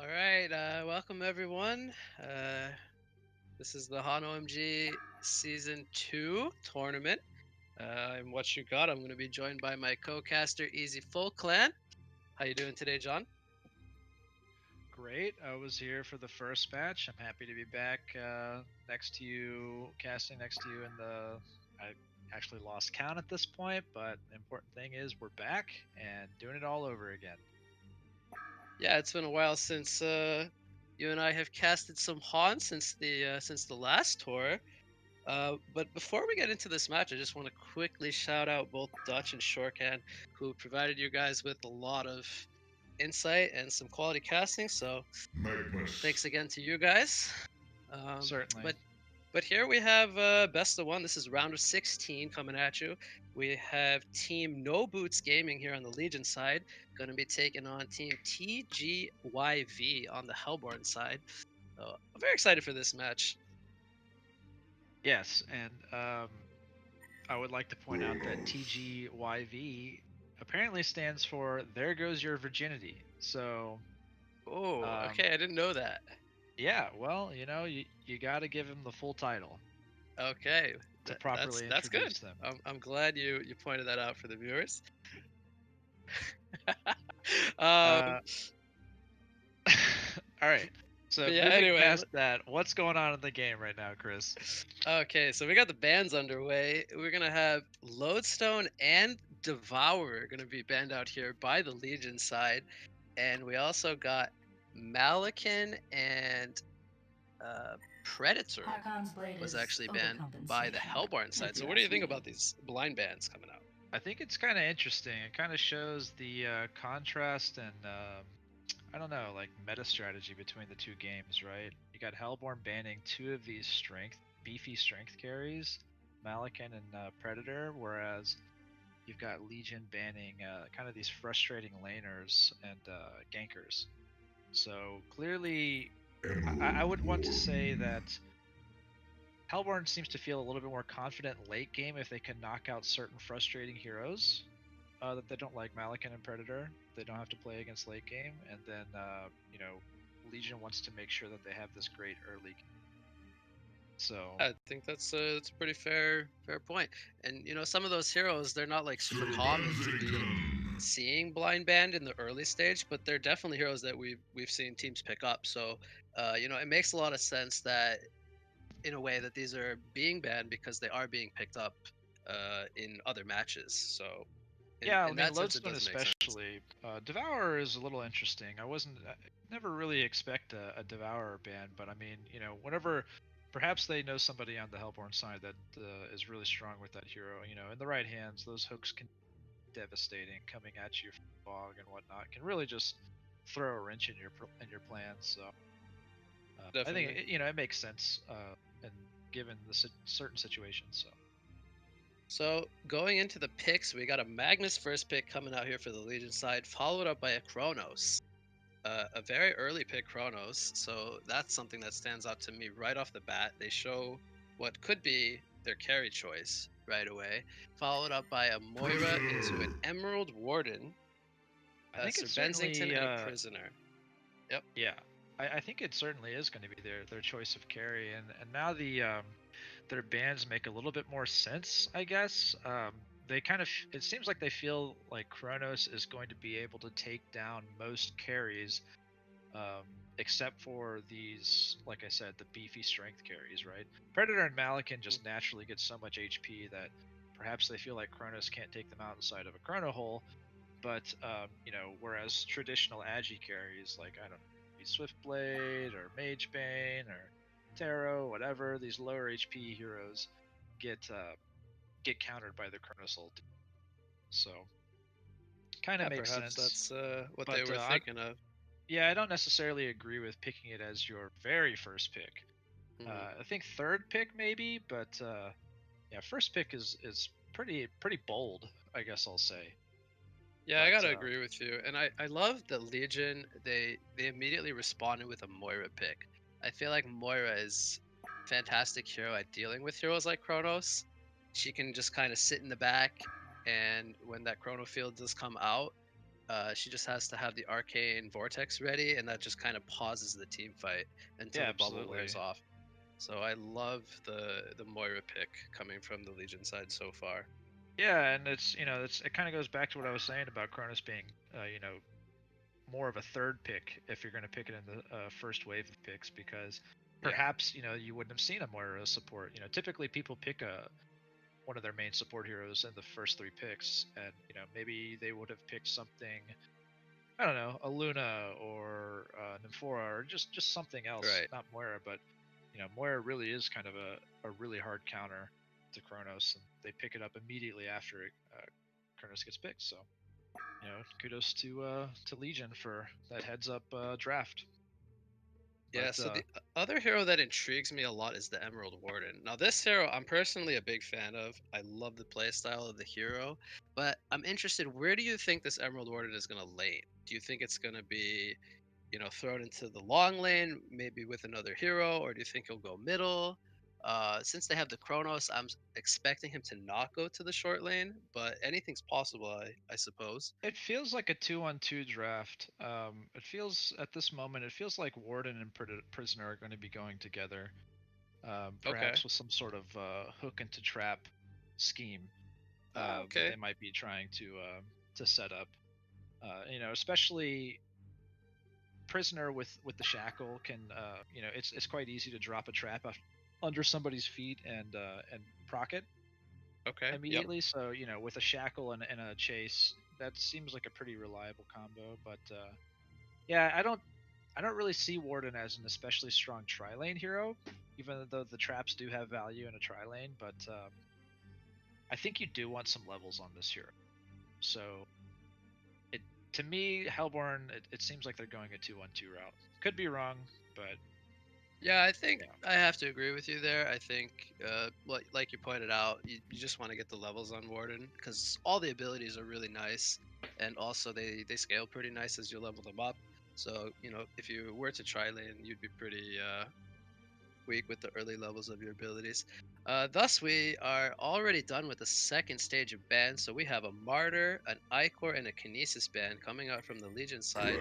right, welcome everyone. This is the HoN OMG Season 2 tournament. I'm What You Got. I'm going to be joined by my co-caster, Easy Full Clan. How you doing today, John? Great. I was here for the first match. I'm happy to be back next to you, casting next to you in the... I actually lost count at this point, but the important thing is we're back and doing it all over again. Yeah, it's been a while since you and I have casted some HoN since the last tour. But before we get into this match, I just want to quickly shout out both Dutch and Shortcan, who provided you guys with a lot of insight and some quality casting. So thanks again to you guys. Certainly. But here we have best of one. This is round of 16 coming at you. We have Team No Boots Gaming here on the Legion side, going to be taking on Team TGYV on the Hellborn side. So I'm very excited for this match. Yes, and I would like to point out that TGYV apparently stands for There Goes Your Virginity. So... Oh, okay, I didn't know that. Yeah, well, you know, you got to give him the full title. Okay, to properly that's good. introduce them. I'm glad you pointed that out for the viewers. All right. So yeah, moving anyway, past that, what's going on in the game right now, Chris? Okay, so we got the bans underway. We're gonna have Lodestone and Devourer gonna be banned out here by the Legion side, and we also got Malakin and Predator was actually banned by the Hellborn side. So what do you think about these blind bans coming out? I think it's kind of interesting. It kind of shows the contrast and I don't know, like meta strategy between the two games, right? You got Hellborn banning two of these beefy strength carries, Malakin and Predator, whereas you've got Legion banning kind of these frustrating laners and gankers. So clearly, I would want to say that Hellborn seems to feel a little bit more confident late game if they can knock out certain frustrating heroes that they don't like, Malakin and Predator. They don't have to play against late game, and then you know, Legion wants to make sure that they have this great early game. So I think that's a pretty fair point. And you know, some of those heroes, they're not like super common to be seeing blind banned in the early stage, but they're definitely heroes that we've seen teams pick up. So you know, it makes a lot of sense that in a way that these are being banned because they are being picked up in other matches. So yeah, I mean, Lodestone especially. Devourer is a little interesting. I never really expect a Devourer ban, but I mean, you know, whenever perhaps they know somebody on the Hellborn side that is really strong with that hero, you know, in the right hands, those hooks can be devastating, coming at you from fog and whatnot, can really just throw a wrench in your plans. So I think you know, it makes sense, and given the certain situations. So going into the picks, we got a Magnus first pick coming out here for the Legion side, followed up by a Kronos. A very early pick, Kronos. So that's something that stands out to me right off the bat. They show what could be their carry choice right away, followed up by a Moira into an Emerald Warden, I think Sir it's Bensington, certainly, and a Prisoner. Yep. Yeah, I think it certainly is going to be their choice of carry, and now their bans make a little bit more sense, I guess. They kind of, it seems like they feel like Kronos is going to be able to take down most carries, except for these, like I said, the beefy strength carries, right? Predator and Malakin just naturally get so much HP that perhaps they feel like Kronos can't take them out inside of a Chrono Hole. But you know, whereas traditional Agi carries, like I don't know, Swiftblade or Magebane or Tarot, whatever, these lower HP heroes get countered by the Chronos ult. So kind of Yeah, makes perhaps sense. that's what they But were thinking of. yeah, I don't necessarily agree with picking it as your very first pick. Mhm. I think third pick maybe, but yeah, first pick is pretty bold, I guess I'll say. Yeah, I But gotta agree with you. And I love the Legion. They immediately responded with a Moira pick. I feel like Moira is fantastic hero at dealing with heroes like Kronos. She can just kind of sit in the back, and when that Chrono field does come out, she just has to have the Arcane Vortex ready, and that just kind of pauses the team fight until yeah, the bubble wears absolutely. off. So I love the Moira pick coming from the Legion side so far. Yeah, and it kind of goes back to what I was saying about Cronus being more of a third pick if you're going to pick it in the first wave of picks, because Yeah. perhaps you wouldn't have seen a Moira support. Typically people pick one of their main support heroes in the first 3 picks, and maybe they would have picked something, I don't know, a Luna or Nymphora or just something else, Right. not Moira. But Moira really is kind of a really hard counter to Kronos, and they pick it up immediately after Kronos gets picked. So kudos to Legion for that heads up draft. Yeah, But so the other hero that intrigues me a lot is the Emerald Warden. Now, this hero I'm personally a big fan of. I love the playstyle of the hero, but I'm interested, where do you think this Emerald Warden is going to lane? Do you think it's going to be, thrown into the long lane, maybe with another hero, or do you think he'll go middle? Since they have the Chronos, expecting him to not go to the short lane, but anything's possible, I suppose. it feels like a 2-on-2 draft. It feels at this moment, it feels like Warden and Prisoner are going to be going together. Okay. Perhaps with some sort of hook into trap scheme that Okay. they might be trying to set up. Especially Prisoner with the shackle can it's quite easy to drop a trap under somebody's feet and proc it Okay. Yep. immediately. So with a shackle and a chase, that seems like a pretty reliable combo. But yeah, I don't really see Warden as an especially strong tri-lane hero, even though the traps do have value in a tri-lane. But I think you do want some levels on this hero. So it to me, Hellborn, it seems like they're going a 2-1-2 route. Could be wrong, but Yeah, I think yeah. I have to agree with you there. I think, like you pointed out, you just want to get the levels on Warden because all the abilities are really nice, and also they scale pretty nice as you level them up. So if you were to try lane, you'd be pretty weak with the early levels of your abilities. Thus, we are already done with the second stage of bans. So we have a Martyr, an Icor, and a Kinesis ban coming out from the Legion side.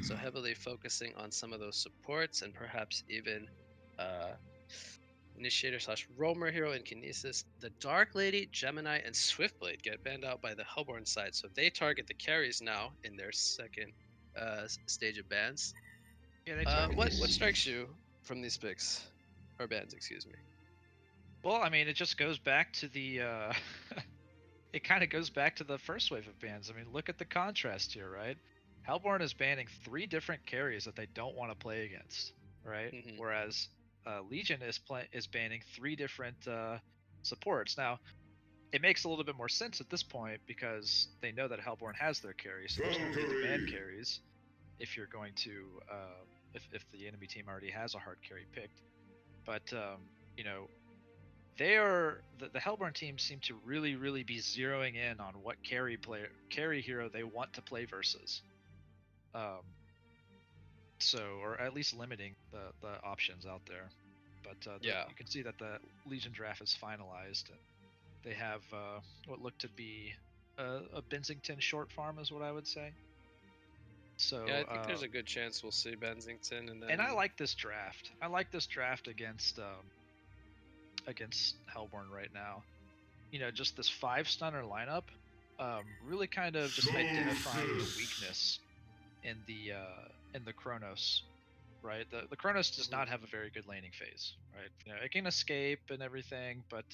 So heavily focusing on some of those supports and perhaps even uh, Initiator slash Roamer hero and Kinesis. The Dark Lady, Gemini, and Swiftblade get banned out by the Hellborn side. So they target the carries now in their second stage of bans. Yeah, they target What these. strikes you from these picks? Or bans, excuse me. Well, I mean, it just goes back to the it kind of goes back to the first wave of bans. I mean, look at the contrast here, right? Hellborn is banning 3 different carries that they don't want to play against, right? Hmm. Whereas Legion is banning 3 different supports. Now, it makes a little bit more sense at this point because they know that Hellborn has their carries, so there's no need to ban carries if you're going to if the enemy team already has a hard carry picked. But the Hellborn team seem to really be zeroing in on what carry hero they want to play versus. So, or at least limiting the options out there. But Yeah. you can see that the Legion draft is finalized. And they have what looked to be a Bensington short farm, is what I would say. So Yeah, I think there's a good chance we'll see Bensington, and and I then like this draft. I like this draft against Hellborn right now. Just this 5 stunner lineup, really kind of just identifying the weakness in the Chronos, right? The Chronos does not have a very good laning phase, right? It can escape and everything, but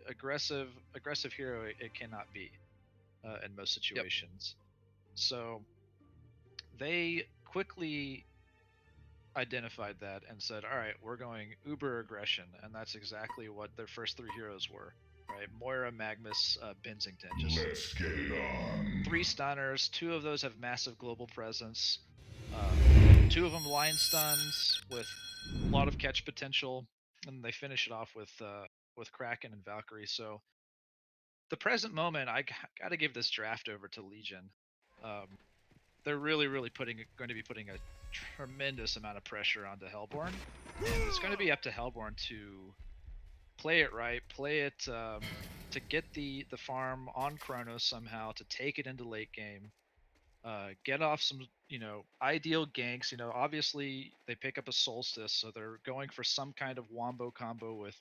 aggressive hero it cannot be in most yep. situations. So they quickly identified that and said, all right, we're going uber aggression, and that's exactly what their first 3 heroes were. right? Moira, Magnus, Bensington. Just Let's get it on. 3 stunners. 2 of those have massive global presence. 2 of them line stuns with a lot of catch potential, and they finish it off with Kraken and Valkyrie. So the present moment, I got to give this draft over to Legion. They're really going to be putting a tremendous amount of pressure onto Hellborn, and it's going to be up to Hellborn to play it right, play it to get the farm on Chronos somehow, to take it into late game, get off some ideal ganks. Obviously they pick up a Solstice, so they're going for some kind of wombo combo with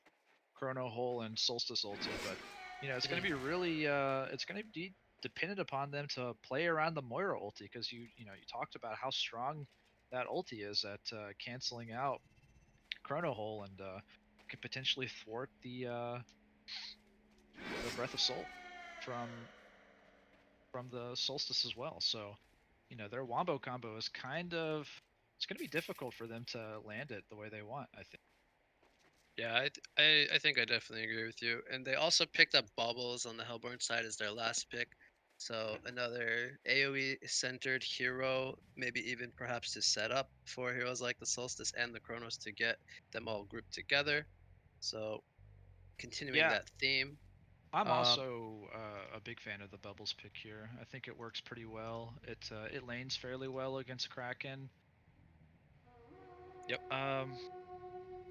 Chrono Hole and Solstice ulti, but it's going to be really it's going to be dependent upon them to play around the Moira ulti, because you talked about how strong that ulti is at canceling out Chrono Hole, and could potentially thwart the Breath of Soul from the Solstice as well. So their wombo combo is it's going to be difficult for them to land it the way they want, I think. Yeah, I think I definitely agree with you. And they also picked up Bubbles on the Hellborn side as their last pick. So another AoE centered hero, maybe even perhaps to set up for heroes like the Solstice and the Chronos to get them all grouped together. So continuing Yeah, that theme. I'm also a big fan of the Bubbles pick here. I think it works pretty well. It lanes fairly well against Kraken. Yep.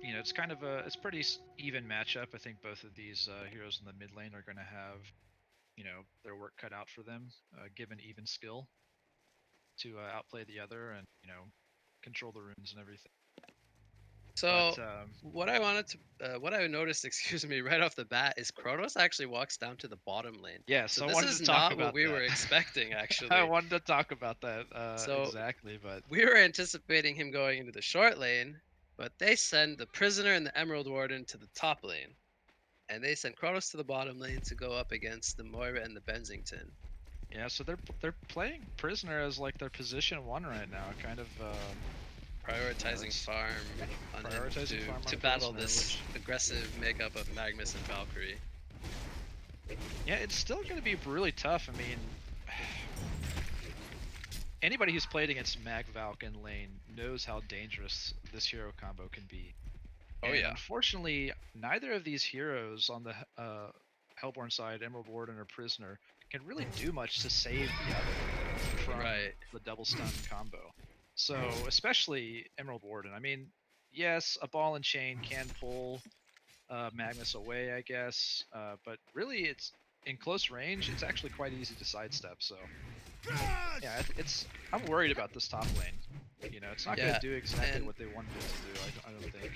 It's kind of it's pretty even matchup. I think both of these heroes in the mid lane are going to have their work cut out for them, given even skill to outplay the other and control the runes and everything. So But, what I noticed, excuse me, right off the bat is Kronos actually walks down to the bottom lane. Yes, So I this wanted is to talk not about what we that. were expecting, actually. I wanted to talk about that So exactly, but we were anticipating him going into the short lane, but they send the Prisoner and the Emerald Warden to the top lane. And they send Kronos to the bottom lane to go up against the Moira and the Bensington. yeah, so they're playing Prisoner as like their position 1 right now, kind of prioritizing farm on prioritizing him farm to on battle Prisoner, this aggressive makeup of Magnus and Valkyrie. Yeah, it's still going to be really tough. I mean, anybody who's played against Mag Valk in lane knows how dangerous this hero combo can be. Oh And yeah. unfortunately, neither of these heroes on the Hellborn side, Emerald Warden or Prisoner, can really do much to save the other from the double stun combo. So, especially Emerald Warden. I mean, yes, a ball and chain can pull Magnus away, I guess, but really, it's in close range. It's actually quite easy to sidestep. So, yeah, I'm worried about this top lane. It's not going to do exactly what they wanted it to do. I don't think.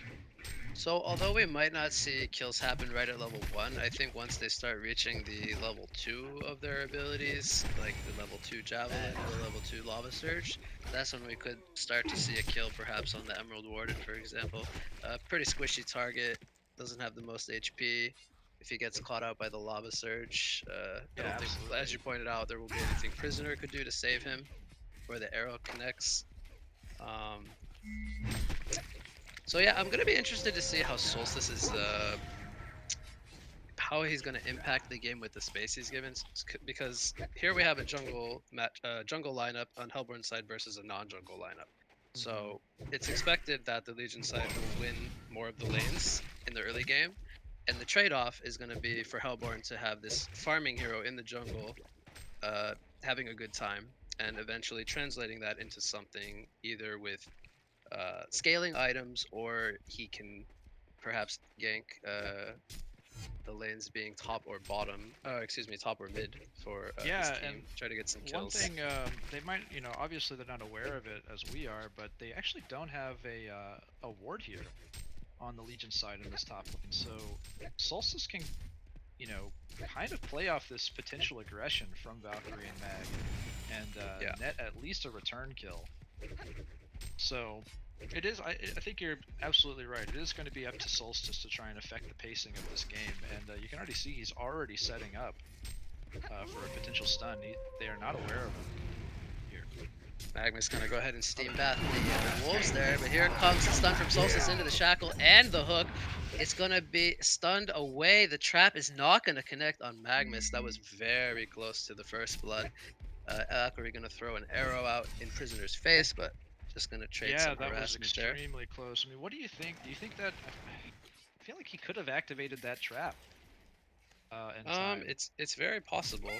So although we might not see kills happen right at level 1, I think once they start reaching the level 2 of their abilities, like the level 2 Javelin or the level 2 Lava Surge, that's when we could start to see a kill perhaps on the Emerald Warden, for example. Pretty squishy target, doesn't have the most HP. If he gets caught out by the Lava Surge, I don't think, as you pointed out, there will be anything Prisoner could do to save him, where the arrow connects. So yeah, I'm gonna be interested to see how Solstice is, how he's gonna impact the game with the space he's given, because here we have a jungle lineup on Hellborn side versus a non-jungle lineup. So it's expected that the Legion side will win more of the lanes in the early game, and the trade-off is gonna be for Hellborn to have this farming hero in the jungle, having a good time, and eventually translating that into something either with scaling items, or he can perhaps gank the lanes being top or bottom, top or mid for his team. And try to get some kills. One thing they might, obviously they're not aware of it as we are, but they actually don't have a ward here on the Legion side in this top lane. So Solstice can, kind of play off this potential aggression from Valkyrie and Mag, and net at least a return kill. So it is. I think you're absolutely right. It is going to be up to Solstice to try and affect the pacing of this game, and you can already see he's already setting up for a potential stun. They are not aware of him here. Magnus gonna go ahead and steam bath the wolves there, but here comes the stun from Solstice into the shackle and the hook. It's gonna be stunned away. The trap is not gonna connect on Magnus. That was very close to the first blood. Akari gonna throw an arrow out in Prisoner's face, but just gonna trade some that was harassment there. extremely close. I mean, what do you think? Do you think that? I feel like he could have activated that trap. In time. It's very possible.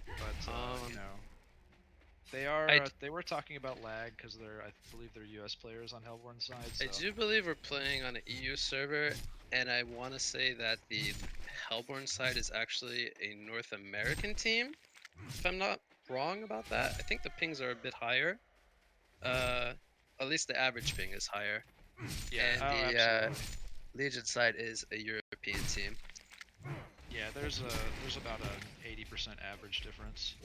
But you know, they were talking about lag because I believe they're U.S. players on Hellborn's side. So. I do believe we're playing on an EU server, and I want to say that the Hellborn side is actually a North American team, if I'm not wrong about that. I think the pings are a bit higher. At least the average ping is higher. Yeah, and the Legion side is a European team. Yeah, there's about an 80% average difference.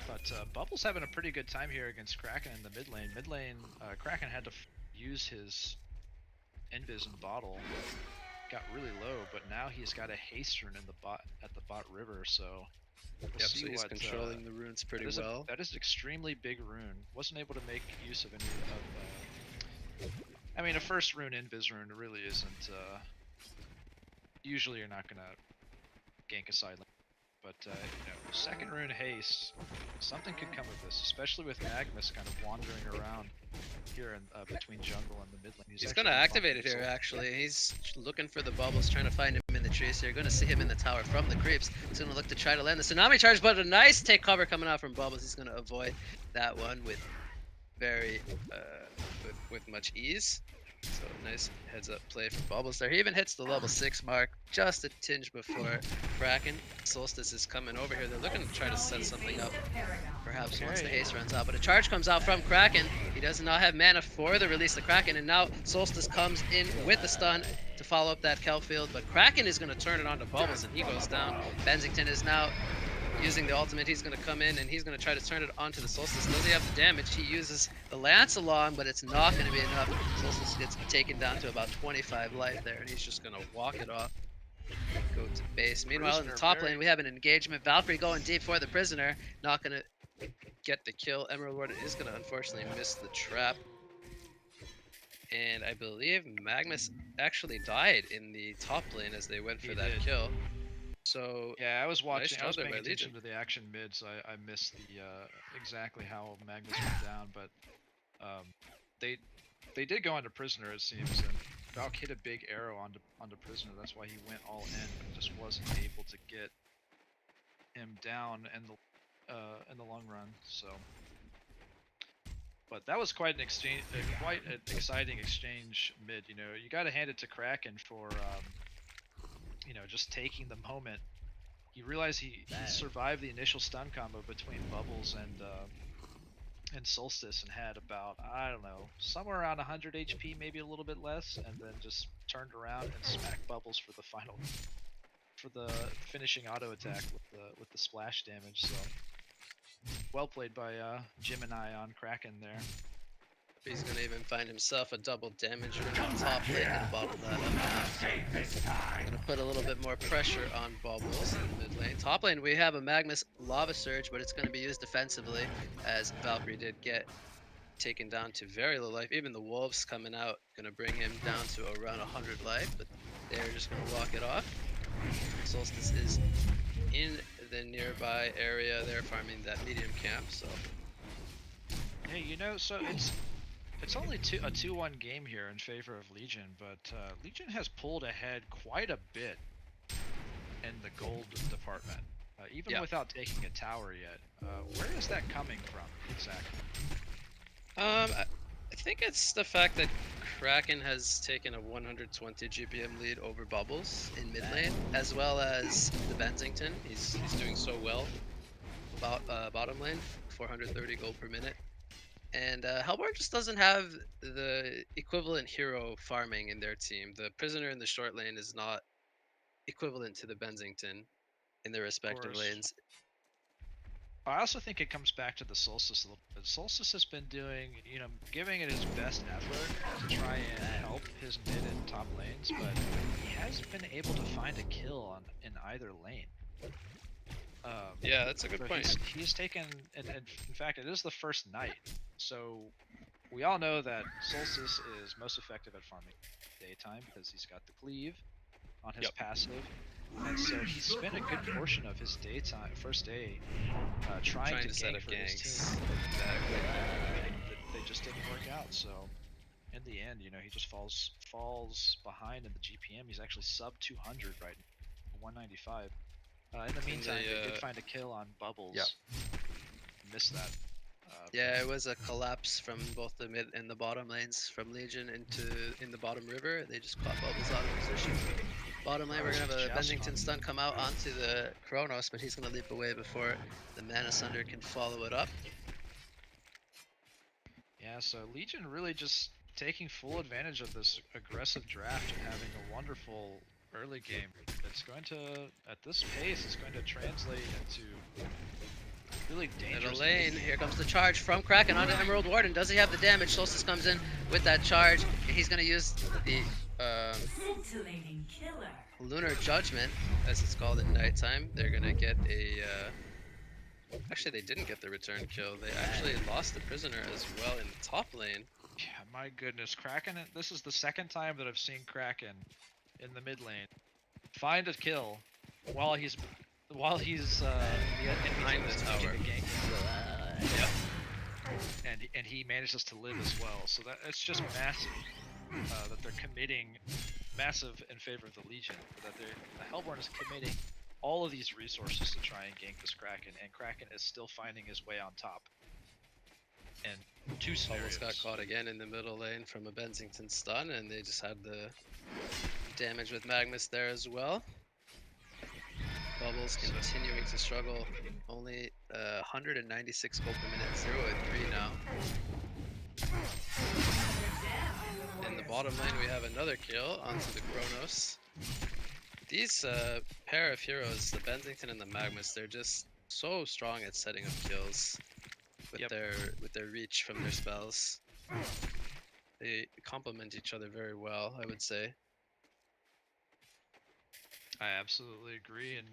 But Bubble's having a pretty good time here against Kraken in the mid lane. Mid lane, Kraken had to use his Invis and bottle. Got really low, but now he's got a haste rune in the bot at the bot river, so we'll see so he's controlling the runes pretty well. That is an extremely big rune. Wasn't able to make use of any of I mean, a first rune Invis rune really isn't usually you're not gonna gank a side lane. But, you know, second rune haste, something could come of this, especially with Magnus kind of wandering around here in, between jungle and the mid lane. He's going to activate it here, actually. He's looking for the bubbles, trying to find him in the trees here. You're going to see him in the tower from the creeps. He's going to look to try to land the tsunami charge, but a nice take cover coming out from Bubbles. He's going to avoid that one with very, with much ease. So nice heads up play from Bubbles there. He even hits the level 6 mark just a tinge before Kraken. Solstice is coming over here. They're looking to try to set something up perhaps once the haste runs out. But a charge comes out from Kraken. He does not have mana for the release the Kraken. And now Solstice comes in with the stun to follow up that Kelfield. But Kraken is going to turn it on to Bubbles and he goes down. Benzington is now using the ultimate. He's going to come in and he's going to try to turn it onto the Solstice. Does he have the damage? He uses the Lance along, but it's not going to be enough. Solstice gets taken down to about 25 life there, and he's just going to walk it off. Go to base. Meanwhile, in the top lane, we have an engagement. Valkyrie going deep for the Prisoner. Not going to get the kill. Emerald Ward is going to unfortunately miss the trap. And I believe Magnus actually died in the top lane as they went for that kill. So yeah, I was watching. Nice I was paying Legion. attention to the action mid, so I missed the exactly how Magnus went down. But they did go onto Prisoner, it seems, and Valk hit a big arrow onto Prisoner. That's why he went all in, but just wasn't able to get him down in the long run. So, but that was quite an exchange, quite an exciting exchange mid. You know, you got to hand it to Kraken for. You know, just taking the moment. He realized he survived the initial stun combo between Bubbles and Solstice and had about, I don't know, somewhere around 100 HP, maybe a little bit less, and then just turned around and smacked Bubbles for the finishing auto attack with the splash damage. So well played by Jim and I on Kraken there. He's gonna even find himself a double damage rune on top lane and bottle that up. Gonna put a little bit more pressure on Bubbles in the mid lane. Top lane we have a Magnus Lava Surge, but it's gonna be used defensively as Valkyrie did get taken down to very low life. Even the Wolves coming out, gonna bring him down to around 100 life, but they're just gonna walk it off. Solstice is in the nearby area. They're farming that medium camp, so. Hey, you know, so it's only a 2-1 game here in favor of Legion, but Legion has pulled ahead quite a bit in the gold department, even without taking a tower yet. Where is that coming from exactly? I think it's the fact that Kraken has taken a 120 GPM lead over Bubbles in mid lane, as well as the Benzington. He's doing so well. Bottom lane, 430 gold per minute. And Hellborn just doesn't have the equivalent hero farming in their team. The Prisoner in the short lane is not equivalent to the Benzington in their respective lanes. I also think it comes back to the Solstice a little bit. Solstice has been doing, you know, giving it his best effort to try and help his mid and top lanes, but he hasn't been able to find a kill in either lane. Yeah, that's a good So point. he's taken, and in fact, it is the first night. So we all know that Solstice is most effective at farming daytime because he's got the cleave on his passive, and so he spent a good portion of his first day trying to set gank up for his ganks. team. They just didn't work out. So in the end, he just falls behind in the GPM. He's actually sub 200 right now, 195. In the meantime, they did find a kill on Bubbles. Yeah. Missed that. Yeah, it was a collapse from both the mid and the bottom lanes from Legion in the bottom river. They just caught Bubbles out of position. Bottom lane, we're gonna have a Bennington stun come out onto the Kronos, but he's gonna leap away before the Mana Sunder can follow it up. Yeah, so Legion really just taking full advantage of this aggressive draft and having a wonderful early game. It's going to, at this pace, it's going to translate into really dangerous. Middle lane, here comes the charge from Kraken onto Emerald Warden. Does he have the damage? Solstice comes in with that charge. He's gonna use the Lunar Judgment, as it's called in nighttime. They're gonna get a actually, they didn't get the return kill. They actually lost the prisoner as well in the top lane. Yeah, my goodness, Kraken. This is the second time that I've seen Kraken in the mid lane find a kill while he's behind the tower. Yep. And he manages to live as well. So that it's just massive that they're committing massive in favor of the Legion. That the Hellborn is committing all of these resources to try and gank this Kraken, and Kraken is still finding his way on top. And two scenarios. Almost got caught again in the middle lane from a Bensington stun, and they just had the damage with Magnus there as well. Bubbles continuing to struggle. Only 196 gold per minute, 0-3 now. In the bottom lane, we have another kill onto the Kronos. These pair of heroes, the Bensington and the Magnus, they're just so strong at setting up kills with their reach from their spells. They complement each other very well, I would say. I absolutely agree, and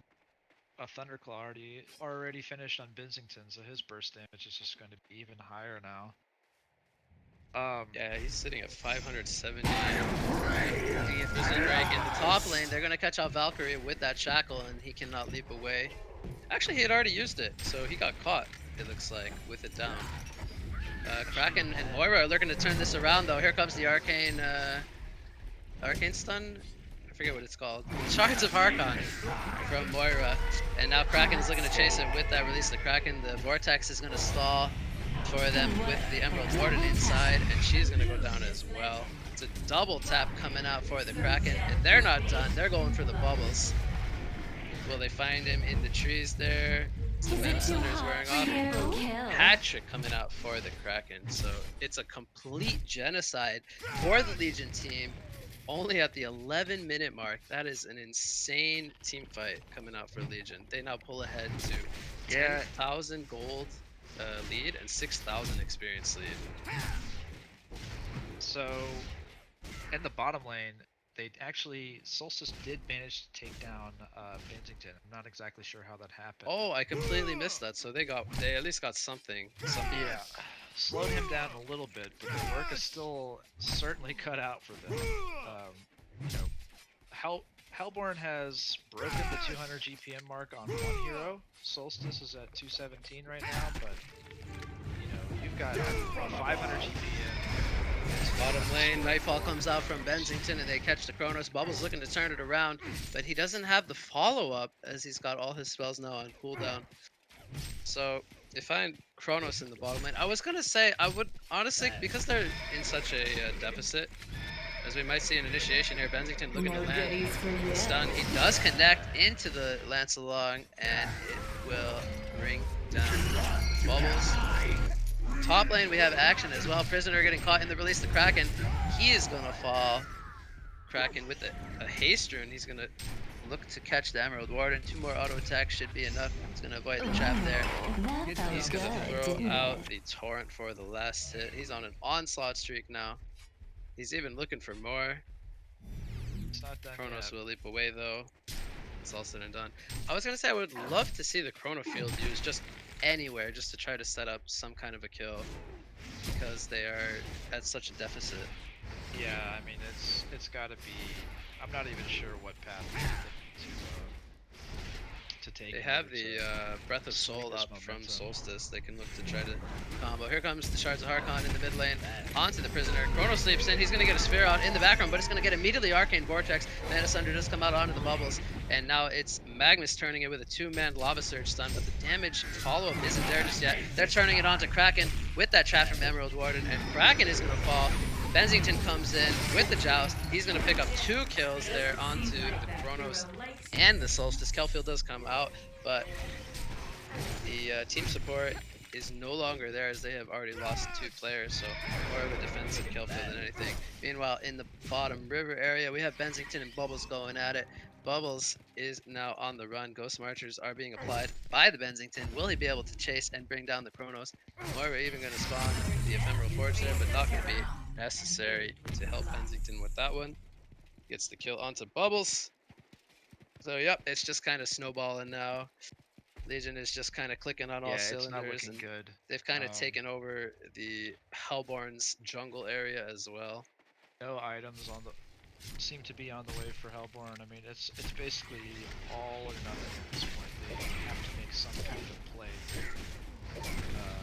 a Thunderclaw already finished on Bensington, so his burst damage is just going to be even higher now. Yeah, he's sitting at 570. Looking at Prison Break in the top lane. They're going to catch out Valkyrie with that shackle, and he cannot leap away. Actually, he had already used it, so he got caught, it looks like, with it down. Kraken and Moira are looking to turn this around, though. Here comes the Arcane Stun? I forget what it's called. Shards of Harkon from Moira. And now Kraken is looking to chase it with that release of the Kraken. The Vortex is going to stall for them with the Emerald Warden inside, and she's going to go down as well. It's a double tap coming out for the Kraken, and they're not done. They're going for the bubbles. Will they find him in the trees there? The Sunder is wearing off. Hat-trick coming out for the Kraken. So it's a complete genocide for the Legion team. Only at the 11-minute mark. That is an insane team fight coming out for Legion. They now pull ahead to 10,000 gold lead and 6,000 experience lead. So, in the bottom lane, Solstice did manage to take down Bensington. I'm not exactly sure how that happened. Oh, I completely missed that. So they at least got something. Yeah, slowed him down a little bit, but the work is still certainly cut out for them. Hellborn has broken the 200 GPM mark on one hero. Solstice is at 217 right now, but you've got 500 GPM. Bottom lane, Nightfall comes out from Bensington and they catch the Kronos. Bubbles looking to turn it around, but he doesn't have the follow-up as he's got all his spells now on cooldown. So they find Kronos in the bottom lane. I was gonna say, I would honestly, because they're in such a deficit, as we might see an initiation here, Bensington looking to land stun. He does connect into the Lance Along, and it will bring down Bubbles. Top lane, we have action as well. Prisoner getting caught in the release. The Kraken, he is gonna fall. Kraken with a haste rune. He's gonna look to catch the Emerald Warden. 2 more auto attacks should be enough. He's gonna avoid the trap there. He's gonna throw out the torrent for the last hit. He's on an onslaught streak now. He's even looking for more. It's not done Kronos yet. will leap away though. it's all said and done. I was gonna say I would love to see the Chrono Field used just anywhere, just to try to set up some kind of a kill, because they are at such a deficit. Yeah, I mean it's got to be. I'm not even sure what path to take. They in have order the to Breath of swing Soul this up from momentum. Solstice. They can look to try to combo. Here comes the Shards of Harkon in the mid lane. Onto the Prisoner. Chrono sleeps in. He's going to get a Sphere out in the background, but it's going to get immediately Arcane Vortex. Mana Sunder does come out onto the bubbles. And now it's Magnus turning it with a 2-man Lava Surge stun, but the damage follow-up isn't there just yet. They're turning it onto Kraken with that trap from Emerald Warden, and Kraken is going to fall. Benzington comes in with the Joust. He's going to pick up 2 kills there onto the Chronos and the Solstice. Kelfield does come out, but the team support is no longer there, as they have already lost 2 players, so more of a defensive Kelfield than anything. Meanwhile, in the bottom river area, we have Benzington and Bubbles going at it. Bubbles is now on the run. Ghost Marchers are being applied by the Benzington. Will he be able to chase and bring down the Chronos? Moira even going to spawn the Ephemeral Forge there, but not going to be necessary to help Benzington with that one. Gets the kill onto Bubbles. So, yep, it's just kind of snowballing now. Legion is just kind of clicking on all cylinders, it's not looking and good. they've kind of taken over the Hellborn's jungle area as well. No items seem to be on the way for Hellborn. I mean, it's basically all or nothing at this point. They have to make some kind of play,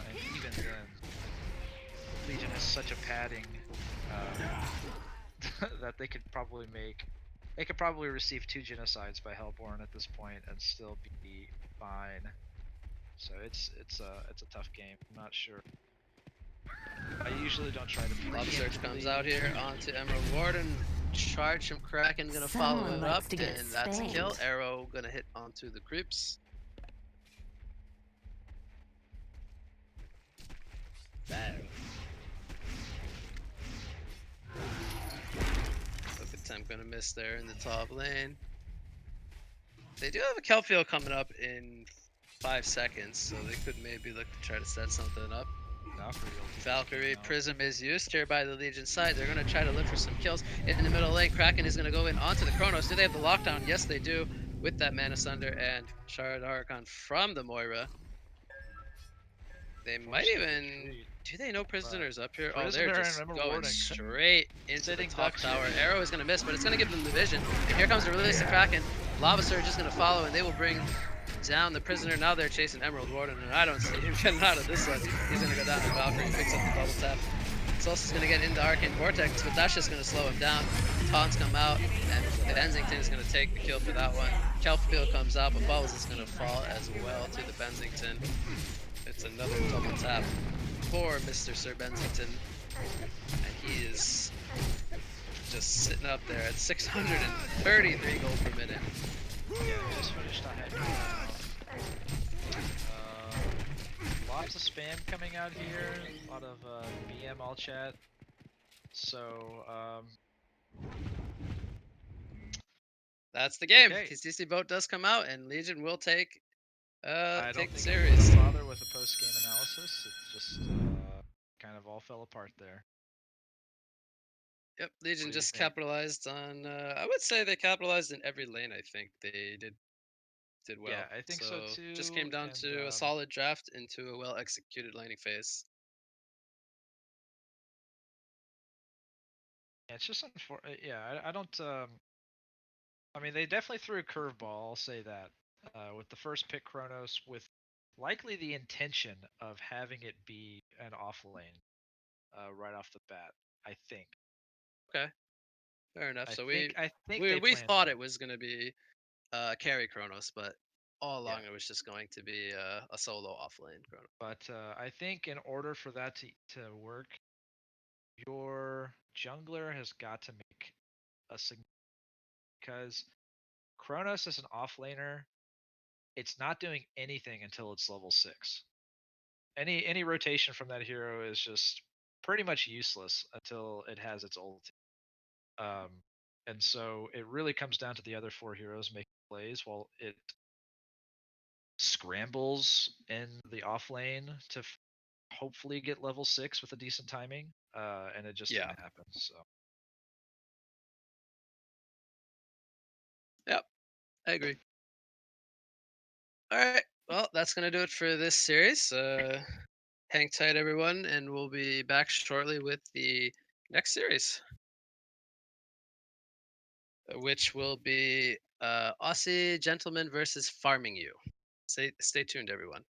and even then, Legion is such a padding that they could probably receive 2 genocides by Hellborn at this point and still be fine. So it's a tough game. I'm not sure. I usually don't try to. Lava Surge comes out here onto Emerald Warden. Charge from Kraken gonna follow it up, and that's a kill. Arrow gonna hit onto the creeps. Bang. Look at Temp gonna miss there in the top lane. They do have a Kelfield coming up in 5 seconds, so they could maybe look to try to set something up. Valkyrie Prism is used here by the Legion side. They're going to try to look for some kills in the middle lane. Kraken is going to go in onto the Chronos. Do they have the lockdown? Yes, they do, with that Mana Sunder and Shard Archon from the Moira. They might even... Do they know Prisoners up here? Oh, they're just going straight into the top tower. Arrow is going to miss, but it's going to give them the vision. And here comes the release of Kraken. Lava Surge is going to follow, and they will bring down the Prisoner. Now they're chasing Emerald Warden, and I don't see him getting out of this one. He's going to go down to Valkyrie, picks up the double tap. Solstice is going to get into Arcane Vortex, but that's just going to slow him down. Taunts come out, and Benzington is going to take the kill for that one. Kelfield comes out, but Bubbles is going to fall as well to the Benzington. It's another double tap for Mr. Sir Benzington, and he is just sitting up there at 633 gold per minute. Yeah, just finished on head. Lots of spam coming out here, a lot of BM all chat. So, that's the game. KCC vote does come out, and Legion will take I don't the think series. bother with a post-game analysis. It just kind of all fell apart there. Yep, Legion just capitalized on. I would say they capitalized in every lane. I think they did well. Yeah, I think so too. Just came down to a solid draft into a well-executed laning phase. Yeah, it's just unfortunate. Yeah, I don't. I mean, they definitely threw a curveball. I'll say that. With the first pick Chronos, with likely the intention of having it be an off lane right off the bat. I think. Okay, fair enough. So I think we thought it was going to be carry Chronos, but all along it was just going to be a solo off lane Chronos. But I think in order for that to work, your jungler has got to make a because Chronos as an offlaner, it's not doing anything until it's level 6. Any rotation from that hero is just pretty much useless until it has its ulti. And so it really comes down to the other 4 heroes making plays while it scrambles in the off lane to hopefully get level 6 with a decent timing. And it just didn't happen. So. Yep, I agree. All right. Well, that's gonna do it for this series. Hang tight, everyone, and we'll be back shortly with the next series, which will be Aussie Gentlemen versus Farming You. Stay tuned, everyone.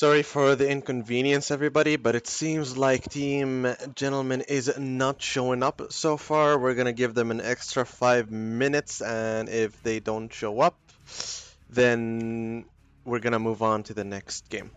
Sorry for the inconvenience, everybody, but it seems like Team Gentleman is not showing up so far. We're gonna give them an extra 5 minutes, and if they don't show up, then we're gonna move on to the next game.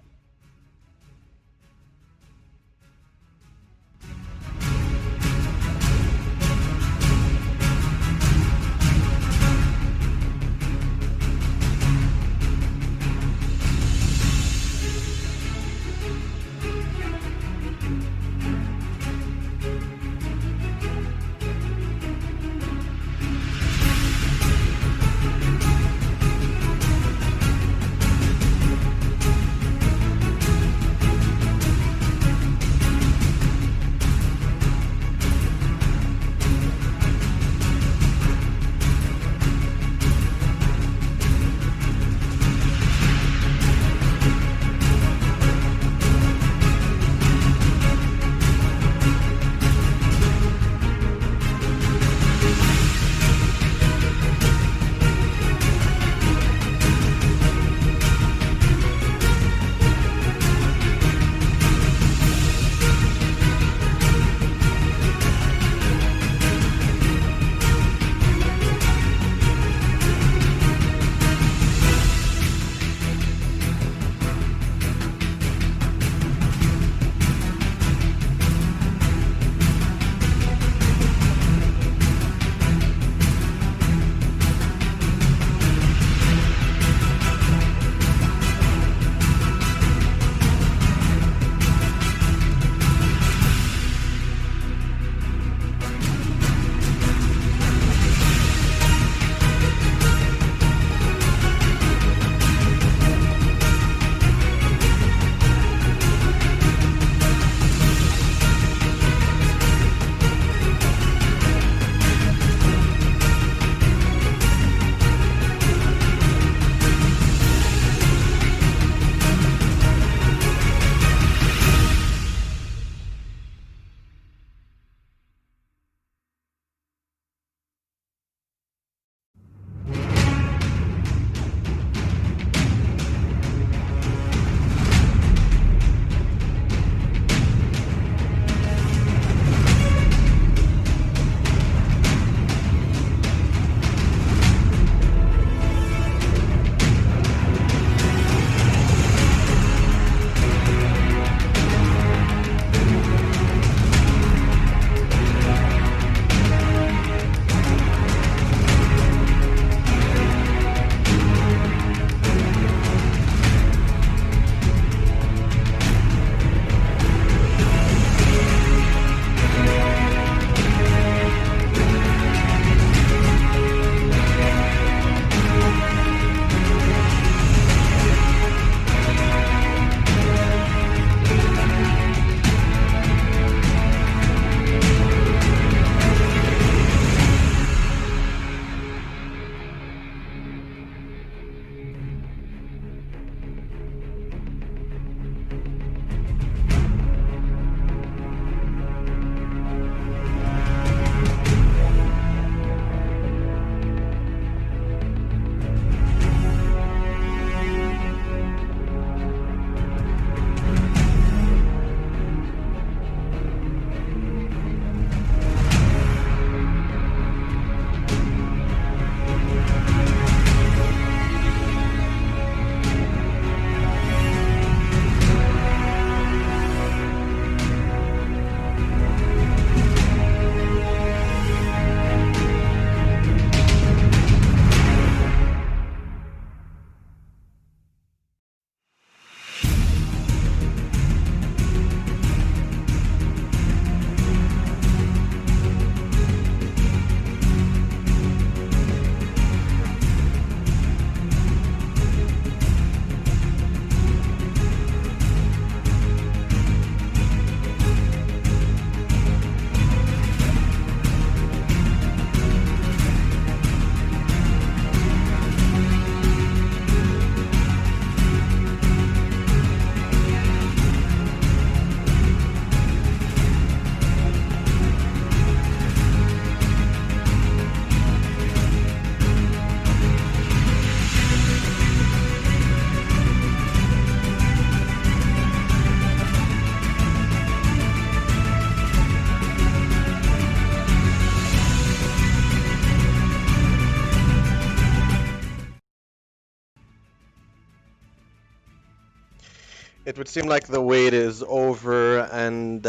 It would seem like the wait is over, and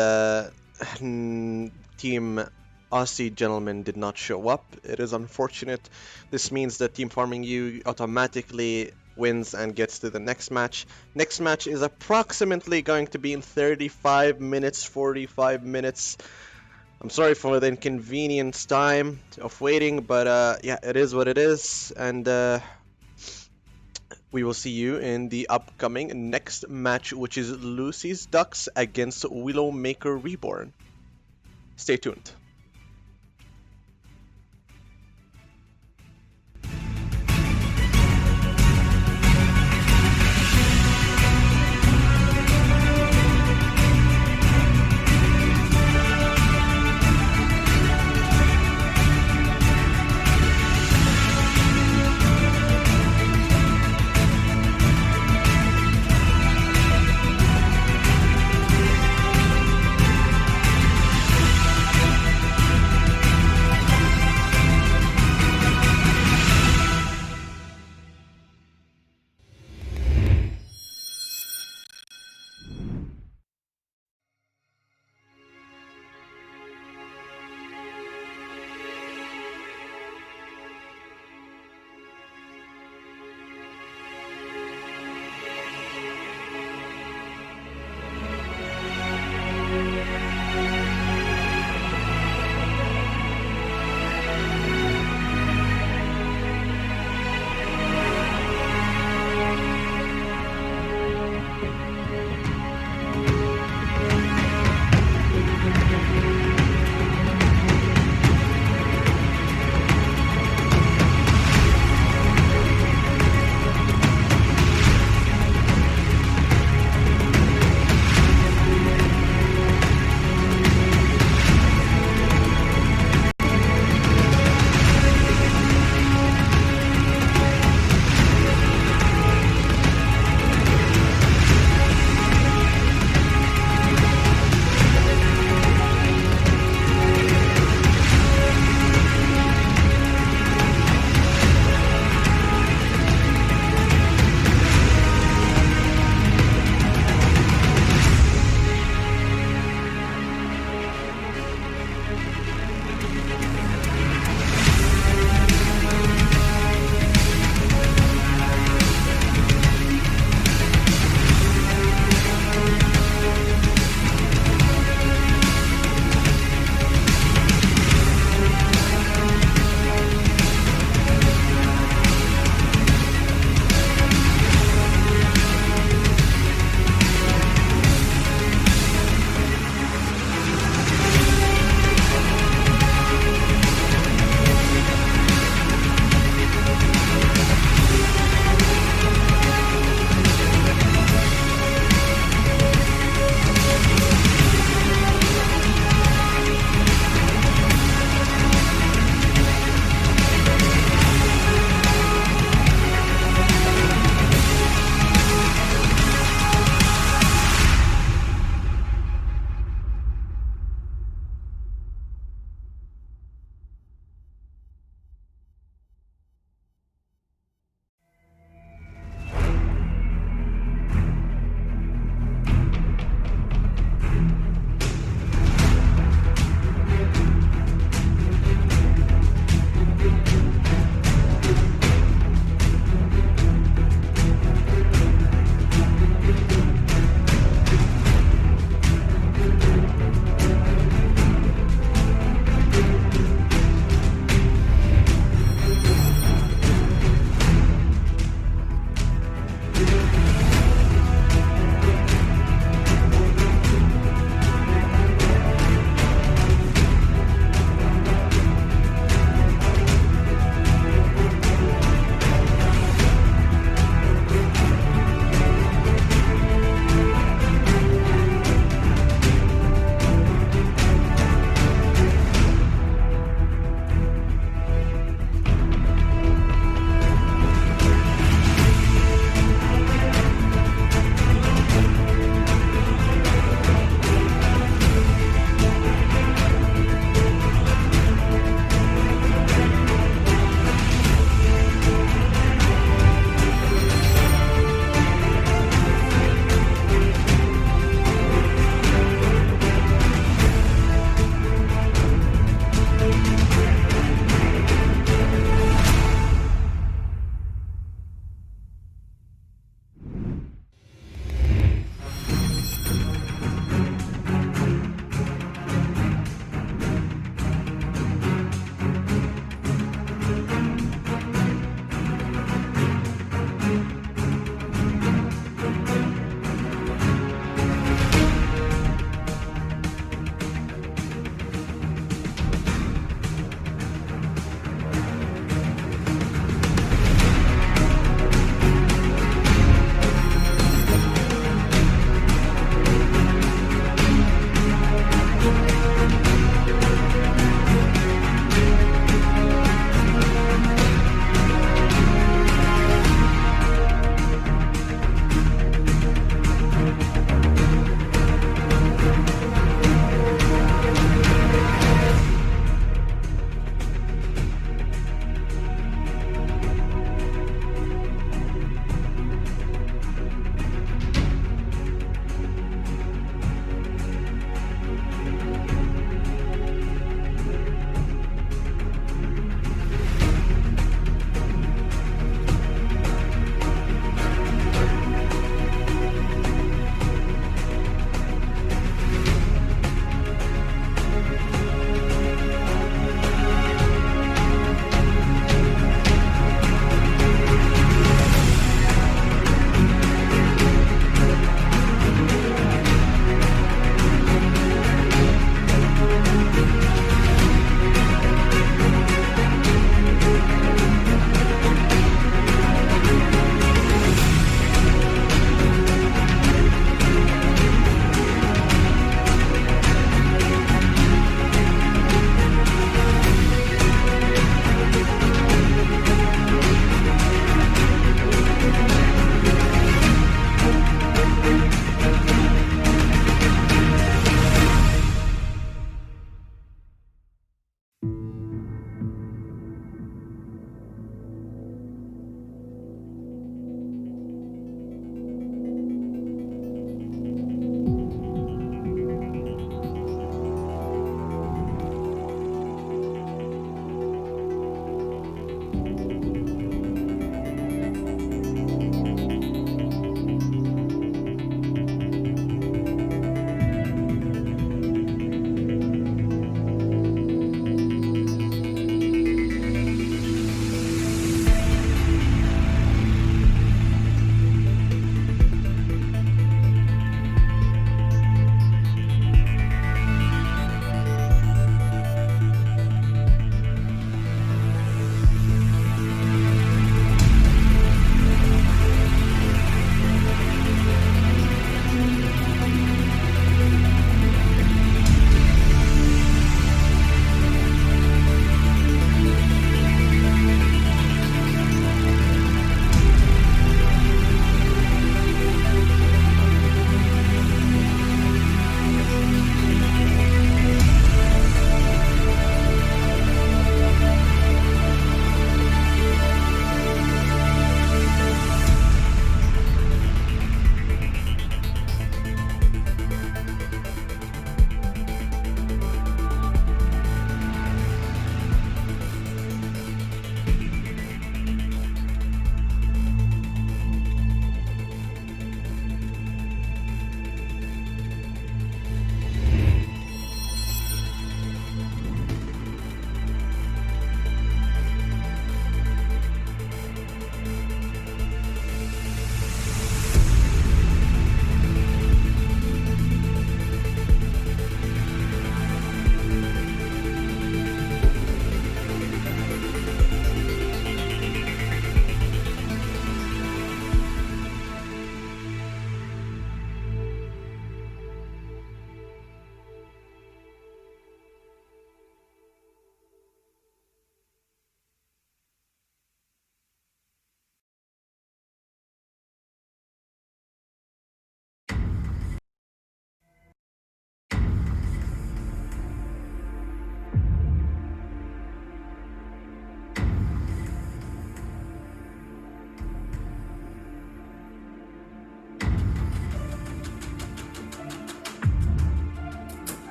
Team Aussie Gentlemen did not show up. It is unfortunate. This means that Team Farming U automatically wins and gets to the next match. Next match is approximately going to be in 35 minutes, 45 minutes. I'm sorry for the inconvenience time of waiting, but yeah, it is what it is, and we will see you in the upcoming next match, which is Lucy's Ducks against Willowmaker Reborn. Stay tuned.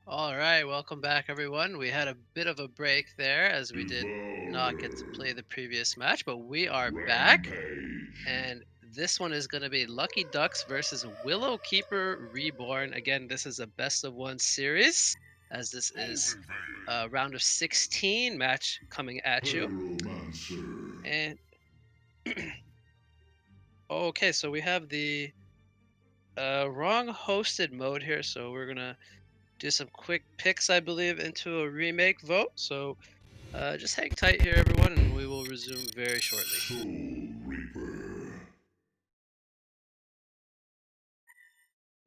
All right, welcome back, everyone. We had a bit of a break there as we did not get to play the previous match, but we are back. And this one is going to be Lucky Ducks versus Willow Keeper Reborn. Again, this is a best of one series, as this is a round of 16 match coming at you. And okay, so we have the wrong hosted mode here, so we're gonna do some quick picks, I believe, into a remake vote. So just hang tight here, everyone, and we will resume very shortly.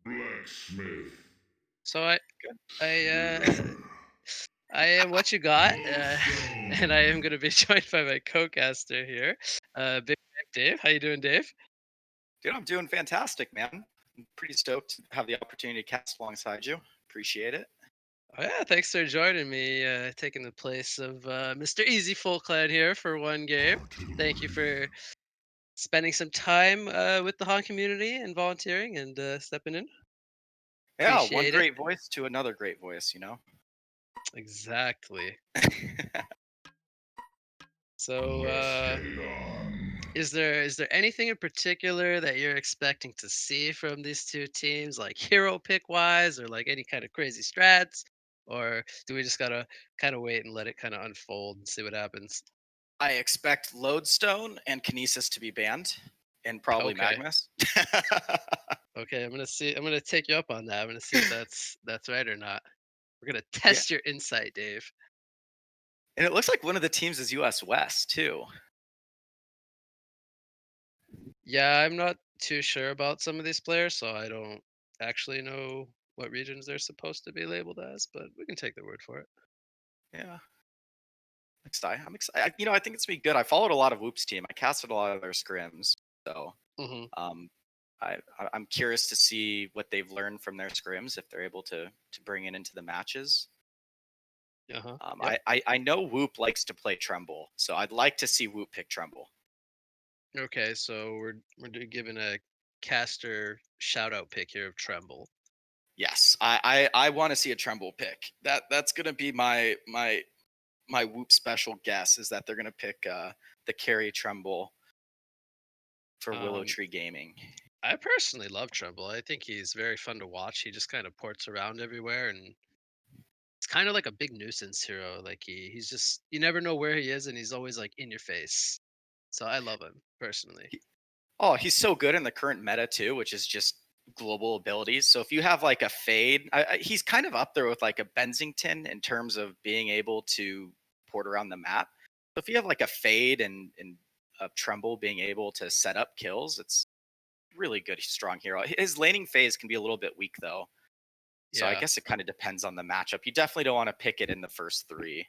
Blacksmith. So I am what you got, and I am going to be joined by my co-caster here, Big Bad Dave. How you doing, Dave? Dude, I'm doing fantastic, man. I'm pretty stoked to have the opportunity to cast alongside you. Appreciate it. Oh yeah, thanks for joining me, taking the place of Mr. Easy Full Clan here for one game. Thank you for spending some time with the HoN community and volunteering and stepping in. Yeah, one Appreciate it. great voice to another great voice, you know? Exactly. So, is there anything in particular that you're expecting to see from these two teams, like hero pick wise, or like any kind of crazy strats, or do we just gotta kind of wait and let it kind of unfold and see what happens? I expect Lodestone and Kinesis to be banned, and probably Okay. Magnus. Okay, I'm gonna see. I'm gonna take you up on that. I'm gonna see if that's right or not. We're gonna Yeah. test your insight, Dave. And it looks like one of the teams is US West, too. Yeah, I'm not too sure about some of these players, so I don't actually know what regions they're supposed to be labeled as, but we can take their word for it. Yeah. I'm excited. You know, I think it's gonna be good. I followed a lot of Whoop's team. I casted a lot of their scrims, so Hmm. um, I'm curious to see what they've learned from their scrims if they're able to bring it into the matches. Uh-huh. Yep. I know Whoop likes to play Tremble, so I'd like to see Whoop pick Tremble. Okay, so giving a caster shout out pick here of Tremble. Yes, I want to see a Tremble pick. That's gonna be my Whoop special guess is that they're gonna pick the carry Tremble for Willow Um, Tree Gaming. I personally love Tremble. I think he's very fun to watch. He just kind of ports around everywhere, and it's kind of like a big nuisance hero. Like he's just you never know where he is, and he's always like in your face. So I love him personally. Oh, he's so good in the current meta too, which is just global abilities. So if you have like a fade, he's kind of up there with like a Bensington in terms of being able to port around the map. So if you have like a fade and a tremble being able to set up kills, it's really good, strong hero. His laning phase can be a little bit weak though. So I Yeah. guess it kind of depends on the matchup. You definitely don't want to pick it in the first three.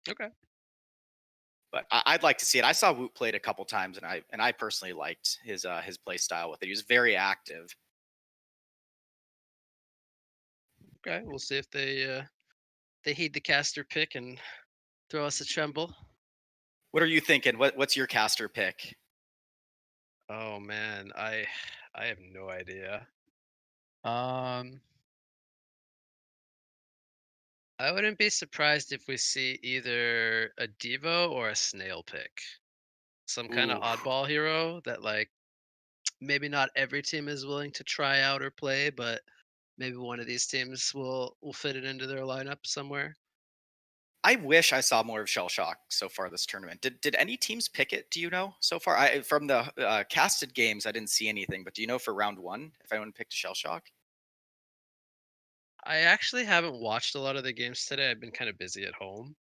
Okay. But I'd like to see it. I saw Woot played a couple times, and I personally liked his play style with it. He was very active. Okay. We'll see if they heed the caster pick and throw us a Tremble. What are you thinking? What's your caster pick? Oh man, I have no idea. Um, I wouldn't be surprised if we see either a Devo or a Snail pick. Some kind of Ooh, oddball hero that like maybe not every team is willing to try out or play, but maybe one of these teams will fit it into their lineup somewhere. I wish I saw more of Shell Shock so far this tournament. Did any teams pick it? Do you know so far? I from the casted games, I didn't see anything. But do you know for round one if anyone picked Shell Shock? I actually haven't watched a lot of the games today. I've been kind of busy at home.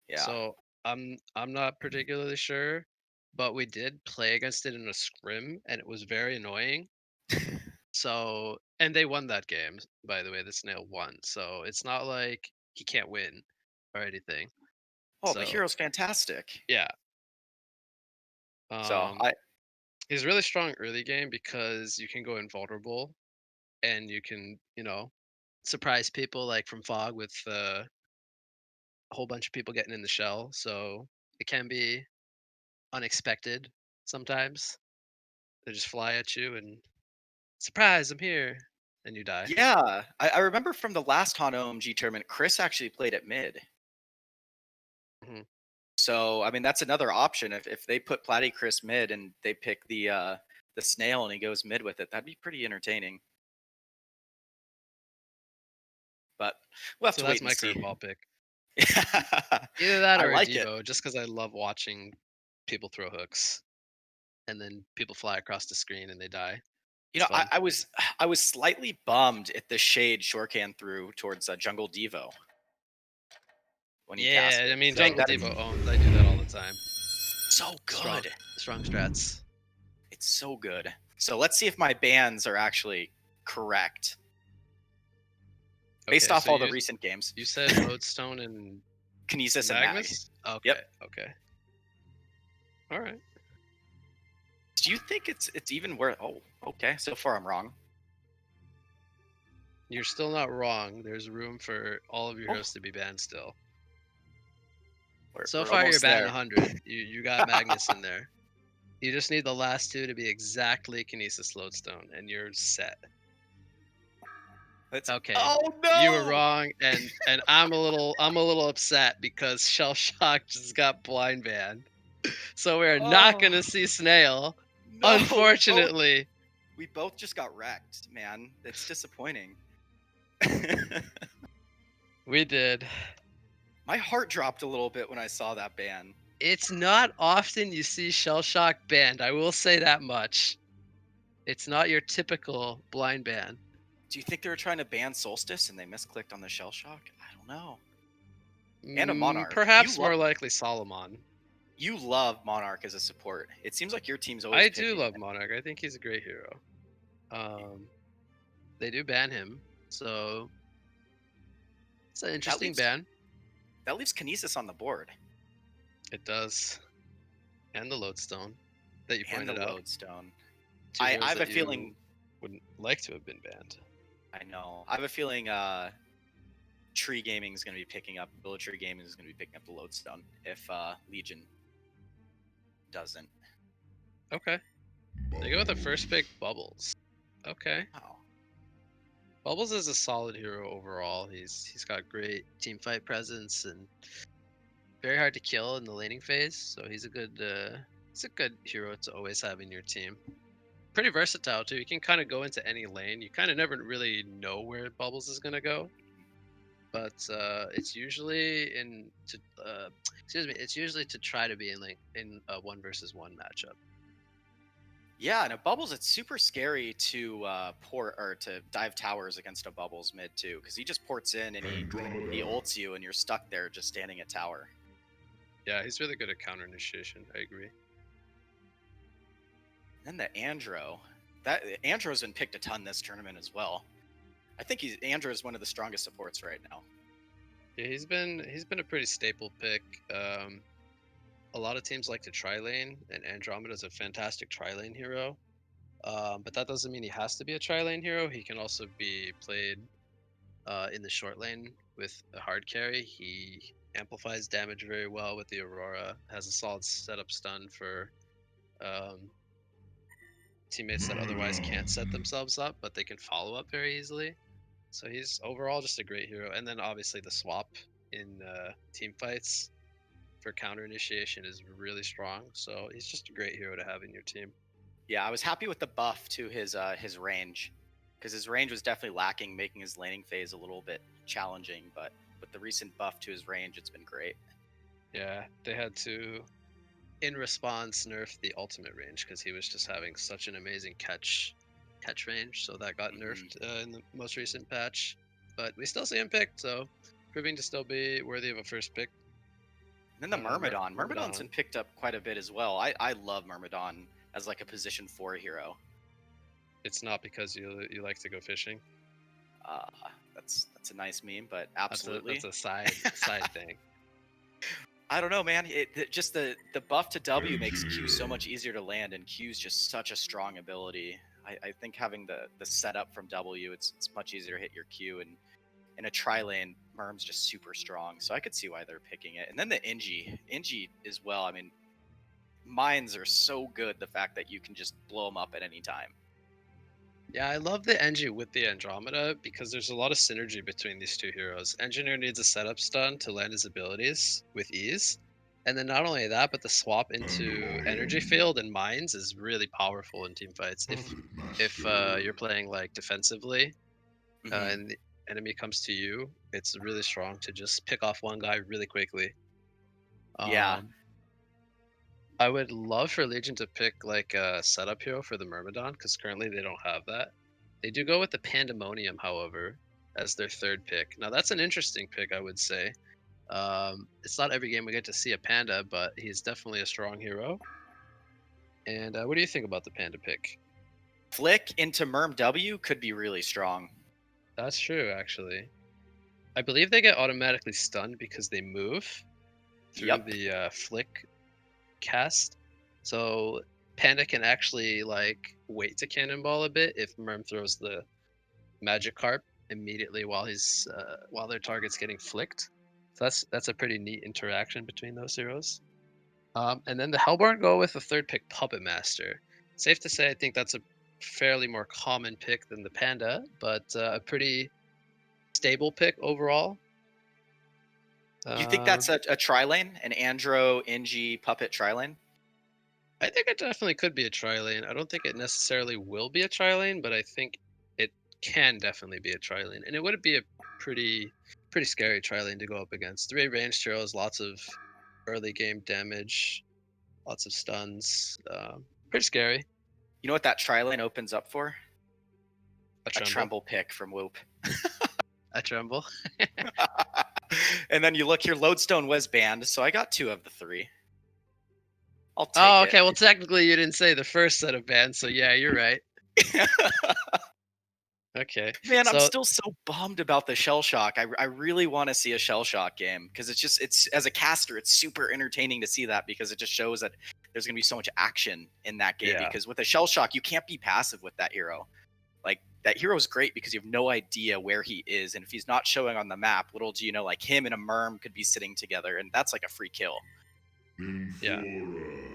Yeah. So I'm not particularly sure, but we did play against it in a scrim and it was very annoying. So and they won that game, by the way, the snail won. So it's not like he can't win or anything. Oh, the So hero's fantastic. yeah. So Um he's really strong early game because you can go invulnerable and you can, surprise people like from fog with a whole bunch of people getting in the shell. So it can be unexpected sometimes. They just fly at you and surprise, I'm here, and you die. Yeah, I remember from the last HoN OMG tournament, Chris actually played at mid. Mhm. So I mean, that's another option. If they put Platy Chris mid and they pick the snail and he goes mid with it, that'd be pretty entertaining. But we'll have So to that's wait my and see. curveball pick. Either that I or a like it. Devo, just because I love watching people throw hooks, and then people fly across the screen and they die. You It's know, fun. I was slightly bummed at the shade Shorecan threw towards Jungle Devo when he cast Yeah, it. I mean, Like Jungle that, Devo owns. I do that all the time. so Strong, good. strong strats. It's so good. So let's see if my bans are actually correct based Okay, off so all the recent games. You said Lodestone and Kinesis and Mag. Magnus? Okay, Yep. okay. All right. Do you think it's even worth? Oh, okay. So far, I'm wrong. You're still not wrong. There's room for all of your Oh. heroes to be banned still. We're So far, you're almost batting there. 100. You got Magnus in there. You just need the last two to be exactly Kinesis Lodestone, and you're set. Okay. Oh no! You were wrong, and I'm a little upset because Shell Shock just got blind banned. So we're not gonna see Snail, No, unfortunately. We both just got wrecked, man. It's disappointing. We did. My heart dropped a little bit when I saw that ban. It's not often you see Shell Shock banned. I will say that much. It's not your typical blind ban. Do you think they were trying to ban Solstice and they misclicked on the Shell Shock? I don't know. And a Monarch. Perhaps more likely Solomon. You love Monarch as a support. It seems like your team's always I do picking love it. Monarch. I think he's a great hero. They do ban him, so it's an interesting ban. That leaves Kinesis on the board. It does, and the Lodestone that you pointed And the out. Lodestone. Two I heroes have a that you feeling. wouldn't like to have been banned. I know. I have a feeling Tree Gaming is going to be picking up. Village Tree Gaming is going to be picking up the Lodestone if Legion doesn't. Okay. They go with the first pick, Bubbles. Okay. Oh. Bubbles is a solid hero overall. He's got great team fight presence and very hard to kill in the laning phase. So he's a good hero to always have in your team. Pretty versatile too. You can kind of go into any lane. You kind of never really know where Bubbles is gonna go, but it's usually it's usually to try to be in a 1v1 matchup. Yeah, and at Bubbles, it's super scary to port or to dive towers against a Bubbles mid too, because he just ports in and he ults you, and you're stuck there just standing at tower. Yeah, he's really good at counter initiation. I agree. Then the Andro, Andro's been picked a ton this tournament as well. I think Andro is one of the strongest supports right now. Yeah, he's been a pretty staple pick. A lot of teams like to tri-lane, and Andromeda's a fantastic tri-lane hero. But that doesn't mean he has to be a tri-lane hero. He can also be played in the short lane with a hard carry. He amplifies damage very well with the Aurora, has a solid setup stun for teammates that otherwise can't set themselves up, but they can follow up very easily. So he's overall just a great hero. And then obviously the swap in team fights for counter initiation is really strong. So he's just a great hero to have in your team. Yeah, I was happy with the buff to his range, because his range was definitely lacking, making his laning phase a little bit challenging. But with the recent buff to his range, it's been great. Yeah, they had to, in response, nerf the ultimate range because he was just having such an amazing catch range. So that got nerfed in the most recent patch. But we still see him picked, so proving to still be worthy of a first pick. And then the Myrmidon. Myrmidon's been picked up quite a bit as well. I love Myrmidon as like a position 4 hero. It's not because you like to go fishing. That's a nice meme, but absolutely. That's a side thing. I don't know, man. Just the buff to W makes Q so much easier to land, and Q's just such a strong ability. I think having the setup from W, it's much easier to hit your Q, and in a tri-lane, Myrm's just super strong. So I could see why they're picking it. And then the Ingi as well. I mean, mines are so good. The fact that you can just blow them up at any time. Yeah, I love the Engie with the Andromeda because there's a lot of synergy between these two heroes. Engineer needs a setup stun to land his abilities with ease. And then not only that, but the swap into energy field and mines is really powerful in team fights. If you're playing like defensively and the enemy comes to you, it's really strong to just pick off one guy really quickly. Yeah. I would love for Legion to pick like a setup hero for the Myrmidon because currently they don't have that. They do go with the Pandemonium, however, as their third pick. Now that's an interesting pick, I would say. It's not every game we get to see a Panda, but he's definitely a strong hero. And what do you think about the Panda pick? Flick into Myrm W could be really strong. That's true, actually. I believe they get automatically stunned because they move through the Flick cast. So Panda can actually like wait to cannonball a bit if Myrm throws the Magikarp immediately while he's while their target's getting flicked. So that's a pretty neat interaction between those heroes. And then the Hellborn go with the third pick, Puppet Master. Safe to say, I think that's a fairly more common pick than the Panda, but a pretty stable pick overall. You think that's a tri-lane, an Andro, Engie, Puppet tri-lane? I think it definitely could be a tri-lane. I don't think it necessarily will be a tri-lane, but I think it can definitely be a tri-lane. And it would be a pretty scary tri-lane to go up against. 3 range heroes, lots of early game damage, lots of stuns. Pretty scary. You know what that tri-lane opens up for? A tremble pick from Whoop. A tremble. And then you look here, Lodestone was banned, so I got 2 of the 3. I'll take it. Okay. Well, technically, you didn't say the first set of bans, so yeah, you're right. Okay. Man, I'm still so bummed about the Shell Shock. I really want to see a Shell Shock game because it's as a caster, it's super entertaining to see that because it just shows that there's gonna be so much action in that game. Yeah. Because with a Shell Shock, you can't be passive with that hero. Like that hero is great because you have no idea where he is, and if he's not showing on the map, little do you know, like him and a Myrm could be sitting together, and that's like a free kill. Yeah.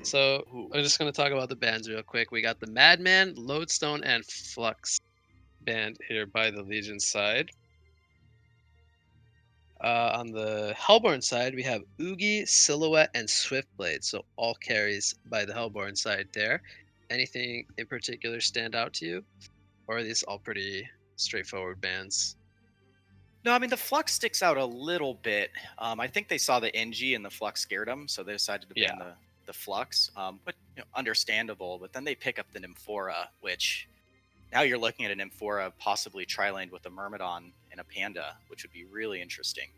So I'm just gonna talk about the bans real quick. We got the Madman, Lodestone, and Flux banned here by the Legion side. On the Hellborn side, we have Oogie, Silhouette, and Swiftblade. So all carries by the Hellborn side there. Anything in particular stand out to you? Or are these all pretty straightforward bans? No, I mean the Flux sticks out a little bit. I think they saw the Engie and the Flux scared them, so they decided to ban the Flux. But understandable. But then they pick up the Nymphora, which now you're looking at an Nymphora possibly tri-laned with a Myrmidon and a Panda, which would be really interesting.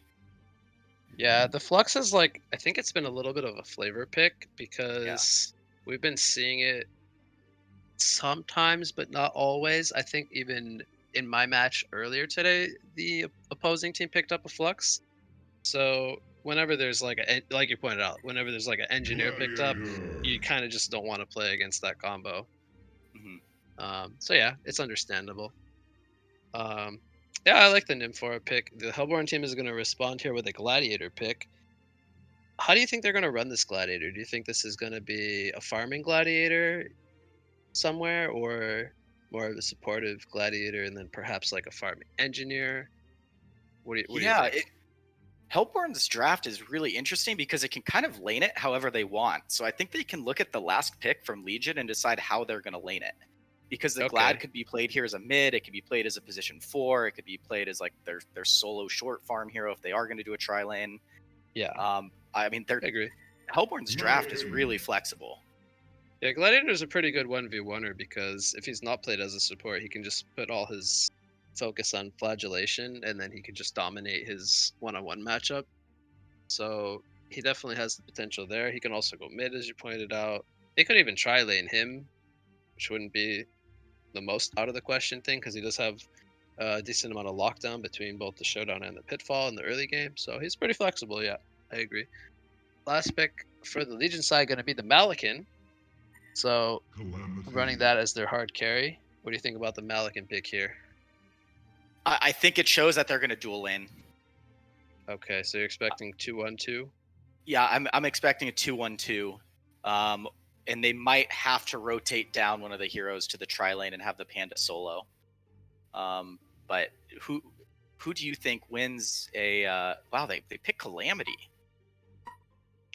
Yeah, the Flux is like, I think it's been a little bit of a flavor pick because we've been seeing it sometimes, but not always. I think even in my match earlier today, the opposing team picked up a Flux. So whenever there's like like you pointed out, whenever there's like an engineer picked up, you kind of just don't want to play against that combo. So yeah, it's understandable. Yeah, I like the Nymphora pick. The Hellborn team is going to respond here with a Gladiator pick. How do you think they're going to run this Gladiator? Do you think this is going to be a farming Gladiator somewhere, or more of a supportive Gladiator and then perhaps like a farming Engineer? What do you think? Hellborn's draft is really interesting because it can kind of lane it however they want. So I think they can look at the last pick from Legion and decide how they're going to lane it. Because the Glad could be played here as a mid, it could be played as a position 4, it could be played as like their solo short farm hero if they are going to do a tri-lane. Yeah. I mean, I agree. Hellborn's draft is really flexible. Yeah, Gladiator is a pretty good 1v1er because if he's not played as a support, he can just put all his focus on flagellation and then he can just dominate his one-on-one matchup. So he definitely has the potential there. He can also go mid, as you pointed out. They could even tri-lane him, which wouldn't be the most out of the question thing because he does have a decent amount of lockdown between both the showdown and the pitfall in the early game. So he's pretty flexible. Yeah, I agree. Last pick for the Legion side going to be the Malakin. So running that as their hard carry. What do you think about the Malakin pick here? I think it shows that they're going to dual lane. Okay, so you're expecting 2-1-2? Yeah, I'm expecting a 2-1-2. and they might have to rotate down one of the heroes to the tri lane and have the Panda solo. But who do you think wins a? Wow, they pick Calamity.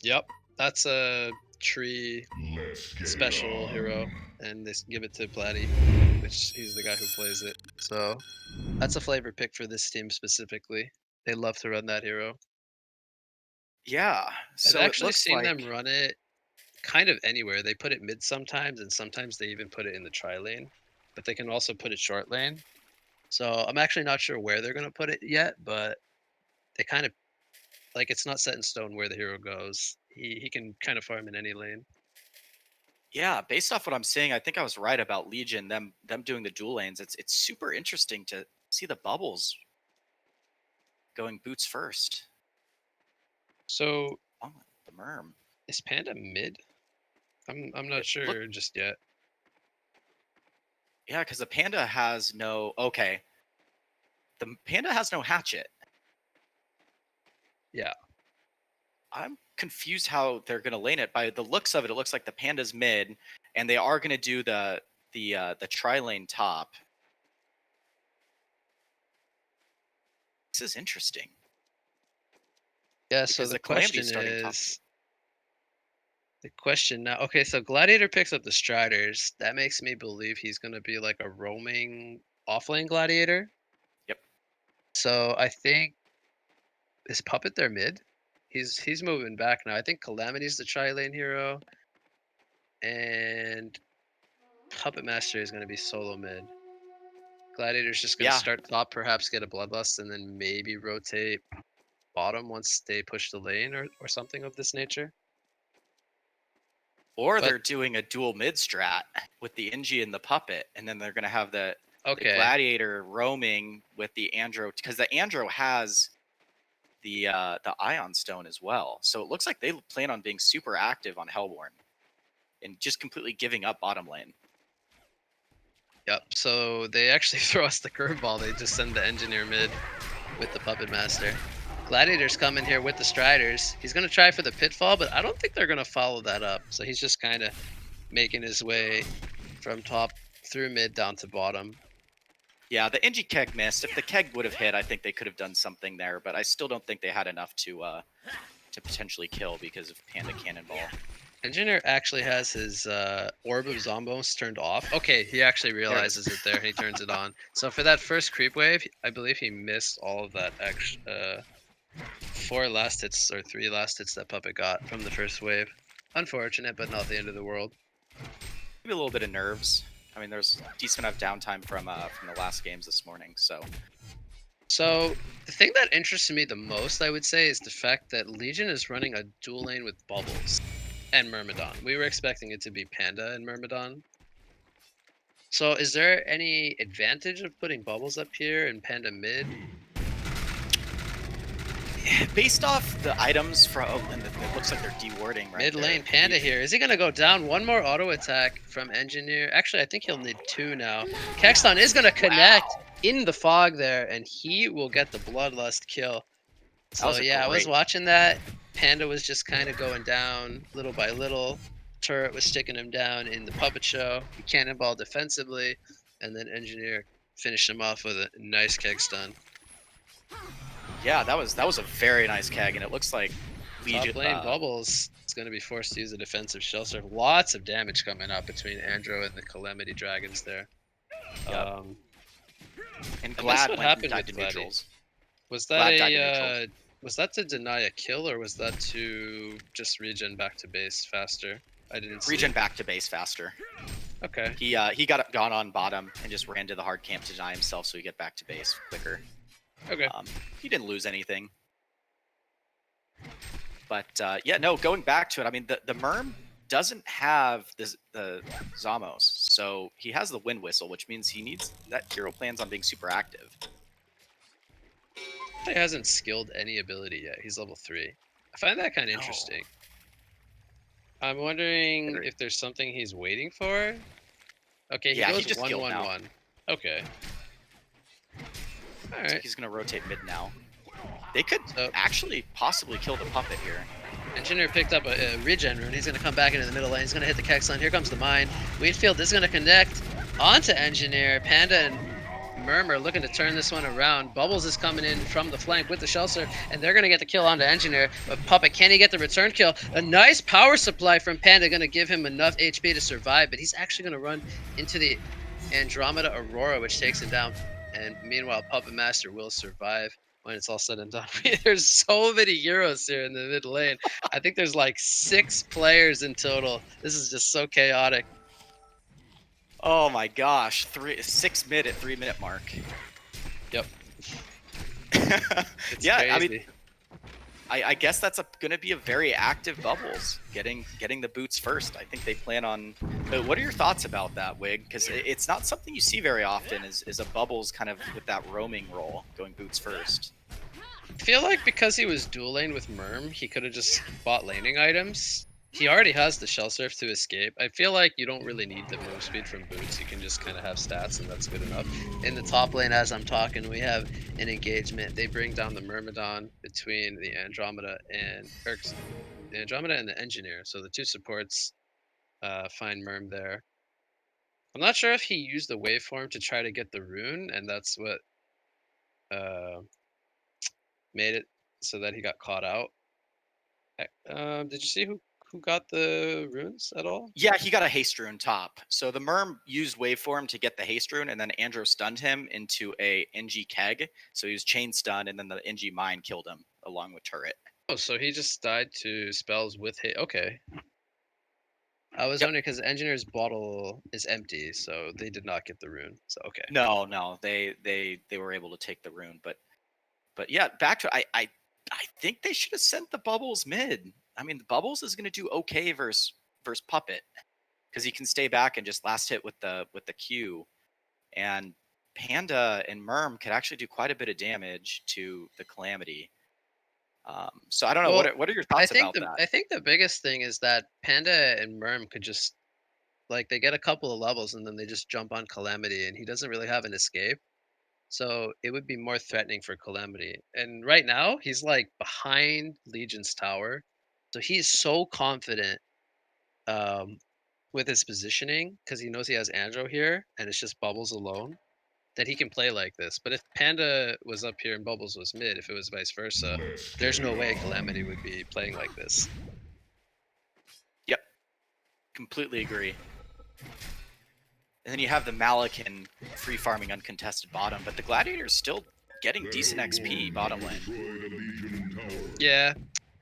Yep, that's a tree special hero, and they give it to Platty, which he's the guy who plays it. So that's a flavor pick for this team specifically. They love to run that hero. Yeah, so I've it actually looks seen like them run it kind of anywhere. They put it mid sometimes, and sometimes they even put it in the tri lane. But they can also put it short lane. So I'm actually not sure where they're gonna put it yet, but they kind of like it's not set in stone where the hero goes. He can kind of farm in any lane. yeah, based off what I'm seeing, I think I was right about Legion. Them doing the dual lanes. It's super interesting to see the bubbles going boots first. So oh, the Merm is Panda mid? I'm not sure just yet. Yeah, because the Panda has no. Okay, the Panda has no hatchet. Yeah. I'm confused how they're gonna lane it. By the looks of it, it looks like the Panda's mid, and they are gonna do the tri lane top. This is interesting. Yeah. Because So the Calamity's question starting top. is. The question now. Okay, so Gladiator picks up the Striders. That makes me believe he's gonna be like a roaming offlane Gladiator. Yep. So I think is Puppet their mid? He's moving back now. I think Calamity's the tri lane hero, and Puppet Master is gonna be solo mid. Gladiator's just gonna Yeah. start top, perhaps get a Bloodlust, and then maybe rotate bottom once they push the lane or something of this nature. Or they're doing a dual mid strat with the Inji and the Puppet, and then they're gonna have the Gladiator roaming with the Andro, because the Andro has the Ion Stone as well. So it looks like they plan on being super active on Hellborn and just completely giving up bottom lane. Yep, so they actually throw us the curveball. They just send the Engineer mid with the Puppet Master. Gladiator's coming here with the Striders. He's going to try for the Pitfall, but I don't think they're going to follow that up. So he's just kind of making his way from top through mid down to bottom. Yeah, the Engie Keg missed. If the Keg would have hit, I think they could have done something there, but I still don't think they had enough to potentially kill because of Panda Cannonball. Engineer actually has his Orb of Zombos turned off. Okay, he actually realizes it there and he turns it on. So for that first creep wave, I believe he missed all of that extra 4 last hits or 3 last hits that Puppet got from the first wave. Unfortunate, but not the end of the world. Maybe a little bit of nerves. I mean, there's a decent enough downtime from the last games this morning, so. So the thing that interests me the most, I would say, is the fact that Legion is running a dual lane with Bubbles and Myrmidon. We were expecting it to be Panda and Myrmidon. So is there any advantage of putting Bubbles up here and Panda mid? Based off the items from, and it looks like they're dewarding right Mid lane Panda here. Is he gonna go down? One more auto attack from Engineer. Actually, I think he'll need 2 now. Kexton is gonna connect in the fog there, and he will get the Bloodlust kill. So yeah, I was watching that. Panda was just kind of going down little by little. Turret was sticking him down in the puppet show. He cannonball defensively, and then Engineer finished him off with a nice keg stun. Yeah, that was a very nice keg, and it looks like Legion. Top lane Bubbles is going to be forced to use a defensive shell serve. Lots of damage coming up between Andro and the Calamity Dragons there. Yep. And Glad what happened with with neutrals. Was that was that to deny a kill, or was that to just regen back to base faster? I didn't see. Regen back to base faster. Okay. He gone on bottom and just ran to the hard camp to deny himself, so he get back to base quicker. Okay. He didn't lose anything. But yeah, no, going back to it, I mean, the Merm doesn't have the Zamos, so he has the Wind Whistle, which means he needs that hero plans on being super active. He hasn't skilled any ability yet. He's level 3. I find that kind of interesting. I'm wondering if there's something he's waiting for. Okay, he goes 1-1-1. Okay. All right. So he's gonna rotate mid now. They could actually possibly kill the puppet here. Engineer picked up a regen rune. He's going to come back into the middle lane. He's going to hit the Kexon. Here comes the mine. Wheatfield is going to connect onto Engineer. Panda and Murmur looking to turn this one around. Bubbles is coming in from the flank with the shell surf, and they're going to get the kill onto Engineer. But Puppet, can he get the return kill? A nice power supply from Panda going to give him enough HP to survive, but he's actually going to run into the Andromeda Aurora, which takes him down. And meanwhile, Puppet Master will survive when it's all said and done. There's so many heroes here in the mid lane. I think there's like 6 players in total. This is just so chaotic. Oh my gosh, 6 mid at 3-minute mark. Yep. Yeah, crazy. I mean, I guess that's going to be a very active Bubbles, getting the boots first. I think they plan on. What are your thoughts about that, Wig? Because it's not something you see very often. Is a Bubbles kind of with that roaming role, going boots first. I feel like because he was dual lane with Murm, he could have just bought laning items. He already has the shell surf to escape. I feel like you don't really need the move speed from boots. You can just kind of have stats, and that's good enough. In the top lane, as I'm talking, we have an engagement. They bring down the Myrmidon between the Andromeda and the Engineer. So the 2 supports find Myrm there. I'm not sure if he used the waveform to try to get the rune, and that's what made it so that he got caught out. Did you see who got the runes at all? Yeah, he got a haste rune top. So the Merm used waveform to get the haste rune, and then Andro stunned him into a NG keg. So he was chain stunned, and then the NG mine killed him along with turret. Oh, so he just died to spells with hit. Okay. I was wondering because Engineer's bottle is empty, so they did not get the rune. So okay. No, they were able to take the rune, but yeah, back to I think they should have sent the Bubbles mid. I mean, the Bubbles is going to do okay versus Puppet because he can stay back and just last hit with the Q, and Panda and Murm could actually do quite a bit of damage to the Calamity. So I don't know. Well, what are your thoughts about that? I think the biggest thing is that Panda and Murm could just they get a couple of levels and then they just jump on Calamity, and he doesn't really have an escape. So it would be more threatening for Calamity. And right now, he's like behind Legion's tower. So he's so confident with his positioning because he knows he has Andro here and it's just Bubbles alone that he can play like this. But if Panda was up here and Bubbles was mid, if it was vice versa, there's no way Calamity would be playing like this. Yep. Completely agree. And then you have the Malakin free farming uncontested bottom, but the Gladiator's still getting decent XP bottom lane. Yeah,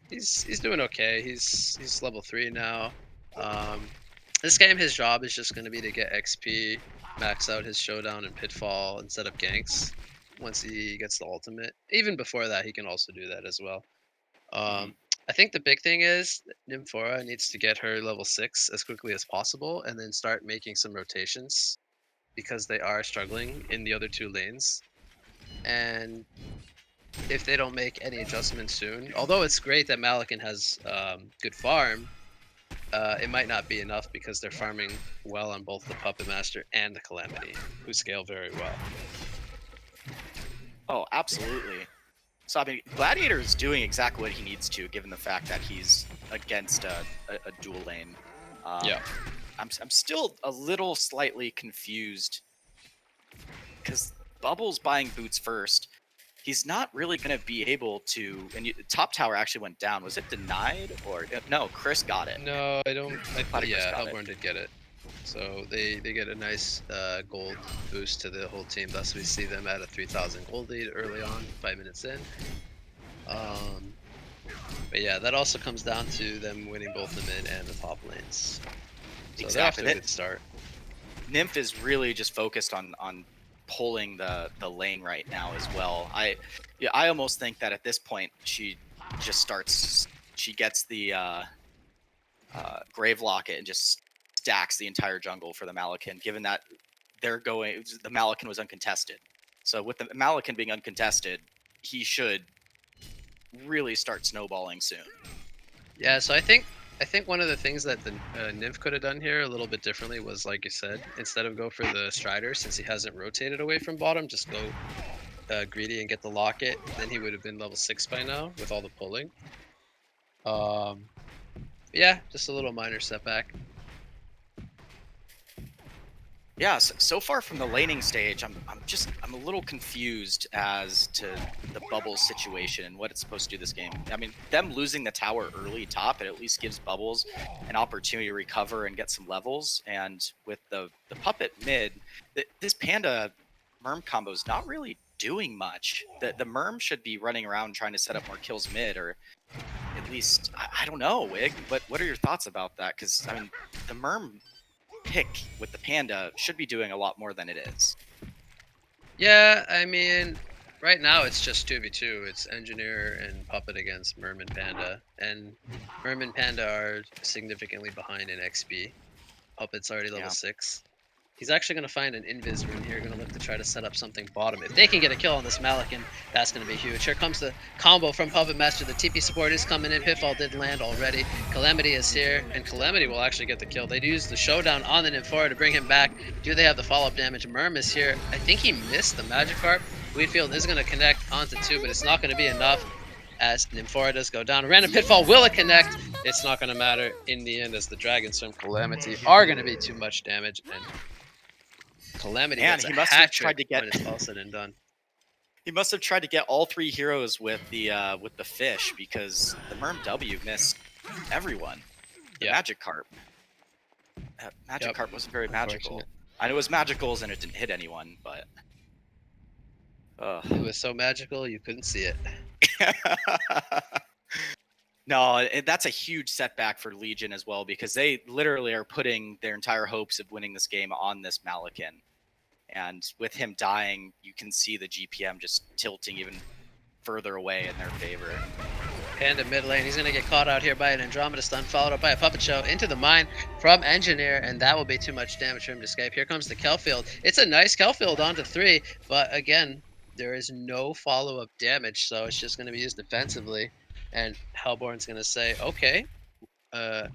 he's doing okay. He's level 3 now. This game, his job is just going to be to get XP, max out his showdown and pitfall, and set up ganks once he gets the ultimate. Even before that, he can also do that as well. I think the big thing is Nymphora needs to get her level 6 as quickly as possible and then start making some rotations because they are struggling in the other 2 lanes. And if they don't make any adjustments soon, although it's great that Malakin has good farm, it might not be enough because they're farming well on both the Puppet Master and the Calamity, who scale very well. Oh, absolutely. So I mean, Gladiator is doing exactly what he needs to, given the fact that he's against a dual lane. Yeah. I'm still a little slightly confused because Bubbles buying boots first. He's not really going to be able to. And top tower actually went down. Was it denied or no? Chris got it. No, I don't. Yeah, Hellborn did get it. So they get a nice gold boost to the whole team. Thus, we see them at a 3,000 gold lead early on, 5 minutes in. But yeah, that also comes down to them winning both the mid and the top lanes. So Exactly. They're off to a good start. Nymph is really just focused on pulling the lane right now as well. I almost think that at this point she just starts. She gets the Grave Locket and just stacks the entire jungle for the Malakin, given that the Malakin was uncontested. So with the Malakin being uncontested, he should really start snowballing soon. Yeah, so I think one of the things that the Nymph could have done here a little bit differently was, like you said, instead of go for the Strider, since he hasn't rotated away from bottom, just go greedy and get the Locket. Then he would have been level 6 by now with all the pulling. Yeah, just a little minor setback. Yeah, so far from the laning stage, I'm a little confused as to the Bubbles situation and what it's supposed to do this game. I mean, them losing the tower early top, it at least gives Bubbles an opportunity to recover and get some levels. And with the puppet mid, this Panda Merm combo is not really doing much. The Merm should be running around trying to set up more kills mid, or at least I don't know, Wig. What are your thoughts about that? Because I mean, the Merm pick with the Panda should be doing a lot more than it is. Yeah, I mean, right now it's just 2v2. It's Engineer and Puppet against Merm and Panda. And Merm and Panda are significantly behind in XP. Puppet's already level 6. He's actually going to find an Invis rune here, going to look to try to set up something bottom. If they can get a kill on this Malikan, that's going to be huge. Here comes the combo from Puppet Master. The TP support is coming in. Pitfall did land already. Calamity is here, and Calamity will actually get the kill. They used the showdown on the Nymphora to bring him back. Do they have the follow-up damage? Merm is here. I think he missed the Magikarp. Wheatfield is going to connect onto 2, but it's not going to be enough as Nymphora does go down. Random Pitfall, will it connect? It's not going to matter in the end, as the Dragons from Calamity are going to be too much damage, and Calamity gets a hat trick when it's all said and done. He must have tried to get all 3 heroes with the fish, because the Merm W missed everyone. The Magikarp. Magikarp wasn't very magical. I know it was magicals and it didn't hit anyone, but it was so magical you couldn't see it. No, that's a huge setback for Legion as well, because they literally are putting their entire hopes of winning this game on this Malikan. And with him dying, you can see the GPM just tilting even further away in their favor. Panda mid lane, he's going to get caught out here by an Andromeda stun, followed up by a Puppet Show into the mine from Engineer, and that will be too much damage for him to escape. Here comes the Kelfield. It's a nice Kelfield onto 3, but again, there is no follow-up damage, so it's just going to be used defensively. And Hellborn's going to say, okay, we're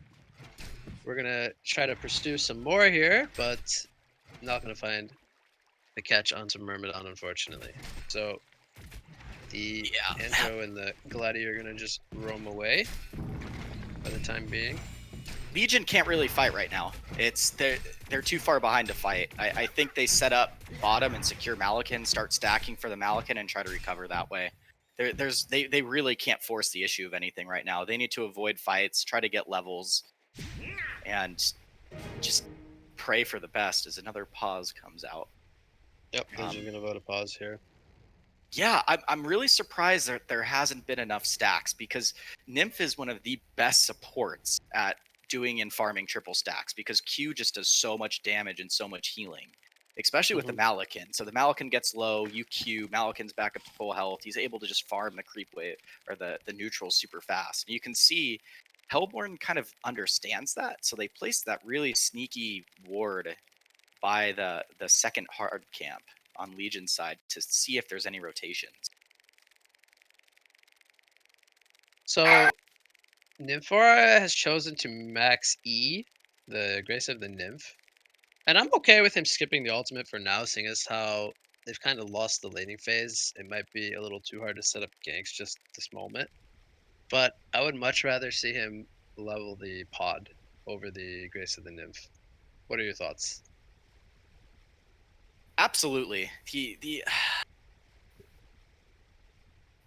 going to try to pursue some more here, but not going to find the catch onto Myrmidon, unfortunately. So the Andro and the Gladiator are going to just roam away for the time being. Legion can't really fight right now. They're too far behind to fight. I think they set up bottom and secure Malikan, start stacking for the Malikan, and try to recover that way. They really can't force the issue of anything right now. They need to avoid fights, try to get levels, and just pray for the best as another pause comes out. Yep, they're going to vote a pause here. Yeah, I'm really surprised that there hasn't been enough stacks, because Nymph is one of the best supports at doing and farming triple stacks, because Q just does so much damage and so much healing, especially with the Malikan. So the Malikan gets low, you Q, Malikan's back up to full health. He's able to just farm the creep wave or the neutral super fast. And you can see Hellborn kind of understands that, so they placed that really sneaky ward by the second hard camp on Legion's side to see if there's any rotations. So Nymphora has chosen to max E, the Grace of the Nymph. And I'm okay with him skipping the ultimate for now, seeing as how they've kind of lost the laning phase. It might be a little too hard to set up ganks just this moment. But I would much rather see him level the pod over the Grace of the Nymph. What are your thoughts? Absolutely.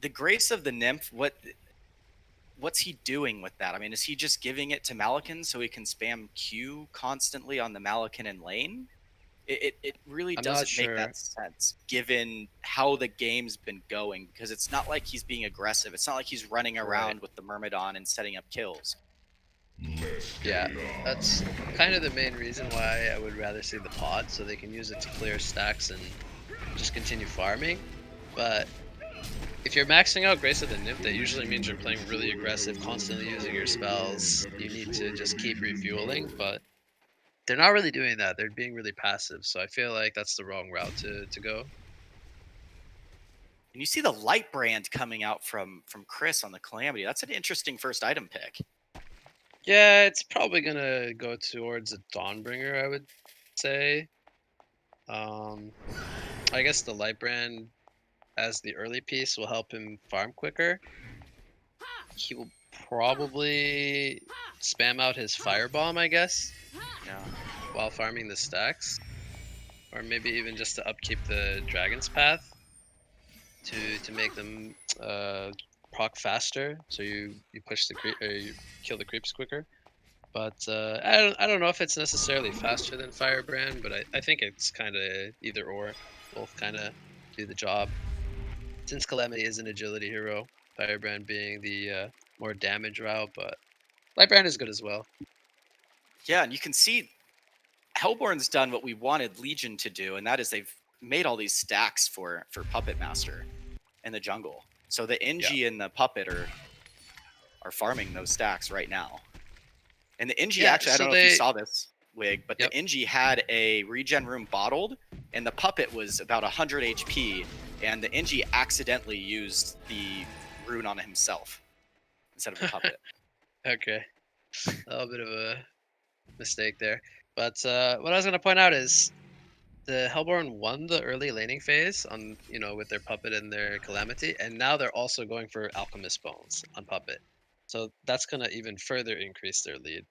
The Grace of the Nymph, what's he doing with that? I mean, is he just giving it to Malikan so he can spam Q constantly on the Malikan in lane? It really doesn't make that sense, given how the game's been going, because it's not like he's being aggressive. It's not like he's running around with the Myrmidon and setting up kills. Yeah, that's kind of the main reason why I would rather see the pod, so they can use it to clear stacks and just continue farming. But if you're maxing out Grace of the Nymph, that usually means you're playing really aggressive, constantly using your spells. You need to just keep refueling, but they're not really doing that. They're being really passive, so I feel like that's the wrong route to go. And you see the light brand coming out from Chris on the Calamity. That's an interesting first item pick. Yeah, it's probably gonna go towards a Dawnbringer, I would say. I guess the light brand as the early piece will help him farm quicker. He will probably spam out his firebomb, I guess. Yeah. While farming the stacks, or maybe even just to upkeep the dragon's path to make them proc faster. So you push the creep, or you kill the creeps quicker. But I don't know if it's necessarily faster than Firebrand, but I think it's kind of either or. Both kind of do the job. Since Calamity is an agility hero, Firebrand being the more damage route, but Lightbrand is good as well. Yeah, and you can see Hellborn's done what we wanted Legion to do, and that is they've made all these stacks for Puppet Master in the jungle. So the NG and the Puppet are farming those stacks right now. And the NG, actually, I don't know if you saw this, Wig, but the NG had a regen room bottled, and the Puppet was about 100 HP, and the NG accidentally used the rune on himself instead of the Puppet. Okay. A little bit of a mistake there. But what I was going to point out is the Hellborn won the early laning phase on, with their Puppet and their Calamity, and now they're also going for Alchemist Bones on Puppet. So that's going to even further increase their lead.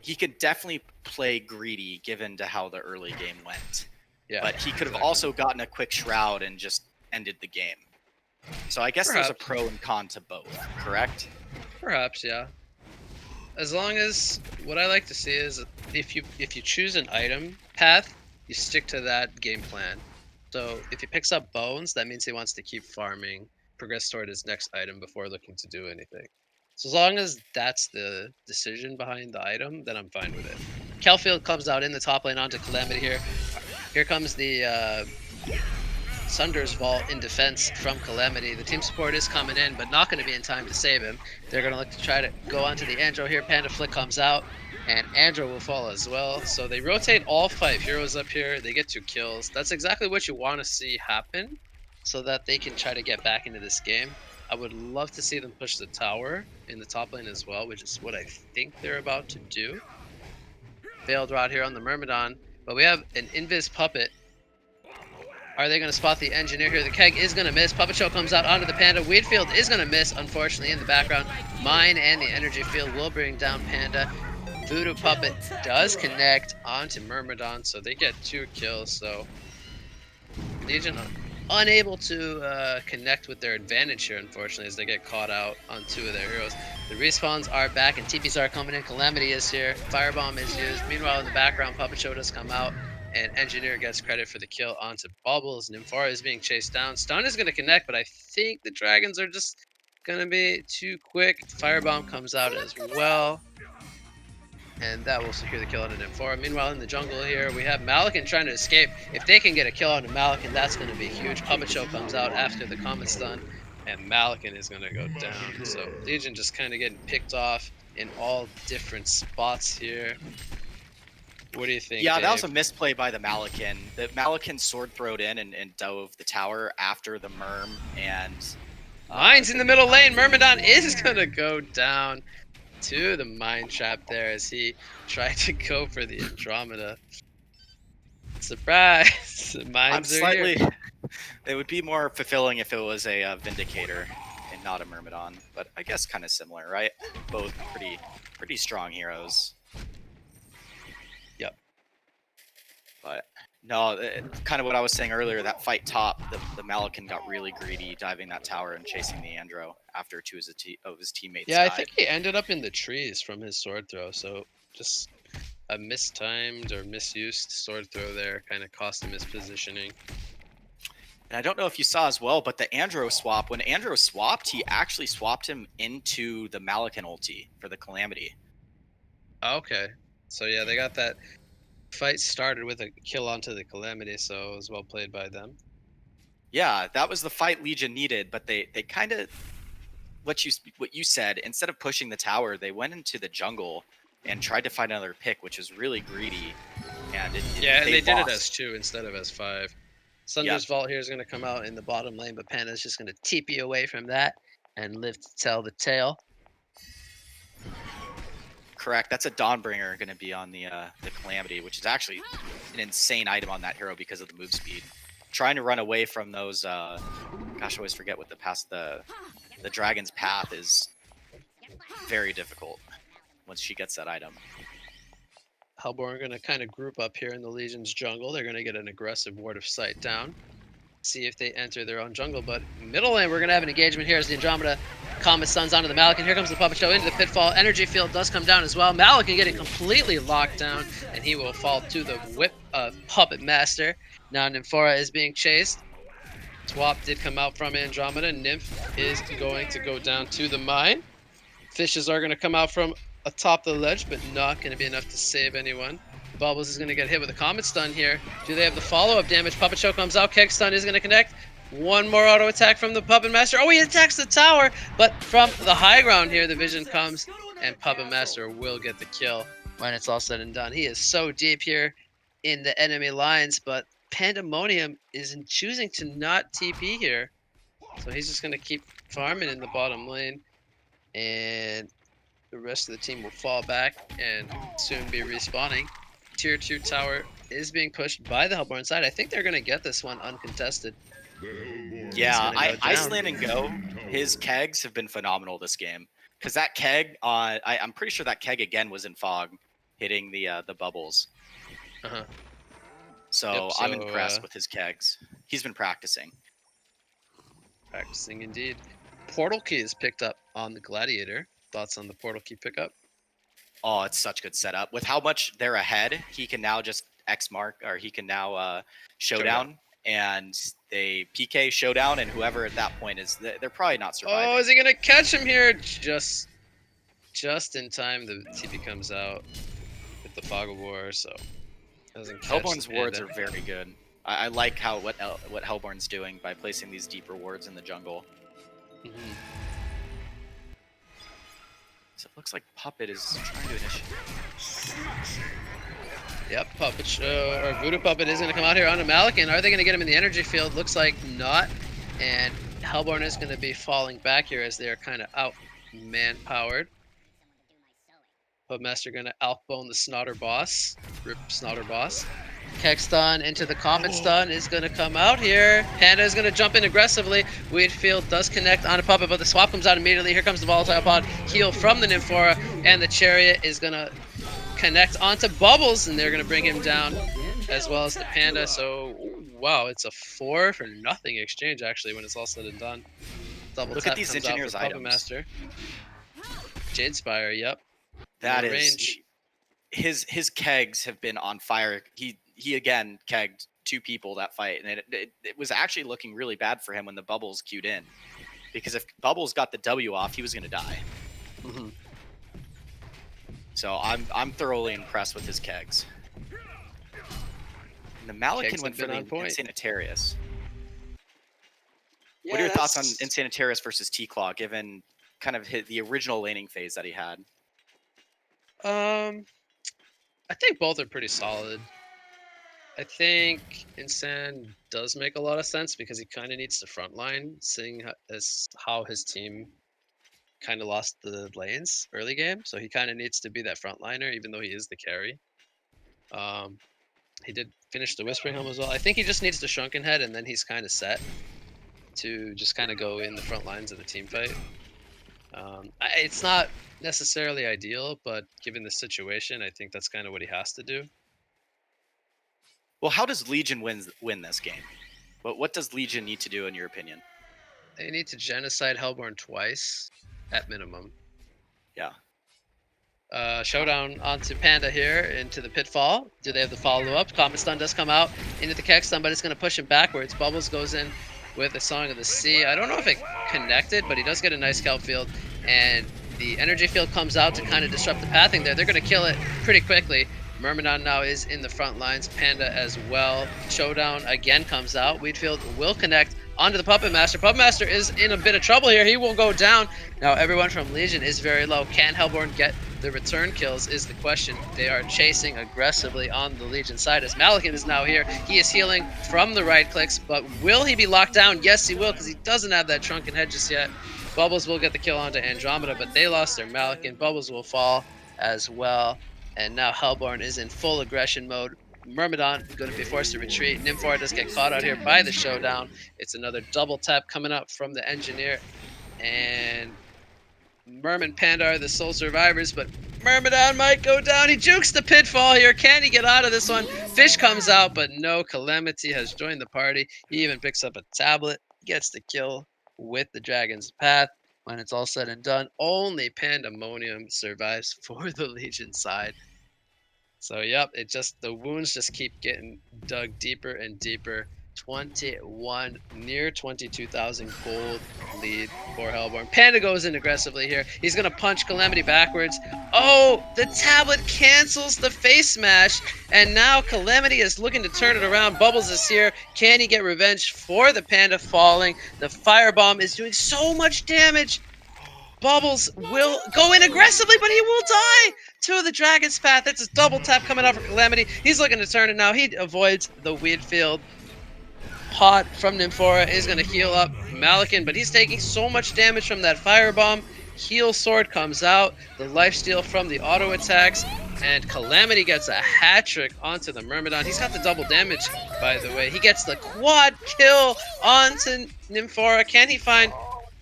He could definitely play greedy given to how the early game went. Yeah, but he could have also gotten a quick shroud and just ended the game. So I guess there's a pro and con to both, correct? Perhaps, yeah. As long as what I like to see is if you choose an item path, you stick to that game plan. So if he picks up bones, that means he wants to keep farming, progress toward his next item before looking to do anything. So as long as that's the decision behind the item, then I'm fine with it. Kelfield comes out in the top lane onto Calamity here. Here comes the Sunder's Vault in defense from Calamity. The team support is coming in, but not going to be in time to save him. They're going to look to try to go onto the Andro here. Panda Flick comes out, and Andro will fall as well. So they rotate all 5 heroes up here. They get 2 kills. That's exactly what you want to see happen so that they can try to get back into this game. I would love to see them push the tower in the top lane as well, which is what I think they're about to do. Veiled Rod here on the Myrmidon, but we have an Invis Puppet. Are they going to spot the engineer here? The keg is going to miss. Puppet Show comes out onto the Panda. Weedfield is going to miss, unfortunately, in the background. Mine and the energy field will bring down Panda. Voodoo Puppet does connect onto Myrmidon, so they get 2 kills. So Legion unable to connect with their advantage here, unfortunately, as they get caught out on 2 of their heroes. The respawns are back, and TPs are coming in. Calamity is here. Firebomb is used. Meanwhile, in the background, Puppet Show does come out, and Engineer gets credit for the kill onto Bubbles. Nymphora is being chased down. Stun is going to connect, but I think the Dragons are just going to be too quick. Firebomb comes out as well, and that will secure the kill on Nymphora. Meanwhile, in the jungle here, we have Malakin trying to escape. If they can get a kill on Malakin, that's going to be huge. Puppet Show comes out after the Comet Stun, and Malakin is going to go down. So Legion just kind of getting picked off in all different spots here. What do you think, Yeah, Dave? that was a misplay by the Malakin. The Malakin sword throwed in and dove the tower after the Myrm, and... Mine's in the middle lane. Myrmidon is going to go down to the mine trap there as he tried to go for the Andromeda. Surprise! The mines are here. It would be more fulfilling if it was a Vindicator and not a Myrmidon, but I guess kind of similar, right? Both pretty strong heroes. Yep. But no, kind of what I was saying earlier, that fight top, the Malakin got really greedy, diving that tower and chasing the Andro after 2 of his teammates Yeah, died. I think he ended up in the trees from his sword throw, so just a mistimed or misused sword throw there kind of cost him his positioning. And I don't know if you saw as well, but the Andro swap, when Andro swapped, he actually swapped him into the Malakin ulti for the Calamity. Okay. So yeah, they got that fight started with a kill onto the Calamity, so it was well played by them. Yeah, that was the fight Legion needed, but they kind of, what you said, instead of pushing the tower, they went into the jungle and tried to find another pick, which was really greedy. And they did it as 2 instead of as 5. Sunder's Yep. Vault here is going to come out in the bottom lane, but Panda's just going to TP away from that and live to tell the tale. Correct. That's a Dawnbringer going to be on the Calamity, which is actually an insane item on that hero because of the move speed. Trying to run away from those, gosh, I always forget what the the dragon's path is very difficult once she gets that item. Hellborn are going to kind of group up here in the Legion's jungle. They're going to get an aggressive Ward of Sight down. See if they enter their own jungle. But middle lane, we're going to have an engagement here as the Andromeda Comet stuns onto the Malik. And here comes the Puppet Show into the pitfall. Energy field does come down as well. Malik can get it completely locked down. And he will fall to the whip of Puppet Master. Now Nymphora is being chased. Swap did come out from Andromeda. Nymph is going to go down to the mine. Fishes are going to come out from atop the ledge, but not going to be enough to save anyone. Bubbles is going to get hit with a Comet Stun here. Do they have the follow-up damage? Puppet Show comes out. Keg Stun is going to connect. One more auto attack from the Puppet Master. Oh, he attacks the tower, but from the high ground here, the vision comes, and Puppet Master will get the kill when it's all said and done. He is so deep here in the enemy lines, but Pandemonium is choosing to not TP here. So he's just going to keep farming in the bottom lane. And the rest of the team will fall back and soon be respawning. Tier 2 tower is being pushed by the Hellborn side. I think they're going to get this one uncontested. Yeah, Iceland and Go, his kegs have been phenomenal this game. Because that keg, I'm pretty sure that keg again was in fog, hitting the bubbles. So, Yep, I'm impressed with his kegs. He's been practicing. Practicing indeed. Portal key is picked up on the Gladiator. Thoughts on the portal key pickup? Oh, it's such good setup. With how much they're ahead, he can now just X mark, or he can now showdown, and they PK showdown, and whoever at that point is, they're probably not surviving. Oh, is he gonna catch him here? Just in time, the TP comes out with the Fog of War, so doesn't catch Hellborn's the wards Panda. are very good. I like what Hellborn's doing by placing these deeper wards in the jungle. So it looks like Puppet is trying to initiate. Yep, Puppet Show, or Voodoo Puppet is going to come out here onto Malikan. Are they going to get him in the energy field? Looks like not. And Hellborn is going to be falling back here as they are kind of out man-powered. Puppetmaster going to Alkbone the Snotter Boss. Rip Snotter Boss. Keg Stun into the Comet Stun is going to come out here. Panda is going to jump in aggressively. Weedfield does connect on a Puppet, but the swap comes out immediately. Here comes the Volatile Pod. Heal from the Nymphora, and the Chariot is going to connect onto Bubbles, and they're going to bring him down, as well as the Panda. So, wow, it's a 4-0 exchange, actually, when it's all said and done. Double Look tap at these comes out engineers' for items. Puppetmaster. Jade Spire, yep. That No is range. his kegs have been on fire. He again kegged 2 people that fight, and it was actually looking really bad for him when the Bubbles queued in, because if Bubbles got the W off, he was going to die. So I'm thoroughly impressed with his kegs. And the Malikan Kegs went have for been the on point. Insanitarius. Yeah, What are your thoughts on that's- Insanitarius versus T-Claw, given kind of the original laning phase that he had? I think both are pretty solid. I think Insan does make a lot of sense because he kind of needs to frontline, seeing as how his team kind of lost the lanes early game. So he kind of needs to be that frontliner, even though he is the carry. He did finish the Whispering Helm as well. I think he just needs the Shrunken Head, and then he's kind of set to just kind of go in the front lines of the team fight. It's not necessarily ideal, but given the situation, I think that's kind of what he has to do. Well, how does Legion win this game? What does Legion need to do, in your opinion? They need to genocide Hellborn twice, at minimum. Yeah. Showdown onto Panda here into the pitfall. Do they have the follow-up? Comet Stun does come out into the Keg Stun, but it's going to push him backwards. Bubbles goes in with the Song of the Sea. I don't know if it connected, but he does get a nice kelp field, and the energy field comes out to kind of disrupt the pathing there. They're going to kill it pretty quickly. Myrmidon now is in the front lines, Panda as well. Showdown again comes out. Weedfield will connect onto the Puppet Master. Puppet Master is in a bit of trouble here. He will go down. Now everyone from Legion is very low. Can Hellborn get the return kills is the question. They are chasing aggressively on the Legion side as Malikan is now here. He is healing from the right clicks, but will he be locked down? Yes, he will, because he doesn't have that Shrunken Head just yet. Bubbles will get the kill onto Andromeda, but they lost their Malikan. Bubbles will fall as well. And now Hellborn is in full aggression mode. Myrmidon going to be forced to retreat. Nymphora does get caught out here by the Showdown. It's another double tap coming up from the Engineer. And Merman Panda are the sole survivors, but Myrmidon might go down. He jukes the pitfall here. Can he get out of this one? Fish comes out, but no, Calamity has joined the party. He even picks up a tablet, gets the kill with the Dragon's Path. When it's all said and done, only Pandemonium survives for the Legion side. So, yep, the wounds just keep getting dug deeper and deeper. 21, near 22,000 gold lead for Hellborn. Panda goes in aggressively here. He's going to punch Calamity backwards. Oh, the tablet cancels the face smash. And now Calamity is looking to turn it around. Bubbles is here. Can he get revenge for the Panda falling? The firebomb is doing so much damage. Bubbles will go in aggressively, but he will die to the Dragon's Path. It's a double tap coming out for Calamity. He's looking to turn it now. He avoids the Weed Field. Pot from Nymphora is going to heal up Malakin, but he's taking so much damage from that firebomb. Heal Sword comes out. The lifesteal from the auto attacks. And Calamity gets a hat trick onto the Myrmidon. He's got the double damage, by the way. He gets the quad kill onto Nymphora. Can he find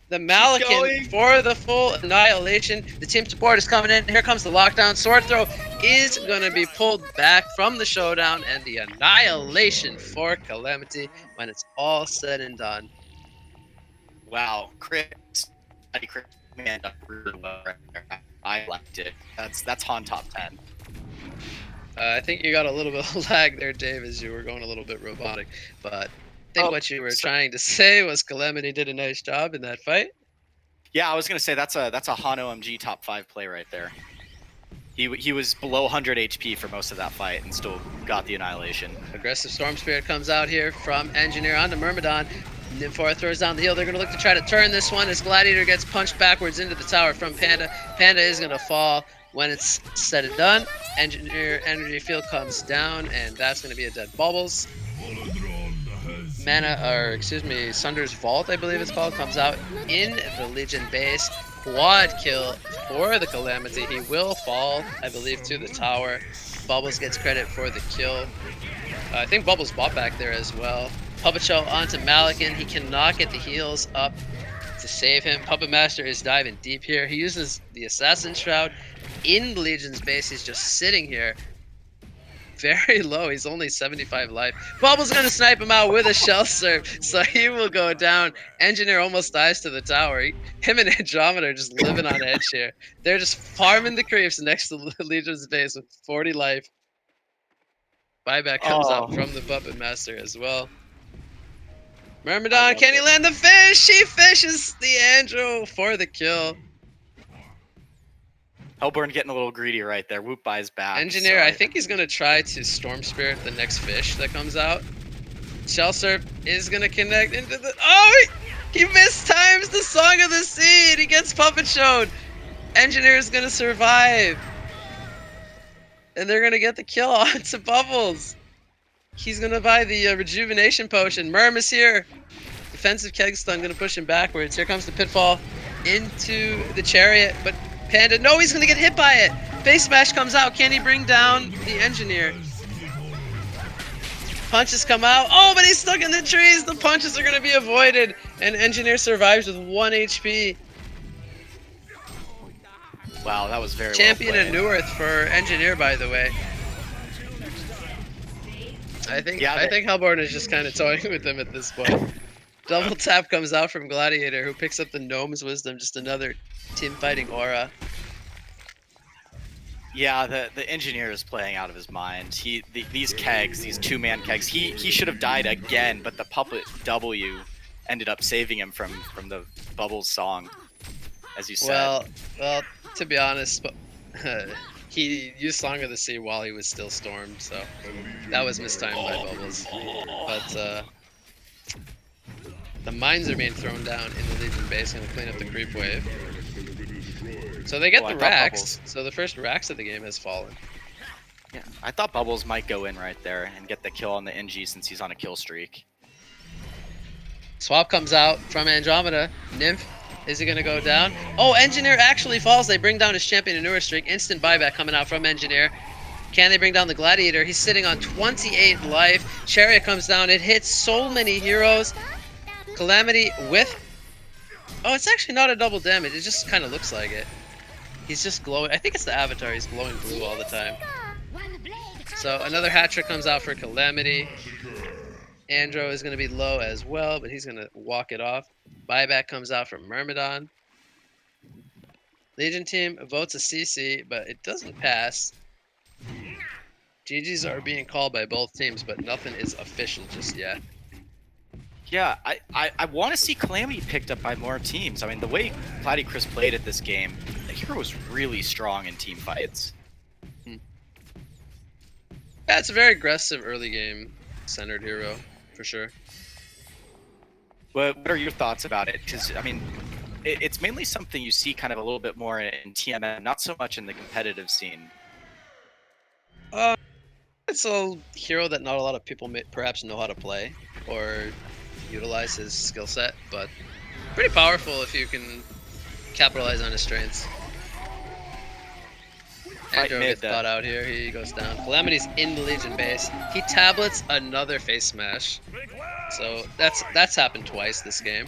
the Malakin for the full annihilation? The team support is coming in. Here comes the lockdown. Sword throw is going to be pulled back from the showdown, and the annihilation for Calamity when it's all said and done. Wow, Chris, man, really well right there. I liked it. That's HoN top 10. I think you got a little bit of lag there, Dave, as you were going a little bit robotic. But I think what you were trying to say was Calamity did a nice job in that fight. Yeah, I was gonna say that's a HoN OMG top 5 play right there. He was below 100 HP for most of that fight and still got the annihilation. Aggressive Storm Spirit comes out here from Engineer onto Myrmidon. Nymphora throws down the heal. They're going to look to try to turn this one as Gladiator gets punched backwards into the tower from Panda. Panda is going to fall when it's said and done. Engineer Energy Field comes down, and that's going to be a dead Bubbles. Sunder's Vault, I believe it's called, comes out in the Legion base. Quad kill for the Calamity. He will fall, I believe, to the tower. Bubbles gets credit for the kill. I think Bubbles bought back there as well. Puppet Show onto Malakin. He cannot get the heals up to save him. Puppet Master is diving deep here. He uses the Assassin Shroud in the Legion's base. He's just sitting here. Very low. He's only 75 life. Bubbles gonna snipe him out with a shell serve, so he will go down. Engineer almost dies to the tower. Him and Andromeda are just living on edge here. They're just farming the creeps next to Legion's base with 40 life. Buyback comes out from the Puppet Master as well. Myrmidon, can he land the fish? He fishes the Andrew for the kill. Hellborn getting a little greedy right there. Whoop buys back. Engineer, I think he's going to try to Storm Spirit the next fish that comes out. Shell Surf is going to connect into the... Oh! He mistimes the Song of the Sea and he gets Puppet Showed. Engineer is going to survive. And they're going to get the kill onto Bubbles. He's going to buy the Rejuvenation Potion. Myrm is here. Defensive Keg Stun going to push him backwards. Here comes the Pitfall into the Chariot, but Panda, no, he's going to get hit by it. Face Smash comes out. Can he bring down the Engineer? Punches come out. Oh, but he's stuck in the trees. The punches are going to be avoided, and Engineer survives with 1 HP. Wow, that was very Champion well and Neworth for Engineer, by the way. I think Hellborn is just kind of toying with them at this point. Double tap comes out from Gladiator, who picks up the Gnome's Wisdom, just another team fighting aura. Yeah, the Engineer is playing out of his mind. These kegs, these 2-man kegs, he should have died again, but the Puppet W ended up saving him from the Bubbles song, as you said. Well, to be honest, he used Song of the Sea while he was still stormed, so that was mistimed by Bubbles. But the mines are being thrown down in the Legion base, going to clean up the creep wave. So they get the racks. So the first racks of the game has fallen. Yeah, I thought Bubbles might go in right there and get the kill on the NG since he's on a kill streak. Swap comes out from Andromeda. Nymph, is he going to go down? Oh, Engineer actually falls. They bring down his champion and newer streak. Instant buyback coming out from Engineer. Can they bring down the Gladiator? He's sitting on 28 life. Chariot comes down. It hits so many heroes. Calamity with Oh, it's actually not a double damage. It just kind of looks like it. He's just glowing. I think it's the avatar. He's glowing blue all the time. So another hat trick comes out for Calamity. Andro is going to be low as well, but he's going to walk it off. Buyback comes out for Myrmidon. Legion team votes a CC, but it doesn't pass. GGs are being called by both teams, but nothing is official just yet. Yeah, I want to see Calamity picked up by more teams. I mean, the way Platycris played at this game, the hero was really strong in team fights. Yeah, it's a very aggressive early game centered hero, for sure. What are your thoughts about it? Because, I mean, it's mainly something you see kind of a little bit more in TMM, not so much in the competitive scene. It's a hero that not a lot of people may perhaps know how to play or utilize his skill set, but pretty powerful if you can capitalize on his strengths. Andro gets caught out here. He goes down. Calamity's in the Legion base. He tablets another face smash. So that's happened twice this game.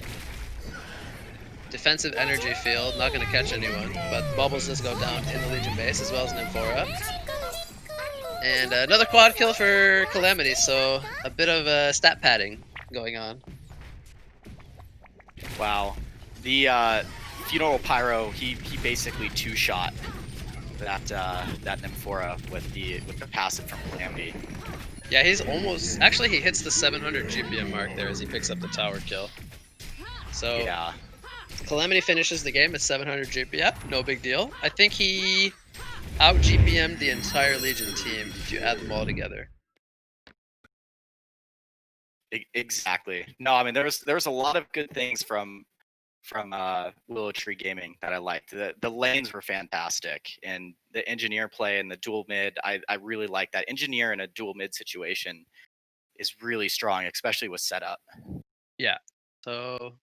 Defensive energy field, not going to catch anyone, but Bubbles does go down in the Legion base as well as Nymphora. And another quad kill for Calamity, so a bit of stat padding going on. Wow. The Funeral Pyro, he basically two-shot that Nymphora with the passive from Calamity. Yeah, he's almost... Actually, he hits the 700 GPM mark there as he picks up the tower kill. So, yeah. Calamity finishes the game at 700 GPM. No big deal. I think he out GPM'd the entire Legion team if you add them all together. Exactly. No, I mean there was a lot of good things from Willow Tree Gaming that I liked. The lanes were fantastic, and the engineer play and the dual mid, I really like that. Engineer in a dual mid situation is really strong, especially with setup. Yeah. So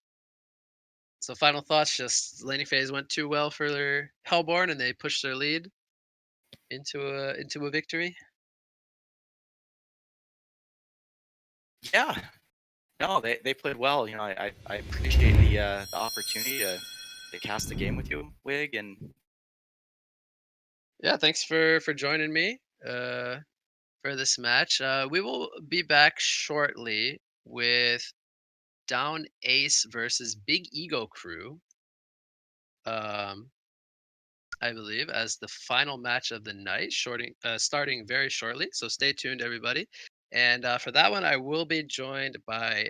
final thoughts, just laning phase went too well for their Hellborn and they pushed their lead into a victory. Yeah. No, they played well. You know, I appreciate the opportunity to cast the game with you, Wig, and Yeah, thanks for joining me for this match. We will be back shortly with Down Ace versus Big Ego Crew. I believe as the final match of the night, starting very shortly. So stay tuned, everybody. And for that one, I will be joined by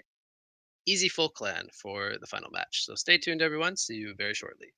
Easy Full Clan for the final match. So stay tuned, everyone. See you very shortly.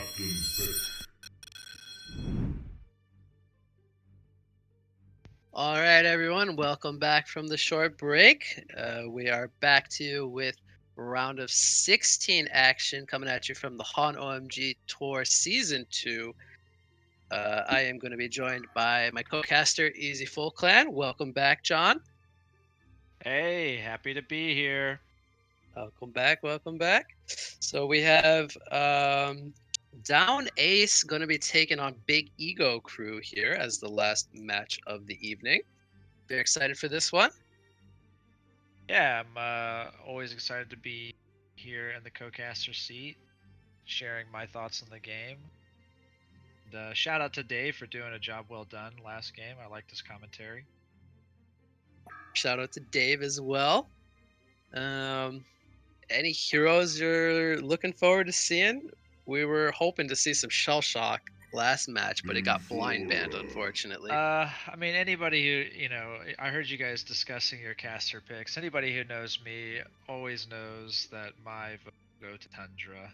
Captain Pick. All right, everyone, welcome back from the short break. We are back to you with round of 16 action coming at you from the HoN OMG Tour Season 2. I am going to be joined by my co-caster, Easy Full Clan. Welcome back, John. Hey, happy to be here. Welcome back, welcome back. So we have Down Ace going to be taking on Big Ego Crew here as the last match of the evening. Very excited for this one. Yeah, I'm always excited to be here in the co-caster seat, sharing my thoughts on the game. And, shout out to Dave for doing a job well done last game. I liked his commentary. Shout out to Dave as well. Any heroes you're looking forward to seeing? We were hoping to see some Shell Shock last match, but it got blind banned, unfortunately. I mean, anybody who, I heard you guys discussing your caster picks. Anybody who knows me always knows that my vote will go to Tundra.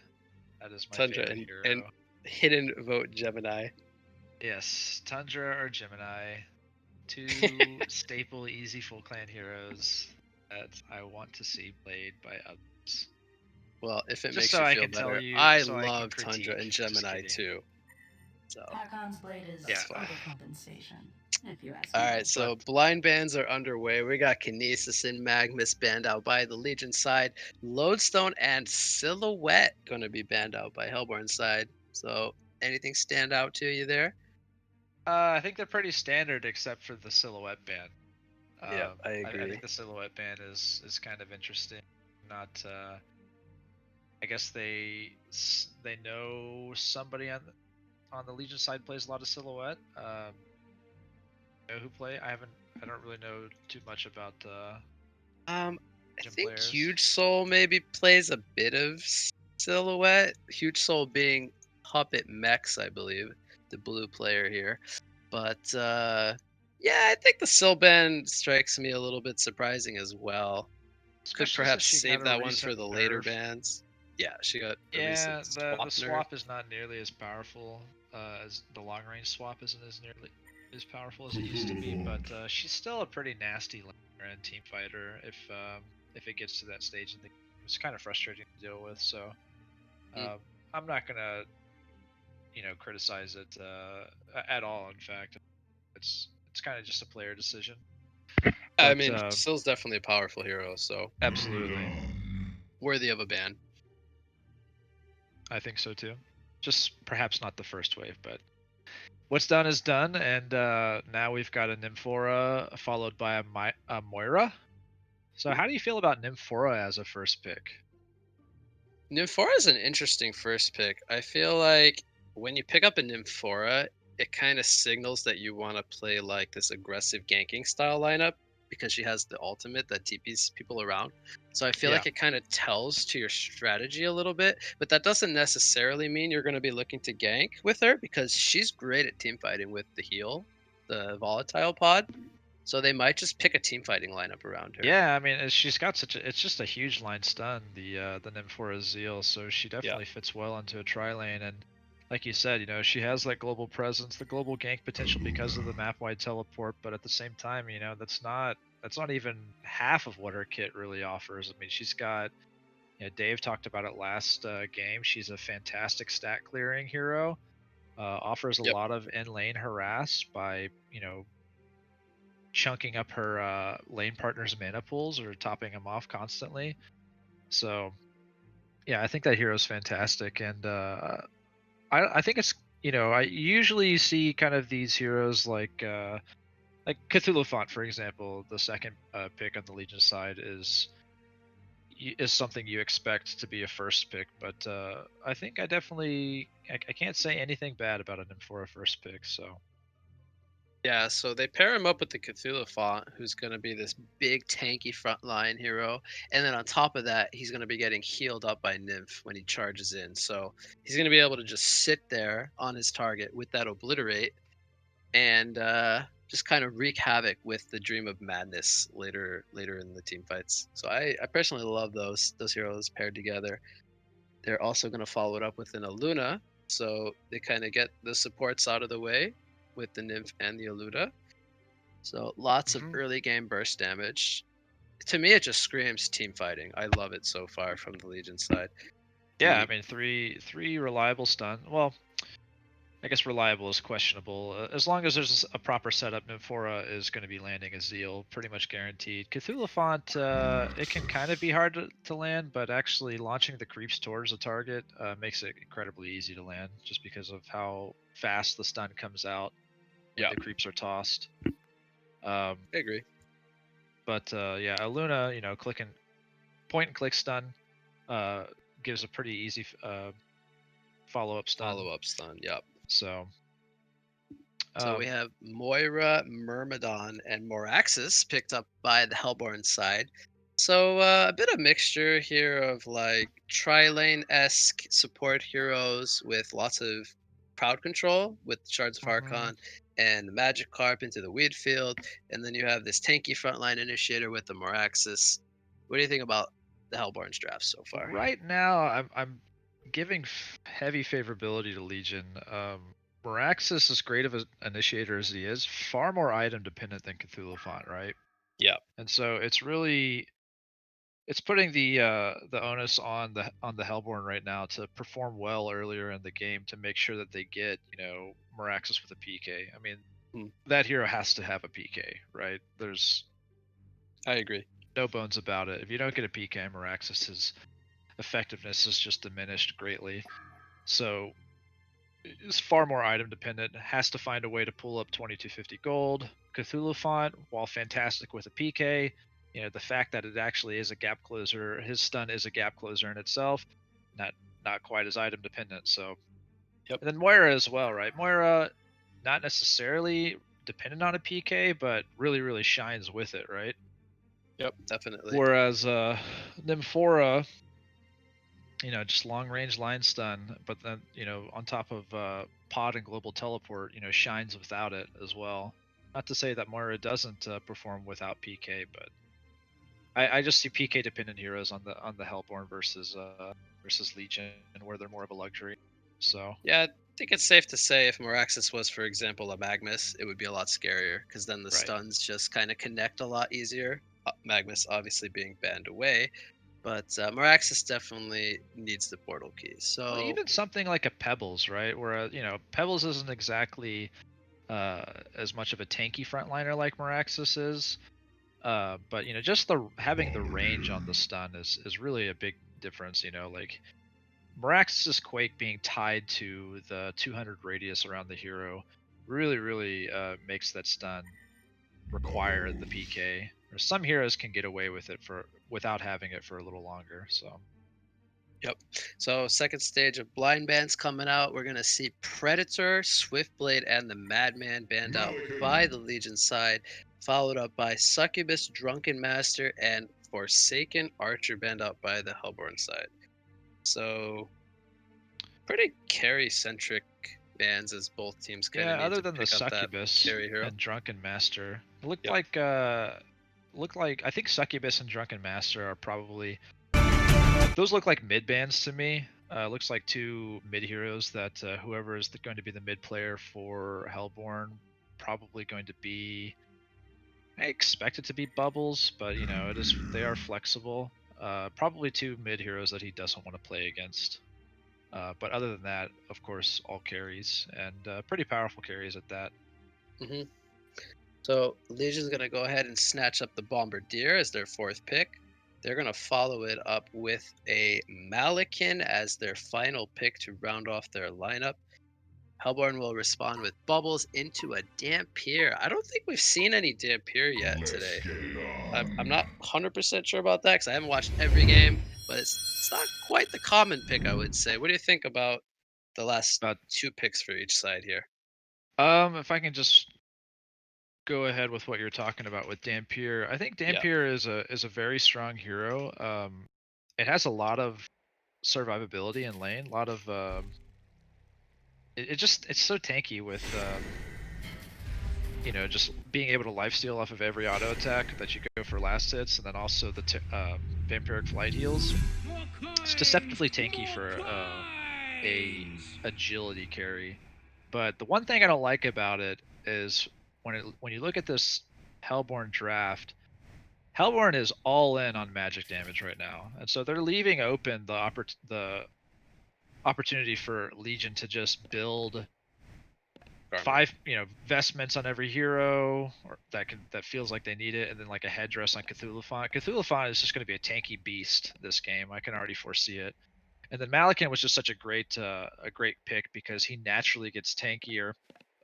That is my Tundra favorite hero. and hidden vote Gemini. Yes, Tundra or Gemini. Two staple easy full clan heroes that I want to see played by others. Well, if it Just makes so you I feel can tell better, you, I so I can love Tundra critique. and Just Gemini kidding. too. So Tarkon's blade is Yeah. overcompensation, if you ask all me. right, so blind bans are underway. We got Kinesis and Magnus banned out by the Legion side. Lodestone and Silhouette going to be banned out by Hellborn side. So anything stand out to you there? I think they're pretty standard except for the silhouette ban. Yeah, I I agree. think the silhouette ban is kind of interesting. Not, I guess they know somebody on the Legion side plays a lot of silhouette. Know who play? I don't really know too much about I gym think players. Huge Soul maybe plays a bit of Silhouette. Huge Soul being Puppet Mex, I believe, the blue player here. But yeah, I think the Silban strikes me a little bit surprising as well. Could Especially perhaps since she save got a that one for recent the later nerf. bans. Yeah, she got a Yeah, recent the swap nerf. swap is not nearly as powerful as the long range swap isn't as nearly as powerful as it used to be, but she's still a pretty nasty laner and team fighter if it gets to that stage in the game. It's kind of frustrating to deal with, so I'm not gonna criticize it at all. In fact, it's kind of just a player decision. I But, mean, Sill's definitely a powerful hero, so absolutely. Worthy of a ban. I think so too. Just perhaps not the first wave, but what's done is done, and now we've got a Nymphora followed by a Moira. So how do you feel about Nymphora as a first pick? Nymphora is an interesting first pick. I feel like when you pick up a Nymphora, it kind of signals that you want to play like this aggressive ganking style lineup because she has the ultimate that TPs people around. So I feel like it kind of tells to your strategy a little bit, but that doesn't necessarily mean you're going to be looking to gank with her because she's great at team fighting with the heal, the volatile pod. So they might just pick a team fighting lineup around her. Yeah, I mean, she's got it's just a huge line stun, the Nymphora Zeal, so she definitely fits well into a tri lane, and like you said, she has that global presence, the global gank potential because of the map wide teleport, but at the same time, that's not even half of what her kit really offers. I mean, she's got, Dave talked about it last game. She's a fantastic stat clearing hero. Offers a lot of in lane harass by chunking up her lane partner's mana pools or topping them off constantly. So yeah, I think that hero's fantastic, and I think it's I usually see kind of these heroes like Cthulhu Font, for example. The second pick on the Legion side is something you expect to be a first pick, but I think I can't say anything bad about a Nymphora first pick. So yeah, so they pair him up with the Cthulhu Font, who's going to be this big tanky frontline hero, and then on top of that, he's going to be getting healed up by Nymph when he charges in. So he's going to be able to just sit there on his target with that obliterate, and just kind of wreak havoc with the Dream of Madness later in the team fights. So I personally love those heroes paired together. They're also going to follow it up with an Aluna, So they kind of get the supports out of the way with the Nymph and the Eluda. So lots of early game burst damage. To me, it just screams team fighting. I love it so far from the Legion side. Yeah, I mean three reliable stun. Well, I guess reliable is questionable. As long as there's a proper setup, Nymphora is going to be landing a Zeal, pretty much guaranteed. Cthulhu Font, it can kind of be hard to land, but actually launching the creeps towards the target makes it incredibly easy to land, just because of how fast the stun comes out when the creeps are tossed. I agree. But yeah, Aluna, clicking point and click stun gives a pretty easy follow-up stun. Follow-up stun, yep. So we have Moira, Myrmidon, and Moraxis picked up by the Hellborn side. So a bit of mixture here of like tri-lane-esque support heroes with lots of crowd control with Shards of Harkon and the Magic Carp into the Weed Field, and then you have this tanky frontline initiator with the Moraxis. What do you think about the Hellborn's draft so far? Right now, I'm giving heavy favorability to Legion. Moraxis, as great of an initiator as he is, far more item dependent than Cthulhu Font, right? Yeah. And so it's putting the onus on the Hellborn right now to perform well earlier in the game to make sure that they get Moraxis with a PK. I mean, that hero has to have a PK, right? I agree. No bones about it. If you don't get a PK, Moraxis's effectiveness is just diminished greatly. So it's far more item dependent. Has to find a way to pull up 2250 gold. Cthulhu Font, while fantastic with a PK, the fact that it actually is a gap closer, his stun is a gap closer in itself, not quite as item dependent. So, and then Moira as well, right? Moira, not necessarily dependent on a PK, but really shines with it, right? Yep, definitely. Whereas Nymphora, just long range line stun, but then on top of pod and global teleport, shines without it as well. Not to say that Moira doesn't perform without PK, but I just see PK dependent heroes on the Hellborn versus Legion, where they're more of a luxury. So yeah, I think it's safe to say if Moraxis was, for example, a Magnus, it would be a lot scarier because then the stuns just kind of connect a lot easier. Magnus obviously being banned away, but Moraxis definitely needs the portal key. So well, even something like a Pebbles, right? Where Pebbles isn't exactly as much of a tanky frontliner like Moraxis is, but just having the range on the stun is really a big difference. Like Moraxis' Quake being tied to the 200 radius around the hero really makes that stun require the PK. Or some heroes can get away with it without having it for a little longer. So. Yep. So second stage of blind bands coming out. We're gonna see Predator, Swiftblade, and the Madman banned out by the Legion side, followed up by Succubus, Drunken Master, and Forsaken Archer banned out by the Hellborn side. So pretty carry centric bans as both teams kind of need other to than the pick up that Succubus carry hero. and Drunken Master, looked like I think Succubus and Drunken Master are probably, those look like mid bans to me. Looks like two mid heroes that whoever is going to be the mid player for Hellborn probably going to be. I expect it to be Bubbles, but they are flexible. Probably two mid heroes that he doesn't want to play against. But other than that, of course, all carries and pretty powerful carries at that. So Legion's gonna go ahead and snatch up the Bombardier as their fourth pick. They're going to follow it up with a Malakin as their final pick to round off their lineup. Hellborn will respond with Bubbles into a Dampier. I don't think we've seen any Dampier yet today. I'm not 100% sure about that because I haven't watched every game, but it's not quite the common pick, I would say. What do you think about the last two picks for each side here? If I can just go ahead with what you're talking about with Dampier. I think Dampier is a very strong hero. It has a lot of survivability in lane, a lot of it's so tanky with just being able to lifesteal off of every auto attack that you go for last hits, and then also the vampiric flight heals. It's deceptively tanky a agility carry. But the one thing I don't like about it is when you look at this Hellborn draft, Hellborn is all in on magic damage right now, and so they're leaving open the opportunity for Legion to just build five, vestments on every hero, or that feels like they need it, and then like a headdress on Cthulhu Font. Cthulhu Font is just going to be a tanky beast this game. I can already foresee it. And then Malakin was just such a great pick because he naturally gets tankier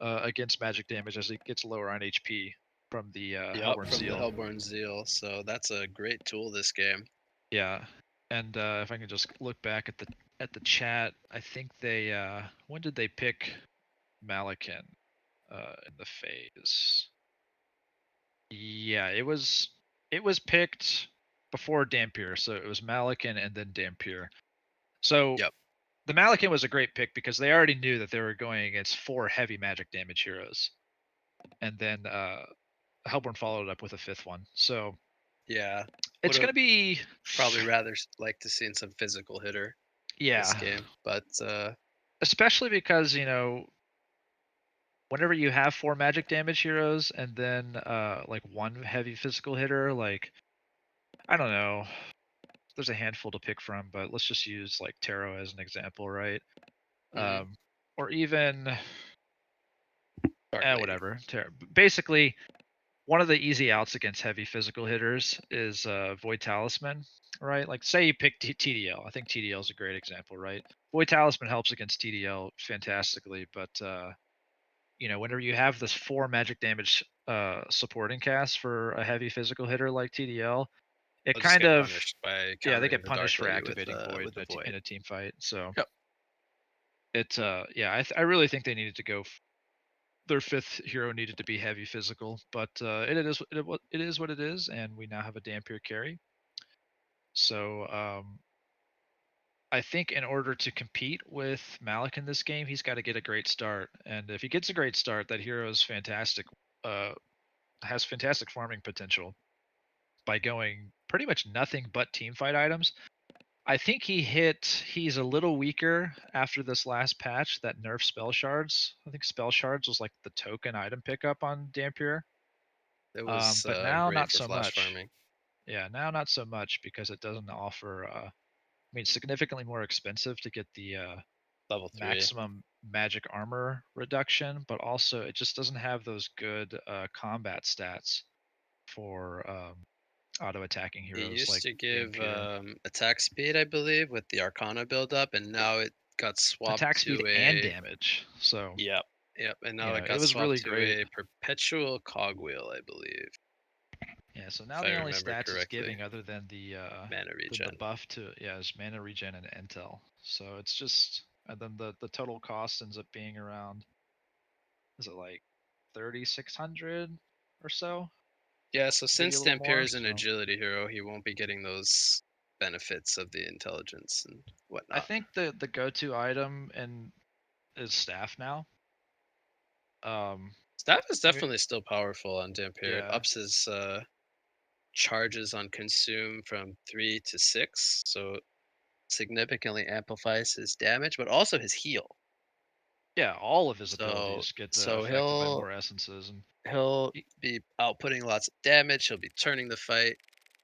against magic damage as he gets lower on HP from the Hellborn from Zeal. the Hellborn Zeal. So that's a great tool this game. Yeah, and if I can just look back at the chat, I think they when did they pick Malakin in the phase? Yeah, it was picked before Dampier, so it was Malakin and then Dampier. So the Malakin was a great pick because they already knew that they were going against 4 heavy magic damage heroes, and then Hellborn followed up with a 5th one. So yeah, it's going to be probably rather like to see some physical hitter. Yeah. This game, but especially because whenever you have 4 magic damage heroes and then like 1 heavy physical hitter, like I don't know, there's a handful to pick from, but let's just use like Tarot as an example, right? Or even whatever. Basically, one of the easy outs against heavy physical hitters is Void Talisman, right? Like say you pick TDL. I think TDL is a great example, right? Void Talisman helps against TDL fantastically, but whenever you have this 4 magic damage supporting cast for a heavy physical hitter like TDL, it kind of by they get the punished for Dark Lady activating Void with the Void in a team fight. So Yep. I really think they needed to go. Their 5th hero needed to be heavy physical, but it is what it is, and we now have a Dampier carry. So I think in order to compete with Malik in this game, he's got to get a great start, and if he gets a great start, that hero is fantastic. Has fantastic farming potential by going pretty much nothing but team fight items. I think he's a little weaker after this last patch that nerfed spell shards. I think spell shards was like the token item pickup on Dampier. It was But now great not for so flash much. farming. Yeah, now not so much because it doesn't offer significantly more expensive to get the level 3 maximum magic armor reduction, but also it just doesn't have those good combat stats for auto attacking heroes. It used like to give Dampier. attack speed, I believe, with the Arcana build-up, and now it got swapped Attack to speed and damage. So Yep, and now it got it was swapped really to great. a perpetual cogwheel, I believe. Yeah, so now If the I only remember stats it's correctly. giving other than the mana the regen. buff to is mana regen and intel. So it's just and then the total cost ends up being around, is it like 3,600 or so? Yeah, so Maybe since a little Dampier more. is an So agility hero, he won't be getting those benefits of the intelligence and I whatnot. think the go-to item and is staff now. Staff is definitely still powerful on Dampier. It Yeah. ups his charges on consume from 3 to 6, so significantly amplifies his damage, but also his heal. Yeah, all of his So abilities get so affected by more essences, and he'll be outputting lots of damage. He'll be turning the fight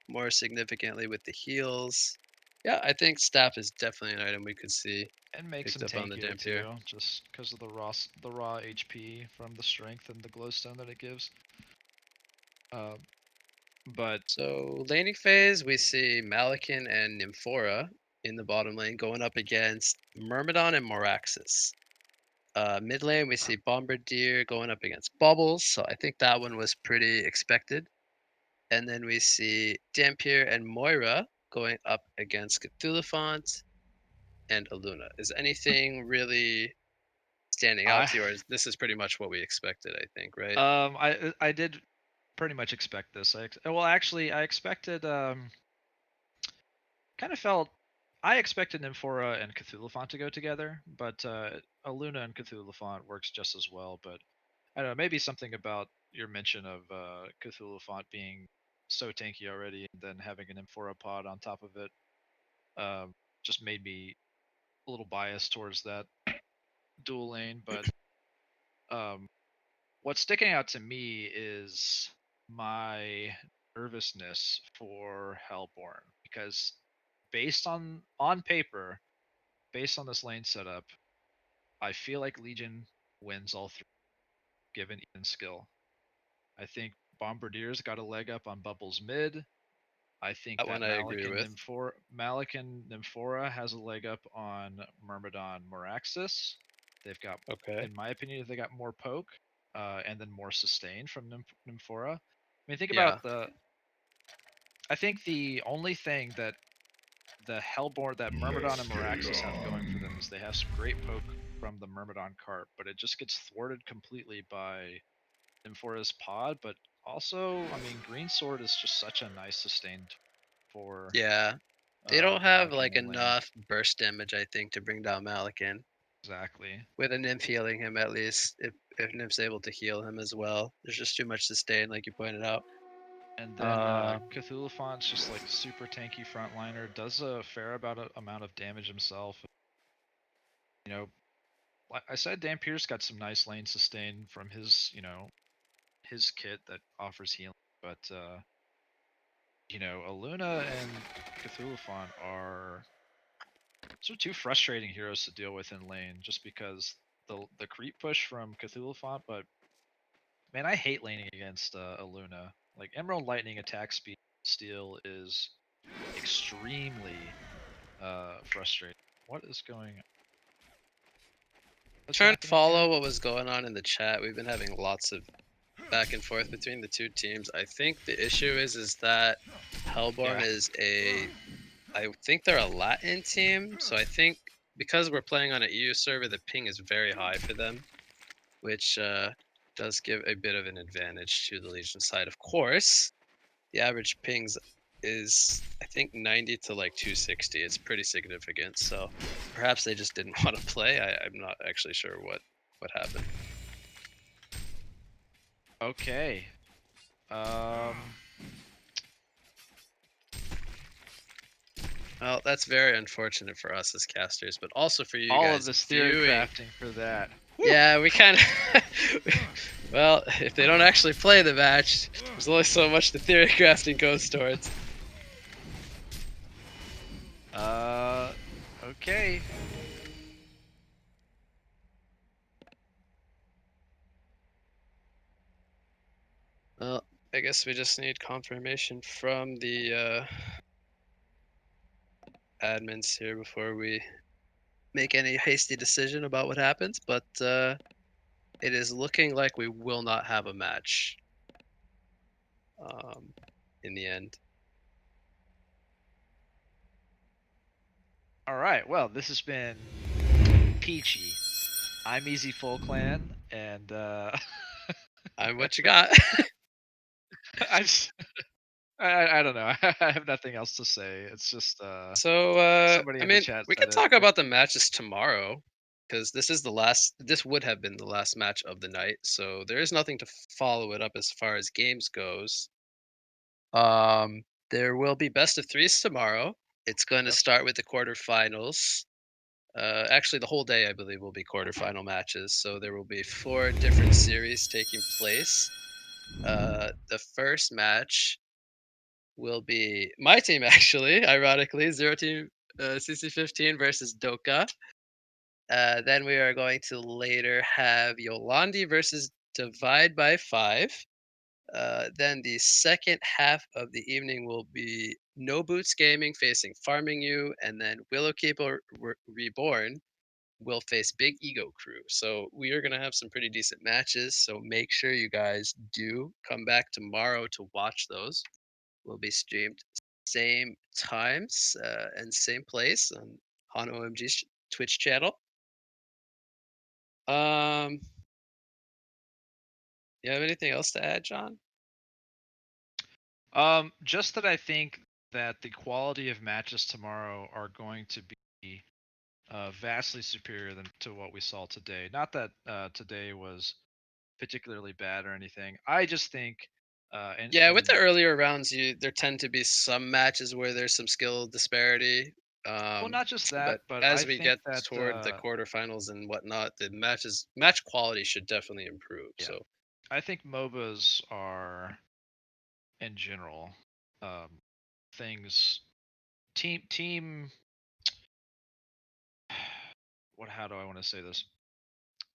more significantly with the heals. Yeah, I think staff is definitely an item we could see makes picked him up on the tankier Dampier. too, just because of the raw HP from the strength and the glowstone that it gives. But So laning phase, we see Malakin and Nymphora in the bottom lane going up against Myrmidon and Moraxis. Mid lane, we see Bombardier going up against Bubbles, so I think that one was pretty expected. And then we see Dampier and Moira going up against Cthulhu and Aluna. Is anything really standing out to you, or this is pretty much what we expected? I think, right? I did pretty much expect this. Actually, I expected kind of felt I expected Nymphora and Cthulhu to go together, but Aluna and Cthulhu works just as well. But I don't know, maybe something about your mention of Cthulhu being so tanky already, and then having an Nymphora pod on top of it, just made me a little biased towards that dual lane, but um, what's sticking out to me is my nervousness for Hellborn because based on paper, based on this lane setup, I feel like Legion wins all three given even skill. I think Bombardier's got a leg up on Bubbles mid. I think That that one I agree with. Malik and Nymphora has a leg up on Myrmidon Moraxis. They've got, Okay. in my opinion, they got more poke, and then more sustain from Nymphora. I mean, think Yeah. about I think the only thing that the Hellborn that Myrmidon and Moraxis have going for them is they have some great poke from the Myrmidon cart, but it just gets thwarted completely by Nymphora's pod. But also, I mean, Green Sword is just such a nice sustained for Yeah. They don't have Malikan like in lane. enough burst damage, I think, to bring down Malikan. Exactly. With a Nymph healing him at least, if Nymph's able to heal him as well. There's just too much sustain, like you pointed out. And then Cthulhufont's just like super tanky frontliner, does a fair amount of damage himself. You know, like I said, Dan Pierce got some nice lane sustain from his, his kit that offers healing, but Aluna and Cthulhufont are sort of two frustrating heroes to deal with in lane, just because the creep push from Cthulhufont, but man, I hate laning against Aluna. Like Emerald Lightning attack speed steal is extremely frustrating. What is going on? Trying to follow what was going on in the chat. We've been having lots of back and forth between the two teams. I think the issue is that Hellborn is I think they're a Latin team, so I think because we're playing on an EU server, the ping is very high for them, which does give a bit of an advantage to the Legion side. Of course, the average pings is I think 90 to like 260. It's pretty significant. So perhaps they just didn't want to play. I'm not actually sure what happened. Okay. Well, that's very unfortunate for us as casters, but also for you all guys of this theory viewing. crafting for that. Yeah, we kind of. Well, if they don't actually play the match, there's only so much the theory crafting goes towards. Okay. Well, I guess we just need confirmation from the admins here before we make any hasty decision about what happens, but it is looking like we will not have a match in the end. All right. Well, this has been peachy. I'm Easy Full Clan, and I'm what you got. I just, I don't know. I have nothing else to say. It's just So somebody I in the mean, chat we said can it. talk about the matches tomorrow because this is the last. This would have been the last match of the night, so there is nothing to follow it up as far as games goes. There will be best of threes tomorrow. It's going to start with the quarterfinals. Actually, the whole day I believe will be quarterfinal matches. So there will be 4 different series taking place. The first match will be my team actually, ironically, Zero Team CC15 versus Doka. Then we are going to later have Yolandi versus Divide by 5. Then the second half of the evening will be No Boots Gaming facing Farming You, and then Willowkeeper Reborn will face Big Ego Crew. So we are going to have some pretty decent matches. So make sure you guys do come back tomorrow to watch those. Will be streamed same times and same place on HoN OMG's Twitch channel. You have anything else to add, John? Just that I think that the quality of matches tomorrow are going to be vastly superior to what we saw today. Not that today was particularly bad or anything. I just think, Yeah, with the earlier rounds, there tend to be some matches where there's some skill disparity. Um, Well, not just that, but as I we think get that toward the quarterfinals and whatnot, the match quality should definitely improve. Yeah. So I think MOBAs are, in general, things team. How do I want to say this?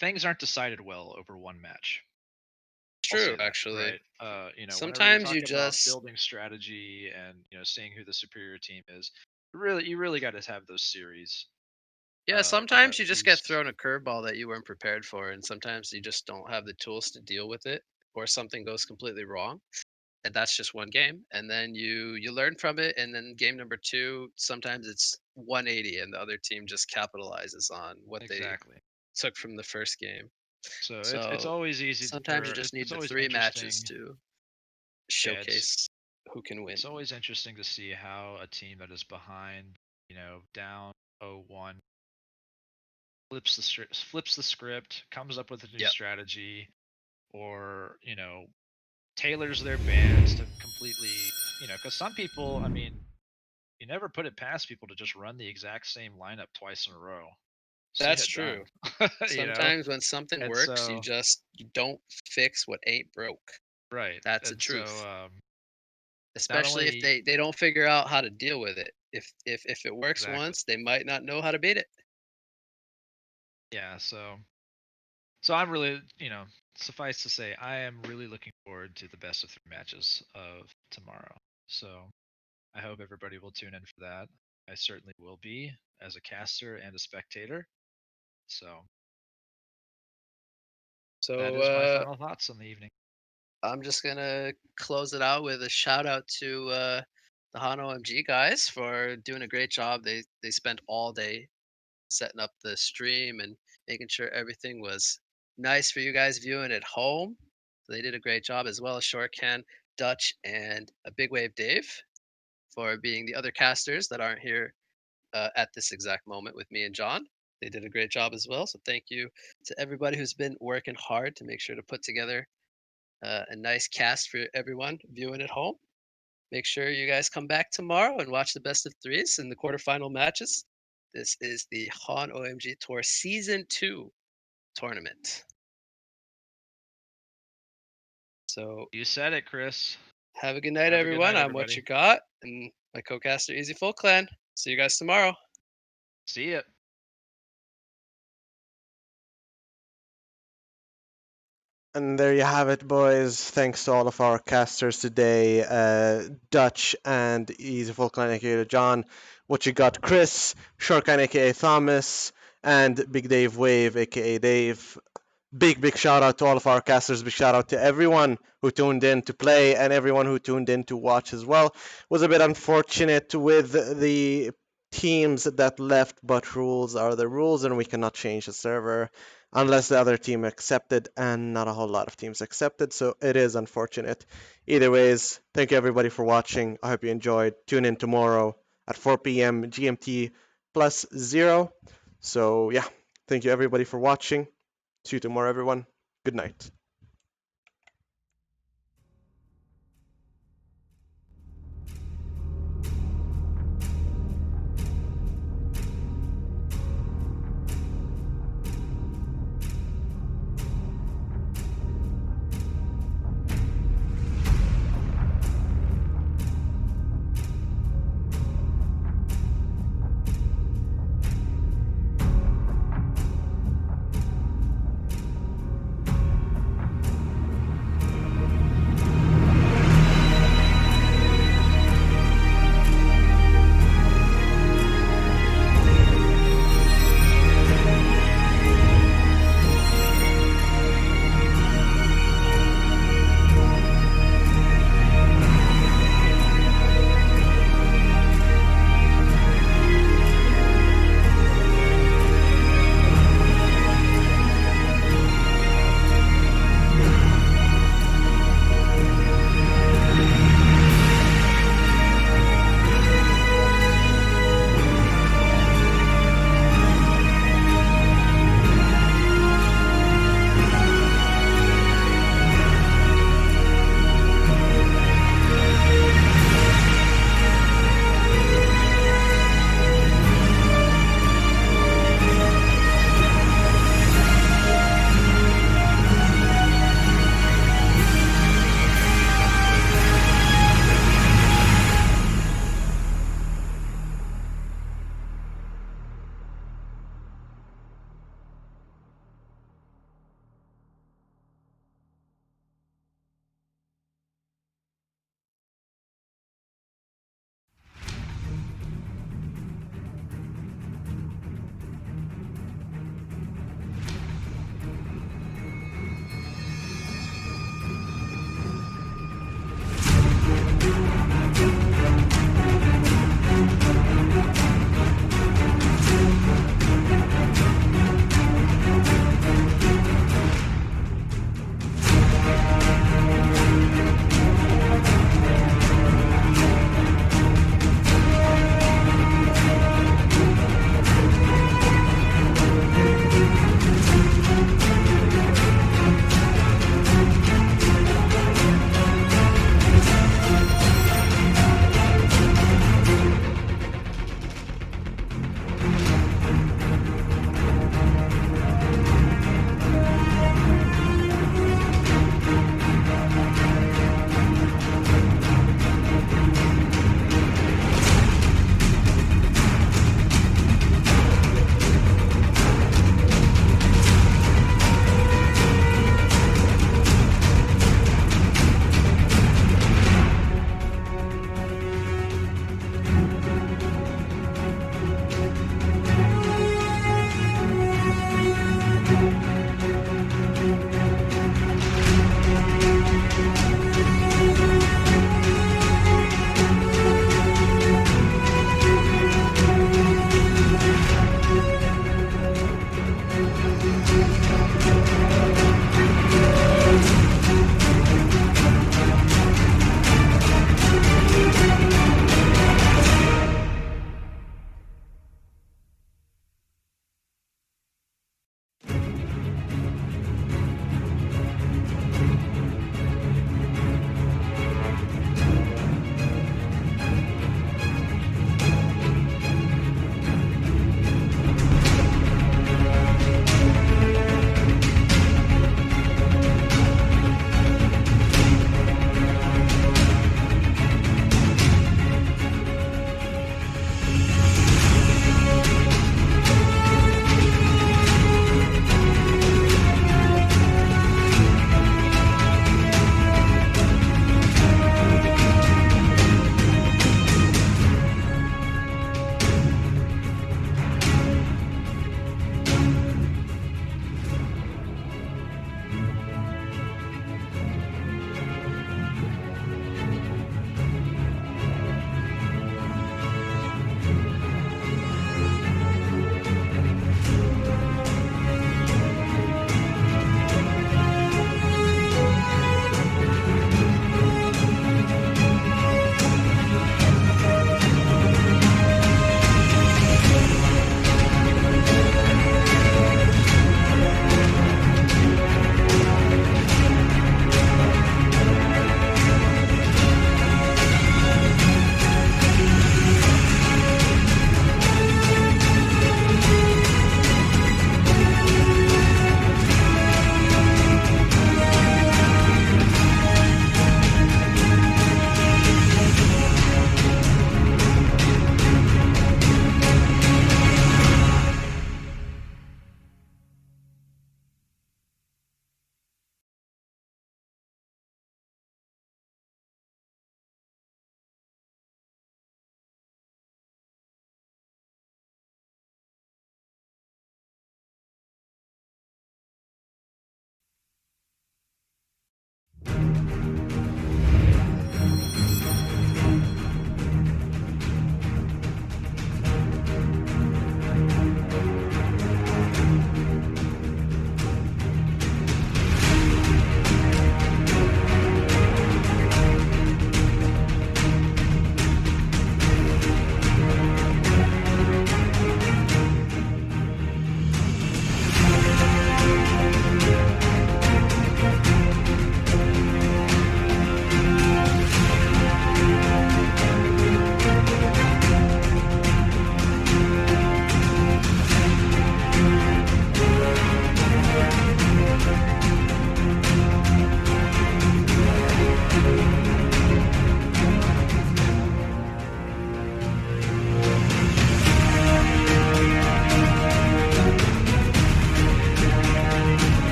Things aren't decided well over one match. I'll true, say that, actually. right? Whenever you're Sometimes you talking about just building strategy and seeing who the superior team is, you really got to have those series. yeah, Of at sometimes you just get least thrown a curveball that you weren't prepared for, and sometimes you just don't have the tools to deal with it, or something goes completely wrong, and that's just one game. And then you learn from it, and then game number two, sometimes it's 180, and the other team just capitalizes on what they exactly. took from the first game. So it's So always easy, sometimes you just need it's the always 3 matches interesting. to Yeah, showcase who can win. it's always interesting to see how a team that is behind, down 0-1, flips the script, comes up with a new Yep. strategy, or tailors their bands to completely, because some people, I mean, you never put it past people to just run the exact same lineup twice in a row. See That's it done. true. Sometimes when something And works, so you don't fix what ain't broke. right, That's the and so truth. not Especially if only they don't figure out how to deal with it. If it works exactly, once, they might not know how to beat it. yeah. So I'm really, suffice to say, I am really looking forward to the best of 3 matches of tomorrow. So I hope everybody will tune in for that. I certainly will be, as a caster and a spectator. So that So is my final thoughts on the evening. I'm just gonna close it out with a shout out to the HoN OMG guys for doing a great job. They spent all day setting up the stream and making sure everything was nice for you guys viewing at home. So they did a great job, as well as Shortcan, Dutch, and a Big Wave Dave for being the other casters that aren't here at this exact moment with me and John. They did a great job as well. So thank you to everybody who's been working hard to make sure to put together a nice cast for everyone viewing at home. Make sure you guys come back tomorrow and watch the best of threes in the quarterfinal matches. This is the HoN OMG Tour Season 2 tournament. So You said it, Chris. have a good night, Have a good everyone. night, I'm What everybody. You Got, and my co-caster Easy Full Clan. See you guys tomorrow. See ya. And there you have it, boys. Thanks to all of our casters today, Dutch and Easy Falkland, aka John. What you got, Chris, Shortcan, aka Thomas, and Big Dave Wave, aka Dave. Big shout out to all of our casters. Big shout out to everyone who tuned in to play and everyone who tuned in to watch as well. Was a bit unfortunate with the teams that left, but rules are the rules, and we cannot change the server unless the other team accepted, and not a whole lot of teams accepted, so it is unfortunate. Either ways, thank you everybody for watching. I hope you enjoyed. Tune in tomorrow at 4 p.m. GMT plus 0. So yeah, thank you everybody for watching. See you tomorrow, everyone. Good night.